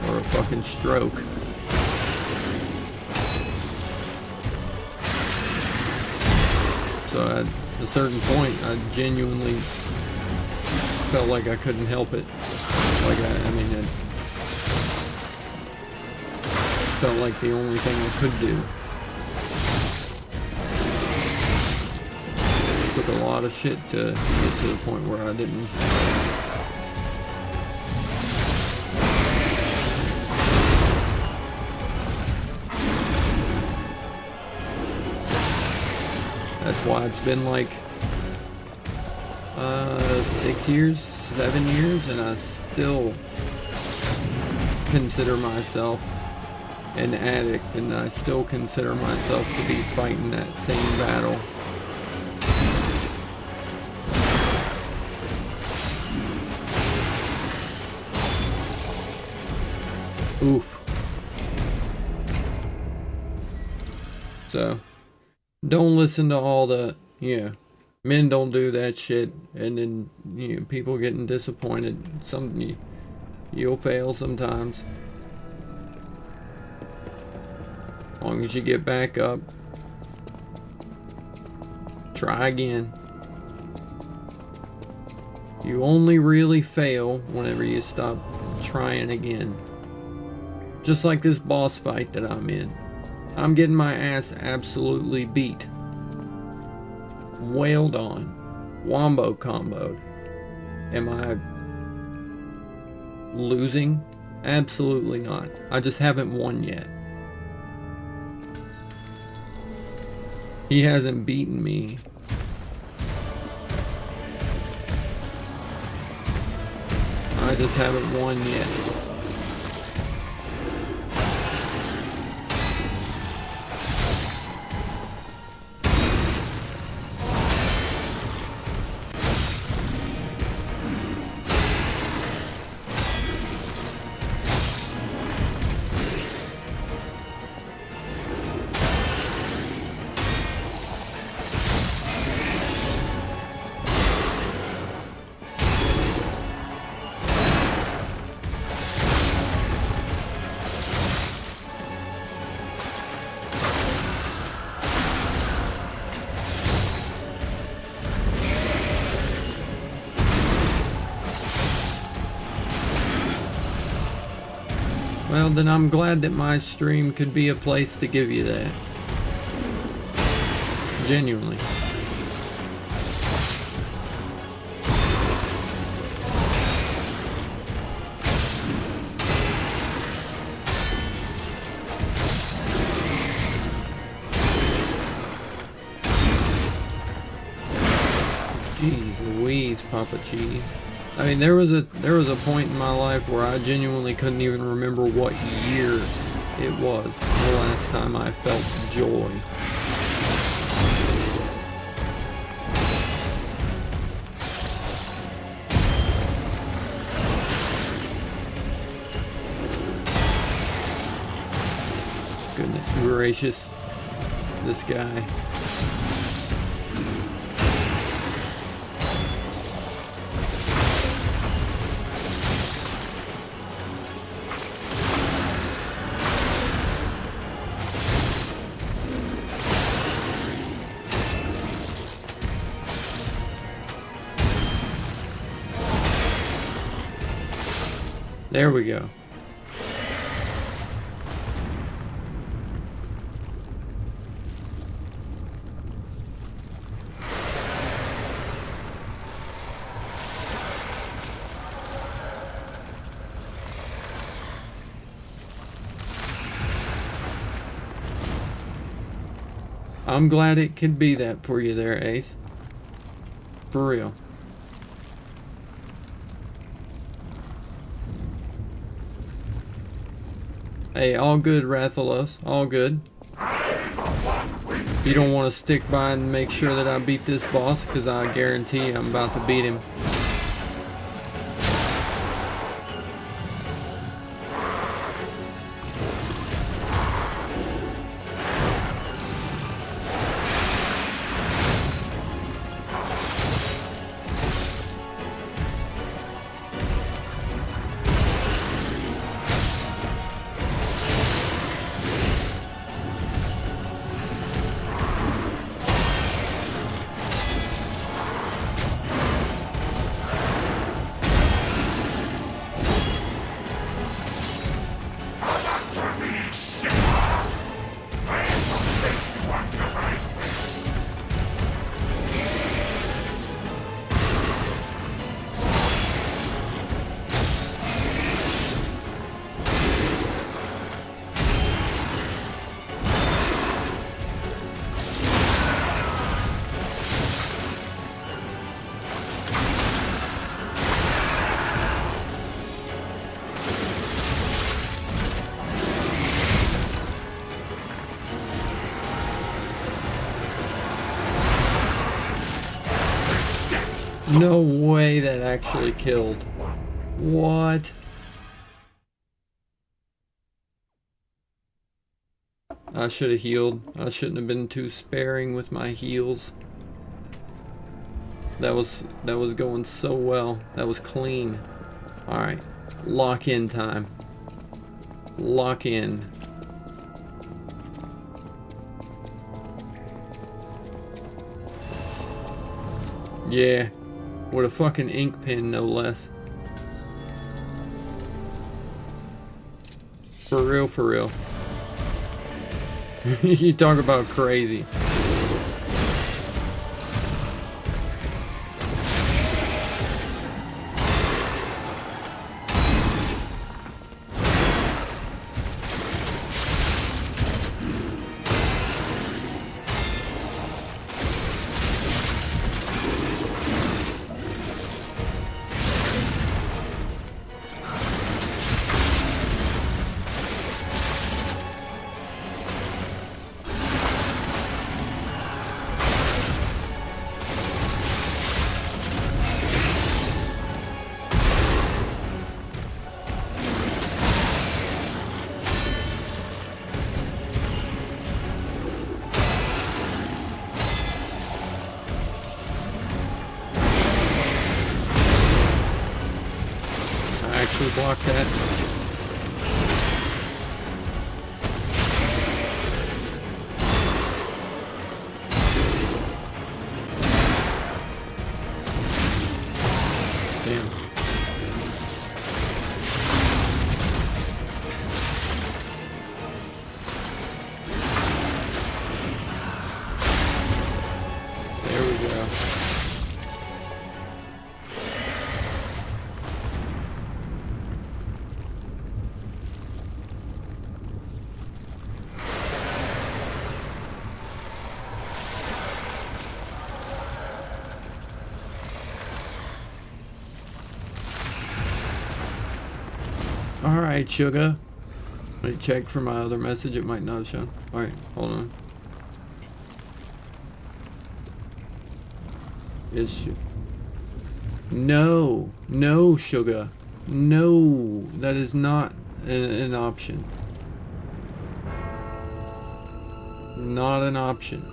H: Or a fucking stroke. So at a certain point, I genuinely felt like I couldn't help it. Like I mean, it felt like the only thing I could do. Took a lot of shit to get to the point where I didn't. That's why it's been like 6 years, 7 years, and I still consider myself an addict, and I still consider myself to be fighting that same battle. Oof. So, don't listen to all the, men don't do that shit, and then, people getting disappointed. You'll fail sometimes. As long as you get back up, try again. You only really fail whenever you stop trying again. Just like this boss fight that I'm in. I'm getting my ass absolutely beat. Wailed on. Wombo comboed. Am I losing? Absolutely not. I just haven't won yet. He hasn't beaten me. I just haven't won yet. Well, then I'm glad that my stream could be a place to give you that. Genuinely. Jeez Louise, Papa Cheese. I mean, there was a point in my life where I genuinely couldn't even remember what year it was the last time I felt joy. Goodness gracious, this guy. There we go. I'm glad it could be that for you there, Ace. For real. Hey, all good, Rathalos. All good. You don't want to stick by and make sure that I beat this boss, because I guarantee I'm about to beat him. No way that actually killed. What? I should have healed. I shouldn't have been too sparing with my heals. That was going so well. That was clean. Alright. Lock in time. Lock in. Yeah. With a fucking ink pen, no less. For real, for real. You talk about crazy. Block that. Damn. Alright, sugar. Let me check for my other message. It might not have shown. Alright, hold on. No. No, sugar. No. That is not an option. Not an option.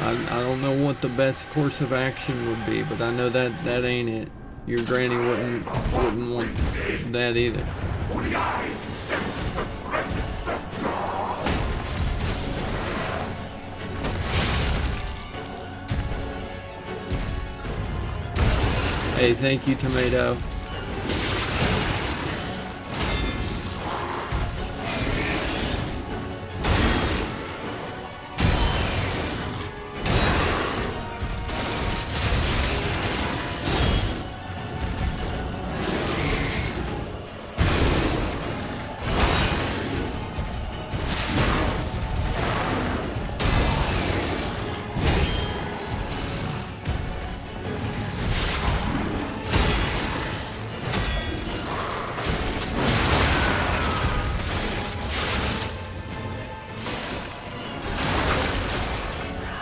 H: I don't know what the best course of action would be, but I know that ain't it. Your granny wouldn't want that either. Hey, thank you, Tomato.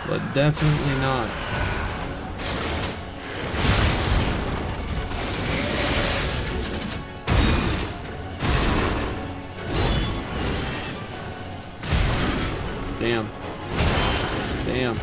H: But definitely not. Damn. Damn.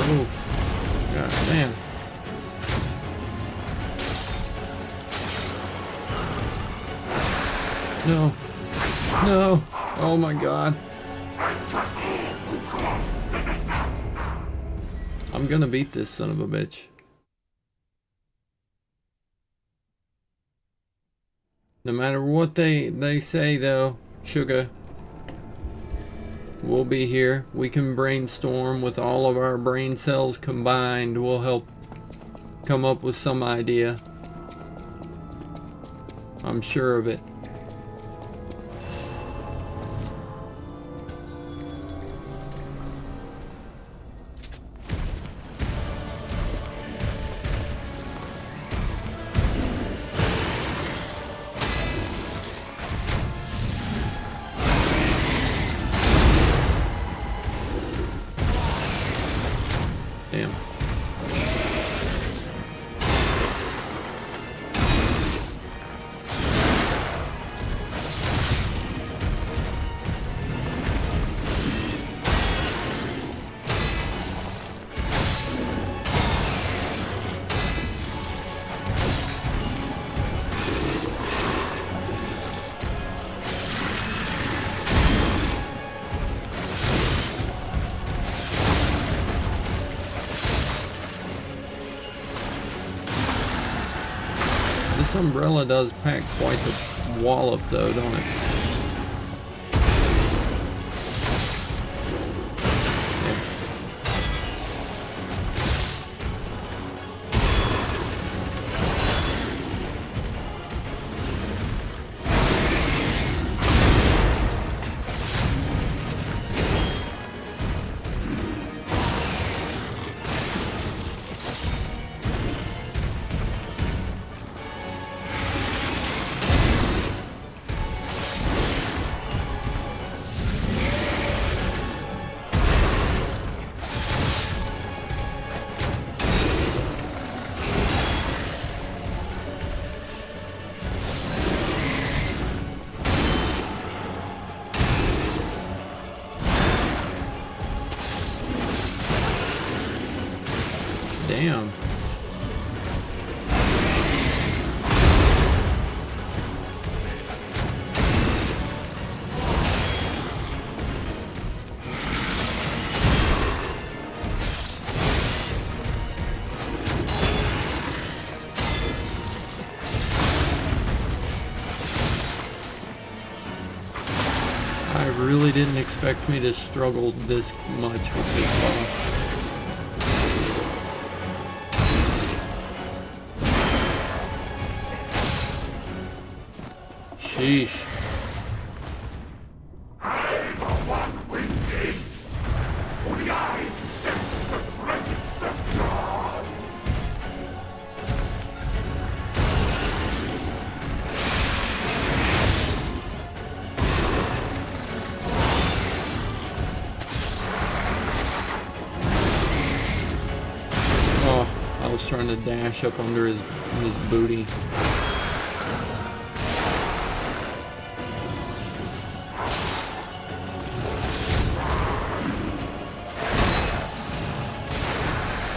H: Oof. God damn. No. No. Oh my god. I'm gonna beat this son of a bitch. No matter what they say though, sugar. We'll be here. We can brainstorm with all of our brain cells combined. We'll help come up with some idea. I'm sure of it. Damn. This umbrella does pack quite a wallop though, don't it? Damn. I really didn't expect me to struggle this much with this boss. Sheesh. I was trying to dash up under his booty.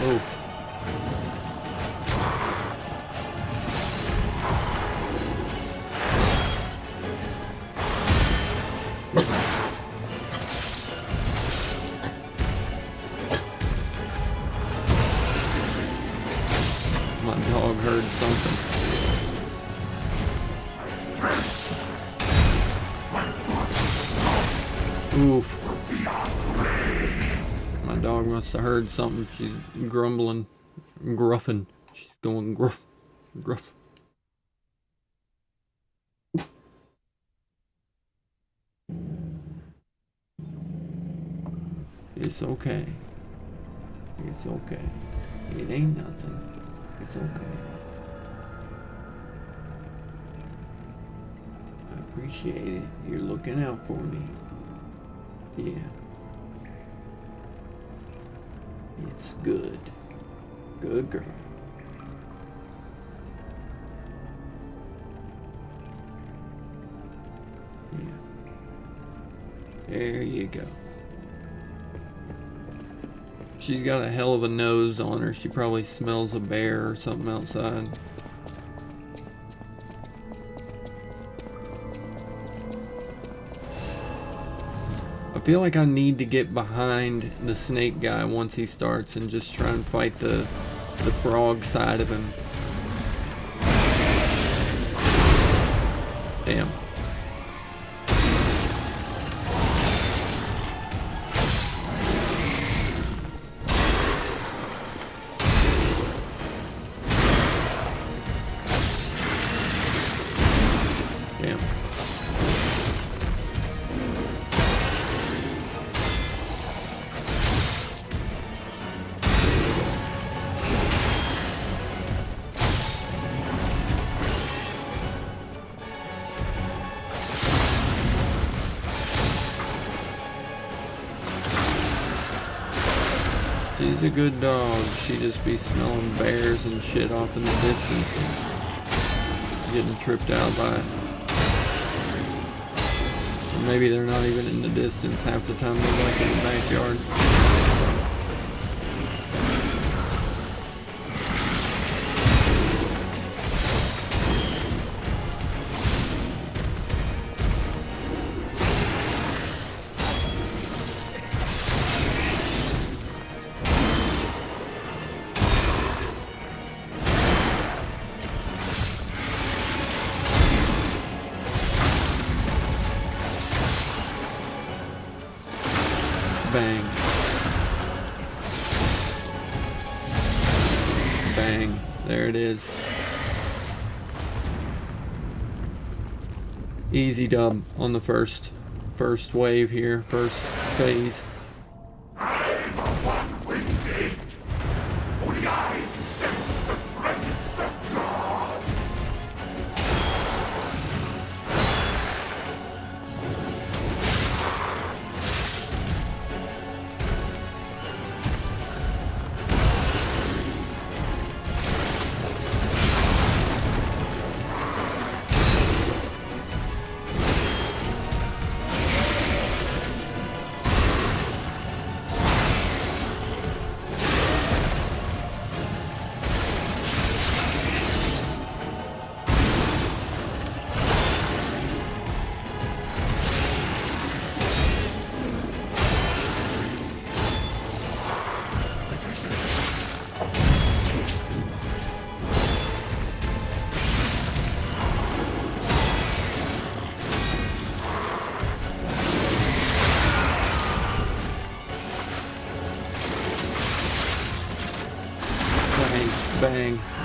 H: Oof. My dog heard something. Oof. My dog must have heard something. She's grumbling, gruffing. She's going gruff, gruff. It's okay. It's okay. It ain't nothing. It's okay. I appreciate it. You're looking out for me. Yeah. It's good. Good girl. Yeah. There you go. She's got a hell of a nose on her. She probably smells a bear or something outside. I feel like I need to get behind the snake guy once he starts and just try and fight the frog side of him. Damn. She's a good dog. She just be smelling bears and shit off in the distance and getting tripped out by it. Or maybe they're not even in the distance. Half the time they're like in the backyard. Bang. Bang. There it is. Easy dub on the first wave here, first phase.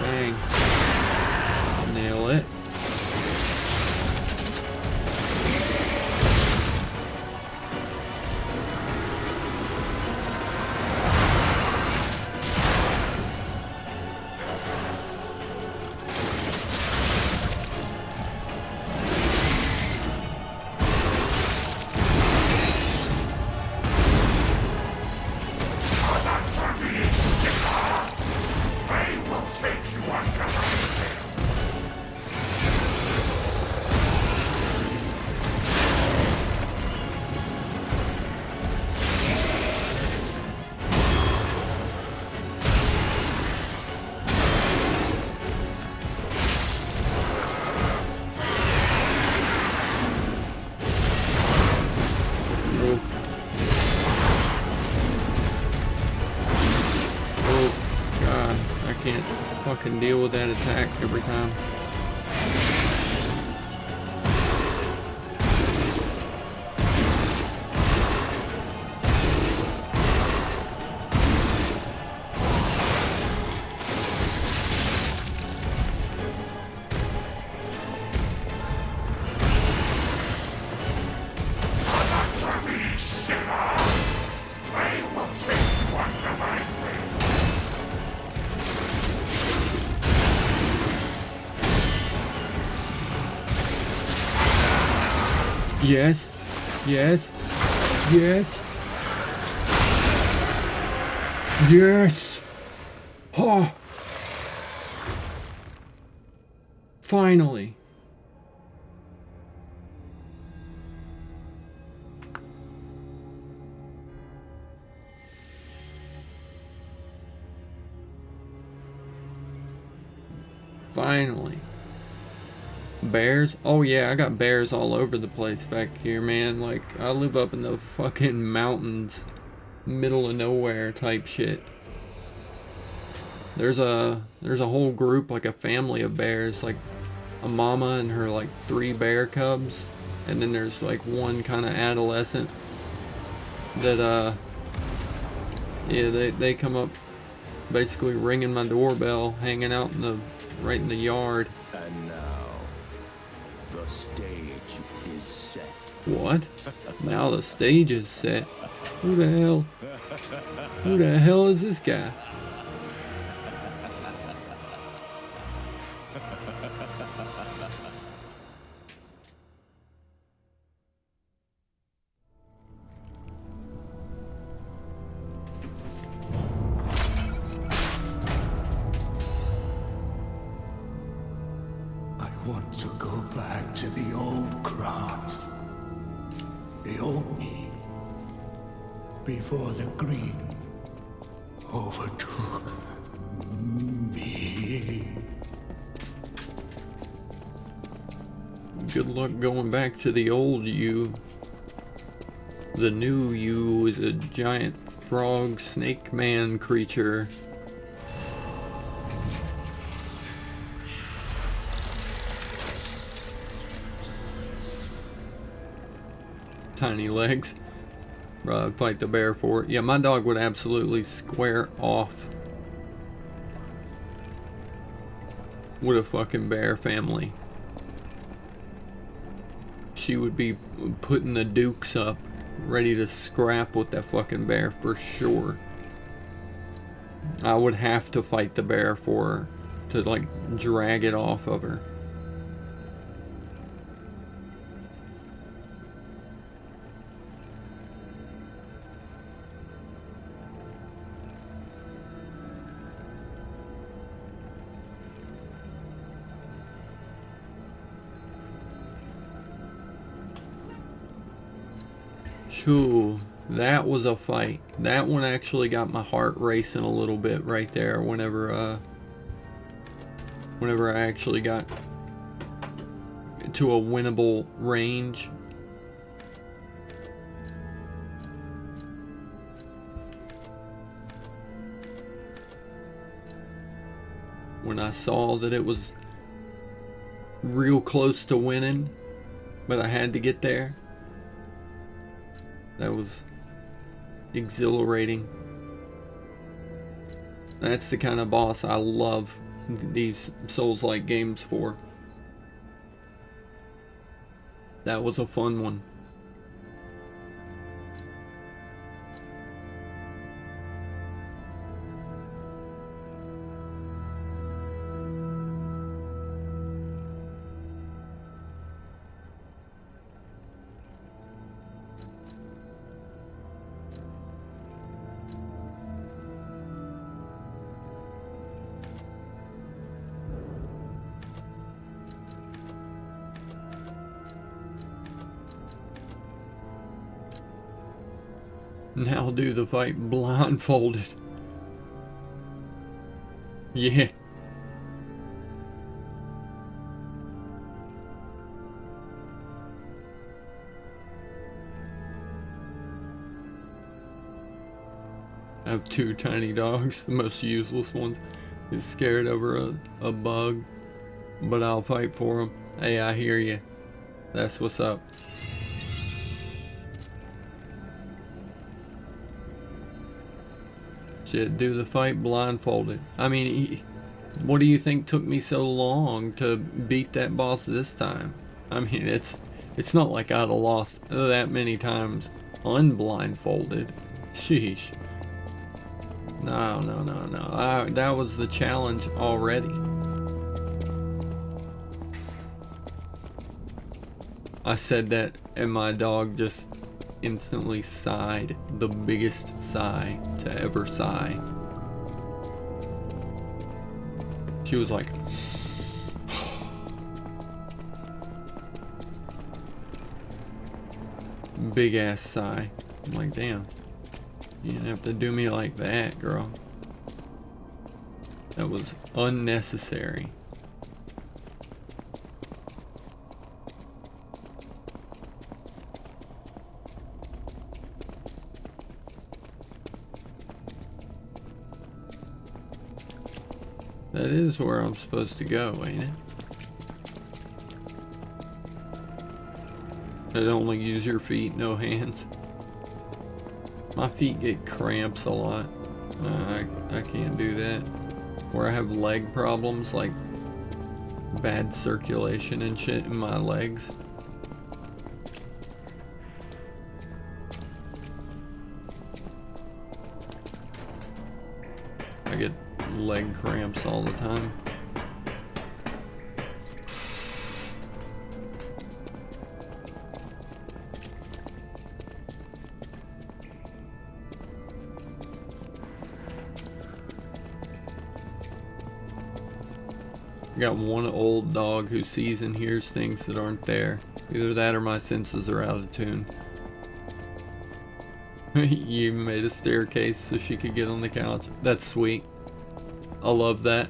H: Bang. Nail it. Can deal with that attack every time. Yes, yes, yes, yes. Oh, finally. Finally. Bears? Oh yeah, I got bears all over the place back here, man. Like, I live up in the fucking mountains, middle of nowhere type shit. There's a whole group, like a family of bears, like a mama and her like 3 bear cubs, and then there's like one kind of adolescent that yeah, they come up basically ringing my doorbell, hanging out in the right in the yard.
I: And now the stage is set.
H: What? Now the stage is set. Who the hell? Who the hell is this guy?
F: I want to go back to the old Krat. The old me. Before the greed overtook me.
H: Good luck going back to the old you. The new you is a giant frog snake man creature. Tiny legs. Bro, I'd fight the bear for it. Yeah, my dog would absolutely square off with a fucking bear family. She would be putting the dukes up, ready to scrap with that fucking bear for sure. I would have to fight the bear for her, to like drag it off of her. Shoo, that was a fight. That one actually got my heart racing a little bit right there whenever I actually got to a winnable range. When I saw that it was real close to winning, but I had to get there. That was exhilarating. That's the kind of boss I love these Souls-like games for. That was a fun one. Now do the fight blindfolded. Yeah. I have two tiny dogs, the most useless ones. Is scared over a bug, but I'll fight for him. Hey, I hear you. That's what's up. Shit, do the fight blindfolded. I mean, what do you think took me so long to beat that boss this time? I mean, it's not like I'd have lost that many times unblindfolded. Sheesh. No. That was the challenge already. I said that and my dog just instantly sighed, the biggest sigh to ever sigh. She was like, big ass sigh. I'm like, damn, you didn't have to do me like that, girl. That was unnecessary. That is where I'm supposed to go, ain't it? I'd only use your feet, no hands. My feet get cramps a lot. I can't do that. Where I have leg problems, like bad circulation and shit in my legs. I get leg cramps all the time. I got one old dog who sees and hears things that aren't there. Either that or my senses are out of tune. You even made a staircase so she could get on the couch. That's sweet. I love that.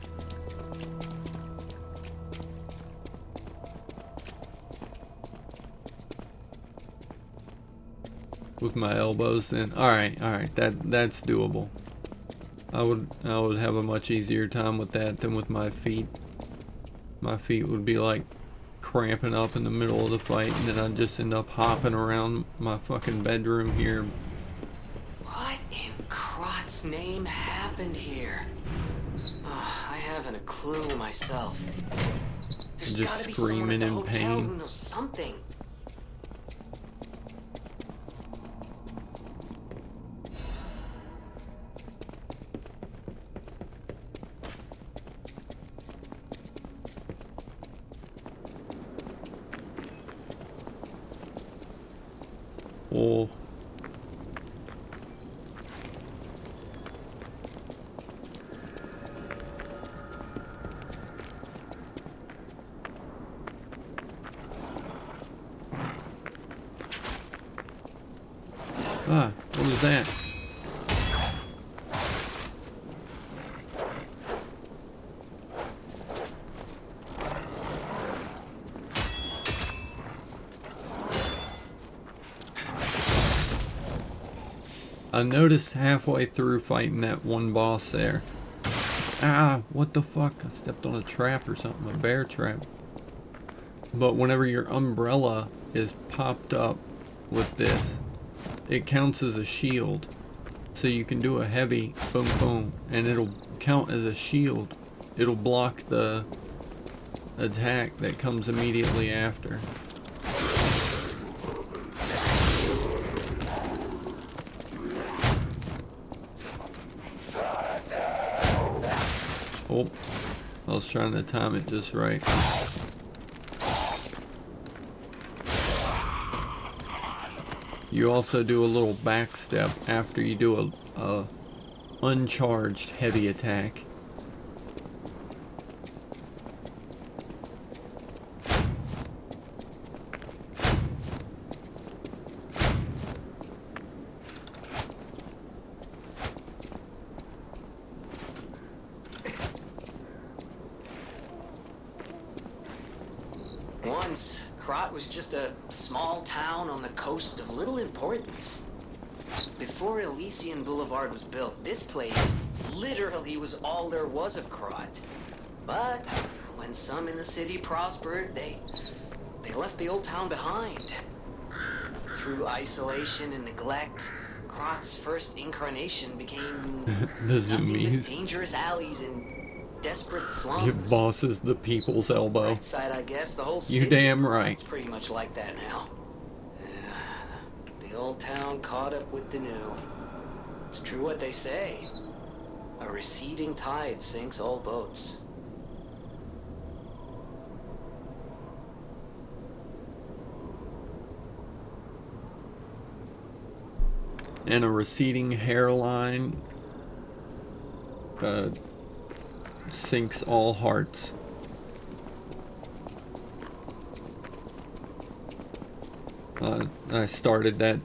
H: With my elbows then. Alright, that's doable. I would have a much easier time with that than with my feet. My feet would be like cramping up in the middle of the fight, and then I'd just end up hopping around my fucking bedroom here.
C: What in Krot's name happened here? I haven't a clue myself. There's
H: Just
C: gotta be someone at
H: screaming
C: the
H: in
C: hotel
H: pain.
C: who knows something.
H: Oh. Ah, what was that? I noticed halfway through fighting that one boss there. Ah, what the fuck? I stepped on a trap or something, a bear trap. But whenever your umbrella is popped up with this, it counts as a shield. So you can do a heavy boom boom and it'll count as a shield it'll block the attack that comes immediately after. Oh, I was trying to time it just right. You also do a little back step after you do a uncharged heavy attack.
C: Once, Krat was just a small town on the coast of little importance. Before Elysian Boulevard was built, this place literally was all there was of Krat. But when some in the city prospered, they left the old town behind. Through isolation and neglect, Krat's first incarnation became
H: The
C: nothing but
H: zoomies.
C: dangerous alleys and desperate slums.
H: Give bosses the people's elbow.
C: Right side, I guess. The whole
H: You
C: city.
H: damn right.
C: It's pretty much like that now. The old town caught up with the new. It's true what they say. A receding tide sinks all boats.
H: And a receding hairline sinks all hearts. I started that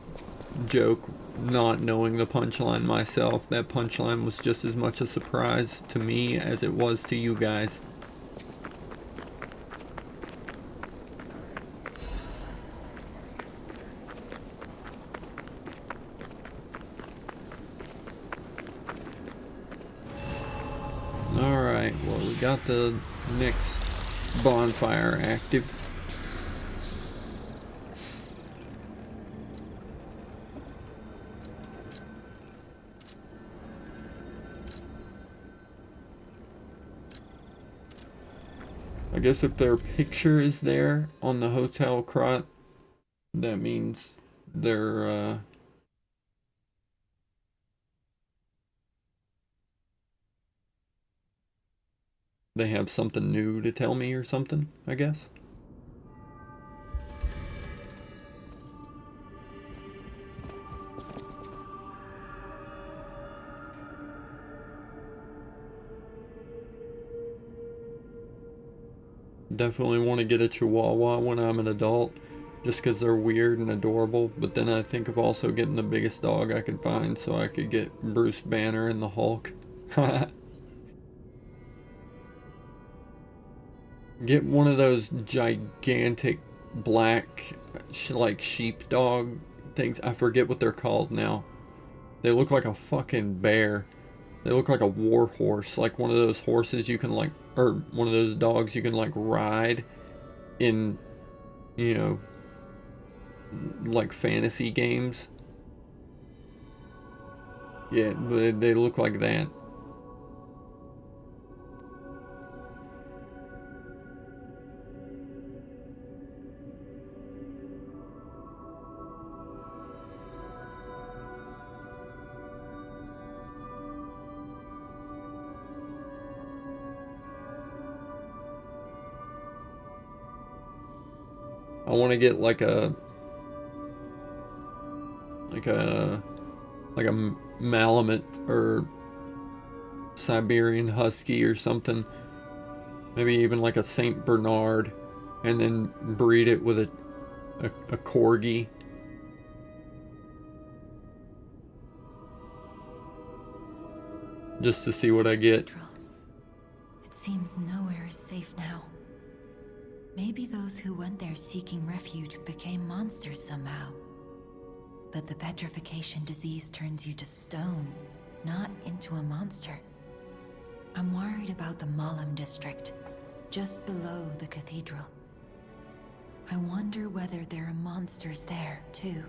H: joke not knowing the punchline myself. That punchline was just as much a surprise to me as it was to you guys. Alright, well, we got the next bonfire active. I guess if their picture is there on the hotel Krat, that means they're they have something new to tell me or something, I guess. Definitely want to get a Chihuahua when I'm an adult, just because they're weird and adorable, but then I think of also getting the biggest dog I could find so I could get Bruce Banner and the Hulk. Get one of those gigantic black like sheepdog things. I forget what they're called now. They look like a fucking bear. They look like a war horse, like one of those horses you can like, or one of those dogs you can like ride in, you know, like fantasy games. Yeah, but they look like that. I want to get like a Malamute or Siberian Husky or something. Maybe even like a Saint Bernard, and then breed it with a Corgi. Just to see what I get.
D: It seems nowhere is safe now. Maybe those who went there seeking refuge became monsters somehow. But the petrification disease turns you to stone, not into a monster. I'm worried about the Malam district, just below the cathedral. I wonder whether there are monsters there, too.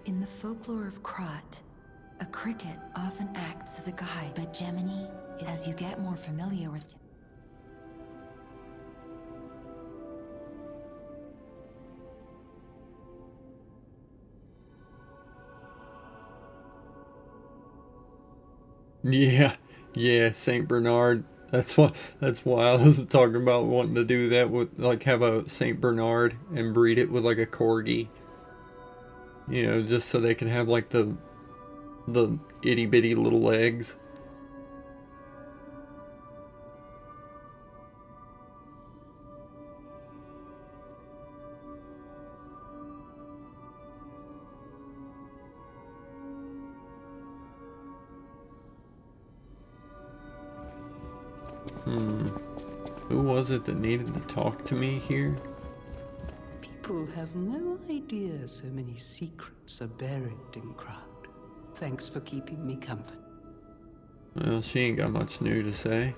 D: In the folklore of Krot, a cricket often acts as a guide, but Gemini, as you get more familiar with
H: Yeah, Saint Bernard. That's why I was talking about wanting to do that with, like, have a Saint Bernard and breed it with like a corgi. You know, just so they can have like the itty bitty little legs. Who was it that needed to talk to me here?
E: People have no idea so many secrets are buried in Krot. Thanks for keeping me company.
H: Well, she ain't got much new to say.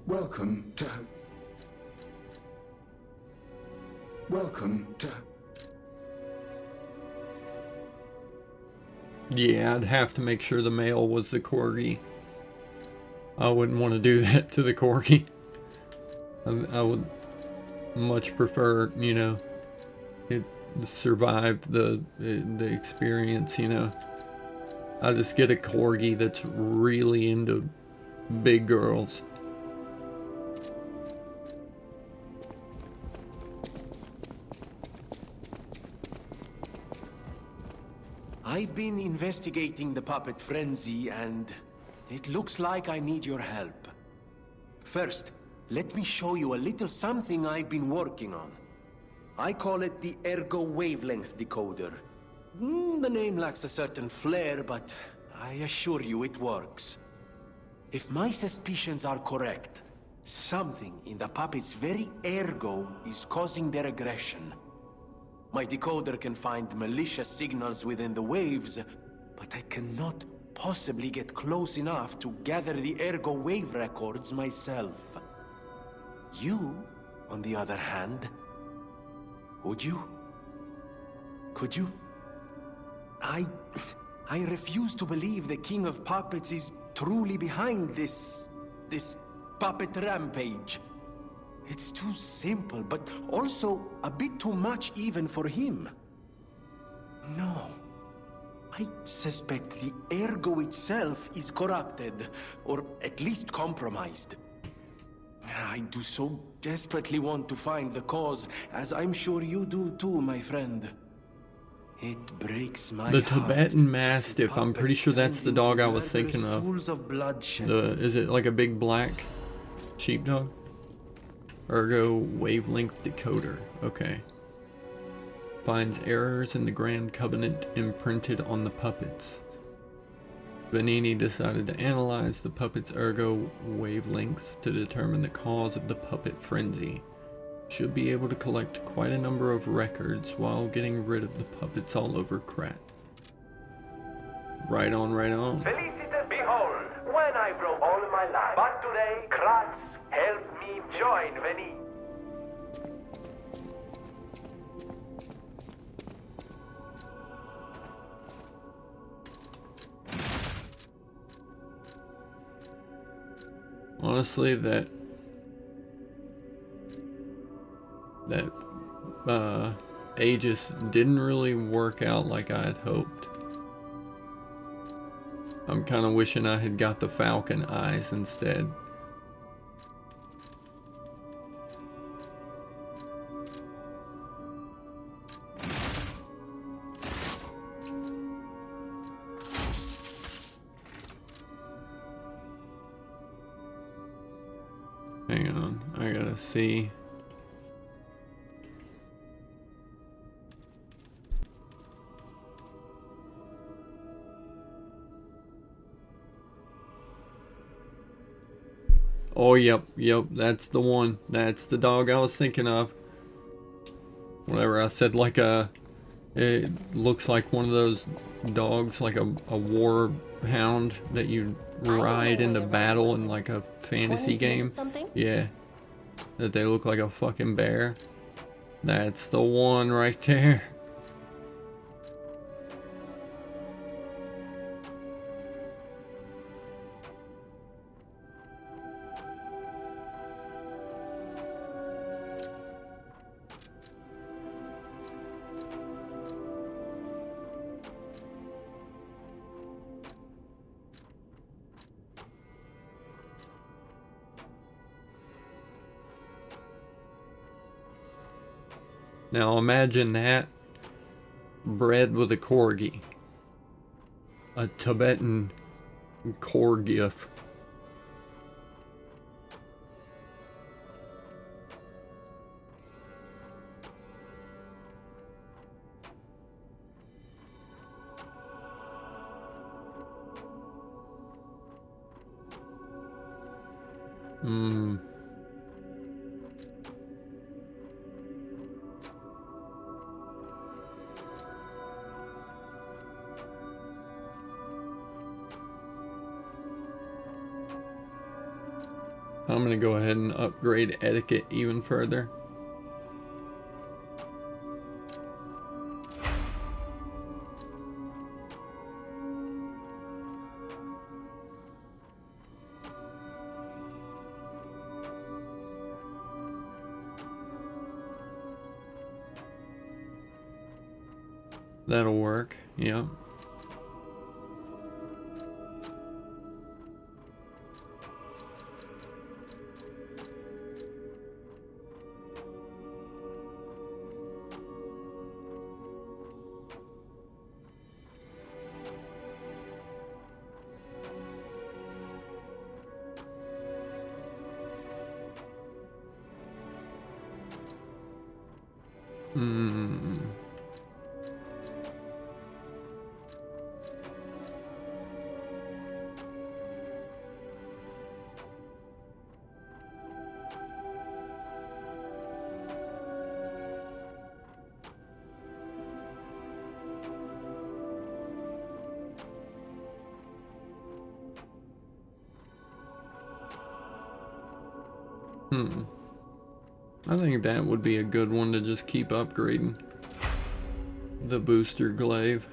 N: Welcome to... Welcome to...
H: Yeah, I'd have to make sure the male was the corgi. I wouldn't want to do that to the corgi. I would much prefer, you know, it survive the experience, you know. I'll just get a corgi that's really into big girls.
B: I've been investigating the puppet frenzy, and it looks like I need your help. First, let me show you a little something I've been working on. I call it the Ergo Wavelength Decoder. The name lacks a certain flair, but I assure you it works. If my suspicions are correct, something in the puppet's very ergo is causing their aggression. My decoder can find malicious signals within the waves, but I cannot possibly get close enough to gather the ergo wave records myself. You, on the other hand, would you? Could you? I refuse to believe the King of Puppets is truly behind this puppet rampage. It's too simple, but also a bit too much even for him. No. I suspect the ergo itself is corrupted, or at least compromised. I do so desperately want to find the cause, as I'm sure you do too, my friend. It breaks my
H: The
B: heart.
H: Tibetan Mastiff, I'm pretty sure that's the dog I was thinking of. Is it like a big black sheepdog? Ergo Wavelength Decoder. Okay. Finds errors in the Grand Covenant imprinted on the puppets. Vanini decided to analyze the puppet's ergo wavelengths to determine the cause of the puppet frenzy. Should be able to collect quite a number of records while getting rid of the puppets all over Krat. Right on, right on.
G: Felicitas, behold, when I broke all my life, but today, Kratz helped me join Veni.
H: Honestly, that Aegis didn't really work out like I had hoped. I'm kind of wishing I had got the falcon eyes instead. Hang on, I gotta see. Oh, yep, that's the one. That's the dog I was thinking of. Whatever, I said like it looks like one of those dogs, like a war hound that you ride into battle in like a fantasy game. Yeah. That they look like a fucking bear. That's the one right there. Now imagine that bred with a corgi. A Tibetan corgif. I'm gonna go ahead and upgrade etiquette even further. That'll work, yeah. I think that would be a good one to just keep upgrading. The booster glaive.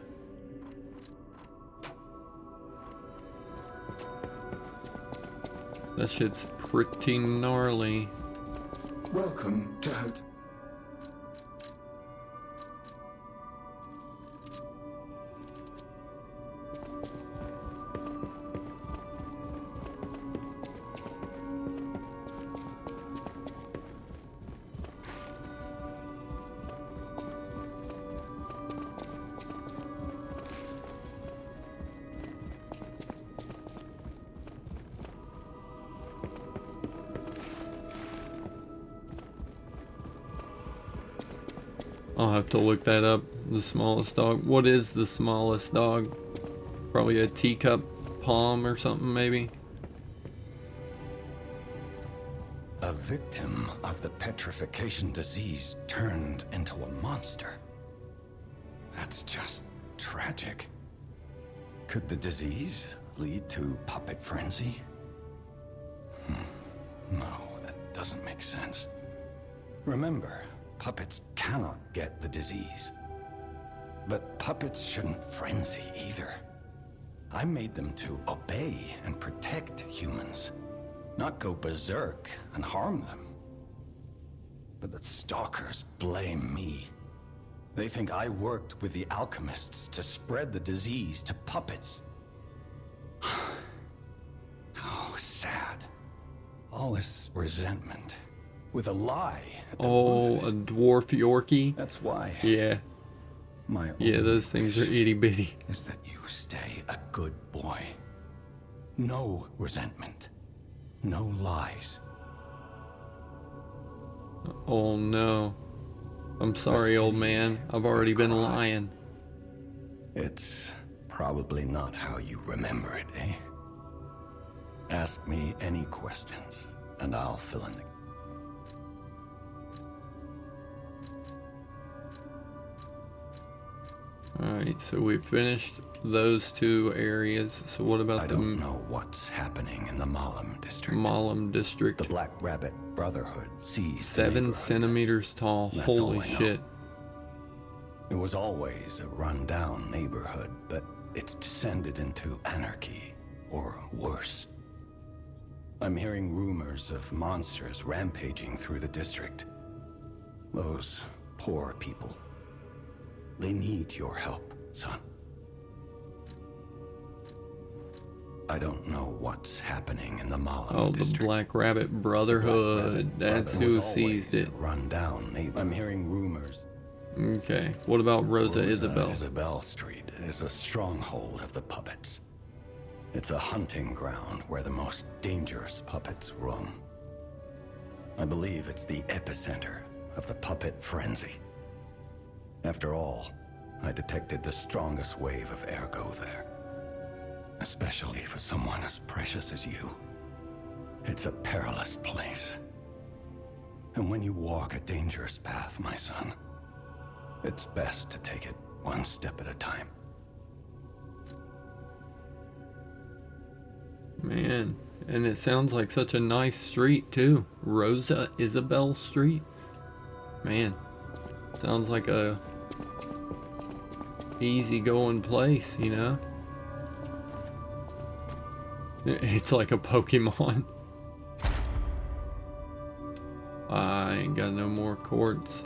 H: That shit's pretty gnarly.
N: Welcome to
H: I'll have to look that up. The smallest dog. What is the smallest dog? Probably a teacup palm or something, maybe.
I: A victim of the petrification disease turned into a monster. That's just tragic. Could the disease lead to puppet frenzy? No, that doesn't make sense. Remember, puppets cannot get the disease. But puppets shouldn't frenzy either. I made them to obey and protect humans, not go berserk and harm them. But the stalkers blame me. They think I worked with the alchemists to spread the disease to puppets. How sad. All this resentment, with a lie at the
H: root of it. A dwarf Yorkie?
I: That's why.
H: Yeah. Yeah, those things are itty bitty.
I: Is that you stay a good boy. No resentment. No lies.
H: Oh no. I'm sorry, old man. I've already been lying.
I: It's probably not how you remember it, eh? Ask me any questions, and I'll fill in the...
H: Alright, so we've finished those two areas. So what about
I: I don't know what's happening in the Malum district.
H: Malum district.
I: The Black Rabbit Brotherhood seized
H: 7 centimeters tall.
I: That's
H: Holy
I: all I know.
H: shit.
I: It was always a run-down neighborhood, but it's descended into anarchy, or worse. I'm hearing rumors of monsters rampaging through the district. Those poor people. They need your help, son. I don't know what's happening in the Malum district.
H: The Black Rabbit Brotherhood. That's who seized it.
I: Run-down neighbor. I'm hearing rumors.
H: Okay. What about Rosa Isabel?
I: Isabel Street is a stronghold of the puppets. It's a hunting ground where the most dangerous puppets roam. I believe it's the epicenter of the puppet frenzy. After all, I detected the strongest wave of ergo there. Especially for someone as precious as you. It's a perilous place. And when you walk a dangerous path, my son, it's best to take it one step at a time.
H: Man, and it sounds like such a nice street too. Rosa Isabel Street. Man, sounds like a easy-going place, you know? It's like a Pokemon. I ain't got no more quartz.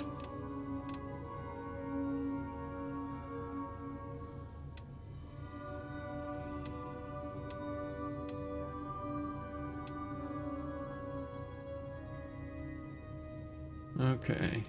H: Okay.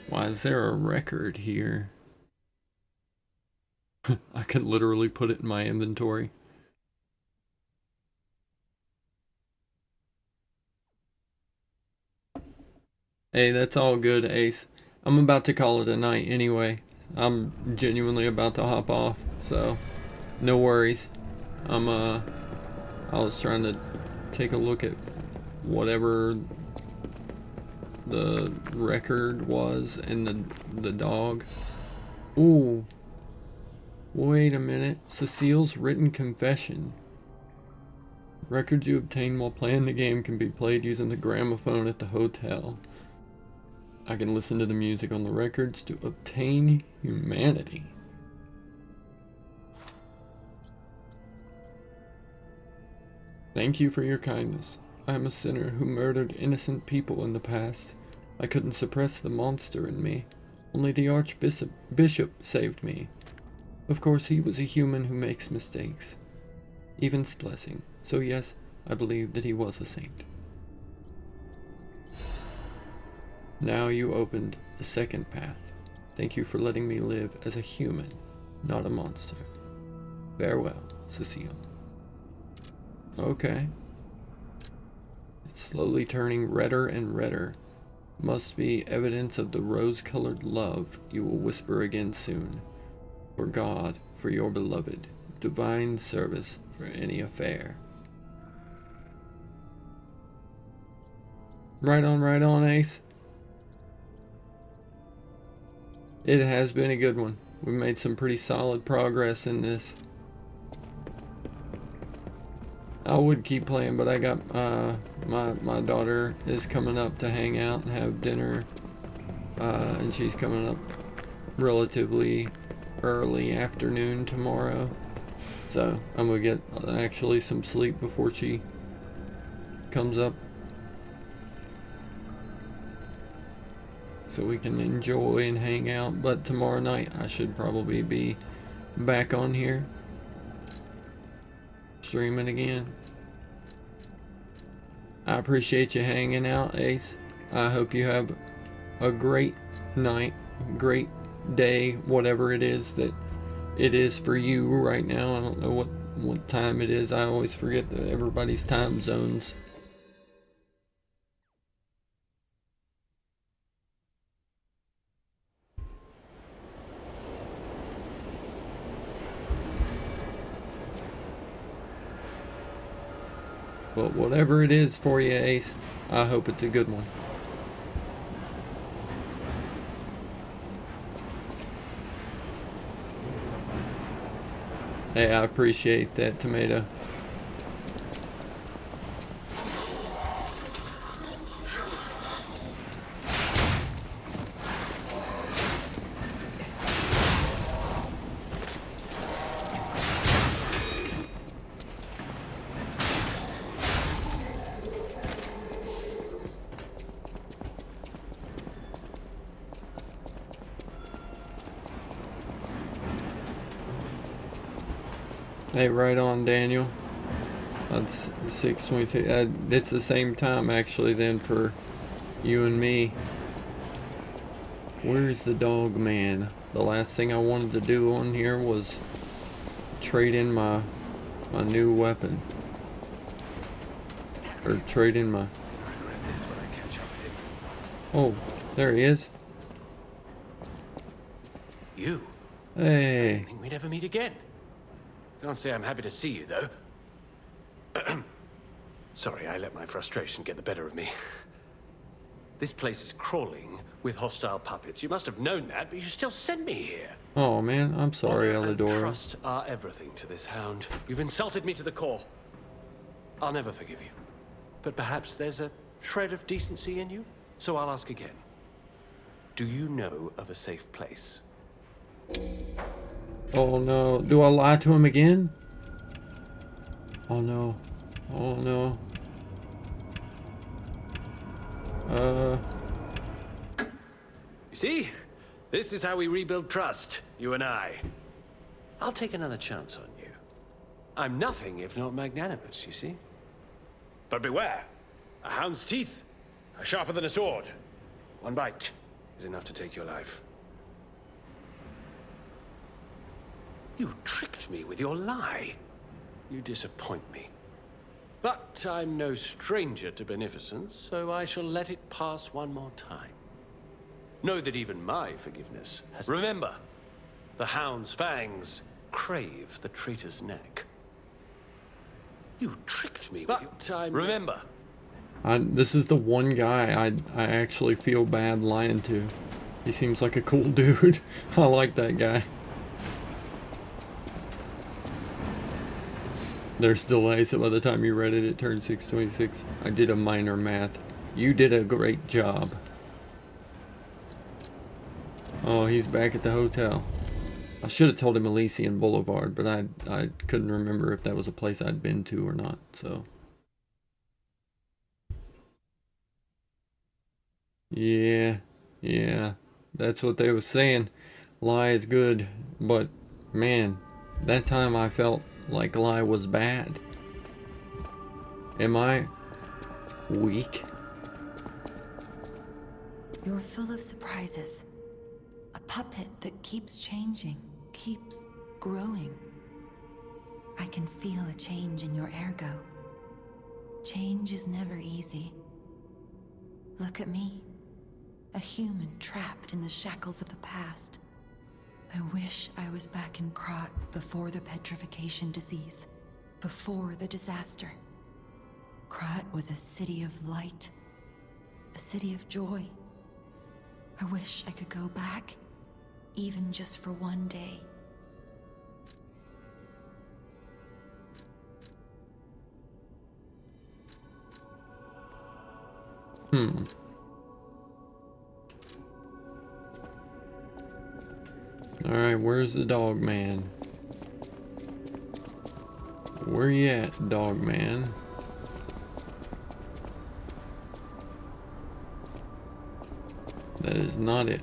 H: Why is there a record here? I could literally put it in my inventory. Hey, that's all good, Ace. I'm about to call it a night anyway. I'm genuinely about to hop off, so no worries. I was trying to take a look at whatever the record was and the dog. Ooh. Wait a minute. Cecile's written confession. Records you obtain while playing the game can be played using the gramophone at the hotel. I can listen to the music on the records to obtain humanity. Thank you for your kindness. I am a sinner who murdered innocent people in the past. I couldn't suppress the monster in me. Only the Archbishop saved me. Of course, he was a human who makes mistakes. Even blessing. So yes, I believe that he was a saint. Now you opened the second path. Thank you for letting me live as a human, not a monster. Farewell, Cecile. Okay. It's slowly turning redder and redder. Must be evidence of the rose-colored love you will whisper again soon. For God, for your beloved, divine service for any affair. Right on, Ace. It has been a good one. We made some pretty solid progress in this. I would keep playing, but I got my daughter is coming up to hang out and have dinner, and she's coming up relatively early afternoon tomorrow, so I'm gonna get actually some sleep before she comes up, so we can enjoy and hang out. But tomorrow night I should probably be back on here streaming again. I appreciate you hanging out, Ace. I hope you have a great night, great
A: day, whatever it is that it is for you right now. I don't know what time it is. I always forget everybody's time zones. But whatever it is for you, Ace, I hope it's a good one. Hey, I appreciate that, Tomato. Hey, right on, Daniel. That's 6:26. It's the same time, actually, then, for you and me. Where's the dog man? The last thing I wanted to do on here was trade in my new weapon. Or trade in my... Oh, there he is.
O: You?
A: Hey.
O: I didn't think we'd ever meet again. Can't say I'm happy to see you, though. Sorry, I let my frustration get the better of me. This place is crawling with hostile puppets. You must have known that, but you still sent me here.
A: Oh, man, I'm sorry,
O: Honor and
A: Elidora.
O: trust are everything to this hound. You've insulted me to the core. I'll never forgive you. But perhaps there's a shred of decency in you, so I'll ask again. Do you know of a safe place?
A: Oh no, do I lie to him again? Oh no, oh no.
O: You see? This is how we rebuild trust, you and I. I'll take another chance on you. I'm nothing if not magnanimous, you see? But beware! A hound's teeth are sharper than a sword. One bite is enough to take your life. You tricked me with your lie. You disappoint me. But I'm no stranger to beneficence, so I shall let it pass one more time. Know that even my forgiveness has... Remember, the hound's fangs crave the traitor's neck. You tricked me with your... Remember...
A: This is the one guy I actually feel bad lying to. He seems like a cool dude. I like that guy. There's delay, so by the time you read it, it turned 6:26. I did a minor math. You did a great job. Oh, he's back at the hotel. I should have told him Elysian Boulevard, but I couldn't remember if that was a place I'd been to or not, so. Yeah, that's what they were saying. Lie is good, but man, that time I felt like lie was bad. Am I weak?
D: You're full of surprises. A puppet that keeps changing, keeps growing. I can feel a change in your ergo. Change is never easy. Look at me. A human trapped in the shackles of the past. I wish I was back in Krat before the petrification disease, before the disaster. Krat was a city of light, a city of joy. I wish I could go back, even just for one day.
A: Alright, where's the dog man? Where you at, dog man? That is not it.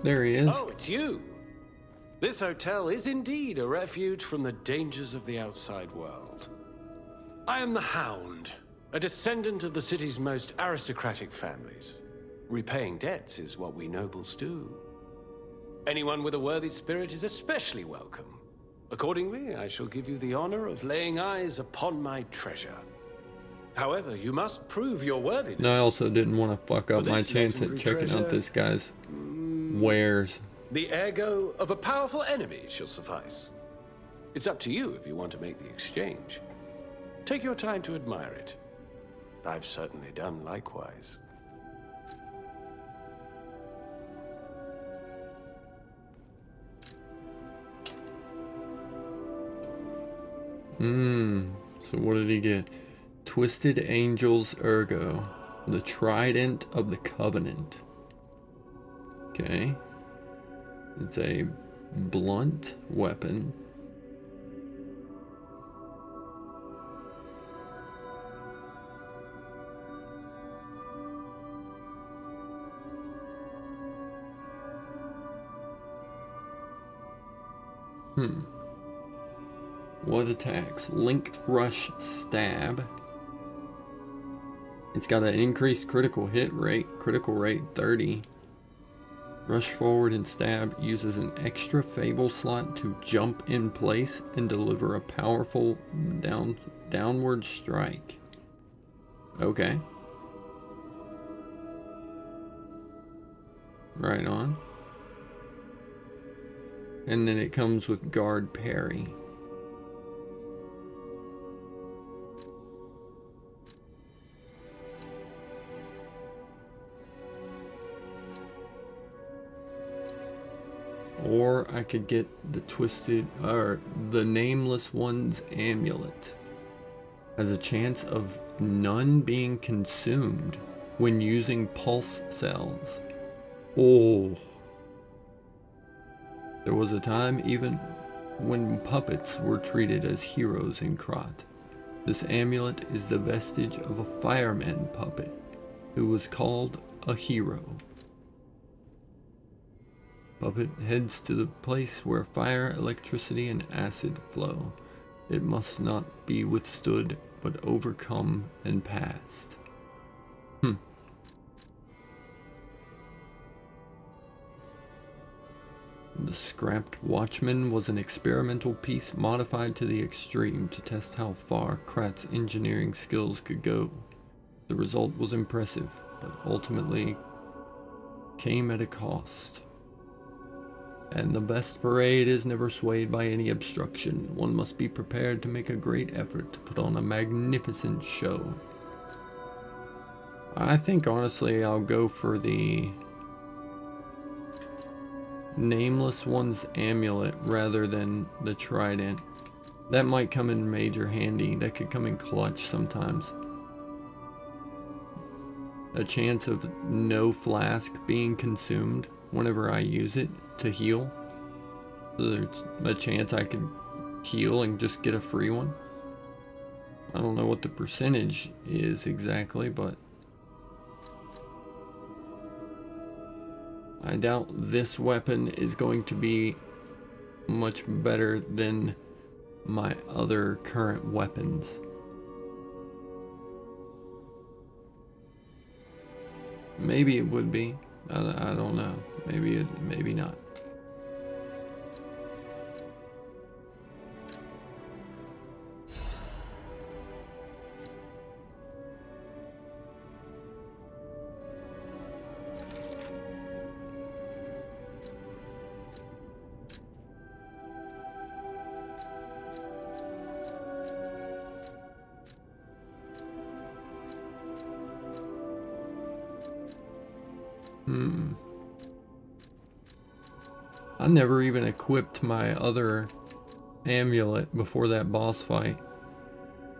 H: There he is.
O: Oh, it's you. This hotel is indeed a refuge from the dangers of the outside world. I am the Hound, a descendant of the city's most aristocratic families. Repaying debts is what we nobles do. Anyone with a worthy spirit is especially welcome. Accordingly, I shall give you the honor of laying eyes upon my treasure. However, you must prove your worthiness.
H: No, I also didn't want to fuck up
O: For
H: my
O: this
H: chance at
O: legendary
H: checking out
O: treasure,
H: this guy's wares.
O: The ergo of a powerful enemy shall suffice. It's up to you if you want to make the exchange. Take your time to admire it. I've certainly done likewise.
H: So what did he get? Twisted Angel's Ergo. The Trident of the Covenant. Okay. It's a blunt weapon. What attacks? Link, Rush, Stab. It's got an increased critical hit rate. Critical rate 30. Rush forward and stab uses an extra Fable slot to jump in place and deliver a powerful downward strike. Okay. Right on. And then it comes with guard parry. Or I could get the Nameless One's Amulet. Has a chance of none being consumed when using pulse cells. Oh. There was a time even when puppets were treated as heroes in Krat. This amulet is the vestige of a fireman puppet who was called a hero. Puppet heads to the place where fire, electricity, and acid flow. It must not be withstood, but overcome and passed. The Scrapped Watchman was an experimental piece modified to the extreme to test how far Krat's engineering skills could go. The result was impressive, but ultimately came at a cost. And the best parade is never swayed by any obstruction. One must be prepared to make a great effort to put on a magnificent show. I think honestly I'll go for the Nameless One's Amulet rather than the Trident. That might come in major handy. That could come in clutch sometimes. A chance of no flask being consumed whenever I use it to heal. So there's a chance I could heal and just get a free one. I don't know what the percentage is exactly, but I doubt this weapon is going to be much better than my other current weapons. Maybe it would be. I don't know. Maybe not. I never even equipped my other amulet before that boss fight.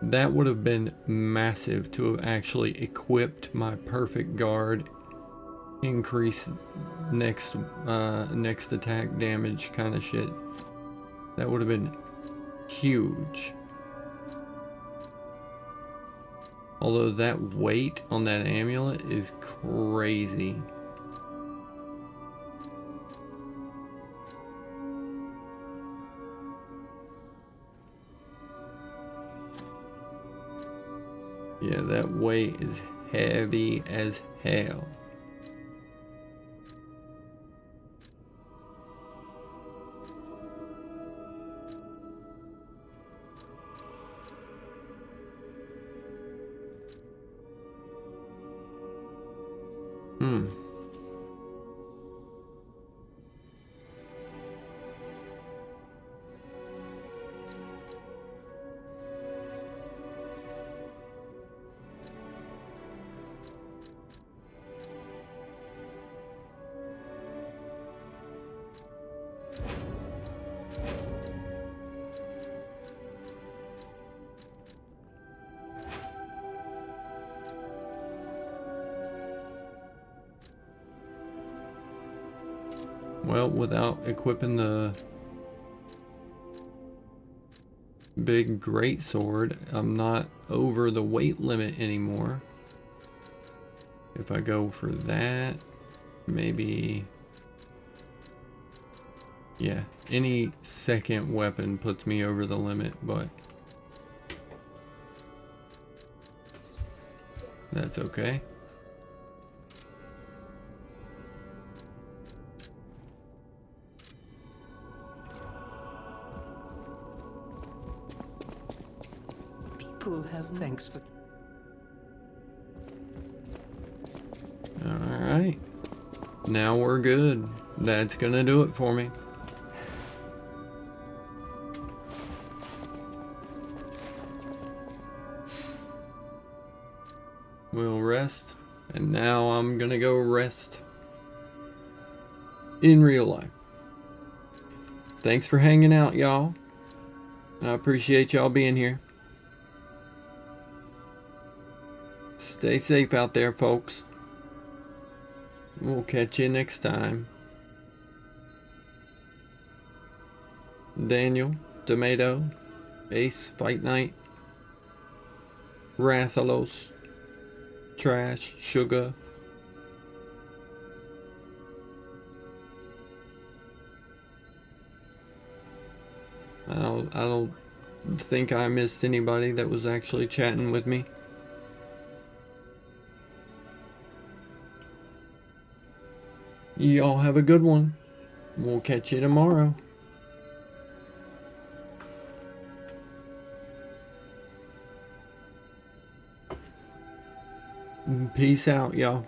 H: That would have been massive to have actually equipped my perfect guard, increase next attack damage kind of shit. That would have been huge. Although that weight on that amulet is crazy. Yeah, that weight is heavy as hell. Well, without equipping the big greatsword, I'm not over the weight limit anymore. If I go for that, maybe... Yeah, any second weapon puts me over the limit, but that's okay.
E: People have thanks for...
H: Alright. Now we're good. That's gonna do it for me. We'll rest. And now I'm gonna go rest in real life. Thanks for hanging out, y'all. I appreciate y'all being here. Stay safe out there, folks. We'll catch you next time. Daniel, Tomato, Ace, Fight Night, Rathalos, Trash, Sugar. I don't think I missed anybody that was actually chatting with me. Y'all have a good one. We'll catch you tomorrow. Peace out, y'all.